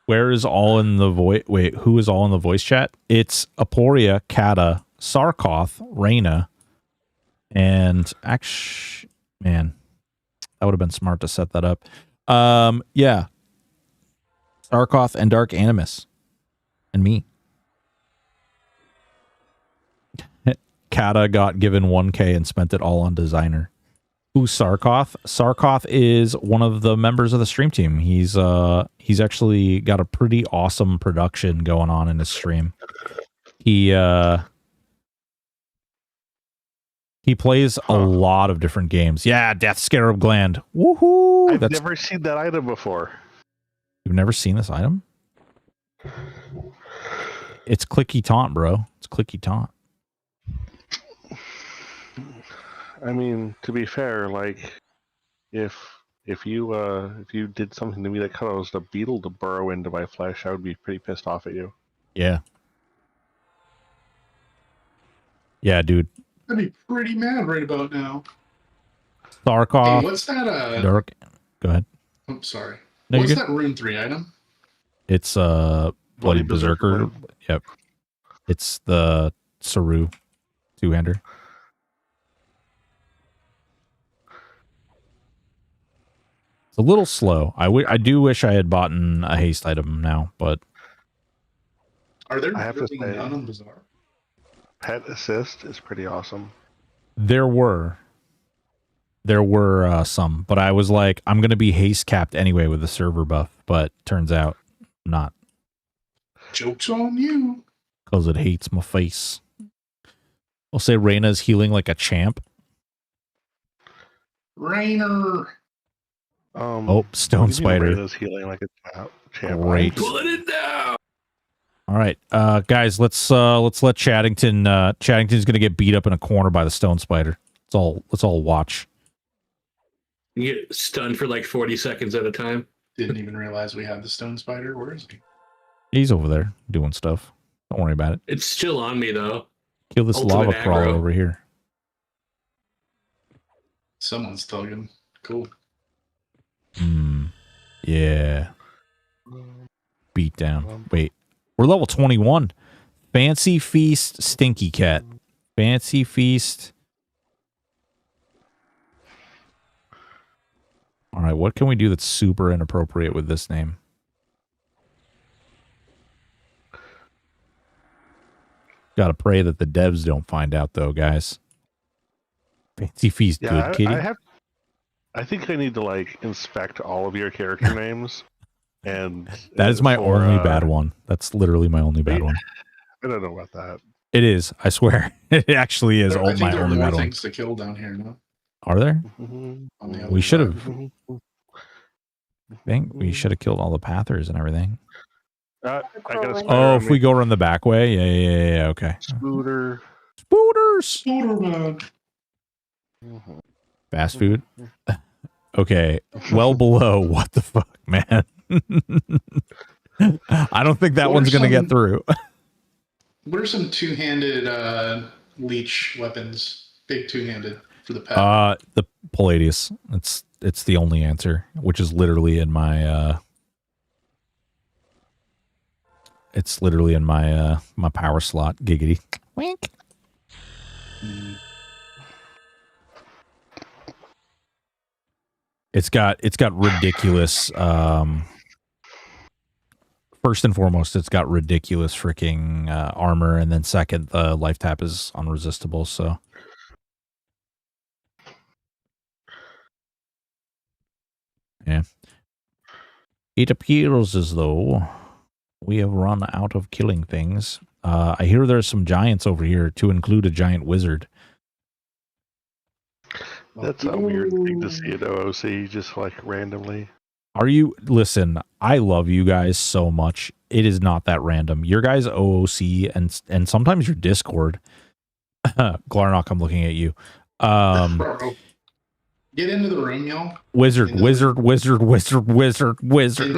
Where is all in the voice? Wait, who is all in the voice chat? It's Aporia, Kata, Sarkoth, Reyna, and actually, man, that would have been smart to set that up. Yeah, Sarkoth and Dark Animus, and me. Kata got given 1K and spent it all on designer. Who's Sarkoth? Sarkoth is one of the members of the stream team. He's actually got a pretty awesome production going on in his stream. He plays a lot of different games. Yeah, Death Scarab Gland. Woohoo! I've never seen that item before. You've never seen this item? It's clicky taunt, bro. It's clicky taunt. I mean, to be fair, like if you did something to me that caused a beetle to burrow into my flesh, I would be pretty pissed off at you. Yeah. Yeah, dude. I'd be pretty mad right about now. Sarkoff. Hey, what's that? Dark. Go ahead. I'm sorry. No, What's that rune 3 item? It's Bloody Berserker. Yep. It's the Saru two-hander. It's a little slow. I do wish I had bought a haste item now, but Are there I have to really say- none on Bazaar? Pet assist is pretty awesome. there were some, but I was like, I'm gonna be haste capped anyway with the server buff, but turns out not, Joke's on you. because it hates my face. I'll say Reyna's healing like a champ. Rainer. Oh, Stone Spider. Is healing like a champ. Great. Pulling it down. All right, guys, let's let Chaddington. Chaddington's gonna get beat up in a corner by the Stone Spider. Let's all watch. You get stunned for like 40 seconds at a time. Didn't even realize we had the stone spider. Where is he? He's over there doing stuff. Don't worry about it. It's still on me though. Kill this Ultimate lava crawler aggro. over here. Someone's tugging. Cool. Yeah. Beat down. Wait, we're level 21. Fancy Feast, Stinky Cat. Fancy Feast. All right, what can we do that's super inappropriate with this name? Gotta pray that the devs don't find out, though, guys. Fancy Feast, Yeah, good kitty. I think I need to like inspect all of your character names, and That is my for, only bad one. That's literally my only bad one. I don't know about that. It is, I swear. It actually is I think my there are only more bad one. things to kill down here, no? Are there? On the other We should side. have. I think we should have killed all the Pathers and everything. I got a spider Oh, on if we me. go around the back way? Yeah, okay. Scooter. Spooters! Spider-Man. Fast food? Okay, well below. What the fuck, man? I don't think that What one's are going to get some- through. What are some two-handed leech weapons? Big two-handed for the pet. The Palladius. It's the only answer, which is literally in my it's literally in my my power slot. Giggity. Wink. It's got ridiculous first and foremost, it's got ridiculous freaking armor, and then second, the life tap is unresistible, so yeah. It appears as though we have run out of killing things. I hear there's some giants over here, to include a giant wizard. That's a weird thing to see at OOC, just like randomly. Listen, I love you guys so much. It is not that random. Your guys' OOC and sometimes your Discord. Glarnock, I'm looking at you. Bro, get into the room, y'all. Wizard. In the-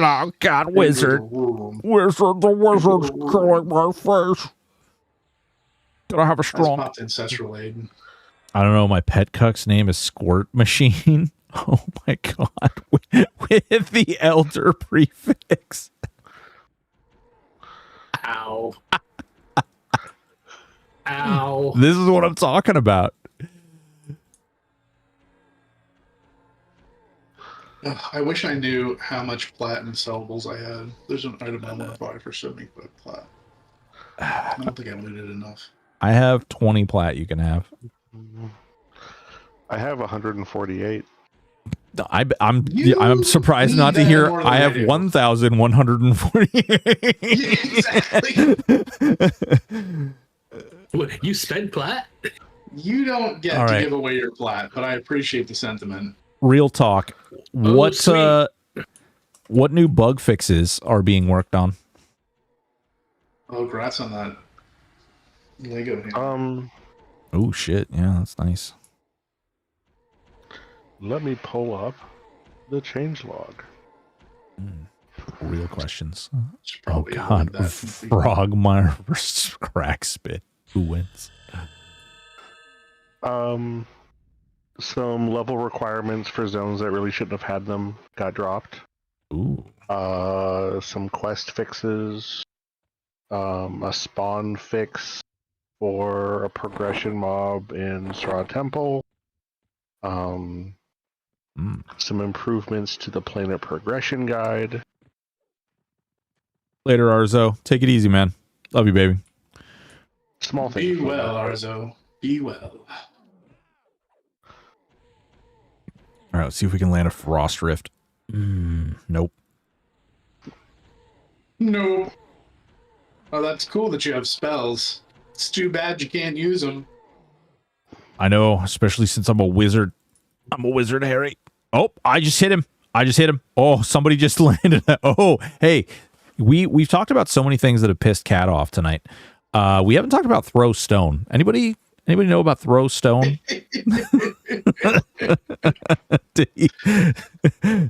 Oh, God, Into wizard. the room. The wizard's killing my face. Did I have a I just strong... popped ancestral aid. I don't know. My pet cuck's name is Squirt Machine. Oh my god! With the elder prefix. Ow. Ow. This is what I'm talking about. Ugh, I wish I knew how much plat and sellables I had. There's an item I want to buy for 75 plat. I don't think I looted enough. I have 20 plat you can have. I have 148. I'm surprised not to hear I have 1,148. Yeah, exactly. What, you spent plat? You don't get All to right. give away your plat, but I appreciate the sentiment. Real talk. Oh, What new bug fixes are being worked on? Oh, congrats on that Lego. Oh shit! Yeah, that's nice. Let me pull up the changelog. Real questions. Should Oh probably god, avoid that. Frogmire versus Crackspit. Who wins? Some level requirements for zones that really shouldn't have had them got dropped. Ooh. Some quest fixes. A spawn fix for a progression mob in Straw Temple. Some improvements to the planet progression guide. Later, Arzo. Take it easy, man. Love you, baby. Small things. Be well, Arzo. Be well. All right, let's see if we can land a Frost Rift. Nope. Nope. Oh, that's cool that you have spells. It's too bad you can't use them. I know, especially since I'm a wizard. I'm a wizard, Harry. Oh, I just hit him. Oh, somebody just landed. Oh, hey, we've talked about so many things that have pissed Cat off tonight. We haven't talked about throw stone. Anybody know about throw stone?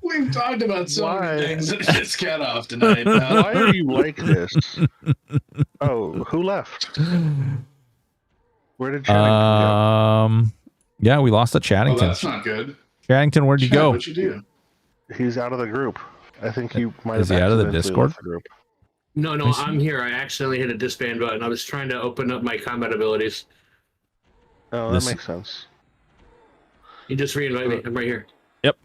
We've talked about so many things that pissed Cat off tonight. Why are you like this? Oh, who left? Where did Chattington go? Yeah, we lost a Chattington. Oh, that's not good. Chattington, where'd you go? What'd you do? He's out of the group. I think he might Is have he out of the accidentally Discord? left the group. No, I'm here. I accidentally hit a disband button. I was trying to open up my combat abilities. Oh, that makes sense. You just re-invite me. I'm right here. Yep.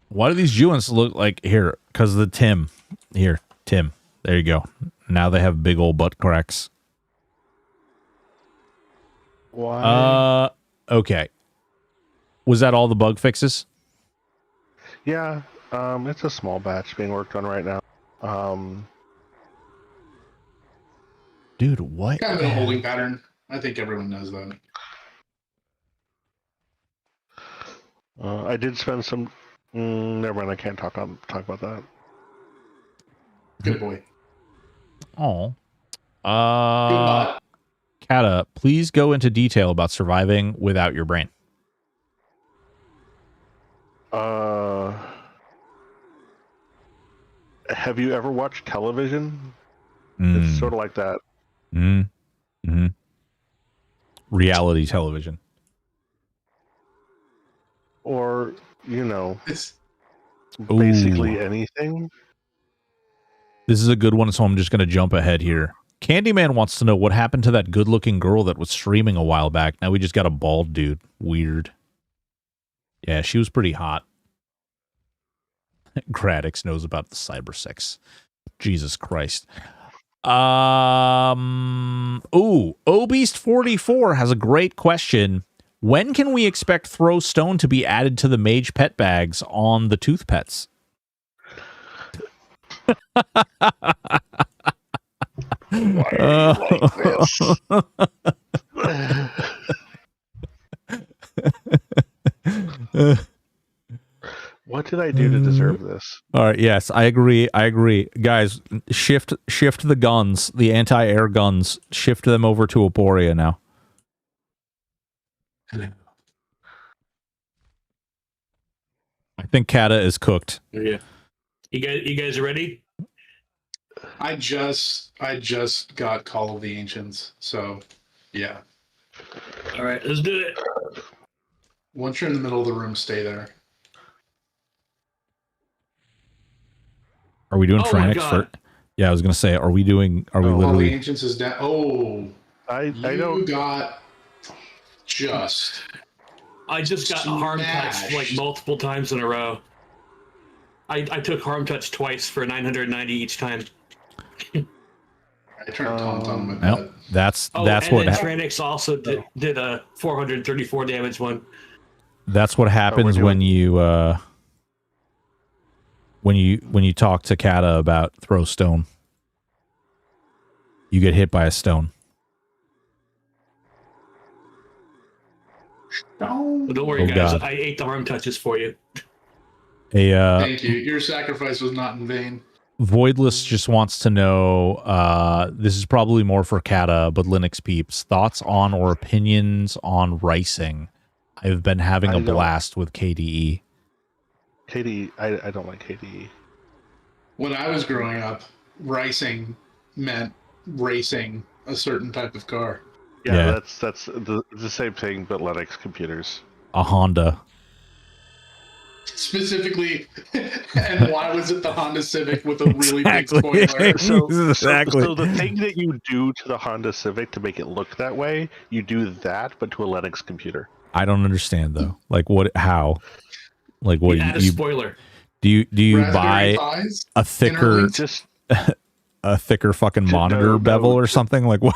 Why do these Jewans look like here? Because the Tim. Here, Tim. There you go. Now they have big old butt cracks. Why? Okay. Was that all the bug fixes? Yeah, it's a small batch being worked on right now. Dude, what? Kind of a holding pattern. I think everyone knows that. I did spend some. Never mind. I can't talk about that. Good boy. Oh. Goodbye. Kata, please go into detail about surviving without your brain. Have you ever watched television? It's sort of like that. Reality television. Or, It's basically anything. This is a good one, so I'm just going to jump ahead here. Candyman wants to know what happened to that good-looking girl that was streaming a while back. Now we just got a bald dude. Weird. Yeah, she was pretty hot. Gradix knows about the cyber sex. Jesus Christ. Obeast44 has a great question. When can we expect Throw Stone to be added to the mage pet bags on the tooth pets? Why are you like this? What did I do to deserve this? All right, yes, I agree. Guys, shift the guns, the anti-air guns, shift them over to Aporia now. I think Kata is cooked. Yeah. You guys ready? I just got Call of the Ancients, so yeah. All right, let's do it. Once you're in the middle of the room, stay there. Are we doing Oh my Franix God. for? Yeah, I was gonna say, are we Call of the literally? Ancients is down. Oh, I you don't. got just. I just got harm touched like multiple times in a row. I took harm touch twice for 990 each time. I turned taunt on him. Nope. That's and what then Tranix also did a 434 damage one. that's what happens when you talk to Kata about throw stone. You get hit by a stone. No. But don't worry, guys. God. I ate the arm touches for you. Thank you. Your sacrifice was not in vain. Voidless just wants to know, this is probably more for Kata, but Linux peeps, thoughts on or opinions on ricing. I've been having a blast with KDE. I don't like KDE. When I was growing up, ricing meant racing a certain type of car. Yeah. That's the same thing, but Linux computers. A Honda. Specifically, and why was it the Honda Civic with a really big spoiler? So the thing that you do to the Honda Civic to make it look that way, you do that, but to a Linux computer. I don't understand though. Like what? How? Like what? You add a spoiler. Do you Raspberry buy Pis, a thicker interlinks? a thicker fucking monitor bevel or something? Like what?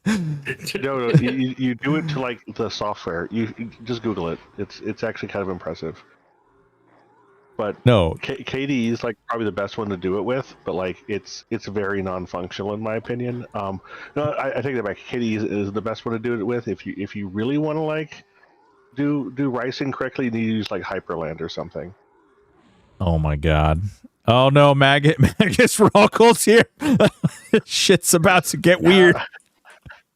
No, you do it to like the software. You just Google it. It's actually kind of impressive. But no, KDE is like probably the best one to do it with, but like it's very non-functional in my opinion. No, I take that back. KDE is the best one to do it with. If you really want to like do ricing correctly, you need to use like Hyperland or something. Oh my god. Oh no, Magus Rockles here. Shit's about to get weird.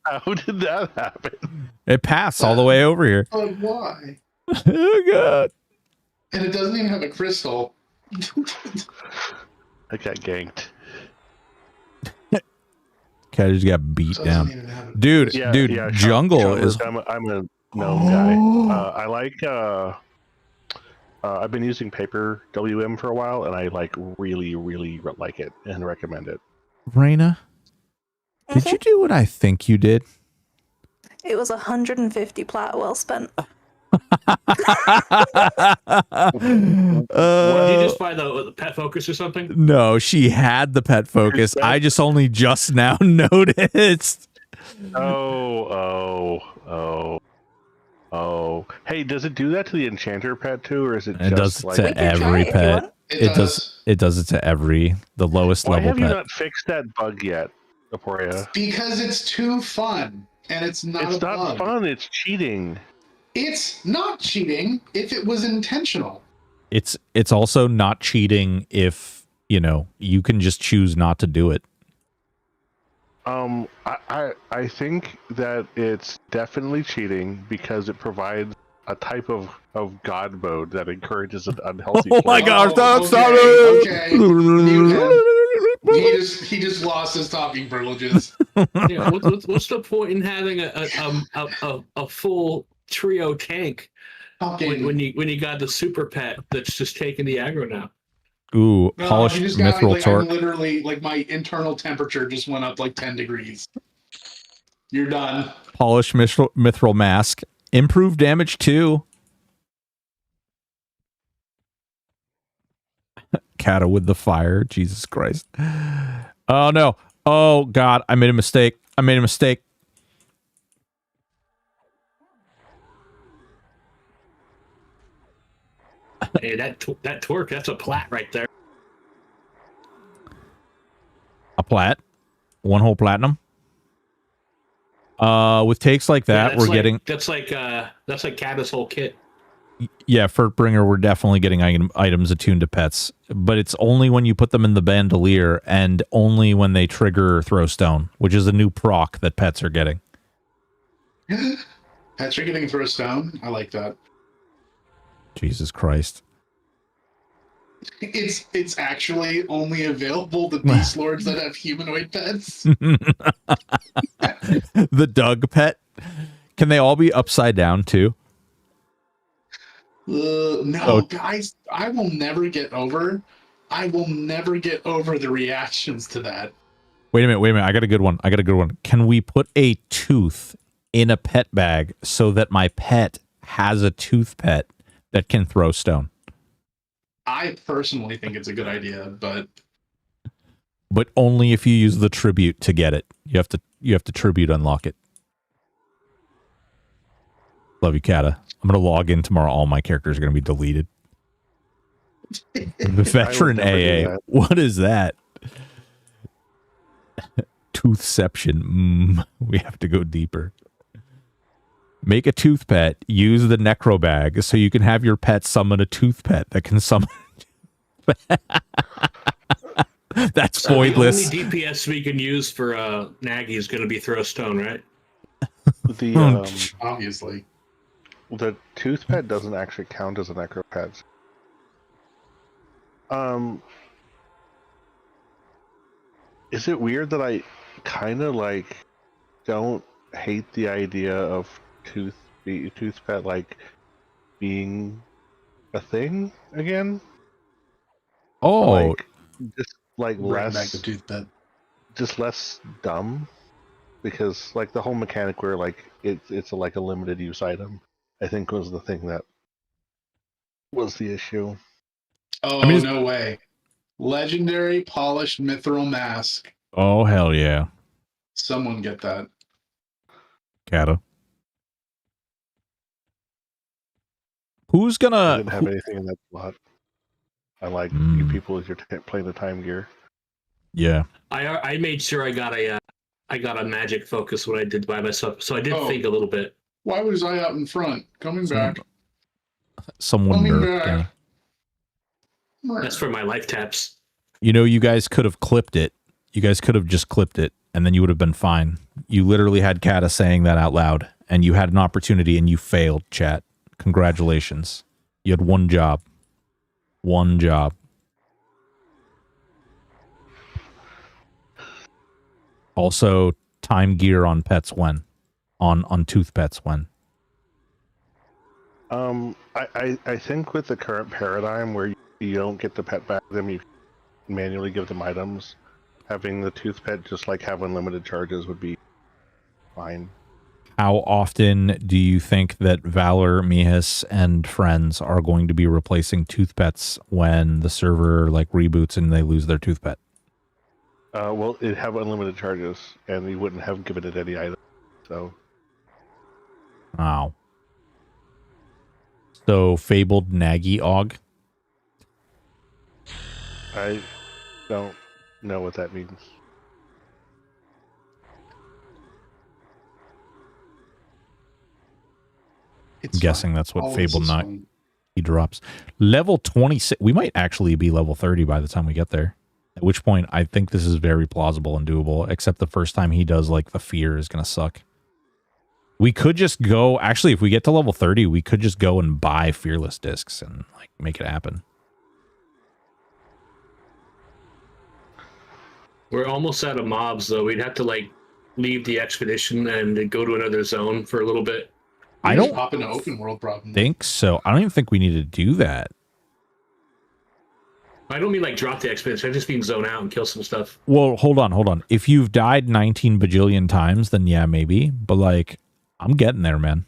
How did that happen? It passed all the way over here. But why? Oh god. And it doesn't even have a crystal. I got ganked. Cat just got beat down. Dude, jungle is. I'm a gnome guy. I like. I've been using paper WM for a while, and I like really like it and recommend it. Raina, did you do what I think you did? It was 150 plat well spent. Did you just buy the pet focus or something? No, she had the pet focus. I just only just now noticed. Oh. Hey, does it do that to the enchanter pet too, or is it? It just does like to every pet. It does it to the lowest Why level have pet. you not fixed that bug yet, Aporia? Because it's too fun, and it's not. It's a not bug. fun. It's cheating. It's not cheating if it was intentional. It's also not cheating if, you can just choose not to do it. I think that it's definitely cheating because it provides a type of God mode that encourages an unhealthy. Oh my gosh! Stop Okay. He just lost his talking privileges. Yeah, what's the point in having a full trio tank when you got the super pet that's just taking the aggro now? Ooh, polished mithril torque. I'm literally, like, my internal temperature just went up like 10 degrees. You're done. Polished mithril mask. Improved damage too. Kata with the fire. Jesus Christ. Oh no. Oh god, I made a mistake. Hey, that torque, that's a plat right there. A plat. One whole platinum. With takes like that, we're getting... That's like Kata's whole kit. Yeah, Furtbringer, we're definitely getting items attuned to pets. But it's only when you put them in the bandolier and only when they trigger throw stone, which is a new proc that pets are getting. Pets are getting throw stone? I like that. Jesus Christ. It's actually only available to beast lords that have humanoid pets. The Doug pet. Can they all be upside down too? No, guys, I will never get over the reactions to that. Wait a minute. I got a good one. Can we put a tooth in a pet bag so that my pet has a tooth pet that can throw stone? I personally think it's a good idea, but but only if you use the tribute to get it. You have to tribute unlock it. Love you, Kata. I'm gonna log in tomorrow. All my characters are gonna be deleted. The veteran AA. What is that? Toothception. We have to go deeper. Make a tooth pet. Use the necro bag so you can have your pet summon a tooth pet that can summon. That's so voidless. The only DPS we can use for Nagy is going to be throw stone, right? Obviously. The tooth pet doesn't actually count as a necro pet. Is it weird that I kind of like don't hate the idea of tooth pet like being a thing again? Oh, like, just like Bring back less the tooth pet. just less dumb, because like the whole mechanic where like it's like a limited use item, I think was the thing that was the issue. Oh, I mean, no way. Legendary polished mithril mask. Oh, hell yeah. Someone get that. Kata. Who's gonna... I didn't have anything in that slot. I like you people as you're playing the time gear. Yeah. I made sure I got a magic focus when I did by myself, so I did think a little bit. Why was I out in front? Coming back. Someone nerfed me. That's for my life taps. You know, you guys could have clipped it. You guys could have just clipped it, and then you would have been fine. You literally had Kata saying that out loud, and you had an opportunity, and you failed, chat. Congratulations. You had one job. One job. Also, time gear on pets when? On tooth pets when? I think with the current paradigm where you don't get the pet back them, you manually give them items. Having the tooth pet just like have unlimited charges would be fine. How often do you think that Valor, Mihis, and friends are going to be replacing tooth pets when the server like reboots and they lose their tooth pet? Well, it have unlimited charges, and you wouldn't have given it any item. So. Wow. So, fabled Nagy Og? I don't know what that means. I'm guessing that's what Fabled Nagy drops. Level 26. We might actually be level 30 by the time we get there. At which point, I think this is very plausible and doable, except the first time he does, like, the fear is going to suck. We could just go... Actually, if we get to level 30, we could just go and buy Fearless Discs and, like, make it happen. We're almost out of mobs, though. We'd have to, like, leave the expedition and go to another zone for a little bit. I don't pop into open world problem. Think so. I don't even think we need to do that. I don't mean like drop the expedition. I just mean zone out and kill some stuff. Well, hold on. If you've died 19 bajillion times, then yeah, maybe. But like, I'm getting there, man.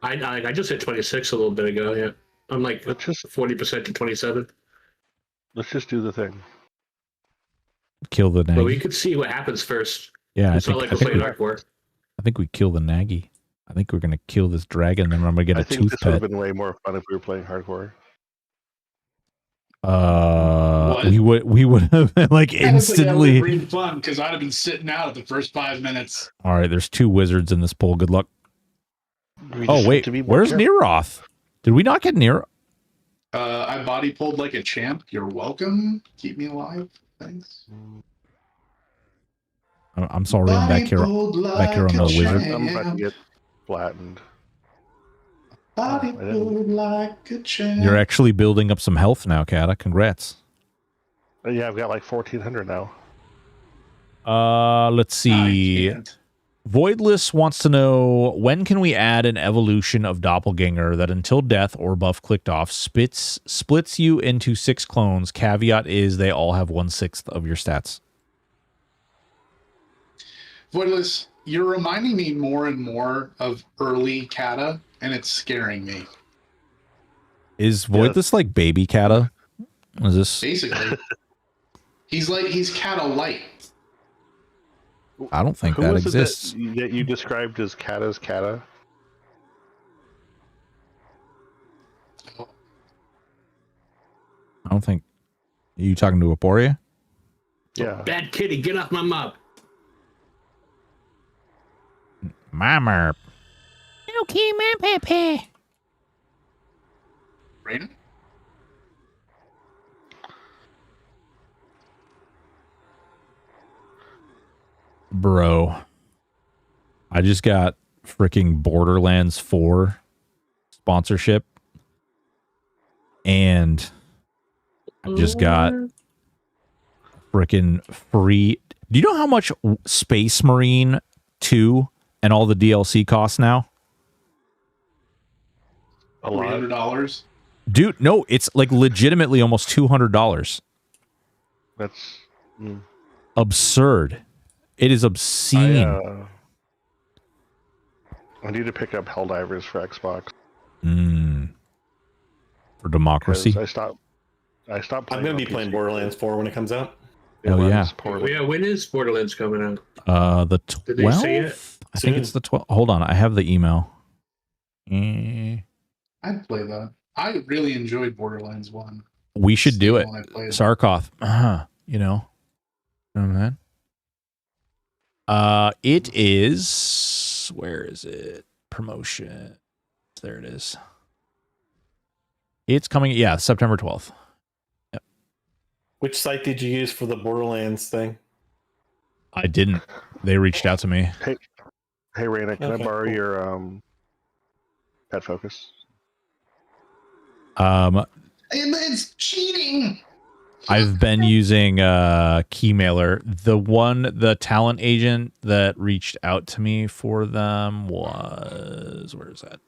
I just hit 26 a little bit ago. Yeah, I'm like 40% to 27. Let's just do the thing. Kill the Nagy. But we could see what happens first. Yeah, it's not like we're playing hardcore. I think we kill the Nagy. I think we're gonna kill this dragon, and then I'm gonna get a tooth pet. I think this would have been way more fun if we were playing hardcore. We would have like instantly. Really fun because I'd have been sitting out at the first 5 minutes. All right, there's 2 wizards in this pool. Good luck. Oh wait, where's Neroth? Did we not get Neroth? I body pulled like a champ. You're welcome. Keep me alive. Thanks. I'm sorry, I'm back here on the wizard. I'm about to get flattened. Body pulled like a champ. You're actually building up some health now, Kata. Congrats. Yeah, I've got like 1,400 now. Let's see. Voidless wants to know, when can we add an evolution of Doppelganger that until death or buff clicked off splits you into 6 clones? Caveat is they all have 1/6 of your stats. Voidless, you're reminding me more and more of early Kata, and it's scaring me. Is Voidless like baby Kata? Is this basically? He's Kata light. I don't think Who that was exists. it that you described as Kata's Kata? I don't think. Are you talking to Aporia? Yeah. Bad kitty, get off my mop. Mama. Okay, my Pepe. Raina? Bro, I just got freaking Borderlands 4 sponsorship, and I just got freaking free. Do you know how much Space Marine 2 and all the DLC costs now? A lot. $300. Dude, no, it's like legitimately almost $200. That's Absurd. It is obscene. I need to pick up Helldivers for Xbox. For democracy. I stopped playing. I'm going to be on playing PC. Borderlands 4 when it comes out. It Hell yeah. runs poorly. Yeah, when is Borderlands coming out? The Did they say 12th? it? I think it's the 12th. Hold on, I have the email. I'd play that. I really enjoyed Borderlands 1. We should do it. When I played. Sarkoth. You know. You know what I mean? It is. Where is it? Promotion. There it is. It's coming. Yeah, September 12th. Yep. Which site did you use for the Borderlands thing? I didn't. They reached out to me. Hey, Raina, can Okay, I borrow cool. your Pet Focus? And it's cheating. I've been using Keymailer. The talent agent that reached out to me for them was, where is that?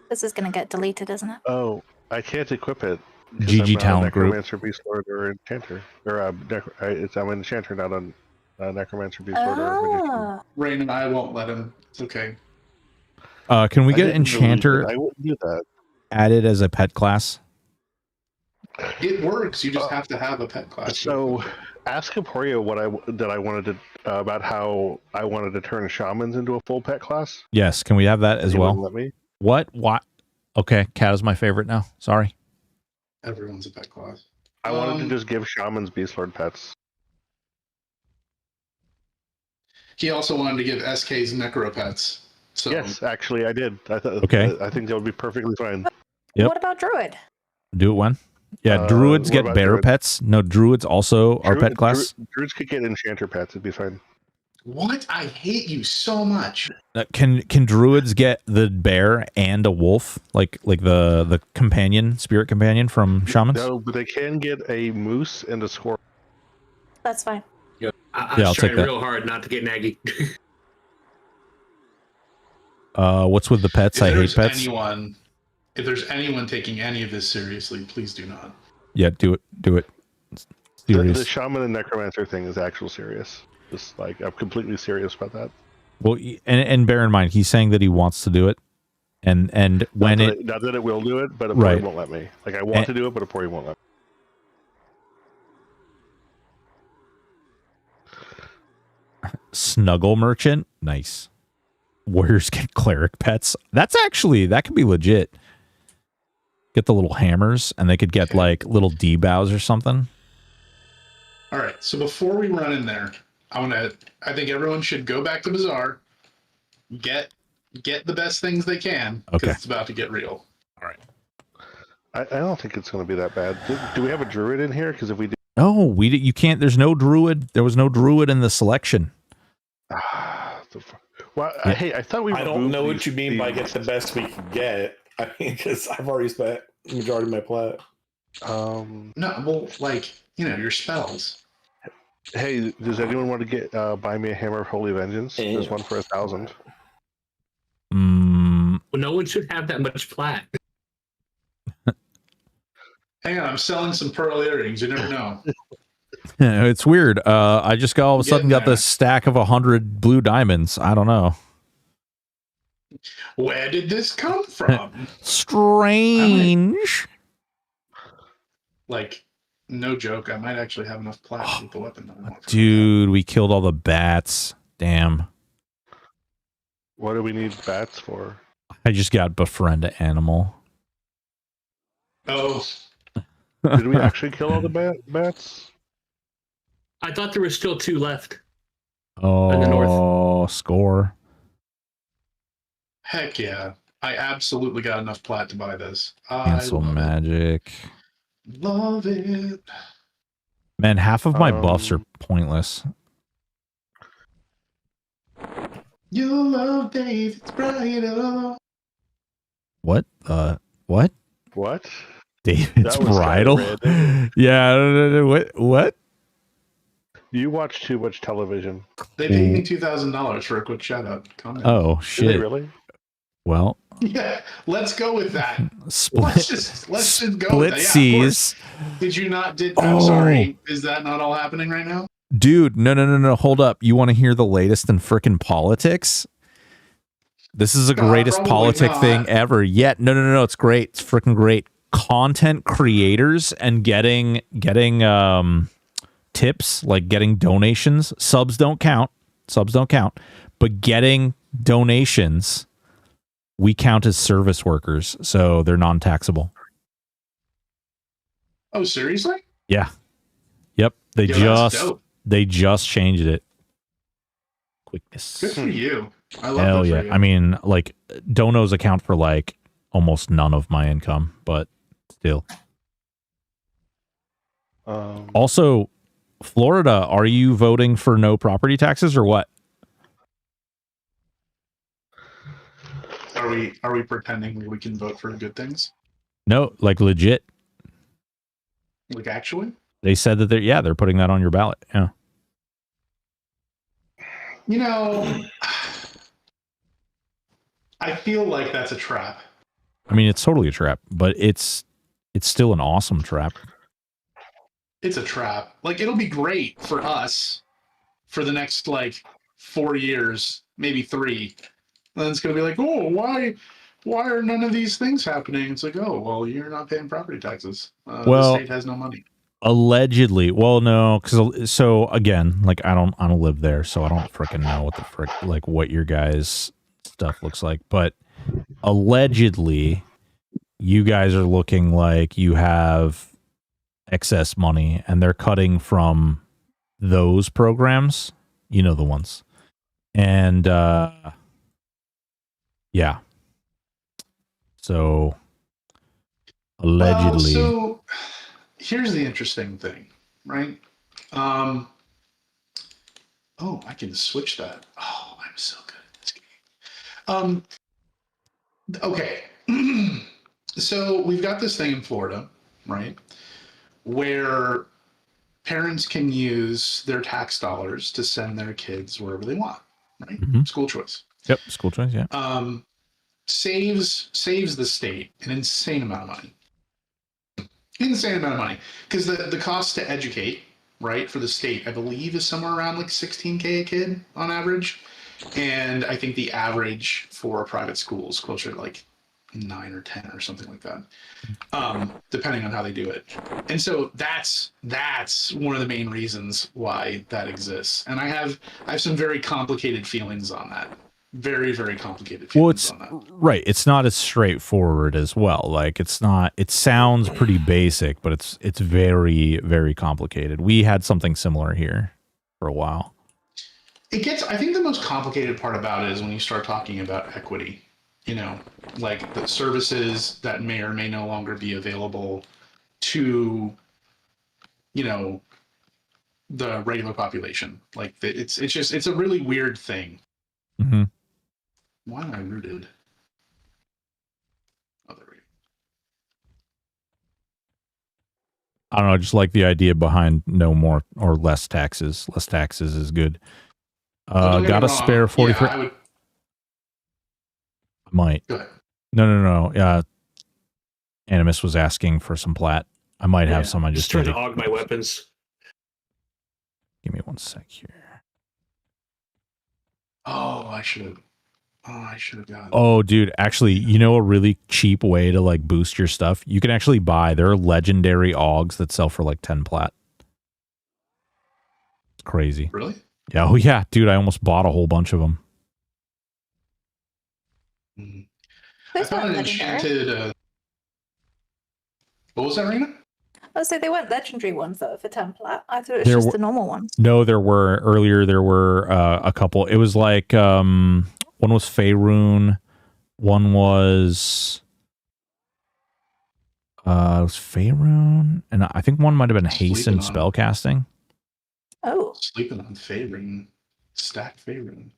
This is going to get deleted, isn't it? Oh, I can't equip it. 'Cause GG I'm not a Talent Group. Necromancer, Beast Lord, or Enchanter. Or I'm an Enchanter, not a Necromancer, Beast Lord, or Magician. Oh, Rain and I won't let him. It's okay. Can we I get didn't delete Enchanter it. I wouldn't do that. added as a pet class? It works. You just have to have a pet class. So, ask Emporio I wanted to about how I wanted to turn shamans into a full pet class. Yes, can we have that as He well? wouldn't let me. What? Okay, Cat is my favorite now. Sorry. Everyone's a pet class. I wanted to just give shamans Beast Lord pets. He also wanted to give SK's necro pets. So Yes, actually, I did. I thought. Okay. I think that would be perfectly fine. Yep. what about Druid? Do it when? Yeah, druids what get about bear druids? pets. No, druids also are pet class. Druids could get enchanter pets. It'd be fine. what? I hate you so much. Can druids get the bear and a wolf, like the companion, spirit companion from shamans? No, but they can get a moose and a squirrel. That's fine. I Yeah, was I'll trying take that. real hard not to get naggy. What's with the pets? I hate pets. If there's anyone taking any of this seriously, please do not. Yeah, do it. It's The serious. shaman and necromancer thing is actual serious. Just like I'm completely serious about that. Well, and bear in mind, he's saying that he wants to do it, and when Not that it will do it, but Right. Apori won't let me. Like I want to do it, but Apori won't let me. Snuggle Merchant, nice. Warriors get cleric pets. That could be legit. Get the little hammers, and they could get like little D-bows or something. All right. So before we run in there, I think everyone should go back to Bazaar, get the best things they can, because Okay. it's about to get real. All right. I don't think it's going to be that bad. Do we have a druid in here? Because if we do, Oh, you can't. There's no druid. There was no druid in the selection. well, Yeah. hey, I thought we. I don't know what removed you mean by these- get the best we can get. I mean, because I've already spent the majority of my plat. Um. No, well, like your spells. Hey, does anyone want to get buy me a hammer of holy vengeance? There's one for 1,000. Mm, Well, no one should have that much plat. Hang on, I'm selling some pearl earrings. You never know. it's weird. I just all of a sudden got Getting there. this stack of 100 blue diamonds. I don't know. Where did this come from? Strange. Like, No joke. I might actually have enough plat to get the weapon that I want. Dude, we killed all the bats. Damn. What do we need bats for? I just got befriend animal. Oh. Did we actually kill all the bats? I thought there was still 2 left. Oh, in the north. Score. Heck yeah. I absolutely got enough plat to buy this. Cancel magic. Love it. Man, half of my buffs are pointless. Your love, Dave, it's brighter. What? What? What? David's bridal? Yeah. What? You watch too much television. They paid me $2,000 for a quick shout out. Comment. Oh shit! Did they really? Well, yeah. Let's go with that. Split. Let's just go. Split with that. Yeah, C's. Did you not? I'm sorry. Is that not all happening right now? Dude, no. Hold up. You want to hear the latest in frickin' politics? This is the greatest politic thing ever. Yet, no. It's great. It's frickin' great. Content creators and getting tips, like getting donations. Subs don't count, but getting donations, we count as service workers, so they're non-taxable. Oh, seriously? Yeah. Yep. They just changed it. Quickness. Good for you. I love Hell that yeah. for you. I mean, like, donos account for like almost none of my income, but still. Also, Florida, are you voting for no property taxes or what? Are we pretending we can vote for good things? No, like legit. Like actually? They said that they're putting that on your ballot. Yeah. You know, I feel like that's a trap. I mean, it's totally a trap, but it's still an awesome trap. It's a trap. Like, it'll be great for us for the next, like, 4 years, maybe 3. And then it's going to be like, oh, why are none of these things happening? It's like, oh, well, you're not paying property taxes. The state has no money. Allegedly. Well, no, so again, like, I don't live there, so I don't freaking know what the frick, like, what your guys' stuff looks like. But allegedly, you guys are looking like you have excess money, and they're cutting from those programs, you know, the ones. And yeah, so allegedly. So here's the interesting thing, right? Oh, I can switch that. Oh, I'm so good at this game. Okay. So we've got this thing in Florida, right, where parents can use their tax dollars to send their kids wherever they want, right? Mm-hmm. School choice. Yep, school choice, yeah. Saves the state an insane amount of money. Insane amount of money. Because the cost to educate, right, for the state, I believe, is somewhere around like $16K a kid on average. And I think the average for a private school is closer to like 9 or 10 or something like that, depending on how they do it. And so that's one of the main reasons why that exists. And I have some very complicated feelings on that. Very, very complicated feelings on that. Right. It's not as straightforward as well. Like, it sounds pretty basic, but it's very, very complicated. We had something similar here for a while. I think the most complicated part about it is when you start talking about equity, you know, like the services that may or may no longer be available to, you know, the regular population. Like, it's a really weird thing. Mm-hmm. Why am I rooted? Oh, there we go. I don't know. I just like the idea behind no more or less taxes. Less taxes is good. Got a spare 43. Yeah, Might. Go ahead. No. Animus was asking for some plat. I might have some. I just trying to aug my weapons. Give me one sec here. Oh, I should have. Oh, I should have got. Oh, dude, actually, you know a really cheap way to like boost your stuff? You can actually buy, there are legendary augs that sell for like 10 plat. It's crazy. Really? Yeah, oh yeah, dude, I almost bought a whole bunch of them. I Those found weren't an legendary. enchanted. What was that, Rena? Oh, so they weren't legendary ones though for 10 plat. I thought it was There just were- the normal ones. No, there were earlier. There were a couple. It was like one was Faerun, one was it was Faerun, and I think one might have been Hasten Sleeping on. spellcasting. Oh, Sleeping on Faerun. Stack Faerun.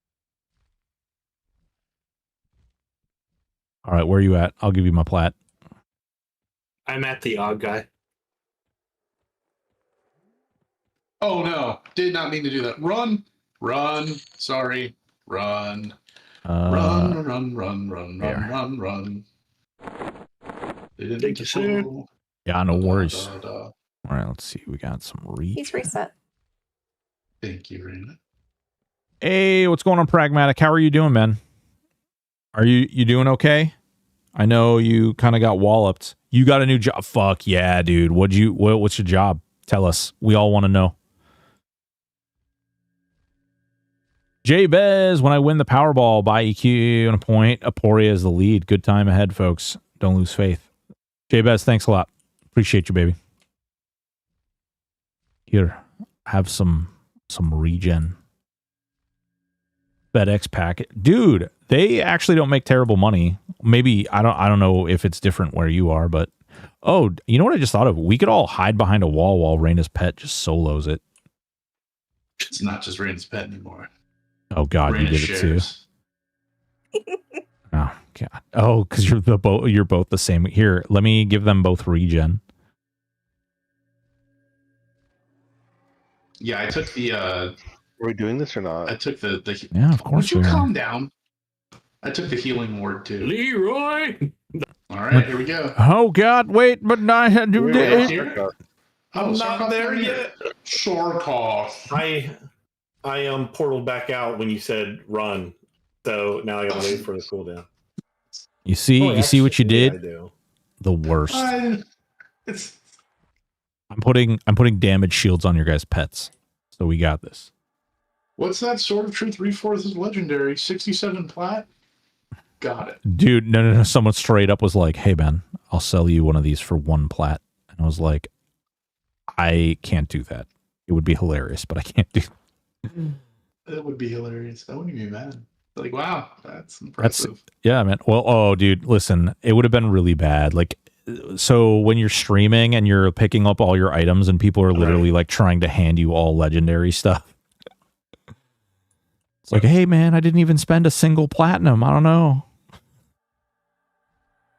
All right, where are you at? I'll give you my plat. I'm at the odd guy. Oh no! Did not mean to do that. Run! Sorry. Run! Run! here. Run! Didn't Thank mean you, to sir. fall. Yeah, no worries. Da. All right, let's see. We got some reach. he's reset. Thank you, Rena. Hey, what's going on, Pragmatic? How are you doing, man? Are you doing okay? I know you kind of got walloped. You got a new job. Fuck yeah, dude. What's your job? Tell us. We all want to know. J Bez, when I win the Powerball by EQ and a point, Aporia is the lead. Good time ahead, folks. Don't lose faith. J Bez, thanks a lot. Appreciate you, baby. Here, have some regen. FedEx packet. Dude, they actually don't make terrible money. Maybe I don't know if it's different where you are, but oh, you know what I just thought of? We could all hide behind a wall while Raina's pet just solos it. It's not just Rena's pet anymore. Oh God, Rena you did shares. it too. Oh God. Oh, because you're both the same. Here, let me give them both regen. Yeah, I took the. Are we doing this or not? I took the. Yeah, of course Would you we are. calm down? I took the healing ward too. Leroy! All right, here we go. Oh God, wait, but I had to. Wait, wait, Here? wait. Oh, I'm not Sarkov there down here. yet. Shorkoff. I portaled back out when you said run, so now I gotta wait for the cooldown. You see, Oh, you see what you actually, I did? do. The worst. It's I'm putting damage shields on your guys' pets, so we got this. what's that? Sword of Truth 3/4 is legendary. 67 plat. Got it. Dude, no. Someone straight up was like, "Hey, man, I'll sell you one of these for 1 plat," and I was like, "I can't do that. It would be hilarious, but I can't do." That would be hilarious. I wouldn't be mad. Like, wow, that's impressive. Yeah, man. Well, oh, dude, listen, it would have been really bad. Like, so when you're streaming and you're picking up all your items and people are literally like trying to hand you all legendary stuff. It's like, hey, man, I didn't even spend a single platinum. I don't know.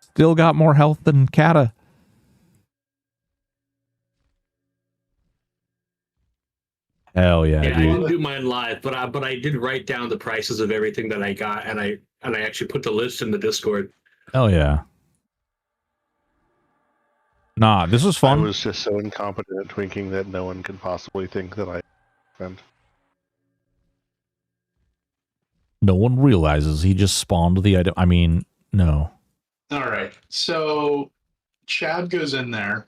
Still got more health than Kata. Hell yeah, Yeah, I dude. didn't do mine live, but I did write down the prices of everything that I got, and I actually put the list in the Discord. Hell yeah. Nah, this was I fun. was just so incompetent at twinking that no one could possibly think that I spent. No one realizes he just spawned the item. I mean, no. All right. So Chad goes in there.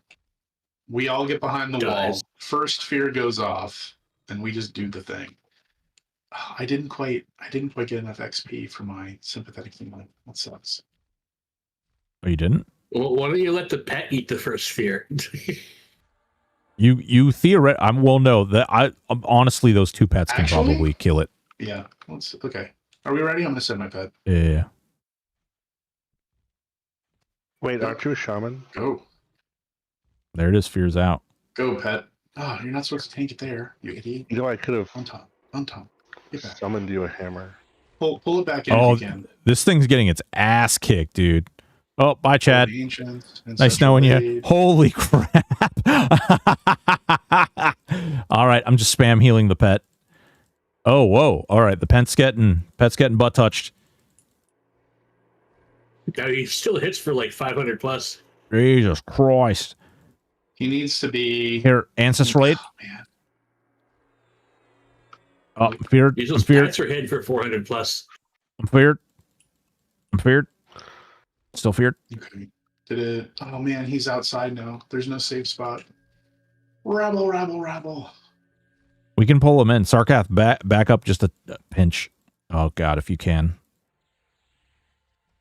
We all get behind the wall. Guys. First fear goes off, and we just do the thing. Oh, I didn't quite get enough XP for my sympathetic healing. That sucks. Oh, you didn't? Well, why don't you let the pet eat the first sphere? You theoretically, well, no, that honestly, those 2 pets can Actually? probably kill it. Yeah. Okay. Are we ready? I'm gonna send my pet. Yeah. Wait, aren't you a shaman? Go. There it is. Fear's out. Go, pet. Oh, you're not supposed to tank it there, you idiot. You know, I could have On top. Get back. summoned you a hammer. Pull it back in Oh, if you can. this thing's getting its ass kicked, dude. Oh, bye, Chad. Ancients, Nice knowing you. Ancestral Holy crap. All right, I'm just spam healing the pet. Oh, whoa. All right, the pet's getting butt touched. Now he still hits for like 500 plus. Jesus Christ. He needs to be Here, Ancestral Aid. Oh, man. Oh, I'm feared. These I'm feared. pets are hitting for 400 plus. I'm feared. I'm feared. Still feared. Okay. Did it? Oh man, he's outside now. There's no safe spot. Rabble, rabble, rabble. We can pull him in. Sarkath, back up just a pinch. Oh god, if you can.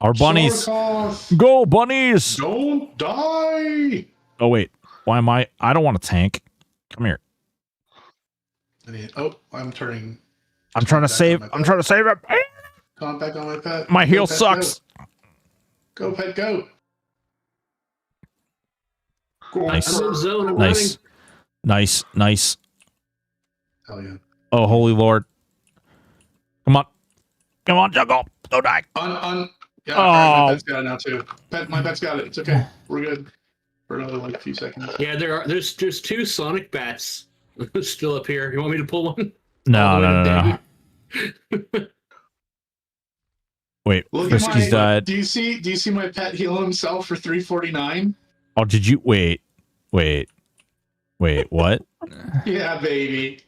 Our bunnies. Sarkath, Go, bunnies! don't die. Oh wait. Why am I don't want to tank. Come here. I'm turning. I'm trying to save him. Come on back on my pet. My heel Go, pet, sucks. Go, pet, go. Nice. I'm in zone. I'm Nice. Nice. Hell yeah. Oh, holy Lord. Come on, Juggle. Don't die. Yeah, Oh. all right, my pet's got it now too. My pet's got it. It's okay. We're good for another like few seconds. running. Yeah, there's 2 Sonic bats still up here. You want me to pull one? No. Wait, Look Frisky's died. Do you see my pet heal himself for 349? Oh, did you wait, what? Yeah, baby.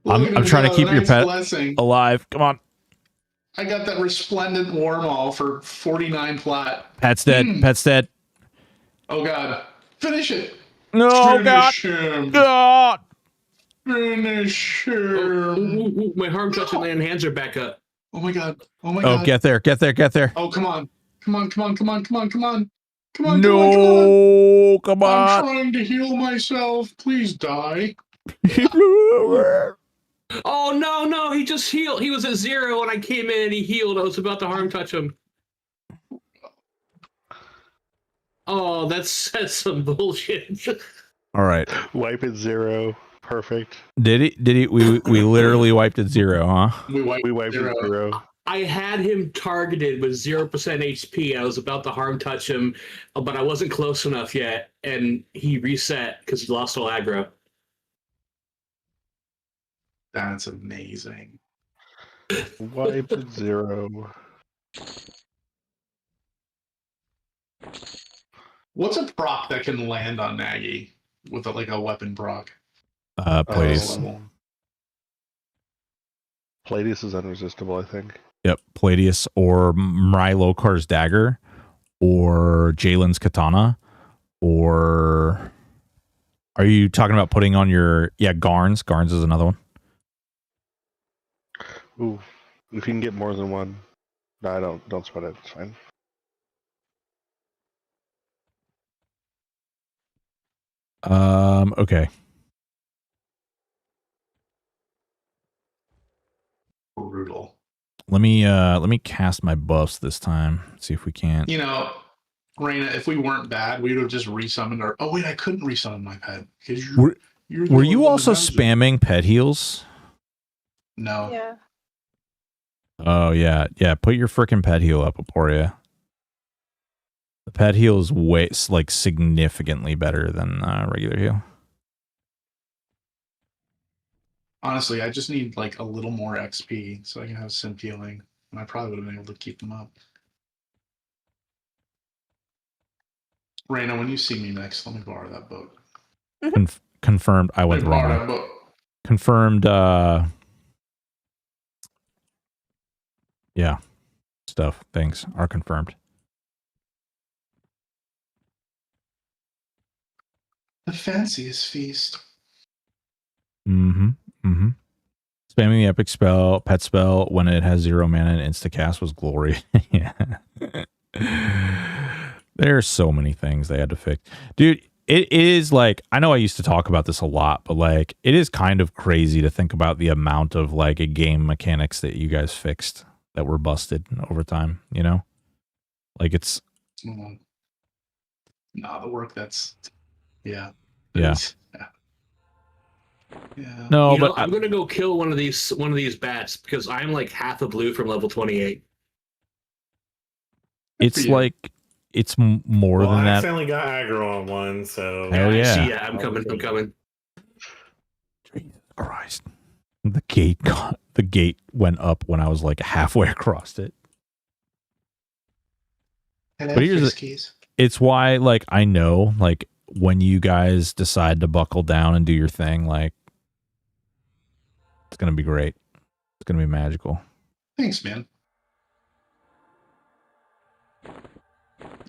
I'm trying to keep your pet blessing. alive. Come on. I got that resplendent Warmaul for 49 plat. Pet's dead. Pet's dead. Oh god. Finish it. No, Finish God. him. God. Finish him. Ooh, my harm touching land hands are back up. Oh my god. Oh my Oh, god. get there. Oh, come on. Come on. No, come I'm on. trying to heal myself. Please die. Oh no, he just healed. He was at 0 and I came in and he healed. I was about to harm touch him. Oh, that's some bullshit. All right. Wipe at 0. Perfect. Did he? We literally wiped at 0, huh? We wiped at 0. I had him targeted with 0% HP. I was about to harm touch him, but I wasn't close enough yet, and he reset because he lost all aggro. That's amazing. Wipe at 0. What's a proc that can land on Nagy with a weapon proc? Palladius. Palladius is unresistible, I think. Yep, Palladius or Mrylokar's dagger, or Jalen's katana, or are you talking about putting on your Garns? Garns is another one. Ooh, if you can get more than one. No, don't sweat it. It's fine. Okay. Brutal. Let me cast my buffs this time. See if we can't. You know, Raina, if we weren't bad, we would have just resummoned our. Oh wait, I couldn't resummon my pet because Were you also spamming pet heals? No. Yeah. Oh yeah. Put your freaking pet heal up, Aporia. The pet heal is way significantly better than regular heal. Honestly, I just need a little more XP so I can have synth healing, and I probably would have been able to keep them up. Raina, when you see me next, let me borrow that book. Confirmed. I went the wrong way. That book. Confirmed. Yeah. Stuff. Things are confirmed. The fanciest feast. Spamming the epic spell, pet spell, when it has 0 mana and insta-cast was glory. Yeah. There's so many things they had to fix. Dude, it is I know I used to talk about this a lot, but it is kind of crazy to think about the amount of a game mechanics that you guys fixed that were busted over time, you know? It's... the work that's... Yeah. Yeah. Yeah. No, but I'm gonna go kill one of these bats because I'm half a blue from level 28. It's it's more than I that. accidentally got aggro on one, so Hell yeah. Yeah, I'm coming. Jesus Christ. The gate went up when I was halfway across it. But here's it's why I know when you guys decide to buckle down and do your thing, it's gonna be great. It's gonna be magical. Thanks, man.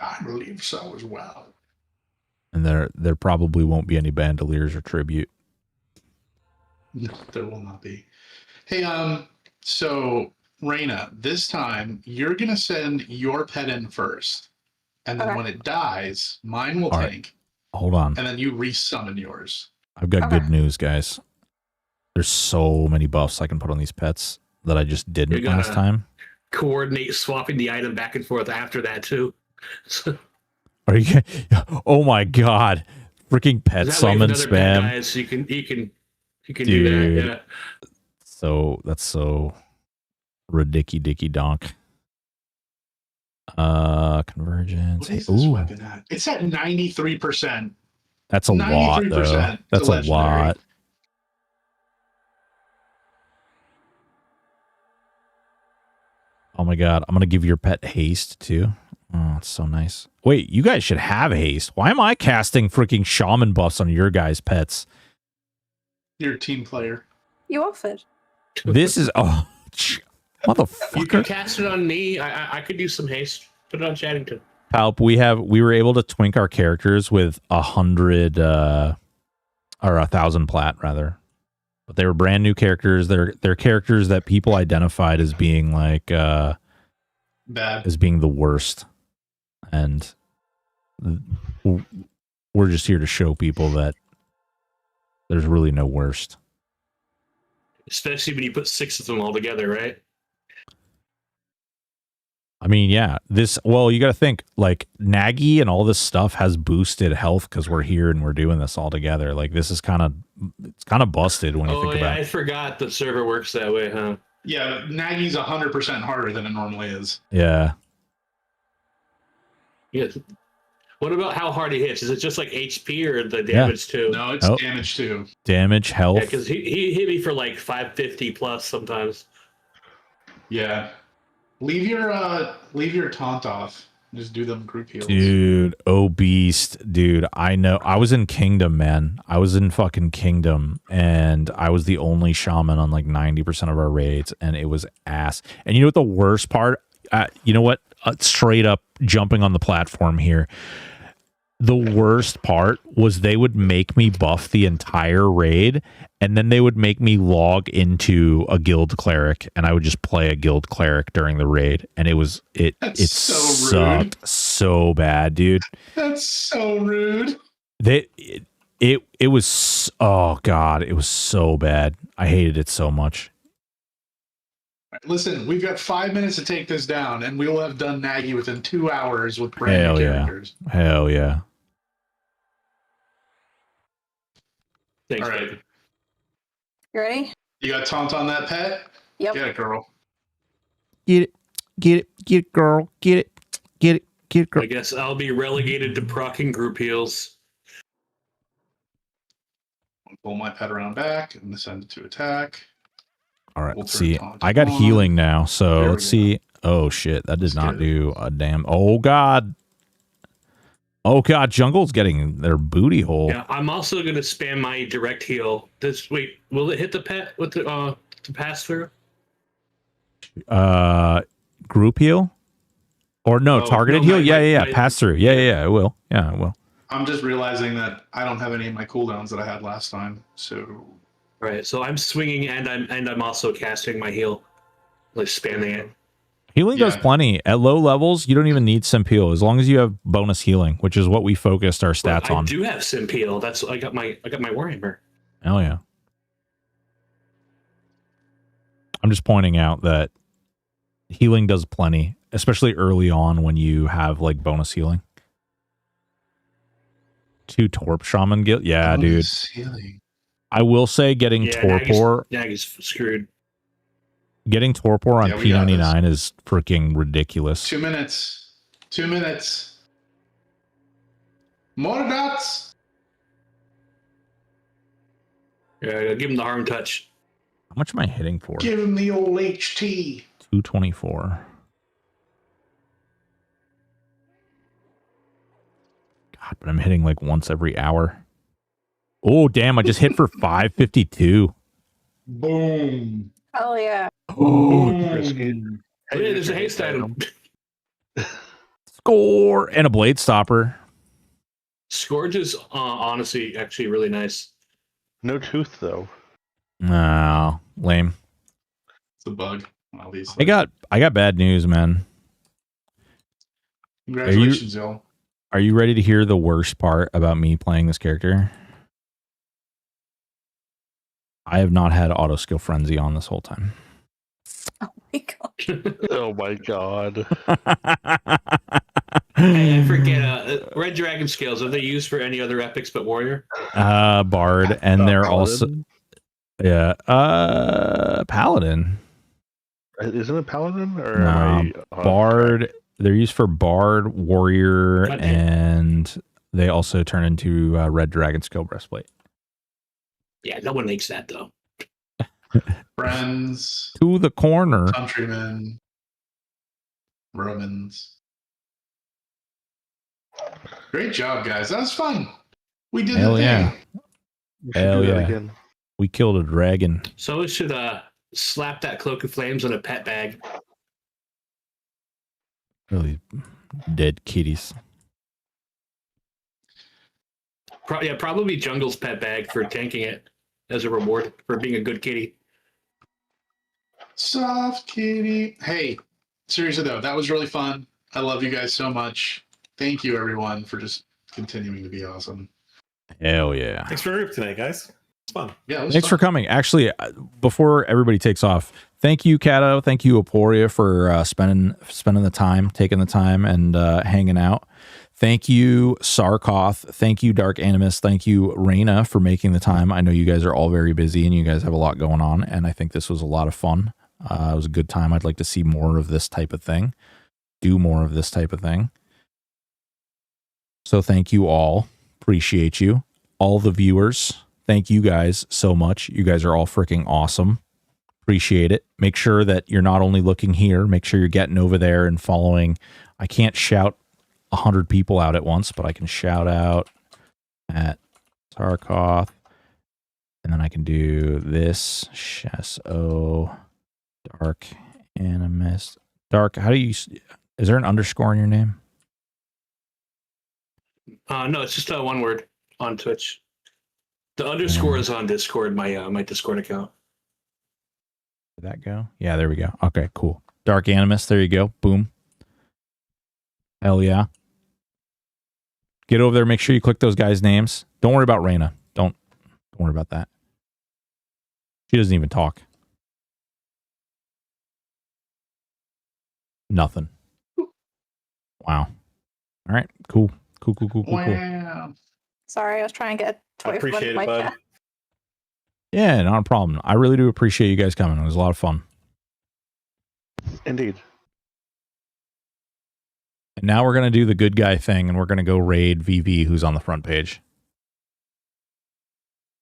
I believe so as well. And there probably won't be any bandoliers or tribute. No, there will not be. Hey, so Raina, this time you're gonna send your pet in first, and then Okay. when it dies, mine will All right. tank, Hold on. and then you resummon yours. I've got Okay. good news, guys. There's so many buffs I can put on these pets that I just didn't You're last gonna- time. Coordinate swapping the item back and forth after that too. Are you? Oh my god! Freaking pet That way, if summon another pet spam. dies, you can do Dude. that. Yeah. So that's so ridicky dicky donk. Convergence. What is Hey, this ooh, weapon at? It's at 93%. that's a lot though. 93% That's a legendary. lot. Oh my god! I'm gonna give your pet haste too. Oh, it's so nice. Wait, you guys should have haste. Why am I casting freaking shaman buffs on your guys' pets? You're a team player. You offered. This is You could motherfucker. cast it on me. I could do some haste. Put it on Chaddington. Palp, we were able to twink our characters with 100 or 1,000 plat rather, but they were brand new characters. They're characters that people identified as being like Bad. as being the worst, and we're just here to show people that there's really no worst. Especially when you put 6 of them all together, right? I mean, yeah, well, you got to think like Nagy and all this stuff has boosted health because we're here and we're doing this all together. Like this is kind of busted when you Oh think yeah, about I it. forgot the server works that way, huh? Yeah, Nagy's 100% harder than it normally is. Yeah. Yeah. What about how hard he hits? Is it just like HP or the damage too? No, it's Oh. damage too. Damage, health. Yeah, because he hit me for like 550 plus sometimes. Yeah. Leave your taunt off. Just do them group heals. Dude, beast, dude. I know. I was in Kingdom, man. I was in fucking Kingdom, and I was the only shaman on like 90% of our raids, and it was ass. And you know what the worst part? You know what? Straight up jumping on the platform here. The worst part was they would make me buff the entire raid, and then they would make me log into a guild cleric, and I would just play a guild cleric during the raid, and it That's so sucked rude. so bad, dude. That's so rude. It was, oh god, it was so bad. I hated it so much. Listen, we've got 5 minutes to take this down, and we will have done Nagy within 2 hours with brand Hell new yeah. characters. Hell yeah. Thanks, All right. baby. You ready? You got taunt on that pet? Yep. Get it, girl. Get it, girl. Get it, girl. I guess I'll be relegated to proccing group heals. Pull my pet around back and send it to attack. All right, We'll let's turn see. taunt I got on. healing now, so There we let's go. see. Oh shit, that did Let's not get it. do a damn. Oh god. Oh god, Jungle's getting their booty hole. Yeah, I'm also gonna spam my direct heal. Wait, will it hit the pet with the pass through? Group heal? Or no, Oh, targeted no, heal? my- Yeah. my- Pass through. Yeah, it will. Yeah, it will. I'm just realizing that I don't have any of my cooldowns that I had last time. So Right, so I'm swinging and I'm also casting my heal, like spamming it. Healing does Yeah. plenty. At low levels, you don't even need simp heal as long as you have bonus healing, which is what we focused our But stats I on. do have simp heal. That's I got my Warhammer. Hell yeah. I'm just pointing out that healing does plenty, especially early on when you have like bonus healing. 2 Torp Shaman guild. Yeah, dude. bonus healing. I will say getting Yeah, Torpor Nagy's screwed. getting Torpor on Yeah, we got P99 is freaking ridiculous. 2 minutes. 2 minutes. More dots. Yeah, give him the harm touch. How much am I hitting for? Give him the old HT. 224. God, but I'm hitting like once every hour. Oh, damn. I just hit for 552. Boom. Oh yeah. Oh, Boom. Hey, there's a haste item. Score and a blade stopper. Scourge is honestly actually really nice. No tooth though. No, lame. It's a bug, obviously. I got bad news, man. Congratulations, y'all. Are you ready to hear the worst part about me playing this character? I have not had auto skill frenzy on this whole time. Oh my god. Oh my god. Hey, I forget. Red Dragon scales, are they used for any other epics but warrior? Bard, and they're Paladin? also paladin. Isn't it paladin or No, am I Bard. They're used for Bard, Warrior, Okay. and they also turn into Red Dragon skill breastplate. Yeah, no one makes that though. Friends, To the corner. countrymen, Romans. Great job, guys. That was fun. We did Hell the thing. yeah. We should Hell do that yeah. again. We killed a dragon. So we should slap that cloak of flames on a pet bag. Really dead kitties. Probably Jungle's pet bag for tanking it as a reward for being a good kitty. Soft kitty. Hey, seriously though, that was really fun. I love you guys so much. Thank you, everyone, for just continuing to be awesome. Hell yeah. Thanks for the group tonight, guys. It's fun. Yeah, it was Thanks fun. for coming. Actually, before everybody takes off, thank you, Kato. Thank you, Aporia, for spending the time, taking the time, and hanging out. Thank you, Sarkoth. Thank you, Dark Animus. Thank you, Raina, for making the time. I know you guys are all very busy and you guys have a lot going on, and I think this was a lot of fun. It was a good time. I'd like to see more of this type of thing. Do more of this type of thing. So thank you all. Appreciate you. All the viewers, thank you guys so much. You guys are all freaking awesome. Appreciate it. Make sure that you're not only looking here, make sure you're getting over there and following. I can't shout 100 people out at once, but I can shout out at Sarkoth. And then I can do this. Shesso, Dark Animus. Dark, how do you... Is there an underscore in your name? No, it's just one word on Twitch. The underscore is on Discord, my Discord account. Did that go? Yeah, there we go. Okay, cool. Dark Animus, there you go. Boom. Hell yeah. Get over there, make sure you click those guys' names. Don't worry about Raina. Don't worry about that. She doesn't even talk. Nothing. Wow. All right, cool. Cool. Wow. Sorry, I was trying to get a toy I for appreciate my it, bud. cat. Yeah, not a problem. I really do appreciate you guys coming. It was a lot of fun. Indeed. And now we're going to do the good guy thing, and we're going to go raid VV, who's on the front page.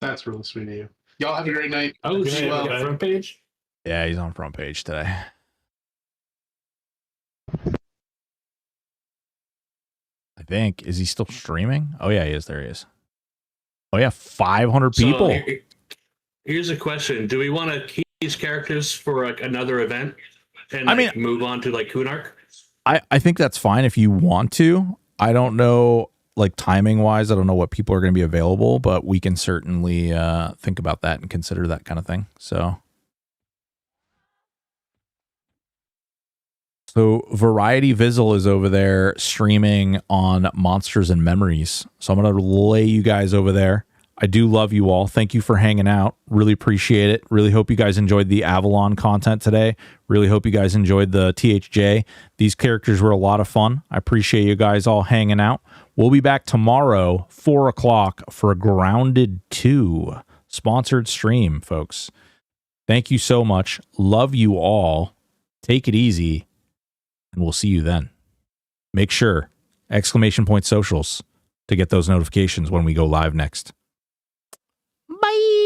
That's really sweet of you. Y'all have a great night. Oh, Good shit, night, we got front page? Yeah, he's on front page today. I think. Is he still streaming? Oh, yeah, he is. There he is. Oh, yeah, 500 people. So, here's a question. Do we want to keep these characters for like another event and move on to like Kunark? I think that's fine if you want to. I don't know, like timing wise, I don't know what people are going to be available, but we can certainly think about that and consider that kind of thing. So Variety Vizzle is over there streaming on Monsters and Memories. So I'm going to lay you guys over there. I do love you all. Thank you for hanging out. Really appreciate it. Really hope you guys enjoyed the Avalon content today. Really hope you guys enjoyed the THJ. These characters were a lot of fun. I appreciate you guys all hanging out. We'll be back tomorrow, 4 o'clock, for a Grounded 2 sponsored stream, folks. Thank you so much. Love you all. Take it easy. And we'll see you then. Make sure, ! Socials, to get those notifications when we go live next. Bye.